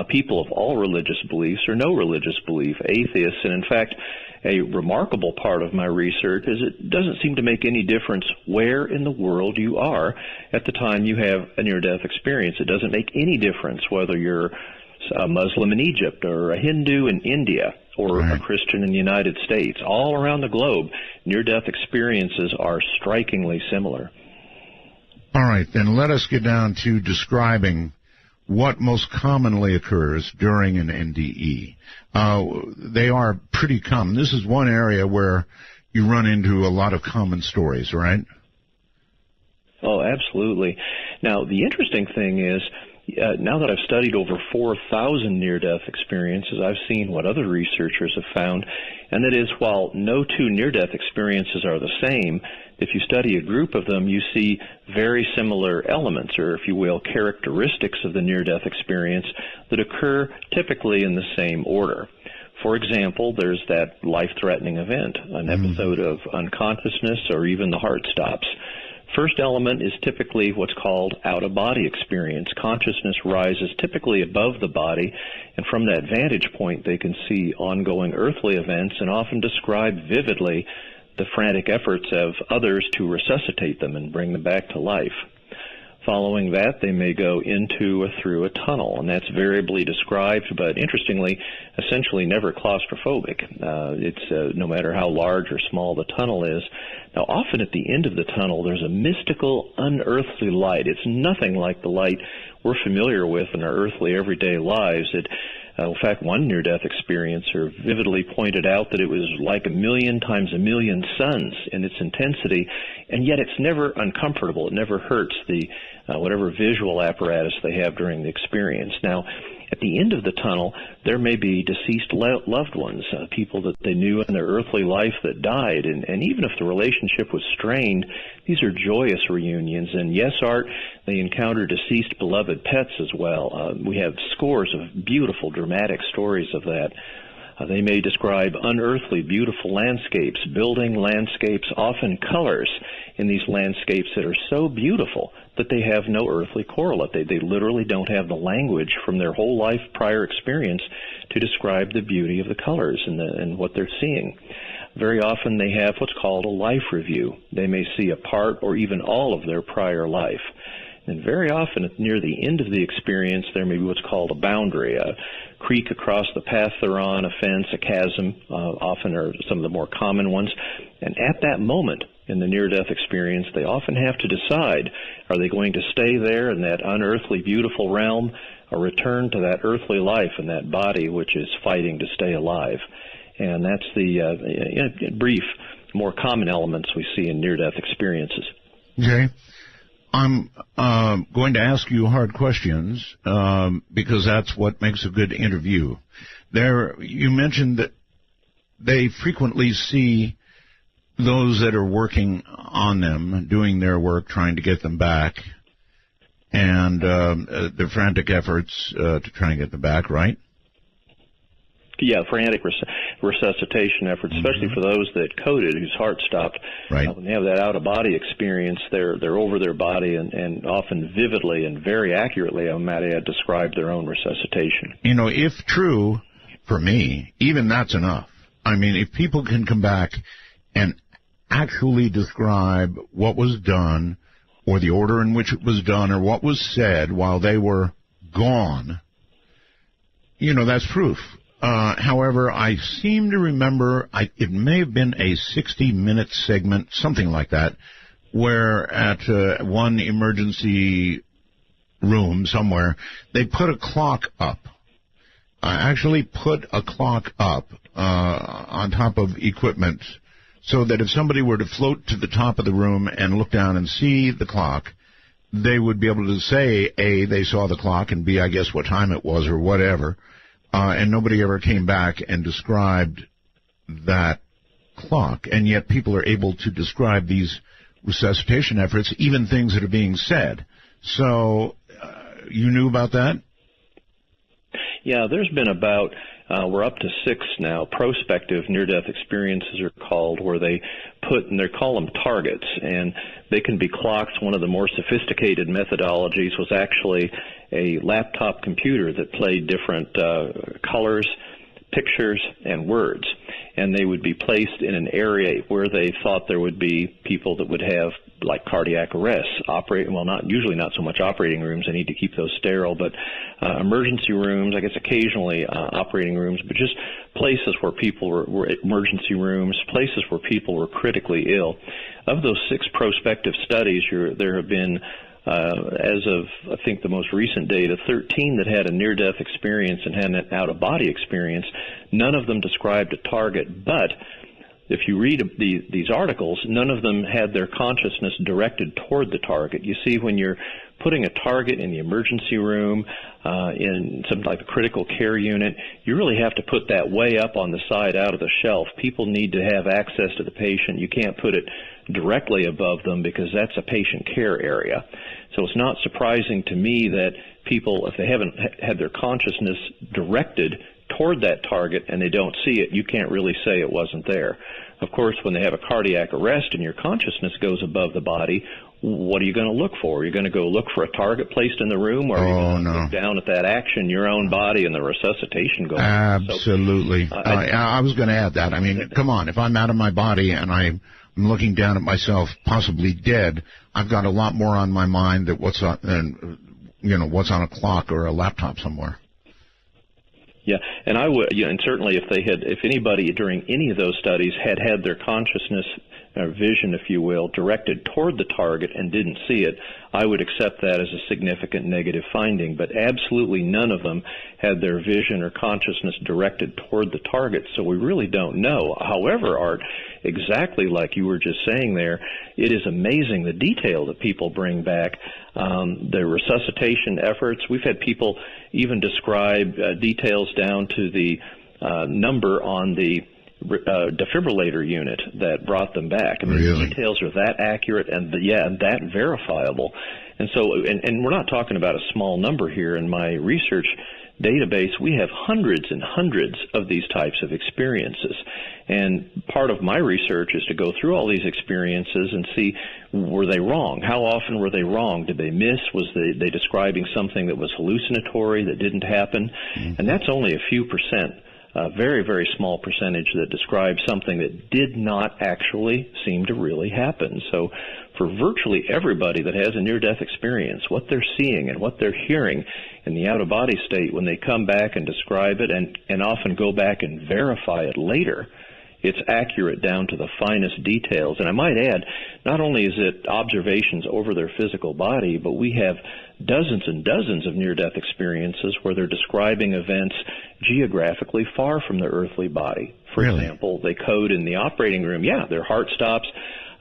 people of all religious beliefs or no religious belief, atheists, and in fact, a remarkable part of my research is it doesn't seem to make any difference where in the world you are at the time you have a near-death experience. It doesn't make any difference whether you're a Muslim in Egypt or a Hindu in India or a Christian in the United States. All around the globe, near-death experiences are strikingly similar. All right, then let us get down to describing what most commonly occurs during an NDE. They are pretty common. This is one area where you run into a lot of common stories, right? Oh, absolutely. Now, the interesting thing is, now that I've studied over 4,000 near-death experiences, I've seen what other researchers have found, and that is, while no two near-death experiences are the same, if you study a group of them, you see very similar elements, or if you will, characteristics of the near-death experience that occur typically in the same order. For example, there's that life-threatening event, an episode of unconsciousness, or even the heart stops. First element is typically what's called out-of-body experience. Consciousness rises typically above the body, and from that vantage point they can see ongoing earthly events and often describe vividly the frantic efforts of others to resuscitate them and bring them back to life. Following that, they may go into or through a tunnel, and that's variably described, but interestingly, essentially never claustrophobic. It's no matter how large or small the tunnel is. Now, often at the end of the tunnel, there's a mystical, unearthly light. It's nothing like the light we're familiar with in our earthly, everyday lives. In fact, one near-death experiencer vividly pointed out that it was like 1,000,000 times 1,000,000 suns in its intensity, and yet it's never uncomfortable. It never hurts the whatever visual apparatus they have during the experience. Now, at the end of the tunnel, there may be deceased loved ones, people that they knew in their earthly life that died, and even if the relationship was strained, these are joyous reunions. And yes, Art, they encounter deceased beloved pets as well. We have scores of beautiful, dramatic stories of that. They may describe unearthly, beautiful landscapes, building landscapes, often colors in these landscapes that are so beautiful that they have no earthly correlate. They literally don't have the language from their whole life prior experience to describe the beauty of the colors and what they're seeing. Very often they have what's called a life review. They may see a part or even all of their prior life. And very often near the end of the experience, there may be what's called a boundary, a creek across the path they're on, a fence, a chasm, often are some of the more common ones. And at that moment in the near-death experience, they often have to decide, are they going to stay there in that unearthly, beautiful realm or return to that earthly life and that body which is fighting to stay alive? And that's the brief, more common elements we see in near-death experiences. Okay. I'm going to ask you hard questions because that's what makes a good interview. You mentioned that they frequently see those that are working on them, doing their work, trying to get them back, and their frantic efforts to try and get them back, right? Yeah, frantic resuscitation efforts, especially for those that coded, whose heart stopped. Right. When they have that out-of-body experience, they're over their body and often vividly and very accurately, I might add, describe their own resuscitation. You know, if true, for me, even that's enough. I mean, if people can come back and actually describe what was done or the order in which it was done or what was said while they were gone, you know, that's proof. However, I seem to remember, it may have been a 60-minute segment, something like that, where at one emergency room somewhere, they put a clock up. Actually put a clock up on top of equipment so that if somebody were to float to the top of the room and look down and see the clock, they would be able to say, A, they saw the clock, and B, I guess what time it was or whatever. And nobody ever came back and described that clock. And yet people are able to describe these resuscitation efforts, even things that are being said. So you knew about that? Yeah, there's been about, we're up to 6 now, prospective near-death experiences are called, where they call them targets, and they can be clocked. One of the more sophisticated methodologies was actually a laptop computer that played different colors, pictures, and words. And they would be placed in an area where they thought there would be people that would have, like, cardiac arrests, usually not so much operating rooms, they need to keep those sterile, but emergency rooms, I guess occasionally operating rooms, but just places where people were emergency rooms, places where people were critically ill. Of those 6 prospective studies, there have been as of, I think, the most recent data, 13 that had a near-death experience and had an out-of-body experience, none of them described a target, but if you read these articles, none of them had their consciousness directed toward the target. You see, when you're putting a target in the emergency room, in some type of critical care unit, you really have to put that way up on the side out of the shelf. People need to have access to the patient. You can't put it directly above them because that's a patient care area. So it's not surprising to me that people, if they haven't had their consciousness directed toward that target and they don't see it, you can't really say it wasn't there. Of course, when they have a cardiac arrest and your consciousness goes above the body, what are you going to look for? Are you going to go look for a target placed in the room, or are you going to look down at that action, your own body, and the resuscitation going on? Absolutely. So, I was going to add that. I mean, come on, if I'm out of my body and I'm looking down at myself, possibly dead, I've got a lot more on my mind than what's on a clock or a laptop somewhere. Yeah, and I would, and certainly if anybody during any of those studies had their consciousness or vision, if you will, directed toward the target and didn't see it, I would accept that as a significant negative finding. But absolutely none of them had their vision or consciousness directed toward the target, so we really don't know. However, Art, exactly like you were just saying there, it is amazing the detail that people bring back. The resuscitation efforts, we've had people even describe details down to the number on the defibrillator unit that brought them back. I mean, the details are that accurate and that verifiable. And so, and we're not talking about a small number here. In my research database, we have hundreds and hundreds of these types of experiences. And part of my research is to go through all these experiences and see, were they wrong? How often were they wrong? Did they miss? Was they describing something that was hallucinatory that didn't happen? And that's only a few percent. A very, very small percentage that describes something that did not actually seem to really happen. So for virtually everybody that has a near-death experience, what they're seeing and what they're hearing in the out-of-body state, when they come back and describe it and often go back and verify it later, it's accurate down to the finest details. And I might add, not only is it observations over their physical body, but we have dozens and dozens of near-death experiences where they're describing events geographically far from their earthly body. For example, they code in the operating room. Yeah, their heart stops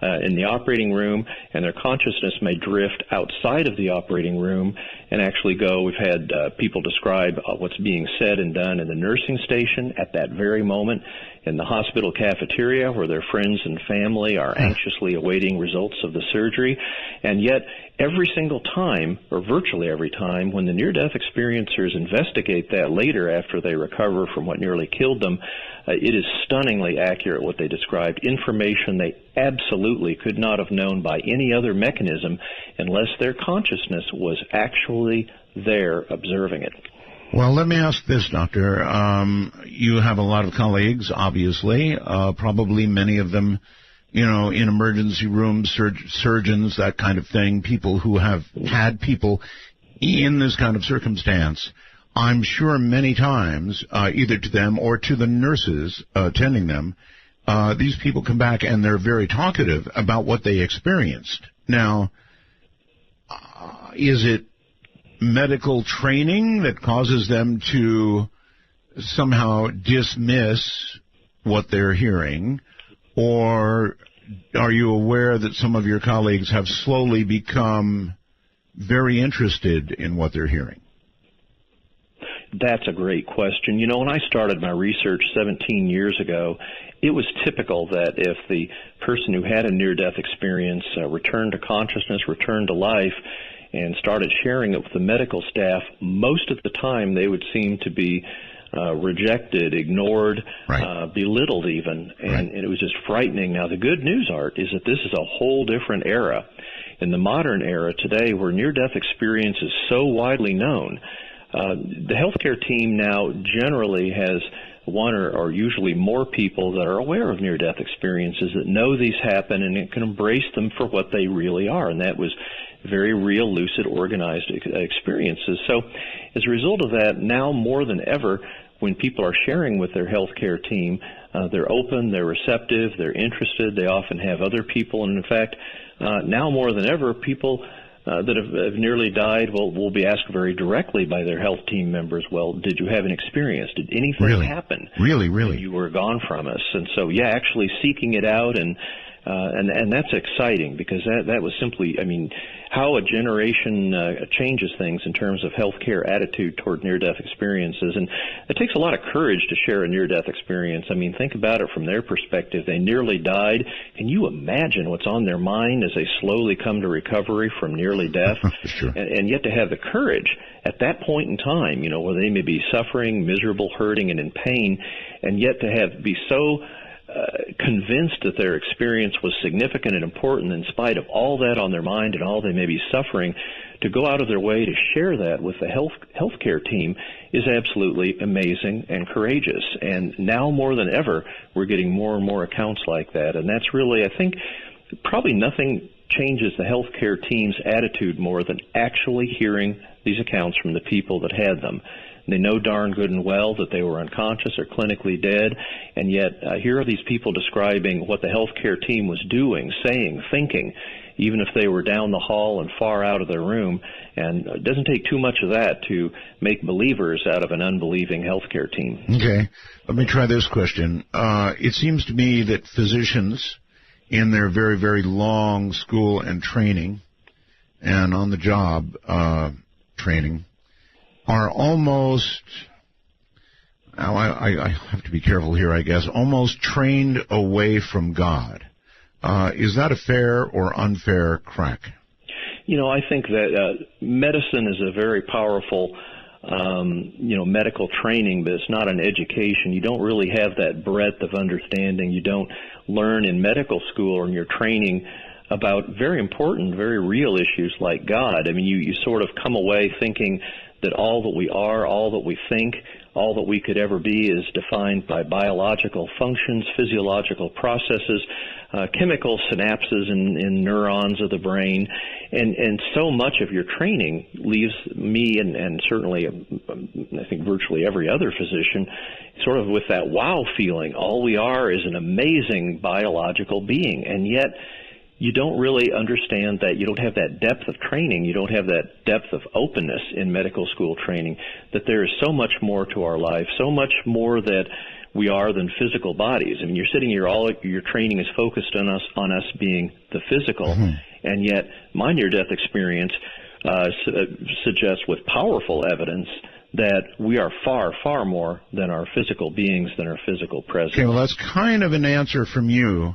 in the operating room, and their consciousness may drift outside of the operating room and actually go. We've had people describe what's being said and done in the nursing station at that very moment, in the hospital cafeteria where their friends and family are anxiously awaiting results of the surgery. And yet, every single time, or virtually every time, when the near-death experiencers investigate that later after they recover from what nearly killed them, it is stunningly accurate what they described, information they absolutely could not have known by any other mechanism unless their consciousness was actually there observing it. Well, let me ask this, Doctor. You have a lot of colleagues, obviously, probably many of them, in emergency rooms, surgeons, that kind of thing, people who have had people in this kind of circumstance. I'm sure many times, either to them or to the nurses attending them, these people come back and they're very talkative about what they experienced. Now, is it medical training that causes them to somehow dismiss what they're hearing, or are you aware that some of your colleagues have slowly become very interested in what they're hearing? That's a great question. When I started my research 17 years ago, it was typical that if the person who had a near-death experience returned to consciousness, returned to life, and started sharing it with the medical staff, most of the time they would seem to be rejected, ignored, belittled even, and it was just frightening. Now, the good news, Art, is that this is a whole different era. In the modern era today, where near-death experience is so widely known, the healthcare team now generally has one or usually more people that are aware of near-death experiences, that know these happen and can embrace them for what they really are, and that was very real, lucid, organized experiences. So as a result of that, now more than ever, when people are sharing with their healthcare team, they're open, they're receptive, they're interested, they often have other people, and in fact, now more than ever, people that have nearly died will be asked very directly by their health team members, well, did you have an experience? Did anything happen? Really? When you were gone from us? And so, yeah, actually seeking it out, and that's exciting, because that was simply, I mean, how a generation changes things in terms of healthcare attitude toward near-death experiences. And it takes a lot of courage to share a near-death experience. I mean, think about it from their perspective. They nearly died. Can you imagine what's on their mind as they slowly come to recovery from nearly death? Sure. And yet to have the courage at that point in time, you know, where they may be suffering, miserable, hurting, and in pain, and yet to be so convinced that their experience was significant and important in spite of all that on their mind and all they may be suffering, to go out of their way to share that with the healthcare team is absolutely amazing and courageous. And now more than ever, we're getting more and more accounts like that. And that's really, I think, probably nothing changes the healthcare team's attitude more than actually hearing these accounts from the people that had them. They know darn good and well that they were unconscious or clinically dead, and yet here are these people describing what the healthcare team was doing, saying, thinking, even if they were down the hall and far out of their room. And it doesn't take too much of that to make believers out of an unbelieving healthcare team. Okay. Let me try this question. It seems to me that physicians, in their very, very long school and training and on-the-job training, are almost, now I have to be careful here, I guess, almost trained away from God. Is that a fair or unfair crack? You know, I think that medicine is a very powerful, medical training, but it's not an education. You don't really have that breadth of understanding. You don't learn in medical school or in your training about very important, very real issues like God. I mean, you sort of come away thinking that all that we are, all that we think, all that we could ever be is defined by biological functions, physiological processes, chemical synapses in neurons of the brain. And so much of your training leaves me, and certainly I think virtually every other physician, sort of with that wow feeling. All we are is an amazing biological being. And yet you don't really understand that. You don't have that depth of training. You don't have that depth of openness in medical school training, that there is so much more to our life, so much more that we are than physical bodies. I mean, you're sitting here, all your training is focused on us being the physical, and yet my near-death experience suggests with powerful evidence that we are far, far more than our physical beings, than our physical presence. Okay, well, that's kind of an answer from you,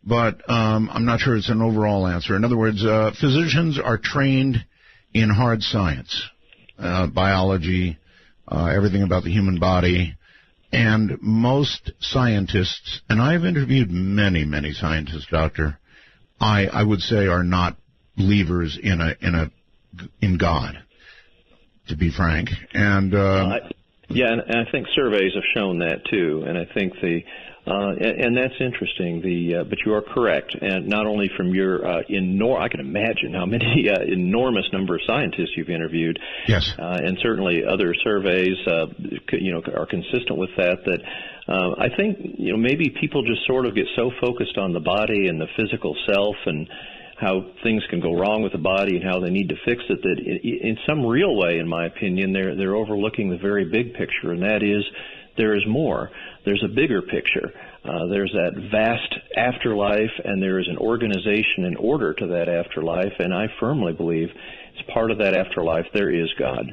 but I'm not sure it's an overall answer. In other words, physicians are trained in hard science, biology, everything about the human body, and most scientists, and I've interviewed many, many scientists, Doctor, I would say are not believers in God, to be frank. And yeah, and I think surveys have shown that too. And I think and that's interesting. But you are correct, and not only from your I can imagine how many enormous number of scientists you've interviewed. Yes, and certainly other surveys, are consistent with that. That I think maybe people just sort of get so focused on the body and the physical self and how things can go wrong with the body and how they need to fix it, that in some real way, in my opinion, they're overlooking the very big picture, and that is there is more. There's a bigger picture. There's that vast afterlife, and there is an organization and order to that afterlife, and I firmly believe as part of that afterlife there is God.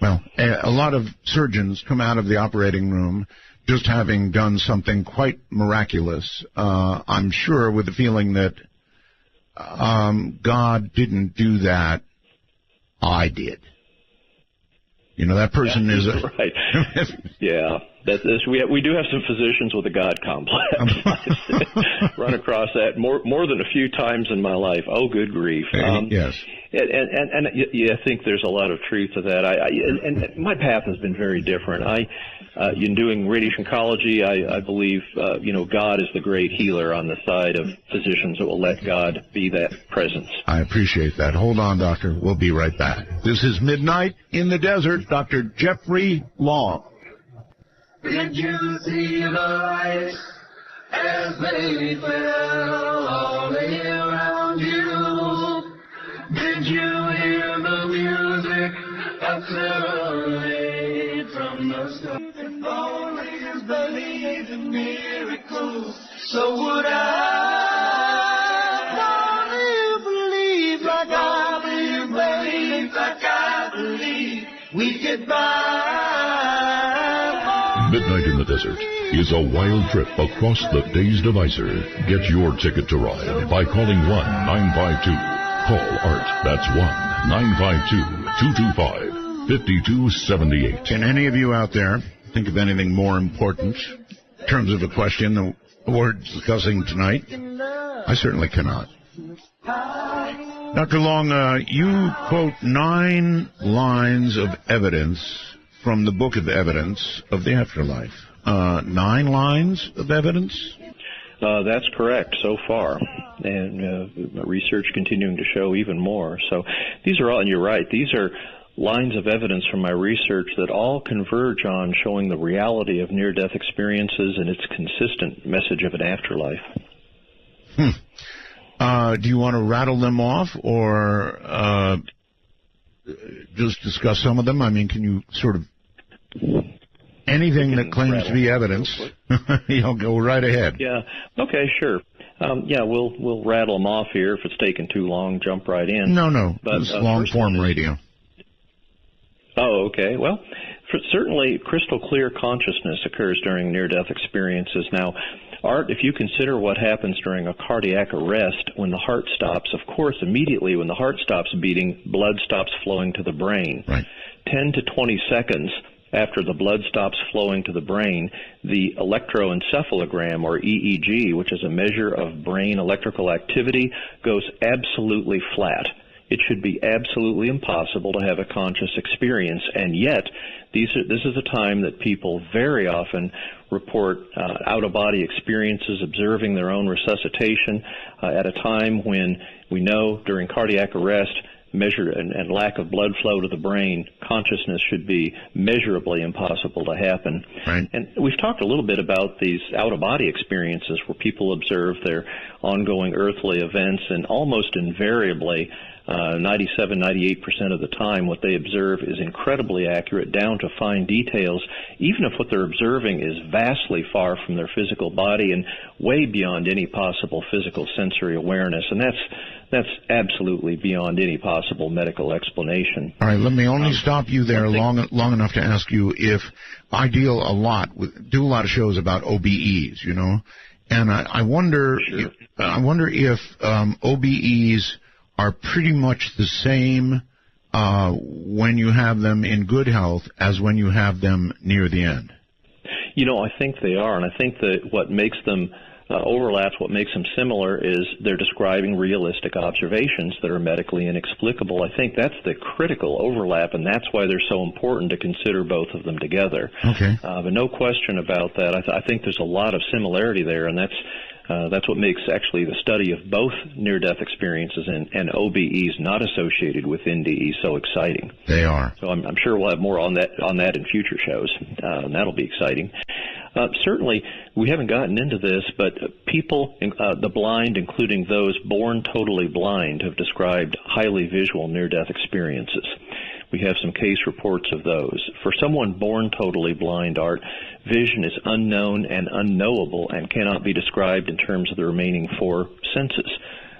Well, a lot of surgeons come out of the operating room just having done something quite miraculous, I'm sure, with the feeling that God didn't do that, I did. That person is right. Yeah, we do have some physicians with a God complex. Run across that more than a few times in my life. Oh, good grief! Yes. And I think there's a lot of truth to that. And my path has been very different. In doing radiation oncology, I believe God is the great healer on the side of physicians that will let God be that presence. I appreciate that. Hold on, Doctor. We'll be right back. This is Midnight in the Desert. Dr. Jeffrey Long. Did you see the lights as they fell all around you? Did you clearly from the start. If only you believed in miracles, so would I. If only you believe like I believe, believe like I believe, we get by. Midnight in the Desert is a wild trip across the Days Divisor. Get your ticket to ride by calling 1-952. Call Art. That's 1-952-225-5278. Can any of you out there think of anything more important in terms of a question that we're discussing tonight? I certainly cannot. Dr. Long, you quote 9 lines of evidence from the Book of Evidence of the Afterlife. 9 lines of evidence? That's correct so far, and research continuing to show even more. So these are all, and you're right, these are lines of evidence from my research that all converge on showing the reality of near-death experiences and its consistent message of an afterlife. Do you want to rattle them off, or just discuss some of them? I mean, can you sort of... Anything that claims to be evidence, you'll go right ahead. Yeah. Okay. Sure. We'll rattle them off here. If it's taking too long, jump right in. No. But This is long-form radio. Oh, okay. Well, certainly crystal clear consciousness occurs during near-death experiences. Now, Art, if you consider what happens during a cardiac arrest, when the heart stops, of course, immediately when the heart stops beating, blood stops flowing to the brain. Right. 10 to 20 seconds after the blood stops flowing to the brain, the electroencephalogram, or EEG, which is a measure of brain electrical activity, goes absolutely flat. It should be absolutely impossible to have a conscious experience, and yet this is a time that people very often report out-of-body experiences, observing their own resuscitation at a time when we know during cardiac arrest, measured and lack of blood flow to the brain, consciousness should be measurably impossible to happen. Right. And we've talked a little bit about these out-of-body experiences where people observe their ongoing earthly events, and almost invariably, 97-98% of the time, what they observe is incredibly accurate, down to fine details, even if what they're observing is vastly far from their physical body and way beyond any possible physical sensory awareness. And that's absolutely beyond any possible medical explanation. All right, let me only stop you there long enough to ask you if I do a lot of shows about OBEs, you know, and I wonder Sure. if OBEs are pretty much the same when you have them in good health as when you have them near the end. You know, I think they are, and I think that what makes them overlaps, what makes them similar, is they're describing realistic observations that are medically inexplicable. I think that's the critical overlap, and that's why they're so important to consider both of them together. Okay. But no question about that. I think there's a lot of similarity there, and that's what makes actually the study of both near-death experiences and OBEs not associated with NDEs so exciting. They are. So I'm sure we'll have more on that in future shows, and that'll be exciting. Certainly, we haven't gotten into this, but people, the blind, including those born totally blind, have described highly visual near-death experiences. We have some case reports of those. For someone born totally blind, Art, vision is unknown and unknowable and cannot be described in terms of the remaining 4 senses.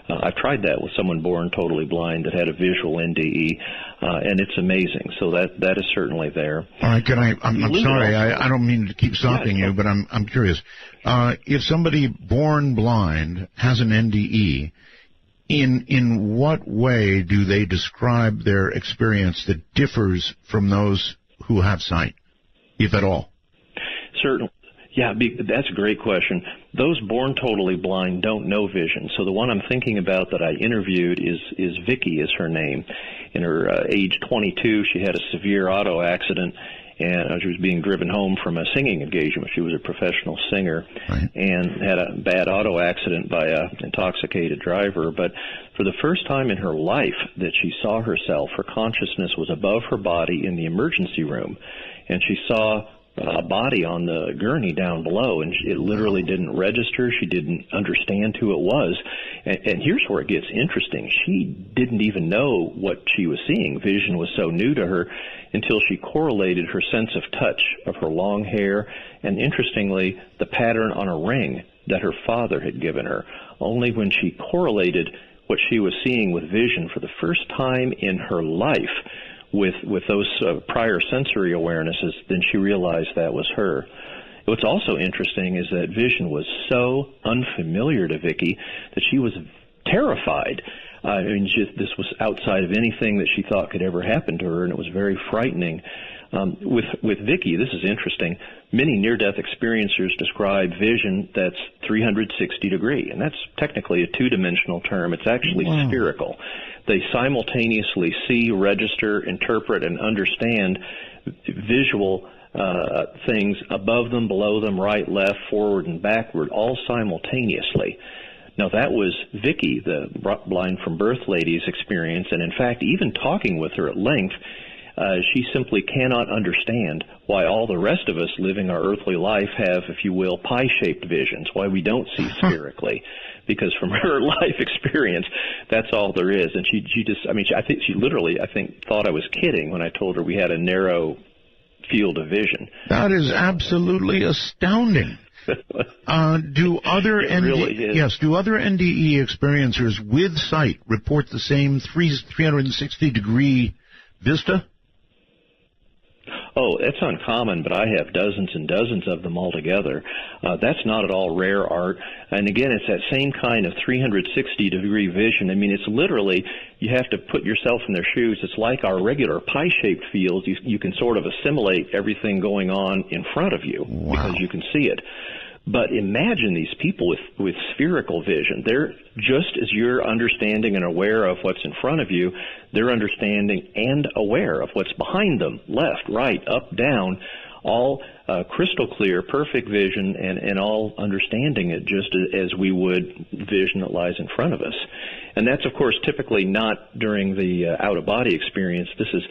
I've tried that with someone born totally blind that had a visual NDE, and it's amazing. So that is certainly there. All right, I'm sorry, I don't mean to keep stopping you, but I'm curious. If somebody born blind has an NDE, in what way do they describe their experience that differs from those who have sight, if at all? Certainly. Yeah, that's a great question. Those born totally blind don't know vision. So the one I'm thinking about that I interviewed is Vicky is her name. In her age 22, she had a severe auto accident, and she was being driven home from a singing engagement. She was a professional singer, right, and had a bad auto accident by an intoxicated driver. But for the first time in her life that she saw herself, her consciousness was above her body in the emergency room, and she saw a body on the gurney down below, and it literally didn't register. She didn't understand who it was. And here's where it gets interesting. She didn't even know what she was seeing. Vision was so new to her until she correlated her sense of touch of her long hair and, interestingly, the pattern on a ring that her father had given her. Only when she correlated what she was seeing with vision for the first time in her life with those prior sensory awarenesses, then she realized that was her. What's also interesting is that vision was so unfamiliar to Vicky that she was terrified. I mean, this was outside of anything that she thought could ever happen to her, and it was very frightening. With Vicky, this is interesting. Many near-death experiencers describe vision that's 360 degree, and that's technically a two-dimensional term. It's actually spherical. They simultaneously see, register, interpret, and understand visual things above them, below them, right, left, forward, and backward, all simultaneously. Now, that was Vicky, the blind from birth lady's experience, and in fact, even talking with her at length, she simply cannot understand why all the rest of us living our earthly life have, if you will, pie-shaped visions, why we don't see spherically. Because from her life experience, that's all there is. And she just, I mean, I think she literally, thought I was kidding when I told her we had a narrow field of vision. That is absolutely astounding. Do other NDE experiencers with sight report the same 360-degree vista? Oh, it's uncommon, but I have dozens and dozens of them altogether. That's not at all rare, Art. And again, it's that same kind of 360-degree vision. I mean, it's literally, you have to put yourself in their shoes. It's like our regular pie-shaped fields. You can sort of assimilate everything going on in front of you because you can see it. But imagine these people with spherical vision. They're just as you're understanding and aware of what's in front of you, they're understanding and aware of what's behind them, left, right, up, down, all crystal clear, perfect vision, and all understanding it just as we would vision that lies in front of us. And that's, of course, typically not during the out-of-body experience. This is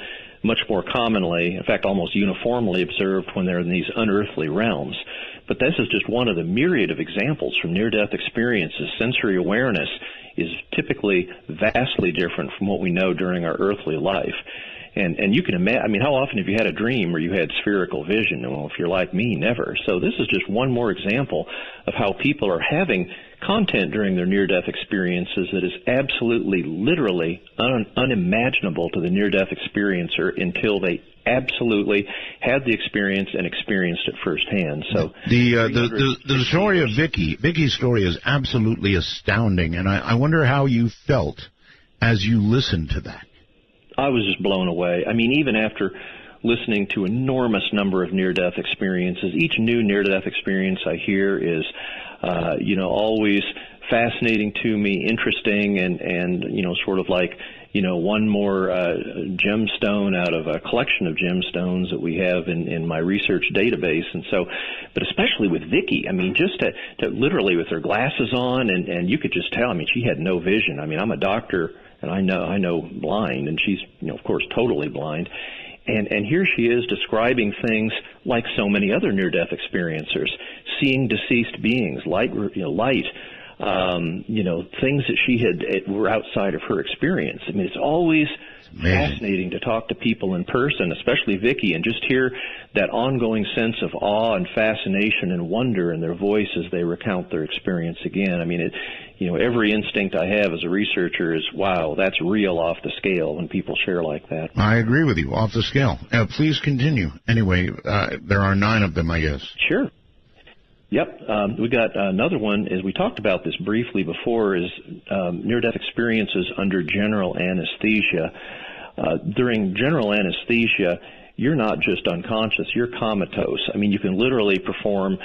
much more commonly, in fact, almost uniformly observed when they're in these unearthly realms. But this is just one of the myriad of examples from near-death experiences. Sensory awareness is typically vastly different from what we know during our earthly life. And you can imagine, I mean, how often have you had a dream where you had spherical vision? Well, if you're like me, never. So this is just one more example of how people are having content during their near-death experiences that is absolutely, literally unimaginable to the near-death experiencer until they absolutely had the experience and experienced it firsthand. So the story of Vicky's story is absolutely astounding, and I wonder how you felt as you listened to that. I was just blown away. I mean, even after listening to an enormous number of near-death experiences, each new near-death experience I hear is, always fascinating to me, interesting, and sort of like, one more gemstone out of a collection of gemstones that we have in my research database. And so, but especially with Vicky, I mean, just to literally with her glasses on, and you could just tell, I mean, she had no vision. I mean, I'm a doctor, and I know blind, and she's, of course, totally blind. And here she is describing things like so many other near-death experiencers, seeing deceased beings, light, things that she were outside of her experience. I mean, it's always fascinating to talk to people in person, especially Vicky, and just hear that ongoing sense of awe and fascination and wonder in their voice as they recount their experience again. I mean, every instinct I have as a researcher is, wow, that's real off the scale when people share like that. I agree with you, off the scale. Please continue. Anyway, there are 9 of them, I guess. Sure. Yep. We got another one, as we talked about this briefly before, is near-death experiences under general anesthesia. During general anesthesia, you're not just unconscious, you're comatose. I mean, you can literally perform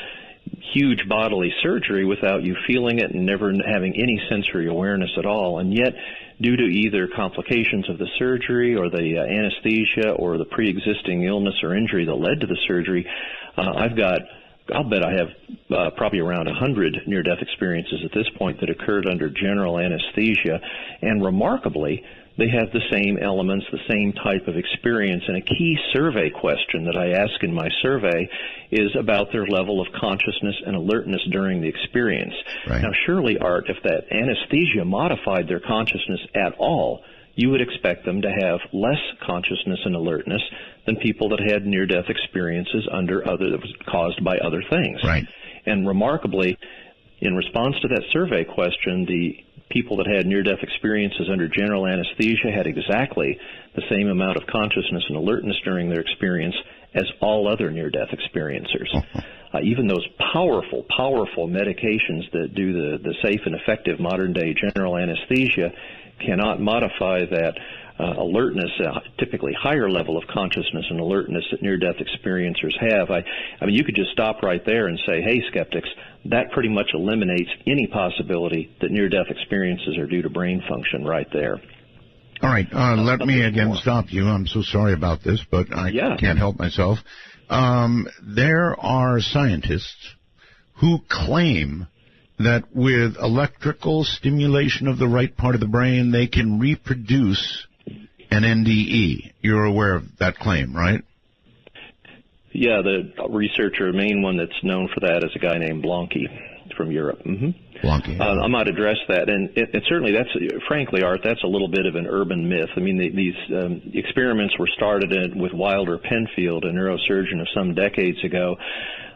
huge bodily surgery without you feeling it and never having any sensory awareness at all. And yet, due to either complications of the surgery or the anesthesia or the pre-existing illness or injury that led to the surgery, I've got I'll bet I have probably around 100 near-death experiences at this point that occurred under general anesthesia, and remarkably, they have the same elements, the same type of experience. And a key survey question that I ask in my survey is about their level of consciousness and alertness during the experience. Right. Now, surely, Art, if that anesthesia modified their consciousness at all, you would expect them to have less consciousness and alertness than people that had near-death experiences that was caused by other things. Right. And remarkably, in response to that survey question, the people that had near-death experiences under general anesthesia had exactly the same amount of consciousness and alertness during their experience as all other near-death experiencers. Even those powerful, powerful medications that do the safe and effective modern-day general anesthesia cannot modify that alertness, typically higher level of consciousness and alertness that near-death experiencers have. I mean, you could just stop right there and say, hey, skeptics, that pretty much eliminates any possibility that near-death experiences are due to brain function right there. All right, let me again stop you. I'm so sorry about this, but I can't help myself. There are scientists who claim that with electrical stimulation of the right part of the brain, they can reproduce an NDE. You're aware of that claim, right? Yeah, the researcher, main one that's known for that is a guy named Blanke from Europe. Blanke. I might address that, and certainly that's, frankly, Art, that's a little bit of an urban myth. I mean, these experiments were started with Wilder Penfield, a neurosurgeon of some decades ago.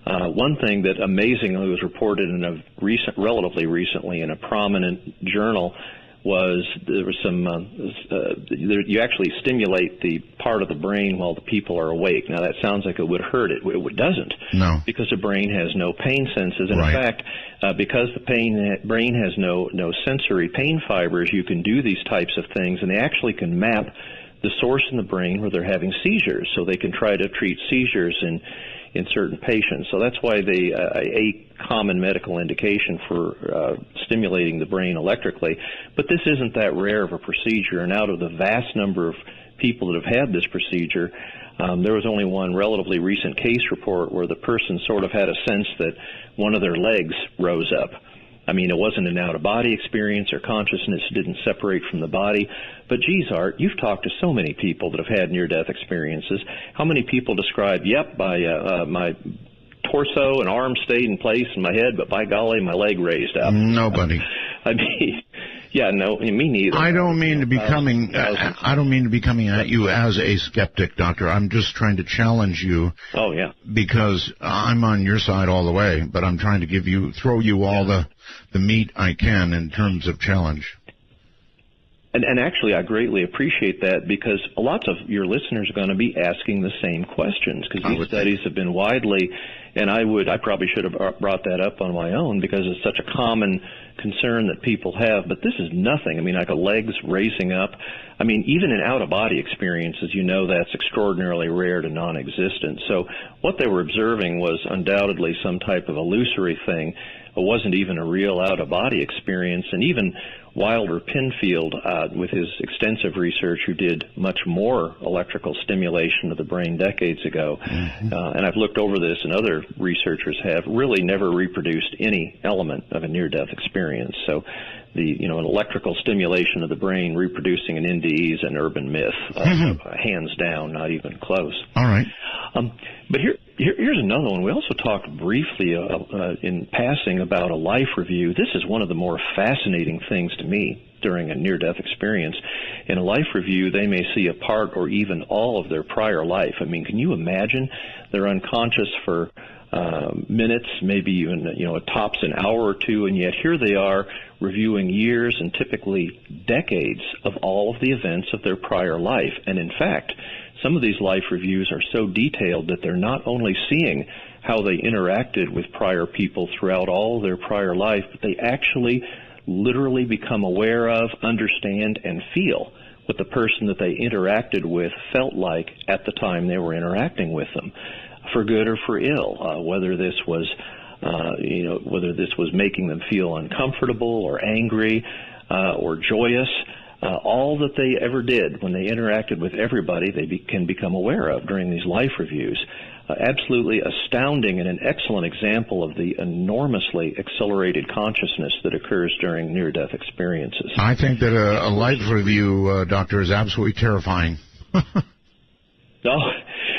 One thing that amazingly was reported in a relatively recently in a prominent journal was there was some you actually stimulate the part of the brain while the people are awake. Now that sounds like it would hurt. It doesn't. No. Because the brain has no pain senses, and Right. in fact, because the brain has no sensory pain fibers, you can do these types of things, and they actually can map the source in the brain where they're having seizures, so they can try to treat seizures in certain patients. So that's why a common medical indication for stimulating the brain electrically. But this isn't that rare of a procedure, and out of the vast number of people that have had this procedure, there was only one relatively recent case report where the person sort of had a sense that one of their legs rose up. I mean, it wasn't an out-of-body experience, or consciousness didn't separate from the body. But, geez, Art, you've talked to so many people that have had near-death experiences. How many people describe, my torso and arm stayed in place in my head, but by golly, my leg raised up? Nobody. I mean, yeah, no, me neither. I don't mean to be coming at you as a skeptic, Doctor. I'm just trying to challenge you. Oh, yeah. Because I'm on your side all the way, but I'm trying to throw you all the meat I can in terms of challenge. And actually, I greatly appreciate that, because lots of your listeners are going to be asking the same questions, because these studies have been widely, and I probably should have brought that up on my own, because it's such a common concern that people have. But this is nothing. I mean, like a leg's raising up. I mean, even in out-of-body experiences, that's extraordinarily rare to non-existent. So what they were observing was undoubtedly some type of illusory thing. It wasn't even a real out-of-body experience. And even Wilder Penfield, with his extensive research, who did much more electrical stimulation of the brain decades ago, and I've looked over this, and other researchers have, really never reproduced any element of a near-death experience. So an electrical stimulation of the brain reproducing an NDE is an urban myth, hands down, not even close. All right. But here's another one. We also talked briefly in passing about a life review. This is one of the more fascinating things to me during a near-death experience. In a life review, they may see a part or even all of their prior life. I mean, can you imagine? They're unconscious for minutes, maybe even tops an hour or two, and yet here they are reviewing years and typically decades of all of the events of their prior life. And in fact, some of these life reviews are so detailed that they're not only seeing how they interacted with prior people throughout all their prior life, but they actually literally become aware of, understand, and feel what the person that they interacted with felt like at the time they were interacting with them, for good or for ill, whether this was making them feel uncomfortable or angry or joyous. all that they ever did when they interacted with everybody they can become aware of during these life reviews. Absolutely astounding and an excellent example of the enormously accelerated consciousness that occurs during near-death experiences. I think that a life review, Doctor, is absolutely terrifying. Oh,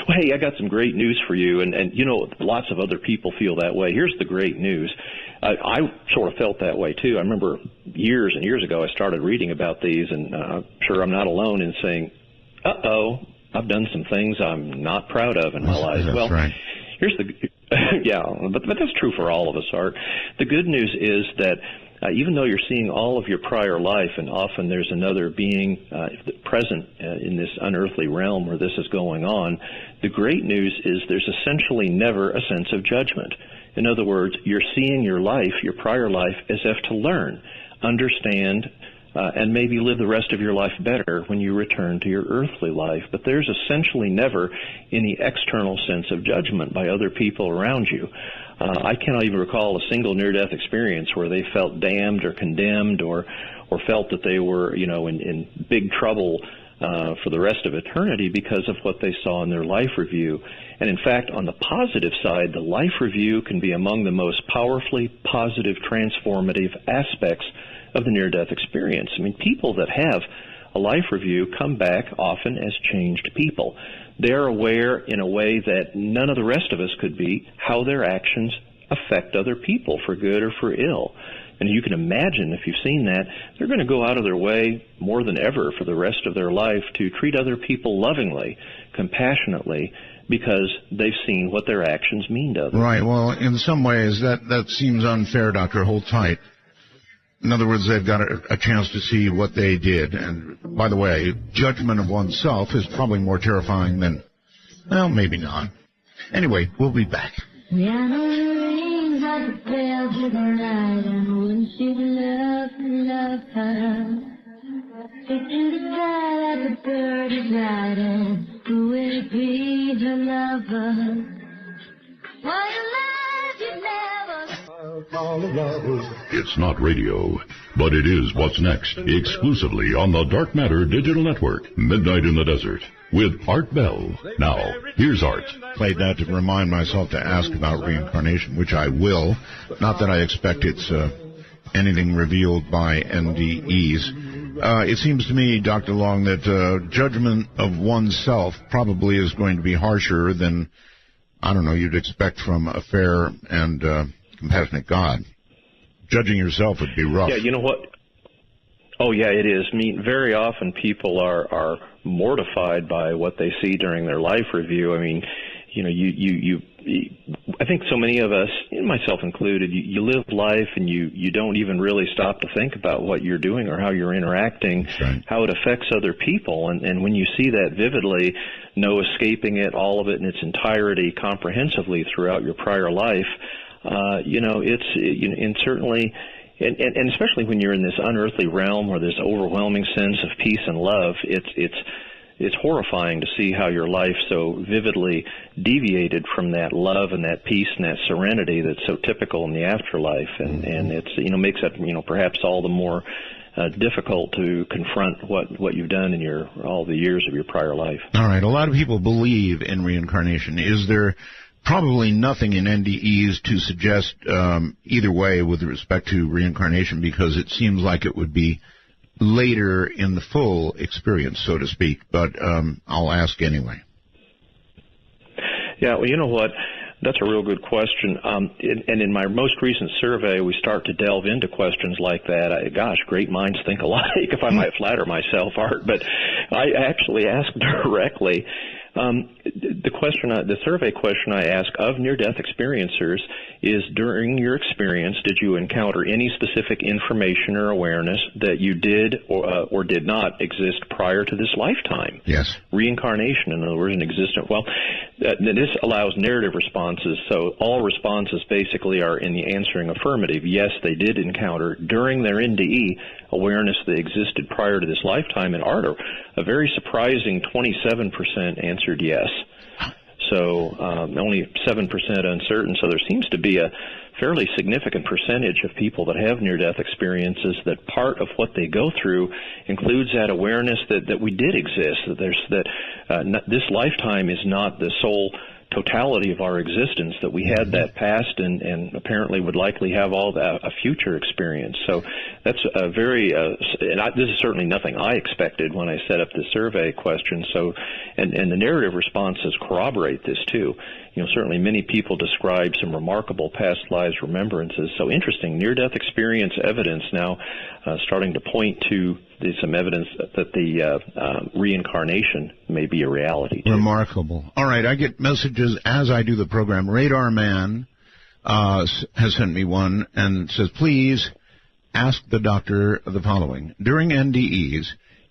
well, hey, I got some great news for you, and you know, lots of other people feel that way. Here's the great news. I sort of felt that way, too. I remember years and years ago I started reading about these, and I'm sure I'm not alone in saying, uh-oh, I've done some things I'm not proud of in my life. That's well, right. Here's the yeah, but that's true for all of us, Art. The good news is that even though you're seeing all of your prior life, and often there's another being present in this unearthly realm where this is going on, the great news is there's essentially never a sense of judgment. In other words, you're seeing your life, your prior life, as if to learn, understand, and maybe live the rest of your life better when you return to your earthly life. But there's essentially never any external sense of judgment by other people around you. I cannot even recall a single near-death experience where they felt damned or condemned or felt that they were, you know, in big trouble for the rest of eternity because of what they saw in their life review. And in fact, on the positive side, the life review can be among the most powerfully positive, transformative aspects of the near-death experience. I mean, people that have a life review come back often as changed people. They're aware in a way that none of the rest of us could be how their actions affect other people for good or for ill. And you can imagine, if you've seen that, they're going to go out of their way more than ever for the rest of their life to treat other people lovingly, compassionately, because they've seen what their actions mean to others. Right. Well, in some ways, that seems unfair, Doctor. Hold tight. In other words, they've got a chance to see what they did. And, by the way, judgment of oneself is probably more terrifying than, well, maybe not. Anyway, we'll be back. Piano rings like a bell to the night, and wouldn't you love her? Stick to the sky like a bird is riding. Who will be her lover? Why you never It's not radio, but it is what's next, exclusively on the Dark Matter Digital Network, Midnight in the Desert, with Art Bell. Now, here's Art. Played that to remind myself to ask about reincarnation, which I will. Not that I expect it's anything revealed by NDEs. It seems to me, Dr. Long, that judgment of oneself probably is going to be harsher than, I don't know, you'd expect from a fair and compassionate God. Judging yourself would be rough. Yeah, you know what? Oh, yeah, it is. I mean, very often people are mortified by what they see during their life review. I mean, you know, I think so many of us, myself included, you live life and you don't even really stop to think about what you're doing or how you're interacting, right, how it affects other people. And when you see that vividly, no escaping it, all of it in its entirety, comprehensively throughout your prior life, you know, and certainly, and especially when you're in this unearthly realm or this overwhelming sense of peace and love, it's horrifying to see how your life so vividly deviated from that love and that peace and that serenity that's so typical in the afterlife, and it's, you know, makes that, you know, perhaps all the more difficult to confront what you've done in all the years of your prior life. All right, a lot of people believe in reincarnation. Is there probably nothing in NDEs to suggest either way with respect to reincarnation, because it seems like it would be later in the full experience, so to speak, but I'll ask anyway. Yeah, well, you know what? That's a real good question. And in my most recent survey, we start to delve into questions like that. Gosh, great minds think alike, if I might flatter myself, Art. But I actually asked directly, the survey question I ask of near-death experiencers is, during your experience, did you encounter any specific information or awareness that you did or did not exist prior to this lifetime? Yes. Reincarnation, in other words, an existence. Well, this allows narrative responses, so all responses basically are in the answering affirmative. Yes, they did encounter during their NDE awareness that existed prior to this lifetime, and a very surprising 27% answered yes. So only 7% uncertain. So there seems to be a fairly significant percentage of people that have near-death experiences that part of what they go through includes that awareness that we did exist, that this lifetime is not the sole totality of our existence, that we had that past and apparently would likely have a future experience. So that's a very, this is certainly nothing I expected when I set up the survey question. So, and the narrative responses corroborate this too. You know, certainly many people describe some remarkable past lives remembrances. So interesting, near-death experience evidence now starting to point to some evidence that the reincarnation may be a reality too. Remarkable. All right, I get messages as I do the program. Radar Man has sent me one and says, please ask the doctor the following. During NDEs,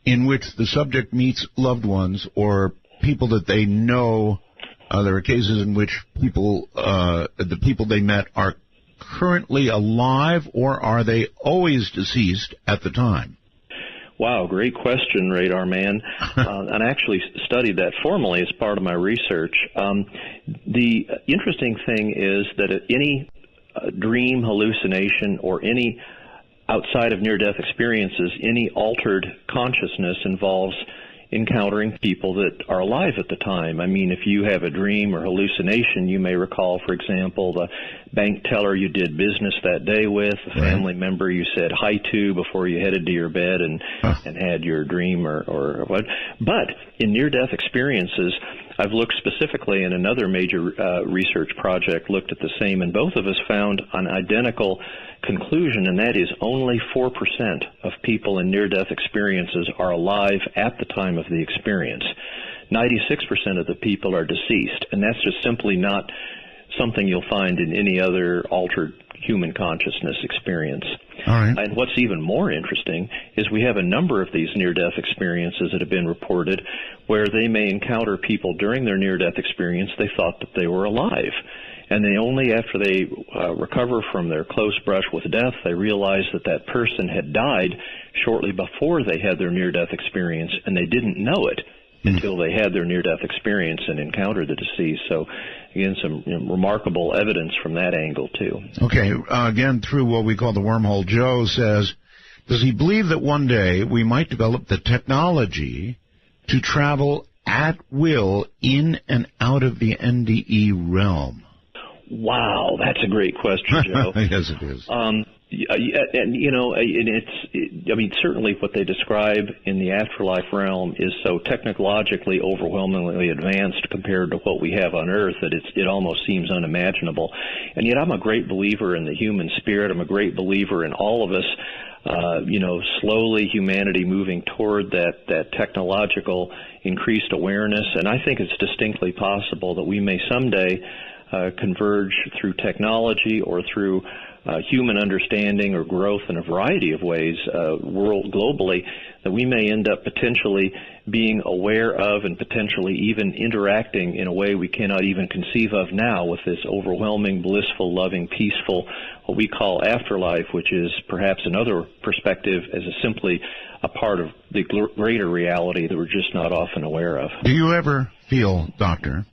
in which the subject meets loved ones or people that they know, there are cases in which the people they met are currently alive, or are they always deceased at the time? Wow, great question, Radar Man. And I actually studied that formally as part of my research. The interesting thing is that any dream hallucination or any outside of near-death experiences, any altered consciousness involves encountering people that are alive at the time. I mean, if you have a dream or hallucination, you may recall, for example, the bank teller you did business that day with, the family member you said hi to before you headed to your bed and had your dream or what. But in near-death experiences, I've looked specifically, and another major research project looked at the same, and both of us found an identical conclusion, and that is only 4% of people in near-death experiences are alive at the time of the experience. 96% of the people are deceased, and that's just simply not something you'll find in any other altered human consciousness experience. All right. And what's even more interesting is we have a number of these near-death experiences that have been reported where they may encounter people during their near-death experience they thought that they were alive. And they only after they recover from their close brush with death, they realize that that person had died shortly before they had their near-death experience, and they didn't know it until they had their near-death experience and encountered the deceased. So, again, some remarkable evidence from that angle, too. Okay, again, through what we call the wormhole, Joe says, does he believe that one day we might develop the technology to travel at will in and out of the NDE realm? Wow, that's a great question, Joe. Yes, it is. And I mean, certainly what they describe in the afterlife realm is so technologically overwhelmingly advanced compared to what we have on Earth that it almost seems unimaginable. And yet I'm a great believer in the human spirit. I'm a great believer in all of us, slowly humanity moving toward that technological increased awareness. And I think it's distinctly possible that we may someday converge through technology or through human understanding or growth in a variety of ways globally, that we may end up potentially being aware of and potentially even interacting in a way we cannot even conceive of now with this overwhelming, blissful, loving, peaceful, what we call afterlife, which is perhaps another perspective as simply a part of the greater reality that we're just not often aware of. Do you ever feel, Doctor,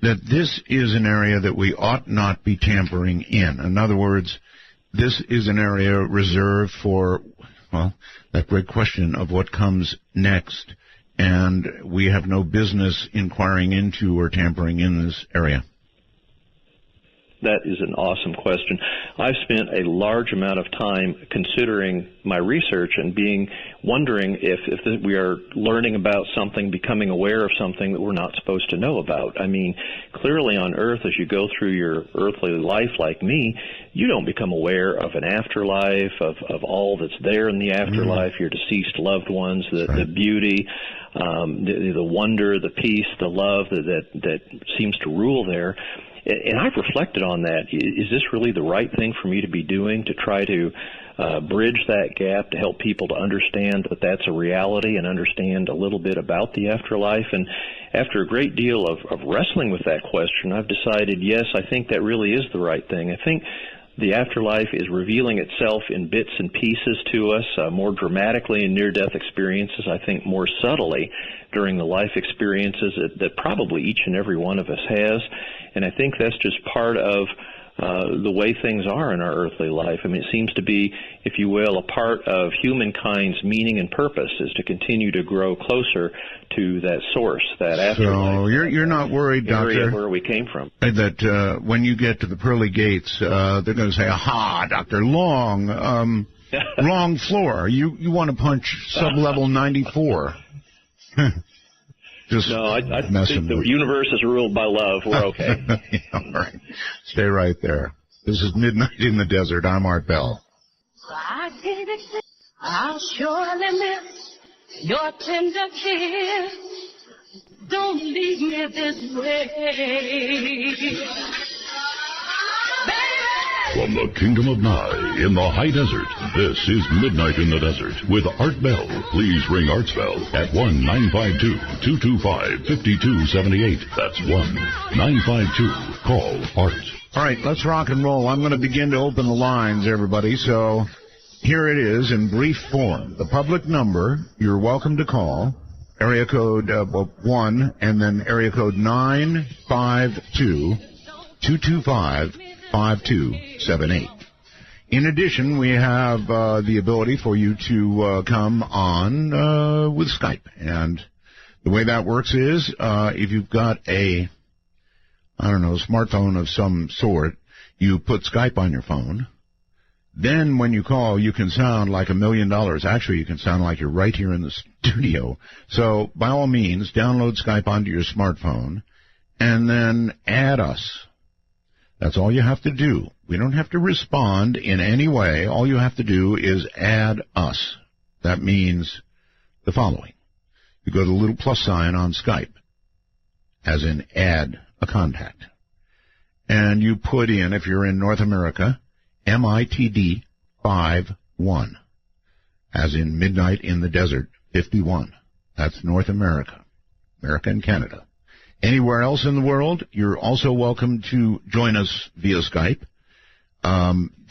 that this is an area that we ought not be tampering in? In other words, this is an area reserved for, well, that great question of what comes next, and we have no business inquiring into or tampering in this area. That is an awesome question. I've spent a large amount of time considering my research and wondering if we are learning about something, becoming aware of something that we're not supposed to know about. I mean, clearly on Earth, as you go through your earthly life like me, you don't become aware of an afterlife, of all that's there in the afterlife, your deceased loved ones, the beauty, the wonder, the peace, the love that seems to rule there. And I've reflected on that. Is this really the right thing for me to be doing, to try to bridge that gap, to help people to understand that that's a reality and understand a little bit about the afterlife? And after a great deal of wrestling with that question, I've decided, yes, I think that really is the right thing. I think The afterlife is revealing itself in bits and pieces to us, more dramatically in near-death experiences, I think more subtly during the life experiences that probably each and every one of us has. And I think that's just part of the way things are in our earthly life. I mean, it seems to be, if you will, a part of humankind's meaning and purpose is to continue to grow closer to that source, that afterlife. So you're not worried, area Doctor, where we came from. that when you get to the pearly gates, they're going to say, "Aha, Dr. Long, wrong floor. You want to punch sub-level 94." Just no, I think messing the with universe is ruled by love. We're okay. All right. Stay right there. This is Midnight in the Desert. I'm Art Bell. I did it. I'll surely miss your tender kiss. Don't leave me this way. From the Kingdom of Nye in the High Desert, this is Midnight in the Desert with Art Bell. Please ring Art's bell at 1-952-225-5278. That's 1-952-CALL-ART. All right, let's rock and roll. I'm going to begin to open the lines, everybody. So here it is in brief form. The public number you're welcome to call, area code 1, and then area code 952-225-5278. In addition, we have the ability for you to come on with Skype. And the way that works is if you've got a smartphone of some sort, you put Skype on your phone. Then when you call, you can sound like $1 million. Actually, you can sound like you're right here in the studio. So by all means, download Skype onto your smartphone and then add us. That's all you have to do. We don't have to respond in any way. All you have to do is add us. That means the following. You go to the little plus sign on Skype, as in add a contact. And you put in, if you're in North America, MITD 51, as in Midnight in the Desert 51. That's North America, America and Canada. Anywhere else in the world, you're also welcome to join us via Skype.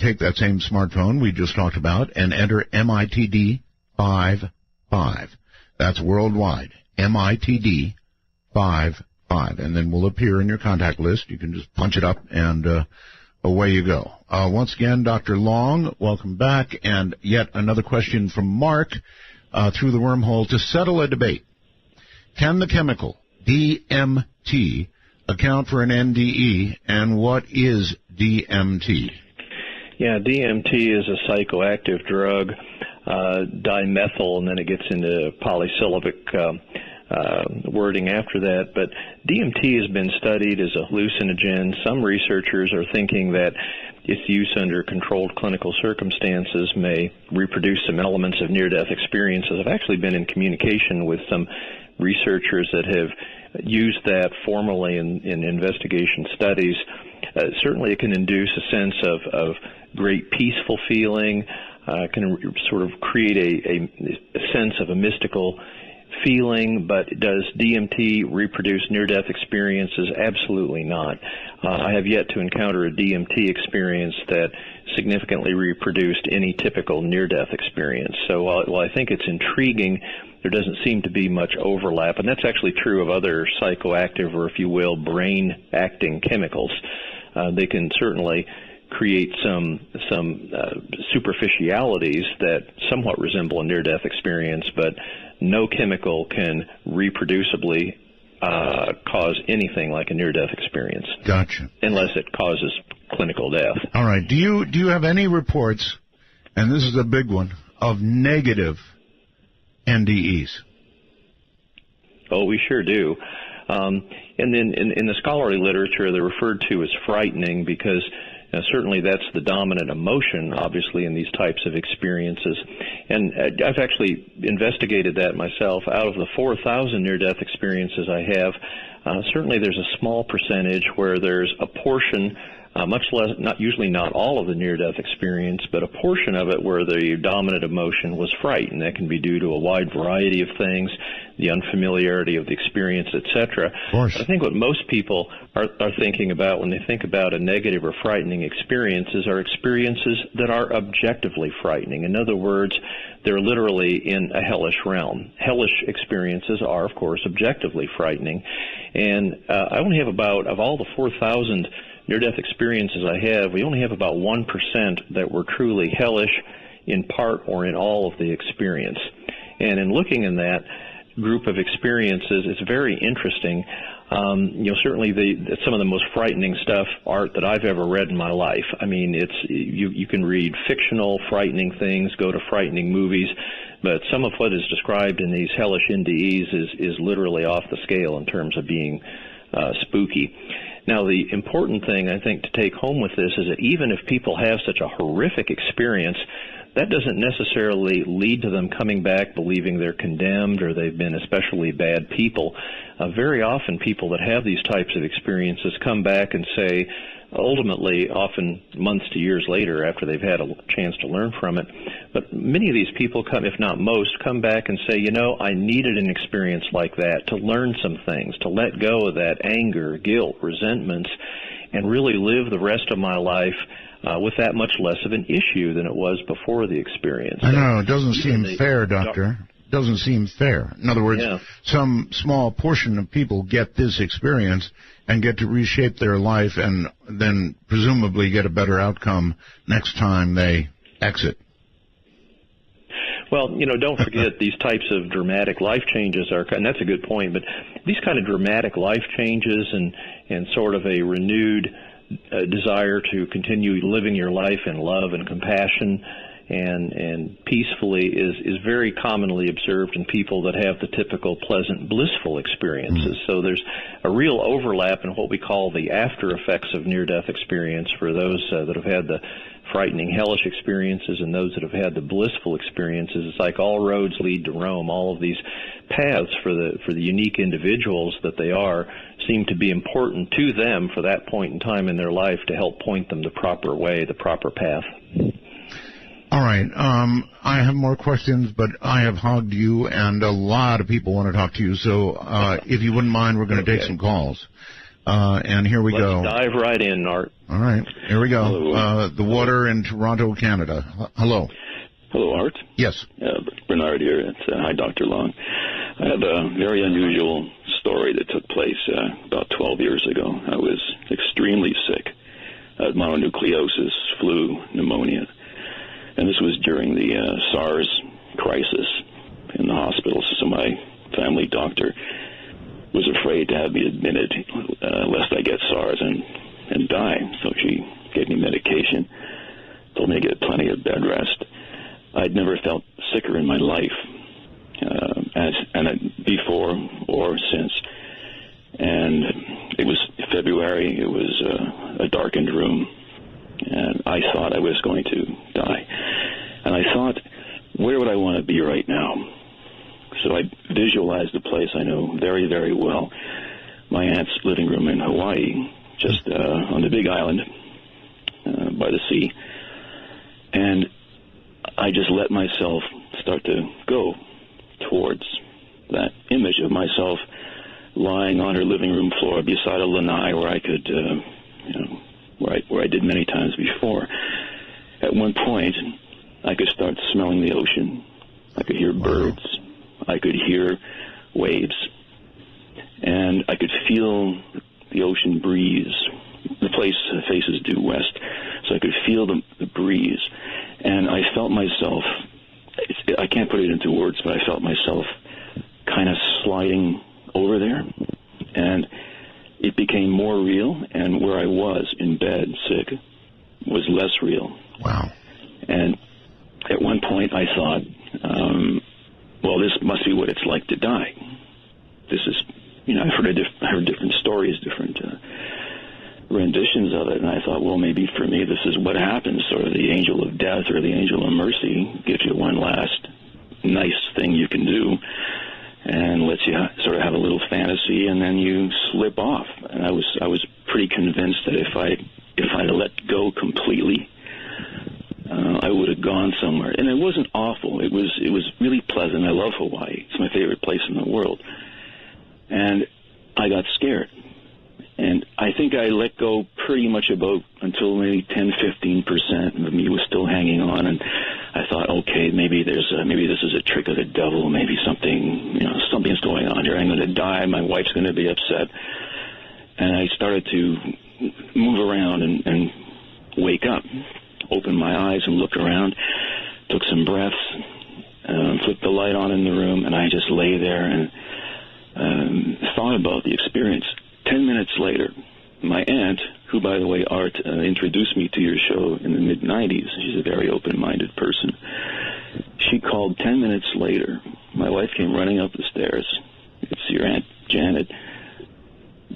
Take that same smartphone we just talked about and enter MITD 55. That's worldwide, MITD 55. And then we'll appear in your contact list. You can just punch it up and away you go. Once again, Dr. Long, welcome back. And yet another question from Mark through the wormhole to settle a debate. Can the chemical DMT account for an NDE, and what is DMT? Yeah, DMT is a psychoactive drug, dimethyl, and then it gets into polysyllabic wording after that. But DMT has been studied as a hallucinogen. Some researchers are thinking that its use under controlled clinical circumstances may reproduce some elements of near-death experiences. I've actually been in communication with some researchers that have used that formally in investigation studies. Certainly it can induce a sense of great peaceful feeling, can sort of create a sense of a mystical feeling, but does DMT reproduce near-death experiences? Absolutely not. I have yet to encounter a DMT experience that significantly reproduced any typical near-death experience. So while I think it's intriguing, there doesn't seem to be much overlap, and that's actually true of other psychoactive, or if you will, brain-acting chemicals. They can certainly create some superficialities that somewhat resemble a near-death experience, but no chemical can reproducibly cause anything like a near-death experience. Gotcha. Unless it causes clinical death. All right. Do you have any reports, and this is a big one, of negative NDEs? Oh, we sure do. And then in the scholarly literature, they're referred to as frightening because certainly that's the dominant emotion, obviously, in these types of experiences. And I've actually investigated that myself. Out of the 4,000 near-death experiences I have, certainly there's a small percentage where there's a portion much less, usually not all of the near-death experience, but a portion of it where the dominant emotion was fright, and that can be due to a wide variety of things, the unfamiliarity of the experience, etc. I think what most people are thinking about when they think about a negative or frightening experiences are experiences that are objectively frightening. In other words, they're literally in a hellish realm. Hellish experiences are, of course, objectively frightening. And I only have about, of all the 4,000 near-death experiences I have, we only have about 1% that were truly hellish in part or in all of the experience. And in looking in that group of experiences, it's very interesting. Certainly some of the most frightening stuff, Art, that I've ever read in my life. I mean, you can read fictional, frightening things, go to frightening movies, but some of what is described in these hellish NDEs is literally off the scale in terms of being spooky. Now, the important thing, I think, to take home with this is that even if people have such a horrific experience, that doesn't necessarily lead to them coming back believing they're condemned or they've been especially bad people. Very often people that have these types of experiences come back and say, ultimately, often months to years later after they've had a chance to learn from it, but many of these people come, if not most, come back and say, I needed an experience like that to learn some things, to let go of that anger, guilt, resentments, and really live the rest of my life with that much less of an issue than it was before the experience. I know, it doesn't seem fair, Doctor. Doesn't seem fair. In other words, some small portion of people get this experience and get to reshape their life and then presumably get a better outcome next time they exit. Well, don't forget these types of dramatic life changes are, and that's a good point, but these kind of dramatic life changes and sort of a renewed desire to continue living your life in love and compassion and peacefully is very commonly observed in people that have the typical pleasant, blissful experiences. So there's a real overlap in what we call the after effects of near-death experience for those that have had the frightening, hellish experiences and those that have had the blissful experiences. It's like all roads lead to Rome. All of these paths for the unique individuals that they are seem to be important to them for that point in time in their life to help point them the proper way, the proper path. All right. I have more questions, but I have hogged you, and a lot of people want to talk to you. So if you wouldn't mind, we're going to take some calls. And here we go. Let's dive right in, Art. All right. Here we go. The water in Toronto, Canada. Hello. Hello, Art. Yes. Bernard here. Hi, Dr. Long. I have a very unusual story that took place about 12 years ago. I was extremely sick. I had mononucleosis, flu, pneumonia. And this was during the SARS crisis in the hospital. So my family doctor was afraid to have me admitted lest I get SARS and die. So she gave me medication, told me to get plenty of bed rest. I'd never felt sicker in my life, before or since. And it was February. It was a darkened room, and I thought I was going to die. And I thought, where would I want to be right now? So I visualized the place I know very, very well. My aunt's living room in Hawaii, just on the Big Island by the sea. And I just let myself start to go towards that image of myself lying on her living room floor beside a lanai where I could, where I did many times before. At one point, I could start smelling the ocean. I could hear birds. I could hear waves. And I could feel the ocean breeze. The place faces due west, so I could feel the breeze. And I felt myself, I can't put it into words, but I felt myself kind of sliding over there. And it became more real, and where I was in bed, sick, was less real. Wow. And at one point I thought, well, this must be what it's like to die. This is, I've heard different stories, different renditions of it, and I thought, well, maybe for me this is what happens, sort of the angel of death or the angel of mercy gives you one last nice thing you can do and lets you sort of have a little fantasy, and then you slip off. And I was pretty convinced that if I if I'd have let go completely, I would have gone somewhere. And it wasn't awful. It was really pleasant. I love Hawaii. It's my favorite place in the world. And I got scared. And I think I let go pretty much about until maybe 10-15% of me was still hanging on. And I thought, okay, maybe this is a trick of the devil. Maybe something's going on here. I'm going to die. My wife's going to be upset. And I started to move around and wake up, open my eyes and look around, took some breaths, flipped the light on in the room, and I just lay there and thought about the experience. 10 minutes later, my aunt, who, by the way, Art, introduced me to your show in the mid-'90s, she's a very open-minded person, she called 10 minutes later. My wife came running up the stairs. It's your Aunt Janet.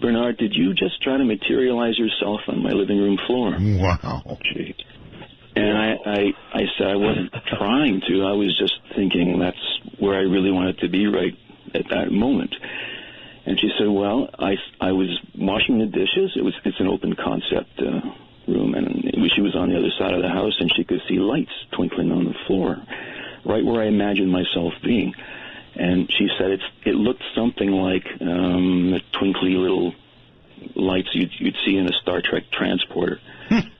Bernard, did you just try to materialize yourself on my living room floor? Wow. And I said I wasn't trying to. I was just thinking that's where I really wanted to be right at that moment. And she said, well, I was washing the dishes. It's an open concept room, and she was on the other side of the house, and she could see lights twinkling on the floor, right where I imagined myself being. And she said it looked something like the twinkly little lights you'd see in a Star Trek transporter,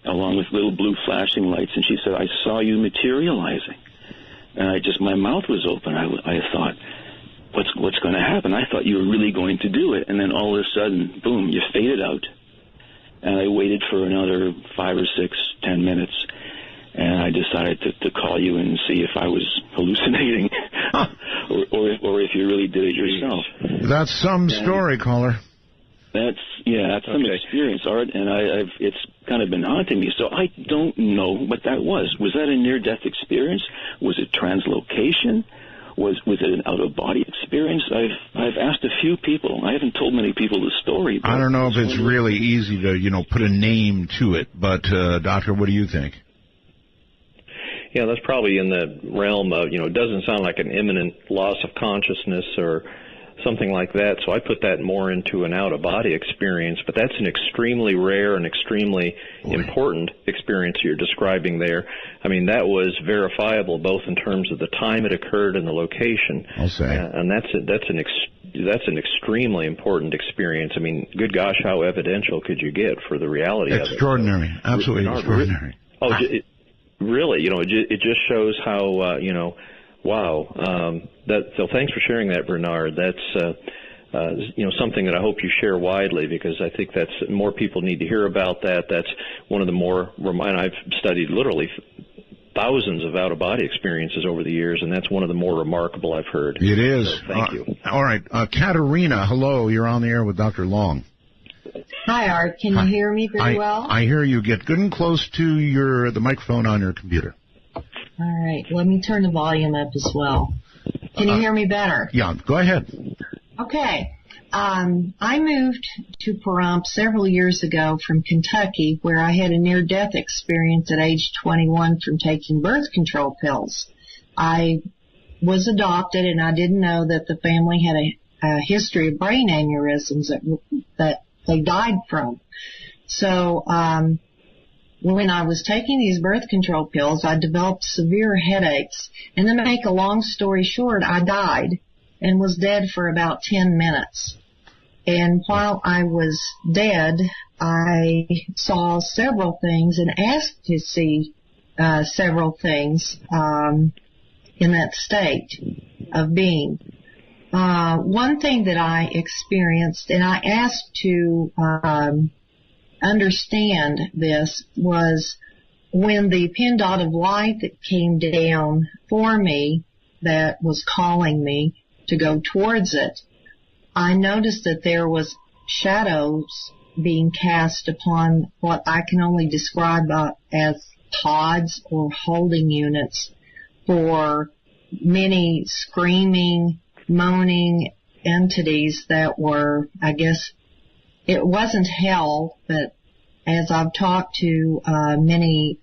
along with little blue flashing lights. And she said, I saw you materializing. And my mouth was open. I thought, what's going to happen? I thought you were really going to do it. And then all of a sudden, boom, you faded out. And I waited for another 5 or 6, 10 minutes. And I decided to call you and see if I was hallucinating or if you really did it yourself. That's some story, caller. That's some experience, Art, and it's kind of been haunting me. So I don't know what that was. Was that a near-death experience? Was it translocation? Was it an out-of-body experience? I've asked a few people. I haven't told many people the story. I don't know if it's really easy to put a name to it, but Doctor, what do you think? Yeah, that's probably in the realm of, it doesn't sound like an imminent loss of consciousness or something like that. So I put that more into an out-of-body experience, but that's an extremely rare and extremely important experience you're describing there. I mean, that was verifiable both in terms of the time it occurred and the location. I'll say. And that's an extremely important experience. I mean, good gosh, how evidential could you get for the reality of it? Extraordinary. Absolutely extraordinary. Really, it just shows how, wow. So thanks for sharing that, Bernard. That's, something that I hope you share widely, because I think that's more people need to hear about that. That's one of the more, and I've studied literally thousands of out-of-body experiences over the years, and that's one of the more remarkable I've heard. It is. So, thank you. All right. Katerina, hello. You're on the air with Dr. Long. Hi, Art. Can you hear me very well? I hear you. Get good and close to the microphone on your computer. All right. Let me turn the volume up as well. Can you hear me better? Yeah. Go ahead. Okay. I moved to Pahrump several years ago from Kentucky, where I had a near-death experience at age 21 from taking birth control pills. I was adopted, and I didn't know that the family had a history of brain aneurysms that they died from. So when I was taking these birth control pills, I developed severe headaches. And to make a long story short, I died and was dead for about 10 minutes. And while I was dead, I saw several things and asked to see several things in that state of being. One thing that I experienced, and I asked to understand this, was when the pin dot of light that came down for me, that was calling me to go towards it, I noticed that there was shadows being cast upon what I can only describe as pods or holding units for many screaming, moaning entities that were, I guess, it wasn't hell, but as I've talked to many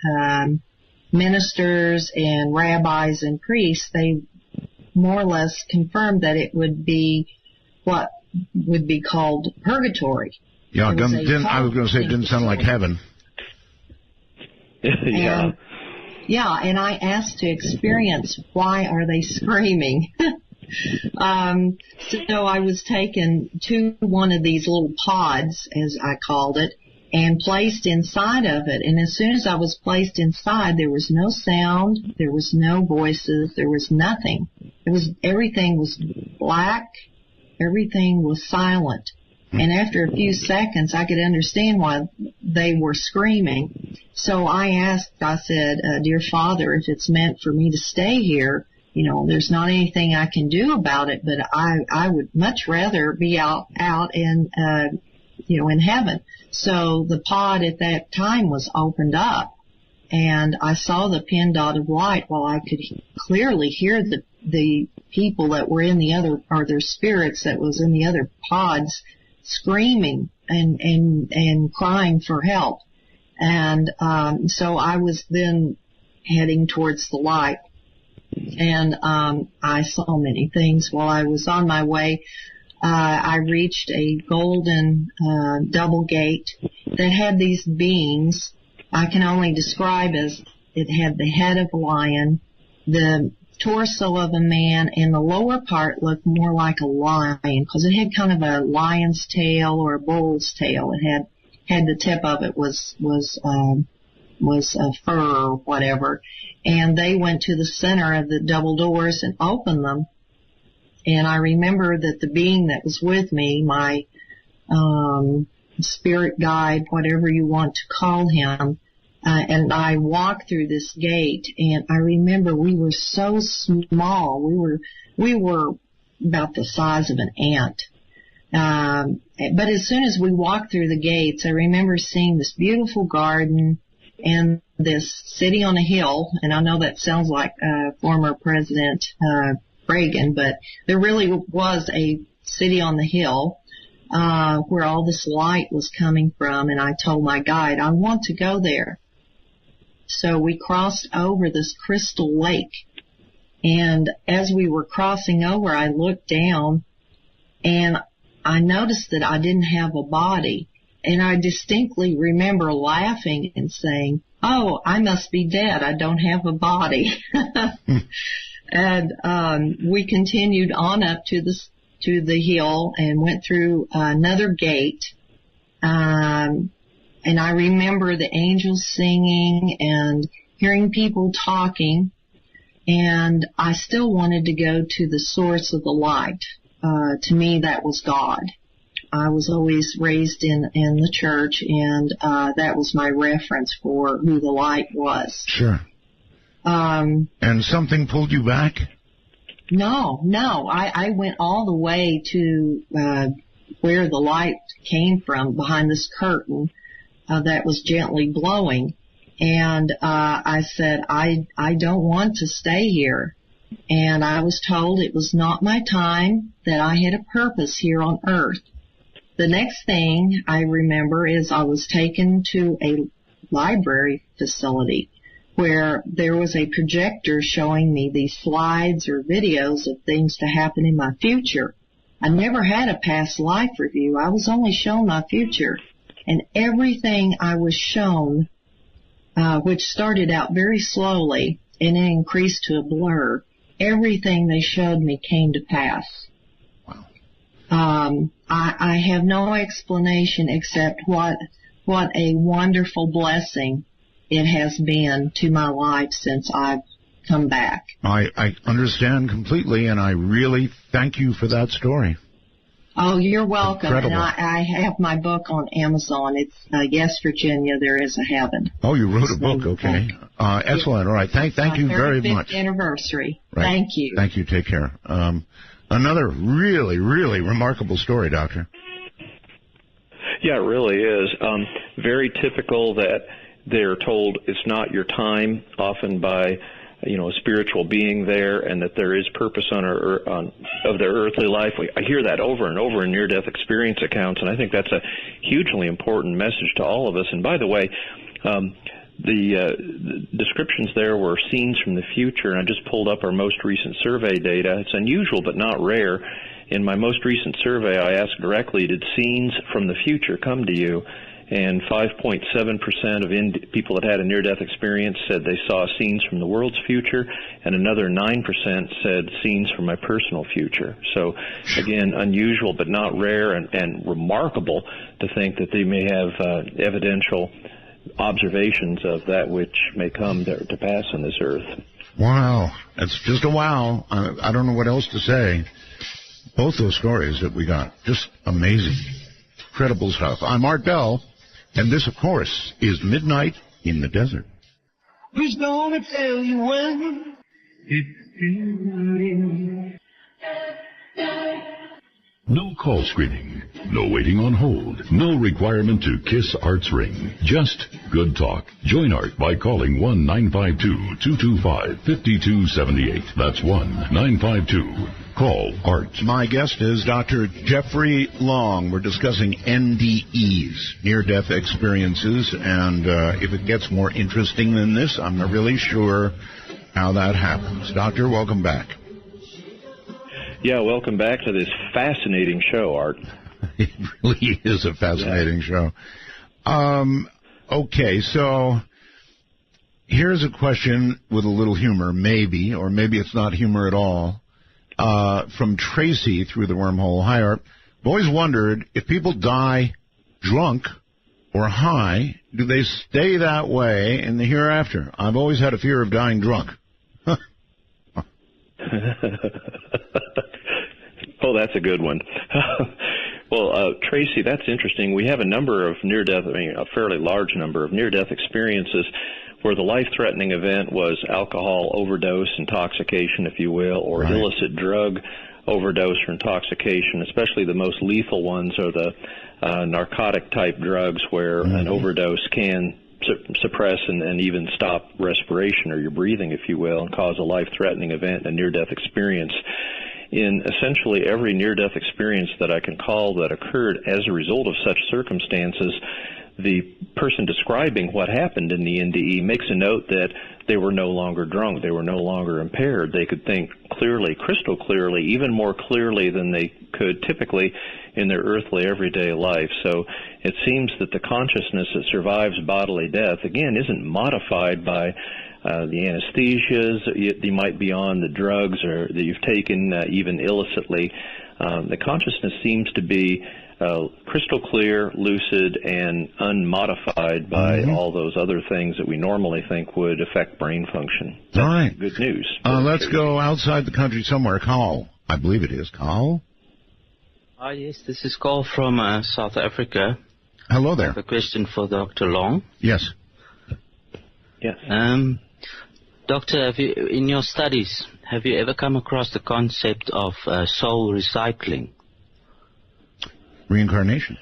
ministers and rabbis and priests, they more or less confirmed that it would be what would be called purgatory. Yeah, I was going to say it didn't sound like heaven. Yeah. And I asked to experience why are they screaming. So I was taken to one of these little pods, as I called it, and placed inside of it. And as soon as I was placed inside, there was no sound, there was no voices, there was nothing. Everything was black, everything was silent. And after a few seconds, I could understand why they were screaming. So I said, Dear Father, if it's meant for me to stay here, there's not anything I can do about it, but I would much rather be out in, in heaven. So the pod at that time was opened up, and I saw the pin dot of light while I could clearly hear the people that were in the other, or their spirits that was in the other pods, screaming and crying for help. And so I was then heading towards the light, and I saw many things while I was on my way. I reached a golden double gate that had these beings I can only describe as it had the head of a lion, the torso of a man, and the lower part looked more like a lion because it had kind of a lion's tail or a bull's tail. It had the tip of it was a fur or whatever. And they went to the center of the double doors and opened them. And I remember that the being that was with me, my spirit guide, whatever you want to call him, and I walked through this gate, and I remember we were so small. We were about the size of an ant. But as soon as we walked through the gates, I remember seeing this beautiful garden and this city on a hill. And I know that sounds like former President Reagan, but there really was a city on the hill where all this light was coming from. And I told my guide, I want to go there. So we crossed over this crystal lake. And as we were crossing over, I looked down and I noticed that I didn't have a body. And I distinctly remember laughing and saying, oh, I must be dead. I don't have a body. And we continued on up to the hill and went through another gate. And I remember the angels singing and hearing people talking. And I still wanted to go to the source of the light. To me, that was God. I was always raised in the church, and that was my reference for who the light was. Sure. And something pulled you back? No. I went all the way to where the light came from, behind this curtain that was gently blowing. And I said, I don't want to stay here. And I was told it was not my time, that I had a purpose here on earth. The next thing I remember is I was taken to a library facility where there was a projector showing me these slides or videos of things to happen in my future. I never had a past life review. I was only shown my future. And everything I was shown, which started out very slowly and then increased to a blur, everything they showed me came to pass. I have no explanation except what a wonderful blessing it has been to my life since I've come back. I understand completely, and I really thank you for that story. Oh, you're welcome. Incredible. And I have my book on Amazon. It's Yes, Virginia, There Is a Heaven. Oh, you wrote a book, okay. Excellent. All right. Thank you very much. 35th anniversary. Right. Thank you. Thank you. Take care. Another really, really remarkable story, Doctor. Yeah, it really is. Very typical that they're told it's not your time, often by a spiritual being there, and that there is purpose of their earthly life. I hear that over and over in near-death experience accounts, and I think that's a hugely important message to all of us. And by the way, the descriptions there were scenes from the future, and I just pulled up our most recent survey data. It's unusual but not rare. In my most recent survey, I asked directly, did scenes from the future come to you? and 5.7% of people that had a near-death experience said they saw scenes from the world's future, and another 9% said scenes from my personal future. So, again, unusual but not rare, and remarkable to think that they may have evidential observations of that which may come to pass on this earth. Wow. That's just a wow. I don't know what else to say. Both those stories that we got, just amazing. Incredible stuff. I'm Art Bell. And this, of course, is Midnight in the Desert. Who's gonna tell you when it's No call screening, no waiting on hold, no requirement to kiss Art's ring. Just good talk. Join Art by calling 1-952-225-5278. That's 1-952-CALL ART. My guest is Dr. Jeffrey Long. We're discussing NDEs, near-death experiences, and if it gets more interesting than this, I'm not really sure how that happens. Doctor, welcome back. Yeah, welcome back to this fascinating show, Art. It really is a fascinating show. Okay, so here's a question with a little humor, maybe, or maybe it's not humor at all, from Tracy through the wormhole. Hi, Art. I've always wondered, if people die drunk or high, do they stay that way in the hereafter? I've always had a fear of dying drunk. Oh, that's a good one. Well, Tracy, that's interesting. We have a number of near-death, a fairly large number of near-death experiences where the life-threatening event was alcohol overdose, intoxication, if you will, or illicit drug overdose or intoxication. Especially the most lethal ones are the narcotic-type drugs where an overdose can suppress and even stop respiration or your breathing, if you will, and cause a life-threatening event, a near-death experience. In essentially every near-death experience that I can call that occurred as a result of such circumstances, the person describing what happened in the NDE makes a note that they were no longer drunk, they were no longer impaired. They could think clearly, crystal clearly, even more clearly than they could typically in their earthly everyday life. So it seems that the consciousness that survives bodily death, again, isn't modified by the anesthesias you might be on, the drugs or that you've taken even illicitly. The consciousness seems to be crystal clear, lucid, and unmodified by all those other things that we normally think would affect brain function. That's all right. Good news. Let's go outside the country somewhere. Carl, I believe it is. Carl? Yes, this is Carl from South Africa. Hello there. I have a question for Dr. Long. Yes. Yes. Doctor, in your studies, have you ever come across the concept of soul recycling? Reincarnation?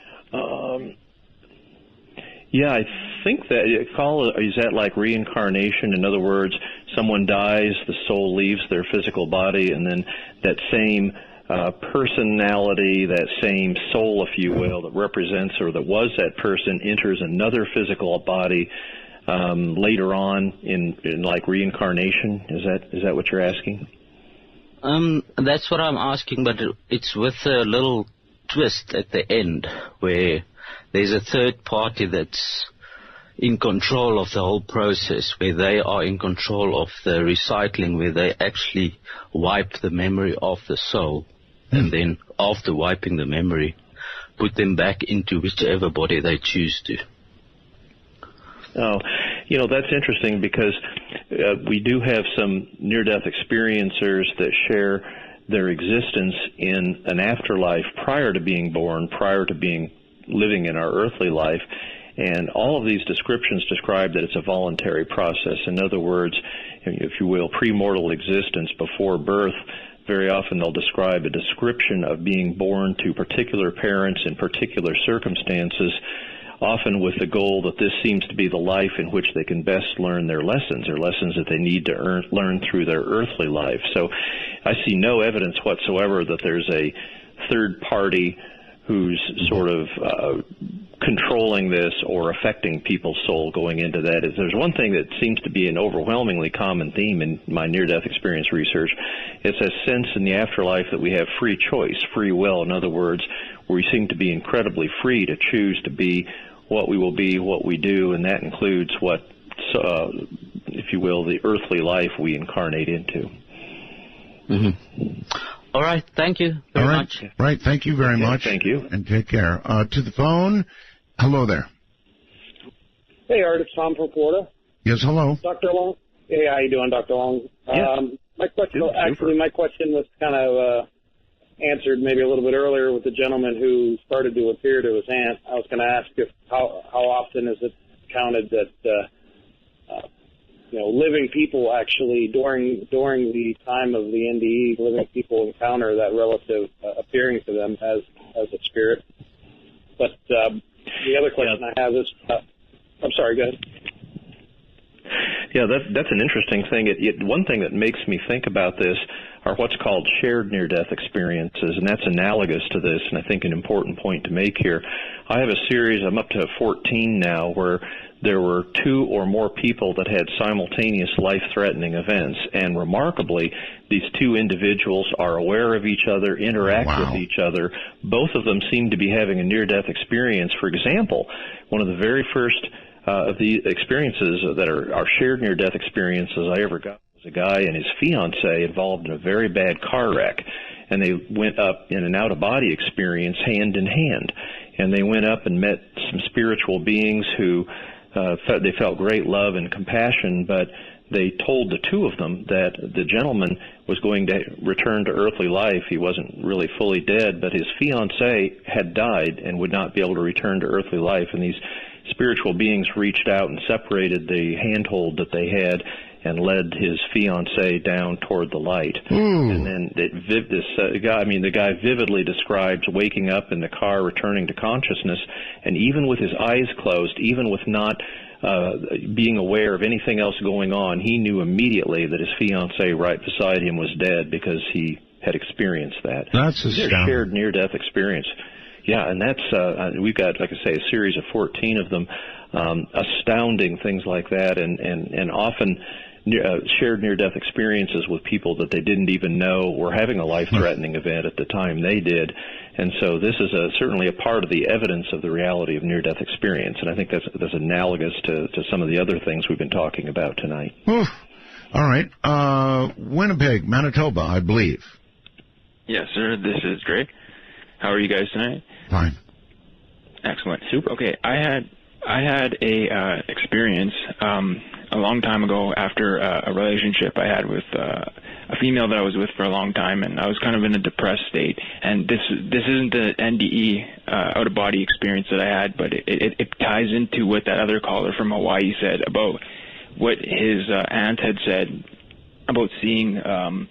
Yeah, I think that, is that like reincarnation? In other words, someone dies, the soul leaves their physical body, and then that same personality, that same soul, if you will, that represents or that was that person enters another physical body later on in like reincarnation. Is that what you're asking? That's what I'm asking, but it's with a little twist at the end where there's a third party that's in control of the whole process, where they are in control of the recycling, where they actually wipe the memory of the soul, and then after wiping the memory, put them back into whichever body they choose to. Oh, that's interesting because we do have some near-death experiencers that share their existence in an afterlife prior to being born, prior to living in our earthly life. And all of these descriptions describe that it's a voluntary process. In other words, if you will, premortal existence before birth. Very often they'll describe a description of being born to particular parents in particular circumstances, often with the goal that this seems to be the life in which they can best learn their lessons, or lessons that they need to learn through their earthly life. So I see no evidence whatsoever that there's a third party who's sort of controlling this or affecting people's soul going into that. If there's one thing that seems to be an overwhelmingly common theme in my near-death experience research, it's a sense in the afterlife that we have free choice, free will. In other words, we seem to be incredibly free to choose to be what we will be, what we do, and that includes what, if you will, the earthly life we incarnate into. Mm-hmm. All right. Thank you very much. Right. Thank you very much. Thank you. And take care. To the phone. Hello there. Hey, Art. It's Tom from Florida. Yes, hello. Dr. Long. Hey, how you doing, Dr. Long? Yeah. My question, my question was kind of answered maybe a little bit earlier with the gentleman who started to appear to his aunt. I was going to ask if how often is it counted that living people actually during the time of the NDE, living people encounter that relative appearing to them as a spirit. But the other question I have is, I'm sorry, go ahead. Yeah, that's an interesting thing. One thing that makes me think about this are what's called shared near-death experiences, and that's analogous to this, and I think an important point to make here. I have a series, I'm up to 14 now, where there were 2 or more people that had simultaneous life-threatening events, and remarkably, these 2 individuals are aware of each other, interact with each other. Both of them seem to be having a near-death experience. For example, one of the very first of the experiences that are shared near-death experiences I ever got was a guy and his fiancée involved in a very bad car wreck, and they went up in an out-of-body experience hand in hand, and they went up and met some spiritual beings who they felt great love and compassion, but they told the 2 of them that the gentleman was going to return to earthly life. He wasn't really fully dead, but his fiancée had died and would not be able to return to earthly life, and these spiritual beings reached out and separated the handhold that they had and led his fiancée down toward the light. And then the guy vividly describes waking up in the car, returning to consciousness, and even with his eyes closed, even with not being aware of anything else going on, he knew immediately that his fiancée right beside him was dead because he had experienced that. That's astounding. Their shared near-death experience. Yeah, and that's we've got, like I say, a series of 14 of them, astounding things like that, and often shared near-death experiences with people that they didn't even know were having a life-threatening event at the time they did. And so this is certainly a part of the evidence of the reality of near-death experience, and I think that's analogous to some of the other things we've been talking about tonight. All right. Winnipeg, Manitoba, I believe. Yes, sir. This is Greg. How are you guys tonight? Fine. Excellent. Super. Okay, I had a experience a long time ago after a relationship I had with a female that I was with for a long time, and I was kind of in a depressed state. And this isn't the NDE out of body experience that I had, but it ties into what that other caller from Hawaii said about what his aunt had said about seeing him,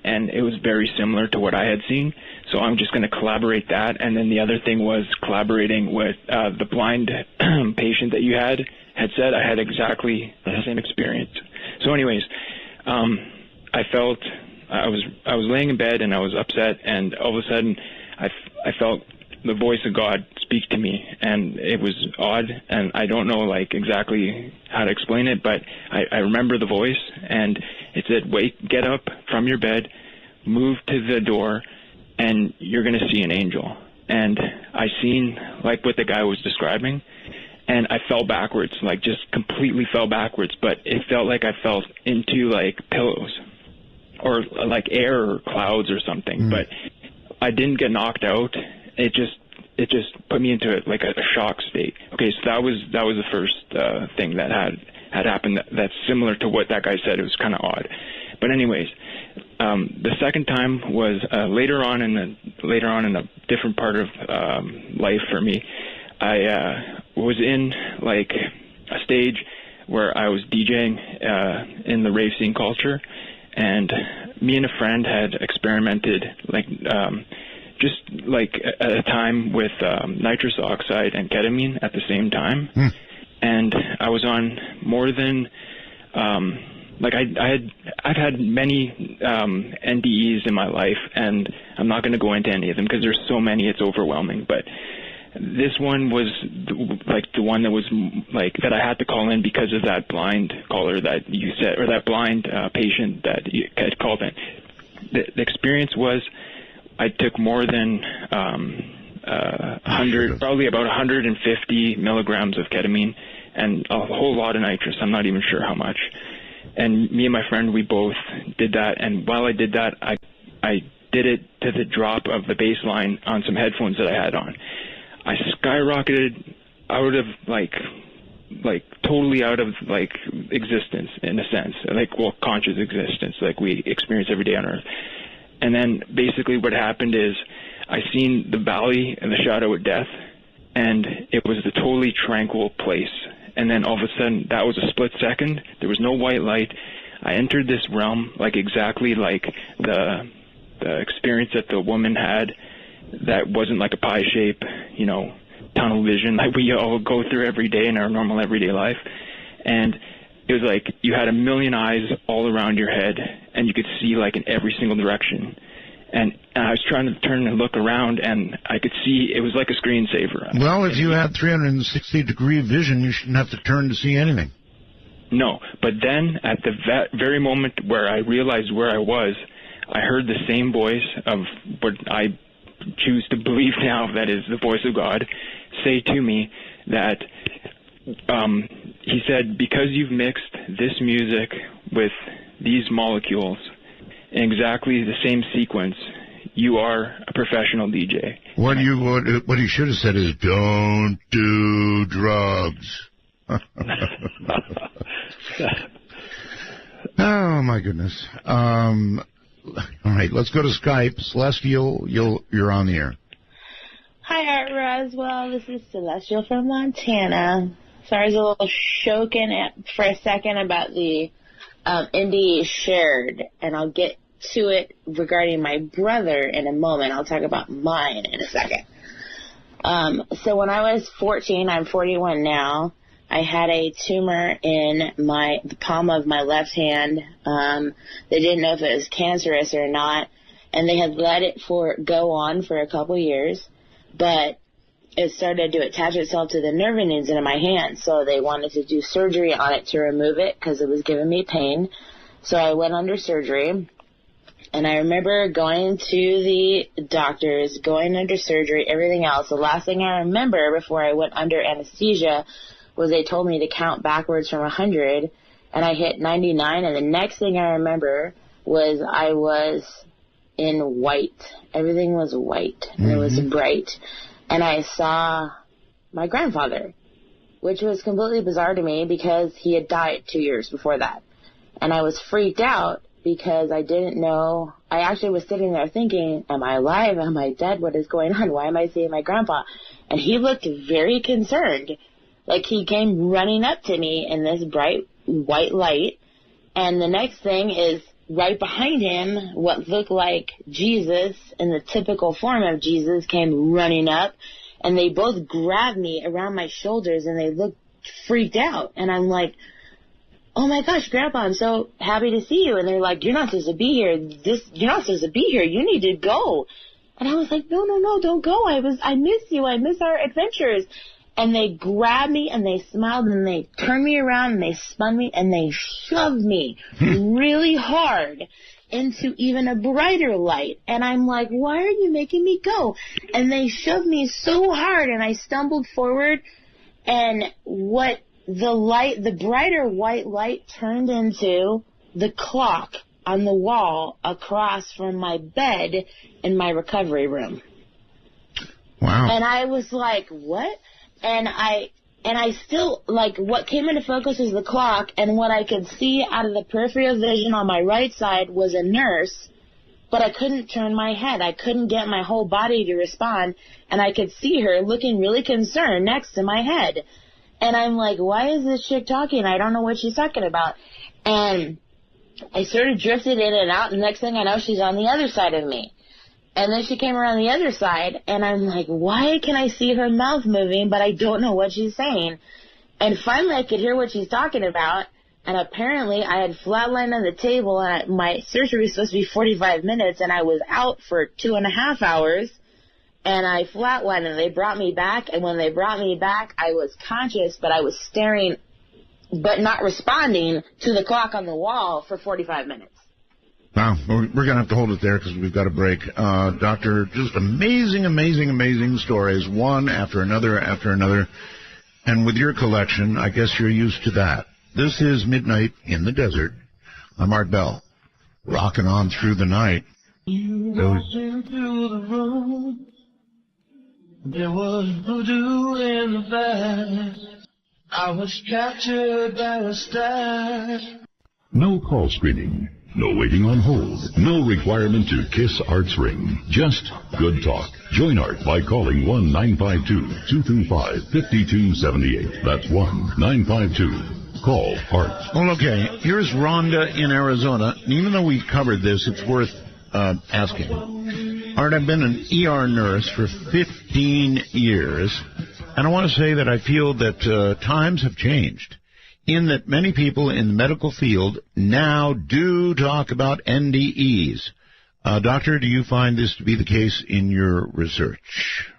and it was very similar to what I had seen. So I'm just going to collaborate that. And then the other thing was collaborating with the blind patient that you had said. I had exactly the same experience. So anyways, I felt I was laying in bed and I was upset, and all of a sudden I felt the voice of God speak to me, and it was odd, and I don't know exactly how to explain it, but I remember the voice, and it said, get up from your bed, move to the door, and you're going to see an angel. And I seen what the guy was describing, and I fell backwards, just completely fell backwards, but it felt like I fell into pillows or air or clouds or something, but I didn't get knocked out. It just put me into a shock state. Okay, so that was the first thing that had happened that's similar to what that guy said. It was kind of odd. But anyways, the second time was later on in a different part of life for me. I was in a stage where I was DJing in the rave scene culture, and me and a friend had experimented at a time with nitrous oxide and ketamine at the same time. And I was on more than I've had many NDEs in my life, and I'm not going to go into any of them because there's so many, it's overwhelming. But this one was the one that was that I had to call in because of that blind caller that you said, or that blind patient that you had called in. The experience was I took more than probably about 150 milligrams of ketamine and a whole lot of nitrous. I'm not even sure how much. And me and my friend, we both did that. And while I did that, I did it to the drop of the bass line on some headphones that I had on. I skyrocketed out of totally out of existence in a sense, conscious existence, like we experience every day on Earth. And then basically what happened is I seen the valley and the shadow of death, and it was a totally tranquil place. And then all of a sudden, that was a split second. There was no white light. I entered this realm exactly like the experience that the woman had, that wasn't like a pie shape, tunnel vision like we all go through every day in our normal everyday life. And it was like you had a million eyes all around your head, and you could see in every single direction. And I was trying to turn and look around, and I could see it was like a screensaver. Well, if you had 360-degree vision, you shouldn't have to turn to see anything. No, but then at the very moment where I realized where I was, I heard the same voice of what I choose to believe now that is the voice of God say to me that he said, because you've mixed this music with these molecules in exactly the same sequence, you are a professional DJ. What he should have said is, don't do drugs. Oh, my goodness. All right, let's go to Skype. Celestial, you're on the air. Hi, Art Roswell. This is Celestial from Montana. Sorry, I was a little shaken for a second about the NDEs shared, and I'll get to it regarding my brother in a moment. I'll talk about mine in a second. So when I was 14, I'm 41 now, I had a tumor in the palm of my left hand. They didn't know if it was cancerous or not, and they had let it go on for a couple years, but it started to attach itself to the nerve endings in my hand, so they wanted to do surgery on it to remove it because it was giving me pain. So I went under surgery, and I remember going to the doctors, going under surgery, everything else. The last thing I remember before I went under anesthesia was they told me to count backwards from 100, and I hit 99, and the next thing I remember was I was in white. Everything was white, and it was bright. And I saw my grandfather, which was completely bizarre to me because he had died 2 years before that. And I was freaked out because I didn't know. I actually was sitting there thinking, am I alive? Am I dead? What is going on? Why am I seeing my grandpa? And he looked very concerned. Like he came running up to me in this bright white light. And the next thing is right behind him, what looked like Jesus in the typical form of Jesus came running up. And they both grabbed me around my shoulders and they looked freaked out. And I'm like, oh my gosh, Grandpa, I'm so happy to see you. And they're like, you're not supposed to be here. You're not supposed to be here. You need to go. And I was like, no, don't go. I miss you. I miss our adventures. And they grabbed me and they smiled and they turned me around and they spun me and they shoved me really hard into even a brighter light. And I'm like, why are you making me go? And they shoved me so hard and I stumbled forward, and what the brighter white light turned into the clock on the wall across from my bed in my recovery room. Wow. And I was like, what? And I still, like, what came into focus was the clock, and what I could see out of the peripheral vision on my right side was a nurse, but I couldn't turn my head. I couldn't get my whole body to respond, and I could see her looking really concerned next to my head. And I'm like, why is this chick talking? I don't know what she's talking about. And I sort of drifted in and out, and the next thing I know, she's on the other side of me. And then she came around the other side, and I'm like, why can I see her mouth moving, but I don't know what she's saying? And finally I could hear what she's talking about, and apparently I had flatlined on the table, and my surgery was supposed to be 45 minutes, and I was out for 2.5 hours, and I flatlined, and they brought me back, and when they brought me back, I was conscious, but I was staring, but not responding to the clock on the wall for 45 minutes. Wow, we're going to have to hold it there because we've got a break. Doctor, just amazing stories, one after another. And with your collection, I guess you're used to that. This is Midnight in the Desert. I'm Art Bell, rocking on through the night. You walked into the room. There was voodoo in the vast. I was captured by a star. No call screening. No waiting on hold. No requirement to kiss Art's ring. Just good talk. Join Art by calling 1-952-225-5278. That's 1-952. Call Art. Well, okay. Here's Rhonda in Arizona. And even though we've covered this, it's worth asking. Art, I've been an ER nurse for 15 years, and I want to say that I feel that times have changed, in that many people in the medical field now do talk about NDEs. Doctor, do you find this to be the case in your research?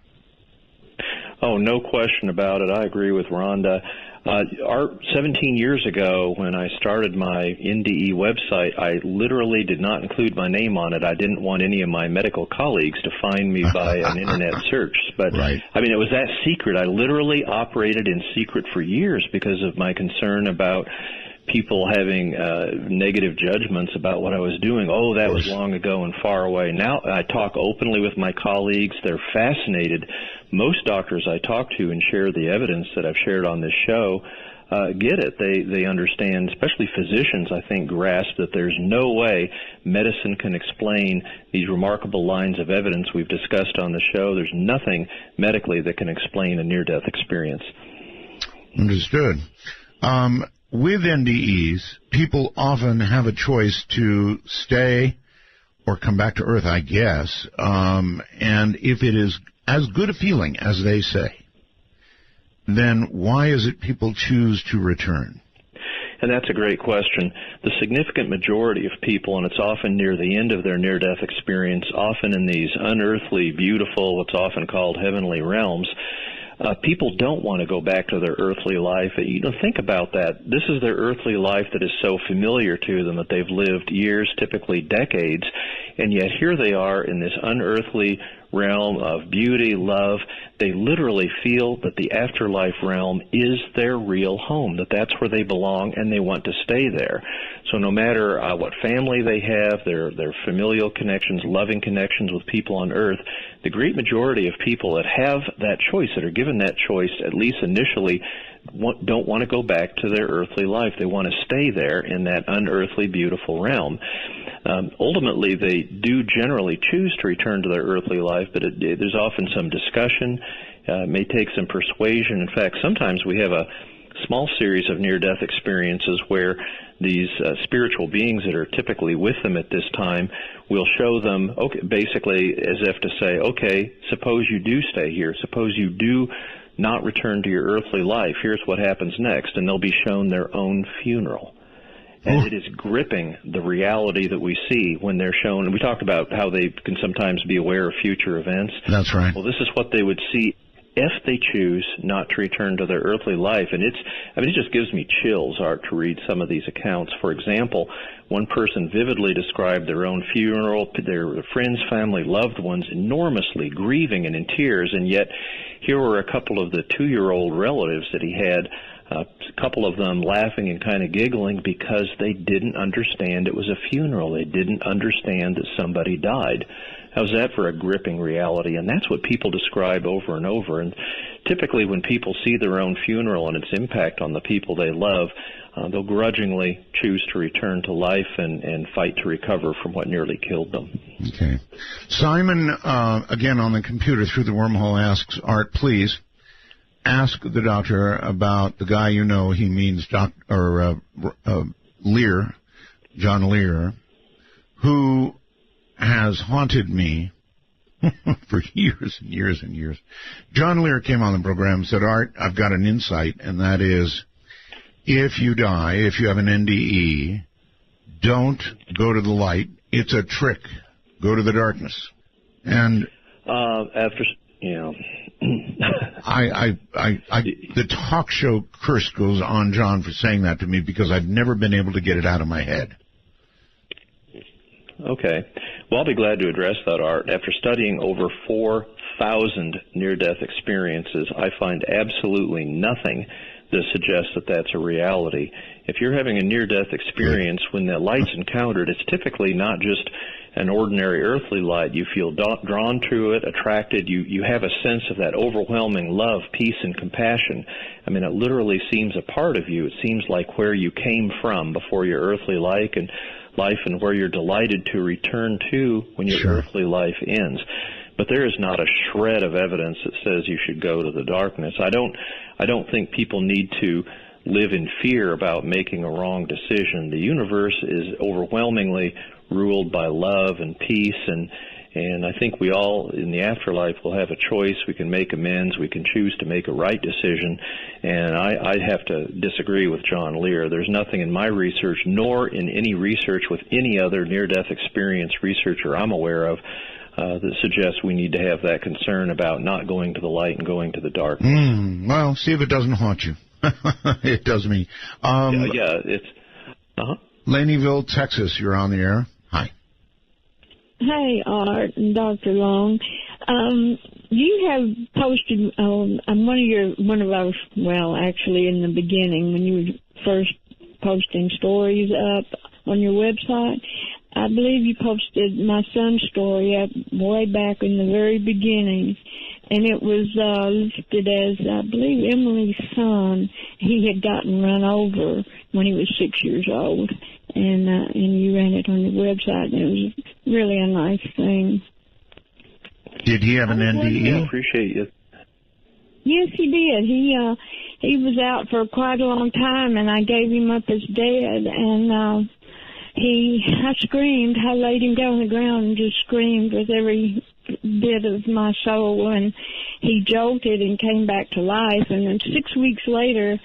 Oh, no question about it. I agree with Rhonda. 17 years ago, when I started my NDE website, I literally did not include my name on it. I didn't want any of my medical colleagues to find me by an internet search. But, right. I mean, it was that secret. I literally operated in secret for years because of my concern about people having negative judgments about what I was doing. Oh, that was long ago and far away. Now I talk openly with my colleagues. They're fascinated. Most doctors I talk to and share the evidence that I've shared on this show get it. They understand, especially physicians, I think, grasp that there's no way medicine can explain these remarkable lines of evidence we've discussed on the show. There's nothing medically that can explain a near-death experience. Understood. With NDEs, people often have a choice to stay or come back to Earth, I guess. And if it is as good a feeling as they say, then why is it people choose to return? And that's a great question. The significant majority of people, and it's often near the end of their near-death experience, often in these unearthly, beautiful, what's often called heavenly realms, people don't want to go back to their earthly life. You know, think about that. This is their earthly life that is so familiar to them that they've lived years, typically decades, and yet here they are in this unearthly realm of beauty, love. They literally feel that the afterlife realm is their real home, that that's where they belong, and they want to stay there. So no matter what family they have, their familial connections, loving connections with people on earth, the great majority of people that have that choice, that are given that choice, at least initially, don't want to go back to their earthly life. They want to stay there in that unearthly, beautiful realm. Ultimately, they do generally choose to return to their earthly life, but there's often some discussion. It may take some persuasion. In fact, sometimes we have a small series of near-death experiences where these spiritual beings that are typically with them at this time will show them, okay, basically as if to say, okay, suppose you do stay here. Suppose you do not return to your earthly life. Here's what happens next. And they'll be shown their own funeral. And it is gripping, the reality that we see when they're shown. And we talked about how they can sometimes be aware of future events. That's right. Well, this is what they would see if they choose not to return to their earthly life. And it just gives me chills, Art, to read some of these accounts. For example, one person vividly described their own funeral, their friends, family, loved ones, enormously grieving and in tears, and yet here were a couple of the 2-year-old relatives that he had, a couple of them laughing and kind of giggling because they didn't understand it was a funeral. They didn't understand that somebody died. How's that for a gripping reality? And that's what people describe over and over. And typically when people see their own funeral and its impact on the people they love, they'll grudgingly choose to return to life and fight to recover from what nearly killed them. Okay. Simon, again on the computer through the wormhole, asks, Art, please ask the doctor about the guy you know. He means Lear, John Lear, who has haunted me for years and years and years. John Lear came on the program and said, Art, I've got an insight, and that is, if you die, if you have an NDE, don't go to the light. It's a trick. Go to the darkness. And the talk show curse goes on John for saying that to me because I've never been able to get it out of my head. Okay. Well, I'll be glad to address that, Art. After studying over 4,000 near-death experiences, I find absolutely nothing that suggests that that's a reality. If you're having a near-death experience, when the light's encountered, it's typically not just an ordinary earthly light. You feel drawn to it, attracted. You have a sense of that overwhelming love, peace, and compassion. I mean, it literally seems a part of you. It seems like where you came from before your earthly life and where you're delighted to return to when your earthly life ends. But there is not a shred of evidence that says you should go to the darkness. I don't think people need to live in fear about making a wrong decision. The universe is overwhelmingly ruled by love and peace, and I think we all in the afterlife will have a choice. We can make amends. We can choose to make a right decision. And I have to disagree with John Lear. There's nothing in my research, nor in any research with any other near-death experience researcher I'm aware of, that suggests we need to have that concern about not going to the light and going to the dark. Well, see if it doesn't haunt you. It does me. It's... Laneyville, Texas, you're on the air. Hi. Hey, Art and Dr. Long. You have posted on actually in the beginning when you were first posting stories up on your website, I believe you posted my son's story up way back in the very beginning, and it was listed as, I believe, Emily's son. He had gotten run over when he was 6 years old, and you ran it on your website, and it was really a nice thing. Did he have an NDE? I appreciate it. Yes, he did. He was out for quite a long time, and I gave him up as dead, and I screamed. I laid him down on the ground and just screamed with every bit of my soul, and he jolted and came back to life. And then 6 weeks later,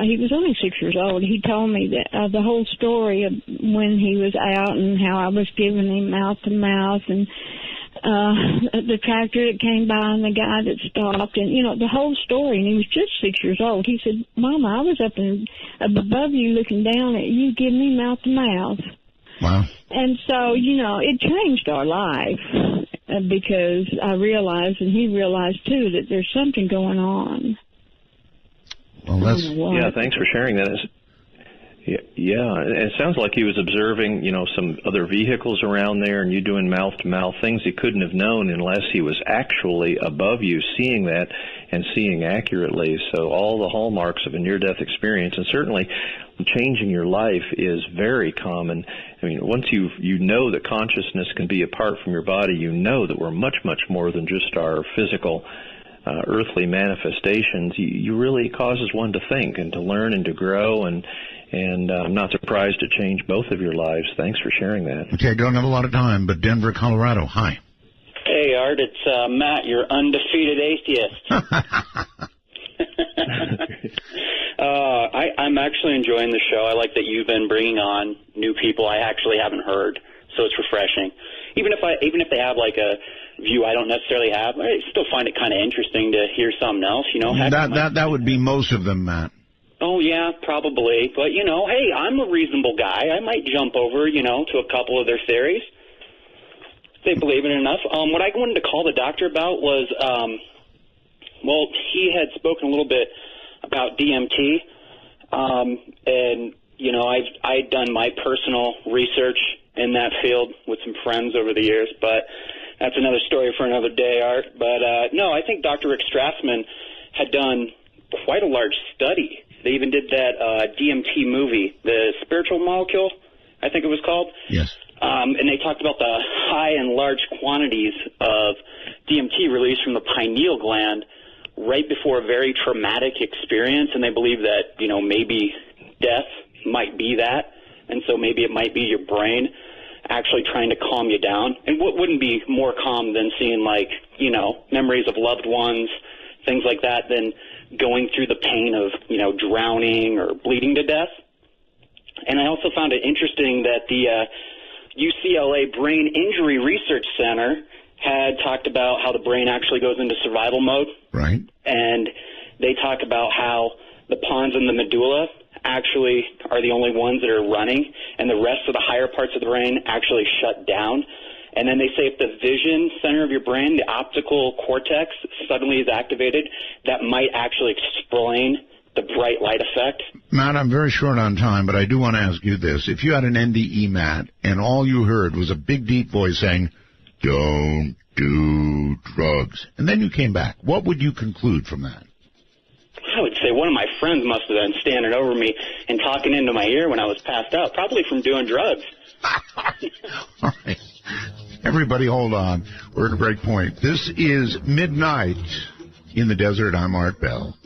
he was only 6 years old. He told me that the whole story of when he was out and how I was giving him mouth to mouth, and the tractor that came by and the guy that stopped, and the whole story. And he was just 6 years old. He said, "Mama, I was up above you looking down at you, giving me mouth to mouth." Wow. And so, it changed our life because I realized, and he realized too, that there's something going on. Well, thanks for sharing that. Yeah, it sounds like he was observing, some other vehicles around there, and you doing mouth-to-mouth things he couldn't have known unless he was actually above you, seeing that and seeing accurately. So all the hallmarks of a near-death experience, and certainly changing your life, is very common. I mean, once you know that consciousness can be apart from your body, you know that we're much, much more than just our physical earthly manifestations. You really causes one to think and to learn and to grow, and I'm not surprised it changed both of your lives. Thanks for sharing that. Okay, I don't have a lot of time, but Denver, Colorado, hi. Hey, Art, it's Matt, your undefeated atheist. I'm actually enjoying the show. I like that you've been bringing on new people I actually haven't heard, so it's refreshing. Even if they have like a view I don't necessarily have, I still find it kind of interesting to hear something else. That would be most of them, Matt. Oh, yeah, probably. But, hey, I'm a reasonable guy. I might jump over, to a couple of their theories. If they believe in it enough. What I wanted to call the doctor about was, he had spoken a little bit about DMT. And, I'd done my personal research in that field with some friends over the years. But that's another story for another day, Art. But, no, I think Dr. Rick Strassman had done quite a large study. They even did that DMT movie, The Spiritual Molecule, I think it was called. Yes. And they talked about the high and large quantities of DMT released from the pineal gland right before a very traumatic experience, and they believe that, maybe death might be that, and so maybe it might be your brain actually trying to calm you down. And what wouldn't be more calm than seeing, memories of loved ones, things like that, than going through the pain of, drowning or bleeding to death. And I also found it interesting that the UCLA Brain Injury Research Center had talked about how the brain actually goes into survival mode. Right. And they talk about how the pons and the medulla actually are the only ones that are running, and the rest of the higher parts of the brain actually shut down. And then they say if the vision center of your brain, the optical cortex, suddenly is activated, that might actually explain the bright light effect. Matt, I'm very short on time, but I do want to ask you this. If you had an NDE, Matt, and all you heard was a big, deep voice saying, don't do drugs, and then you came back, what would you conclude from that? I would say one of my friends must have been standing over me and talking into my ear when I was passed out, probably from doing drugs. All right. Everybody hold on. We're at a break point. This is Midnight in the Desert. I'm Art Bell.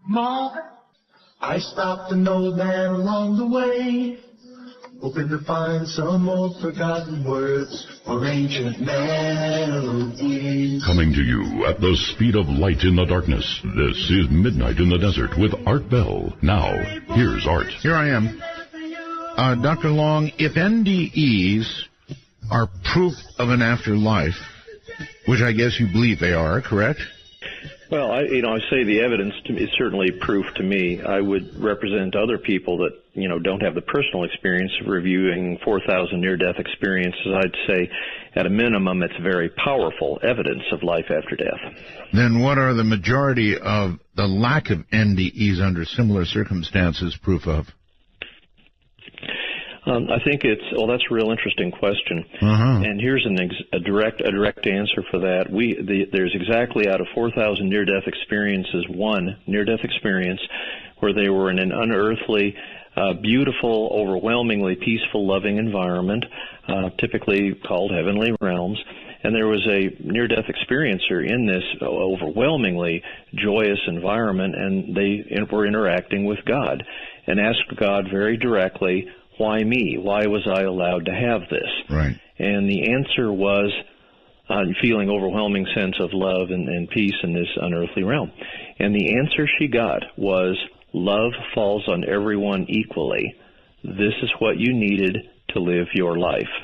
Mom, I stopped an old man along the way, hoping to find some old forgotten words or ancient melodies. Coming to you at the speed of light in the darkness, this is Midnight in the Desert with Art Bell. Now, here's Art. Here I am. Dr. Long, if NDEs are proof of an afterlife, which I guess you believe they are, correct? Well, I say the evidence is certainly proof to me. I would represent other people that, don't have the personal experience of reviewing 4,000 near-death experiences. I'd say, at a minimum, it's very powerful evidence of life after death. Then what are the majority of the lack of NDEs under similar circumstances proof of? I think that's a real interesting question. And here's a direct answer for that. There's exactly out of 4,000 near-death experiences, one near-death experience where they were in an unearthly, beautiful, overwhelmingly peaceful, loving environment, typically called heavenly realms. And there was a near-death experiencer in this overwhelmingly joyous environment, and they were interacting with God and asked God very directly, why me? Why was I allowed to have this? Right. And the answer was feeling overwhelming sense of love and peace in this unearthly realm. And the answer she got was, love falls on everyone equally. This is what you needed to live your life.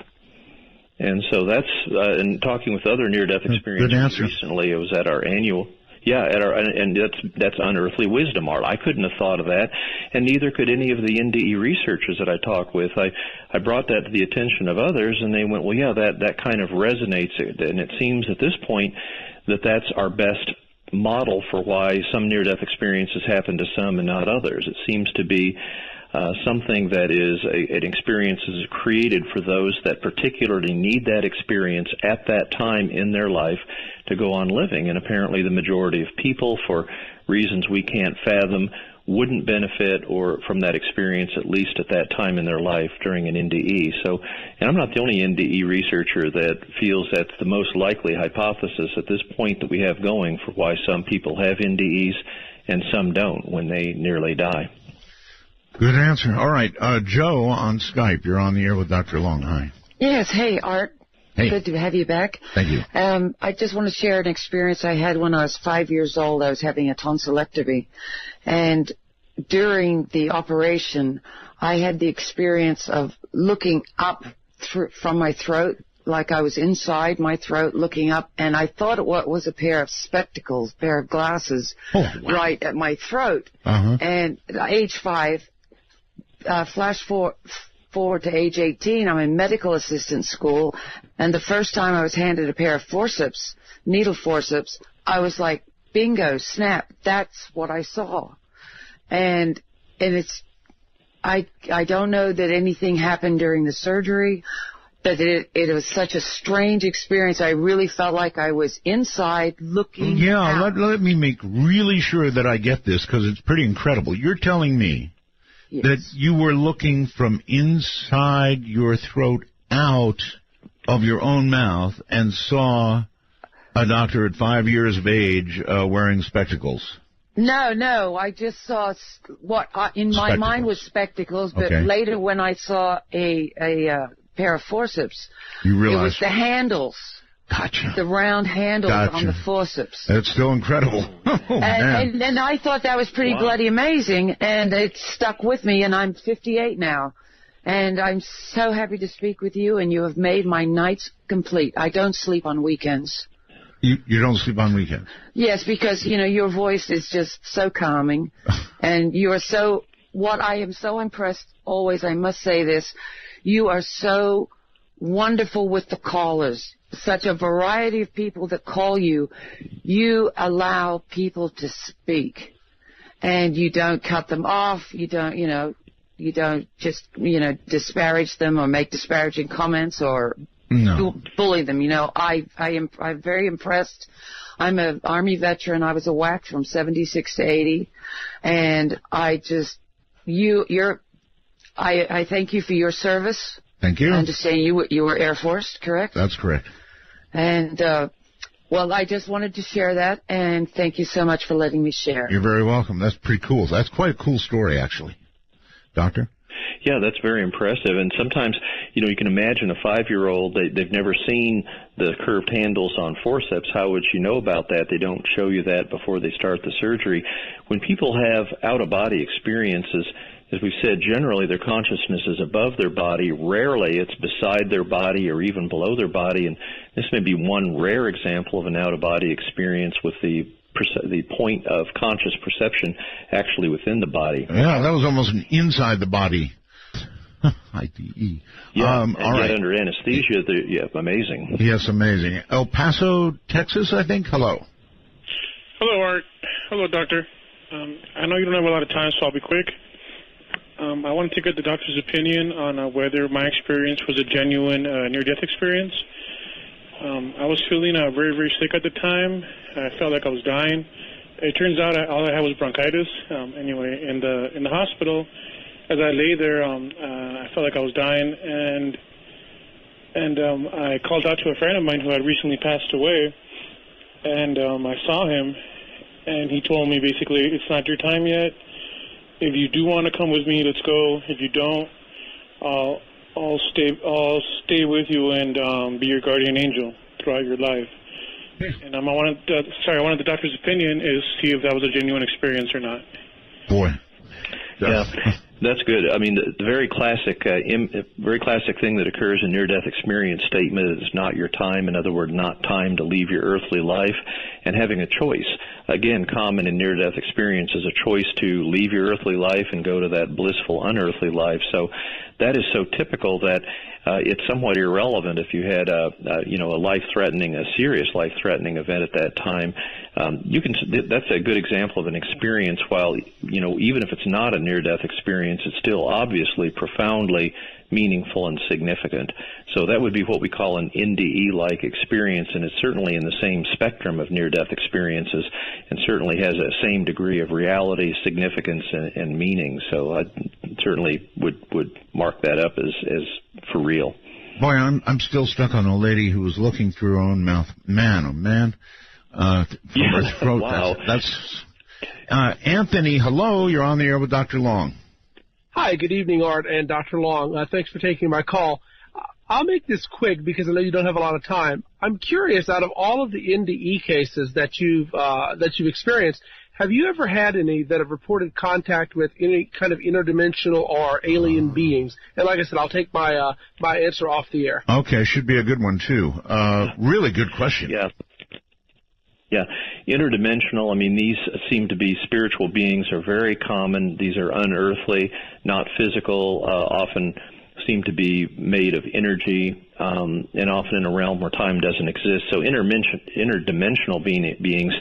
And so that's, and talking with other near-death experiences recently, it was at our annual... Yeah, and that's unearthly wisdom, Art. I couldn't have thought of that, and neither could any of the NDE researchers that I talk with. I brought that to the attention of others, and they went, well, yeah, that kind of resonates, and it seems at this point that that's our best model for why some near-death experiences happen to some and not others. It seems to be something that is an experience is created for those that particularly need that experience at that time in their life to go on living. And apparently the majority of people, for reasons we can't fathom, wouldn't benefit from that experience, at least at that time in their life during an NDE. So, and I'm not the only NDE researcher that feels that's the most likely hypothesis at this point that we have going for why some people have NDEs and some don't when they nearly die. Good answer. All right. Joe on Skype. You're on the air with Dr. Long. Hi. Yes. Hey, Art. Hey. Good to have you back. Thank you. I just want to share an experience I had when I was 5 years old. I was having a tonsillectomy. And during the operation, I had the experience of looking up from my throat, like I was inside my throat looking up, and I thought it was a pair of spectacles, pair of glasses, right at my throat. And at age 5, flash forward to age 18, I'm in medical assistant school, and the first time I was handed a pair of forceps, needle forceps, I was like, bingo, snap, that's what I saw. And it's, I don't know that anything happened during the surgery, but it was such a strange experience. I really felt like I was inside looking out. Let me make really sure that I get this, because it's pretty incredible. You're telling me that you were looking from inside your throat out of your own mouth and saw a doctor at 5 years of age wearing spectacles. No, I just saw what in my mind was spectacles, but later when I saw a pair of forceps, you realized it was the handles. Gotcha. The round handles on the forceps. That's still incredible. And I thought that was pretty bloody amazing, and it stuck with me, and I'm 58 now. And I'm so happy to speak with you, and you have made my nights complete. I don't sleep on weekends. You don't sleep on weekends? Yes, because, your voice is just so calming. And you are so, what I am so impressed, always, I must say this, you are so wonderful with the callers. Such a variety of people that call you. You allow people to speak. And you don't cut them off. You don't, you don't just, disparage them or make disparaging comments or bully them. I'm very impressed. I'm an Army veteran. I was a WAC from 76 to 80. And I just, I thank you for your service. Thank you. I understand you were Air Force, correct? That's correct. And, I just wanted to share that, and thank you so much for letting me share. You're very welcome. That's pretty cool. That's quite a cool story, actually. Doctor? Yeah, that's very impressive. And sometimes, you can imagine a 5-year-old, they've never seen the curved handles on forceps. How would you know about that? They don't show you that before they start the surgery. When people have out-of-body experiences, as we've said, generally their consciousness is above their body. Rarely it's beside their body or even below their body. And this may be one rare example of an out-of-body experience with the point of conscious perception actually within the body. Yeah, that was almost an inside the body. IDE. Yeah, and all yet right. under anesthesia, amazing. Yes, amazing. El Paso, Texas, I think. Hello. Hello, Art. Hello, Doctor. I know you don't have a lot of time, so I'll be quick. I wanted to get the doctor's opinion on whether my experience was a genuine near-death experience. I was feeling very, very sick at the time. I felt like I was dying. It turns out all I had was bronchitis. Anyway, in the hospital, as I lay there, I felt like I was dying, and I called out to a friend of mine who had recently passed away, and I saw him, and he told me basically, it's not your time yet. If you do want to come with me, let's go. If you don't, I'll stay with you and be your guardian angel throughout your life. And I wanted the doctor's opinion is see if that was a genuine experience or not. Boy. Yeah, that's good. I mean, the very classic thing that occurs in near-death experience statement is not your time. In other words, not time to leave your earthly life, and having a choice. Again, common in near-death experience is a choice to leave your earthly life and go to that blissful unearthly life. So that is so typical that it's somewhat irrelevant if you had a serious life-threatening event at that time. That's a good example of an experience. While even if it's not a near-death experience, it's still obviously profoundly meaningful and significant. So that would be what we call an NDE-like experience, and it's certainly in the same spectrum of near-death experiences, and certainly has a same degree of reality, significance, and meaning. So I certainly would mark that up as for real. Boy, I'm still stuck on a lady who was looking through her own mouth. Man, oh man. From her throat. Wow. That's Anthony, hello. You're on the air with Dr. Long. Hi, good evening, Art and Dr. Long. Thanks for taking my call. I'll make this quick because I know you don't have a lot of time. I'm curious, out of all of the NDE cases that you've experienced, have you ever had any that have reported contact with any kind of interdimensional or alien beings? And like I said, I'll take my answer off the air. Okay, should be a good one too. Really good question. Yeah, interdimensional, I mean, these seem to be spiritual beings, are very common. These are unearthly, not physical, often seem to be made of energy, and often in a realm where time doesn't exist. So interdimensional beings,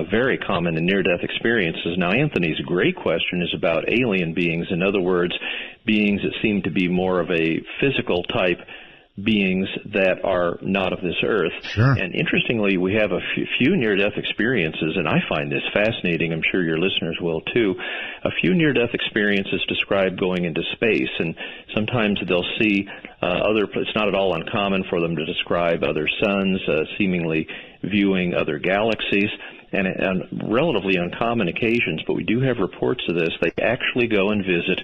very common in near-death experiences. Now, Anthony's great question is about alien beings. In other words, beings that seem to be more of a physical type beings that are not of this earth. Sure. And interestingly, we have a few near-death experiences, and I find this fascinating. I'm sure your listeners will too. A few near-death experiences describe going into space, and sometimes they'll see it's not at all uncommon for them to describe other suns, seemingly viewing other galaxies. And on relatively uncommon occasions, but we do have reports of this, they actually go and visit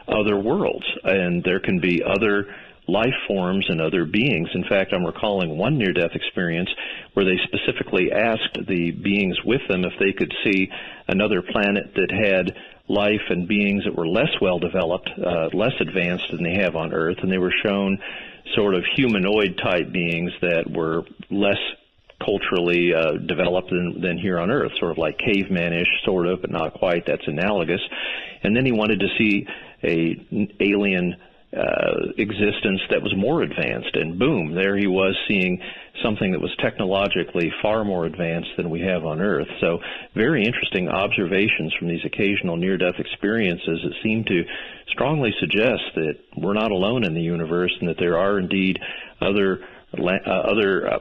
other worlds, and there can be other life forms and other beings. In fact, I'm recalling one near-death experience where they specifically asked the beings with them if they could see another planet that had life and beings that were less well-developed, less advanced than they have on Earth, and they were shown sort of humanoid-type beings that were less culturally developed than here on Earth, sort of like caveman-ish, sort of, but not quite. That's analogous. And then he wanted to see a alien existence that was more advanced, and boom, there he was seeing something that was technologically far more advanced than we have on Earth. So very interesting observations from these occasional near-death experiences that seem to strongly suggest that we're not alone in the universe and that there are indeed other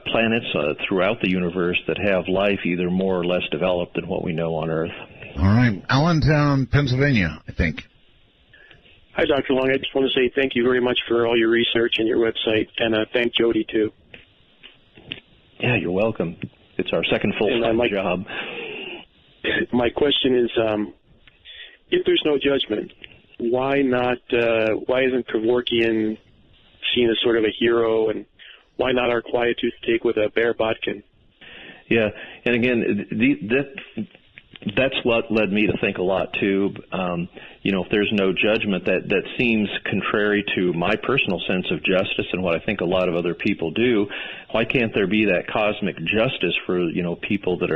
planets throughout the universe that have life either more or less developed than what we know on Earth. All right. Allentown, Pennsylvania, I think. Hi, Dr. Long. I just want to say thank you very much for all your research and your website, and thank Jody, too. Yeah, you're welcome. It's our second full-time job. My question is, if there's no judgment, why isn't Kevorkian seen as sort of a hero, and why not our quiet-tooth take with a Bear Botkin? Yeah, and again, that's what led me to think a lot, too. If there's no judgment, that seems contrary to my personal sense of justice and what I think a lot of other people do. Why can't there be that cosmic justice for, people that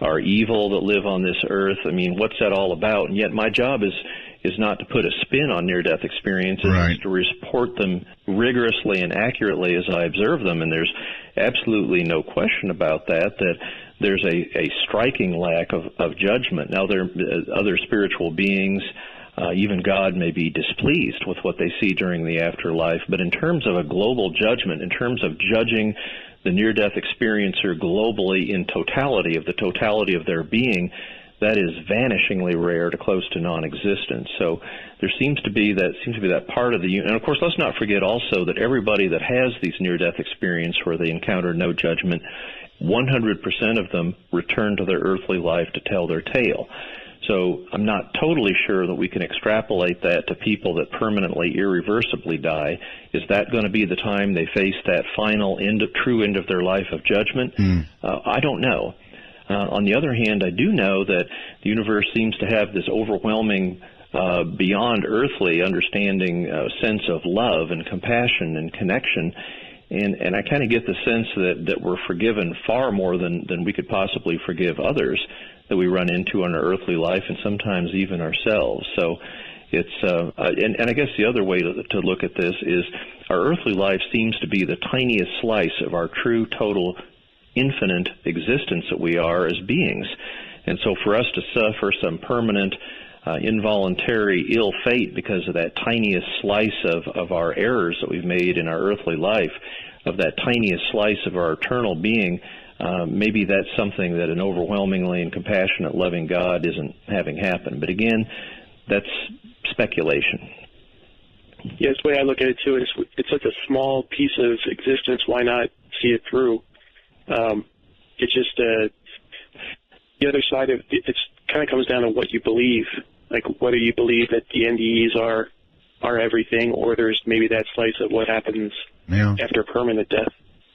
are evil, that live on this earth? I mean, what's that all about? And yet my job is not to put a spin on near-death experiences, right. It's to report them rigorously and accurately as I observe them, and there's absolutely no question about that there's a striking lack of judgment. Now, there are other spiritual beings, even God may be displeased with what they see during the afterlife, but in terms of a global judgment, in terms of judging the near-death experiencer globally in totality of their being, that is vanishingly rare to close to non-existent. So there seems to be that part of the, and of course, let's not forget also that everybody that has these near-death experiences where they encounter no judgment, 100% of them return to their earthly life to tell their tale. So I'm not totally sure that we can extrapolate that to people that permanently, irreversibly die. Is that going to be the time they face that final true end of their life of judgment? I don't know. On the other hand, I do know that the universe seems to have this overwhelming, beyond earthly understanding sense of love and compassion and connection. And I kind of get the sense that we're forgiven far more than we could possibly forgive others that we run into in our earthly life, and sometimes even ourselves. So it's and I guess the other way to look at this is our earthly life seems to be the tiniest slice of our true, total, infinite existence that we are as beings. And so for us to suffer some permanent involuntary ill fate because of that tiniest slice of our errors that we've made in our earthly life, of that tiniest slice of our eternal being, maybe that's something that an overwhelmingly and compassionate, loving God isn't having happen. But again, that's speculation. Yes, the way I look at it, too, it's such a small piece of existence. Why not see it through? It's just the other side of it kind of comes down to what you believe. Like whether you believe that the NDEs are everything, or there's maybe that slice of what happens after permanent death.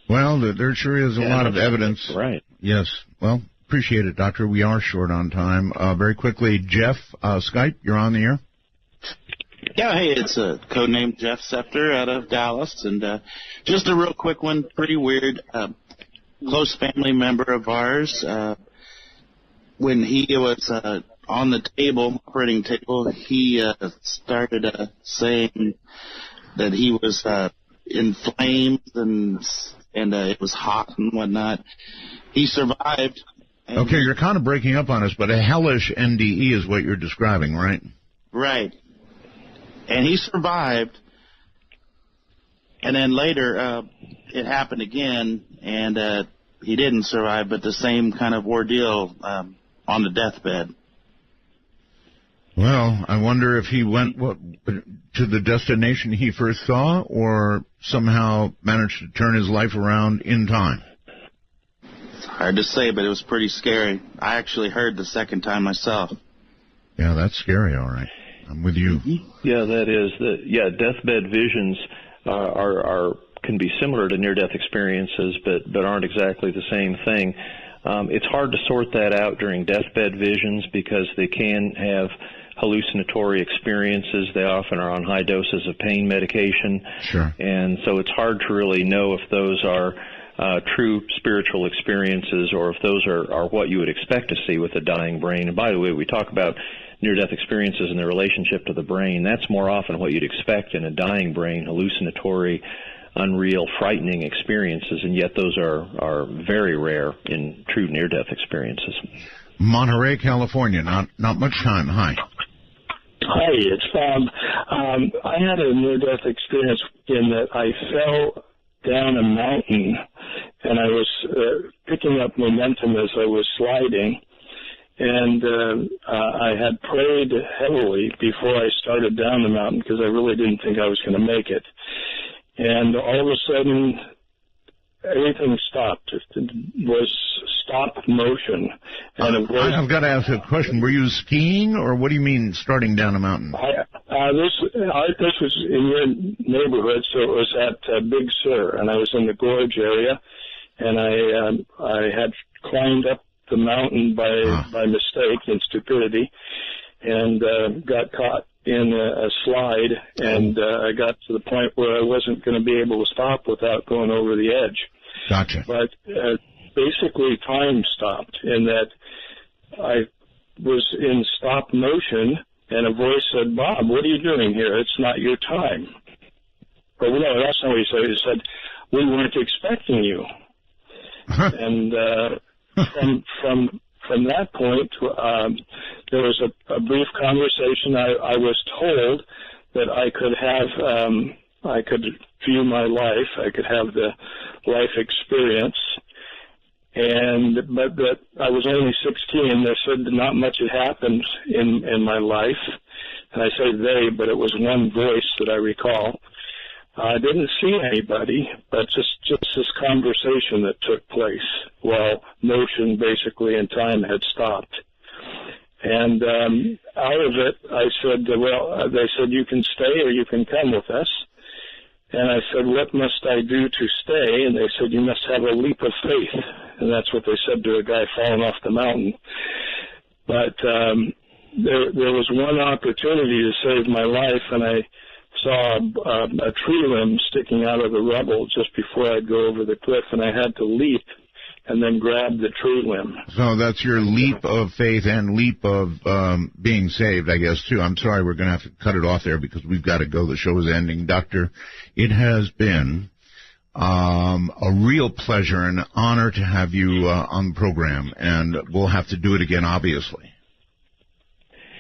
Well, there sure is a lot of evidence. Right. Yes. Well, appreciate it, Doctor. We are short on time. Very quickly, Jeff, Skype, you're on the air. Yeah, hey, it's a codename Jeff Scepter out of Dallas, and just a real quick one, pretty weird. Close family member of ours, when he was on the operating table, he started saying that he was in flames and it was hot and whatnot. He survived. Okay, you're kind of breaking up on us, but a hellish NDE is what you're describing, right? Right. And he survived. And then later, it happened again, and he didn't survive, but the same kind of ordeal on the deathbed. Well, I wonder if he went to the destination he first saw, or somehow managed to turn his life around in time. It's hard to say, but it was pretty scary. I actually heard the second time myself. Yeah, that's scary, all right. I'm with you. Yeah, that is. Deathbed visions can be similar to near-death experiences, but aren't exactly the same thing. It's hard to sort that out during deathbed visions because they can have hallucinatory experiences. They often are on high doses of pain medication. Sure. And so it's hard to really know if those are true spiritual experiences, or if those are what you would expect to see with a dying brain. And by the way, we talk about near-death experiences and their relationship to the brain. That's more often what you'd expect in a dying brain, hallucinatory, unreal, frightening experiences, and yet those are very rare in true near-death experiences. Monterey, California. Not much time. Hi. Hi, it's Bob. I had a near-death experience in that I fell down a mountain, and I was picking up momentum as I was sliding, and I had prayed heavily before I started down the mountain because I really didn't think I was going to make it. And all of a sudden, everything stopped. It was stop motion. And I've got to ask a question. Were you skiing, or what do you mean starting down a mountain? This was in your neighborhood, so it was at Big Sur, and I was in the gorge area, and I had climbed up the mountain by mistake and stupidity, and got caught in a slide, and I got to the point where I wasn't going to be able to stop without going over the edge. Gotcha. But basically time stopped in that I was in stop motion, and a voice said, "Bob, what are you doing here? It's not your time." But no, that's not what he said. He said, "We weren't expecting you." And from that point, there was a brief conversation. I was told that I could view my life, I could have the life experience, but that I was only 16. They said that not much had happened in my life, and I say they, but it was one voice that I recall. I didn't see anybody, but just this conversation that took place while motion basically and time had stopped. And out of it, I said, they said, "You can stay or you can come with us." And I said, "What must I do to stay?" And they said, "You must have a leap of faith." And that's what they said to a guy falling off the mountain. But there was one opportunity to save my life, and I saw a tree limb sticking out of the rubble just before I'd go over the cliff, and I had to leap and then grab the tree limb. So that's your leap of faith and leap of being saved, I guess, too. I'm sorry, we're going to have to cut it off there because we've got to go. The show is ending. Doctor, it has been a real pleasure and honor to have you on the program, and we'll have to do it again, obviously.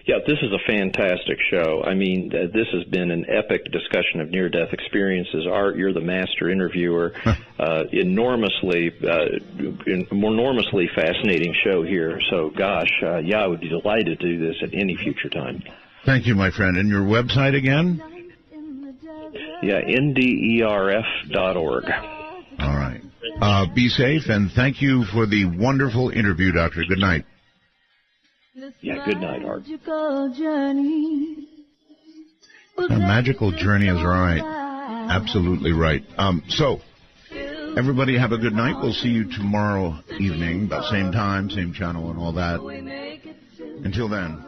Yeah, this is a fantastic show. I mean, this has been an epic discussion of near-death experiences. Art, you're the master interviewer. Enormously fascinating show here. So, gosh, I would be delighted to do this at any future time. Thank you, my friend. And your website again? Yeah, NDERF.org. All right. Be safe, and thank you for the wonderful interview, Doctor. Good night. Yeah, good night, Art. A magical journey is right. Absolutely right. So, everybody have a good night. We'll see you tomorrow evening, about same time, same channel, and all that. Until then.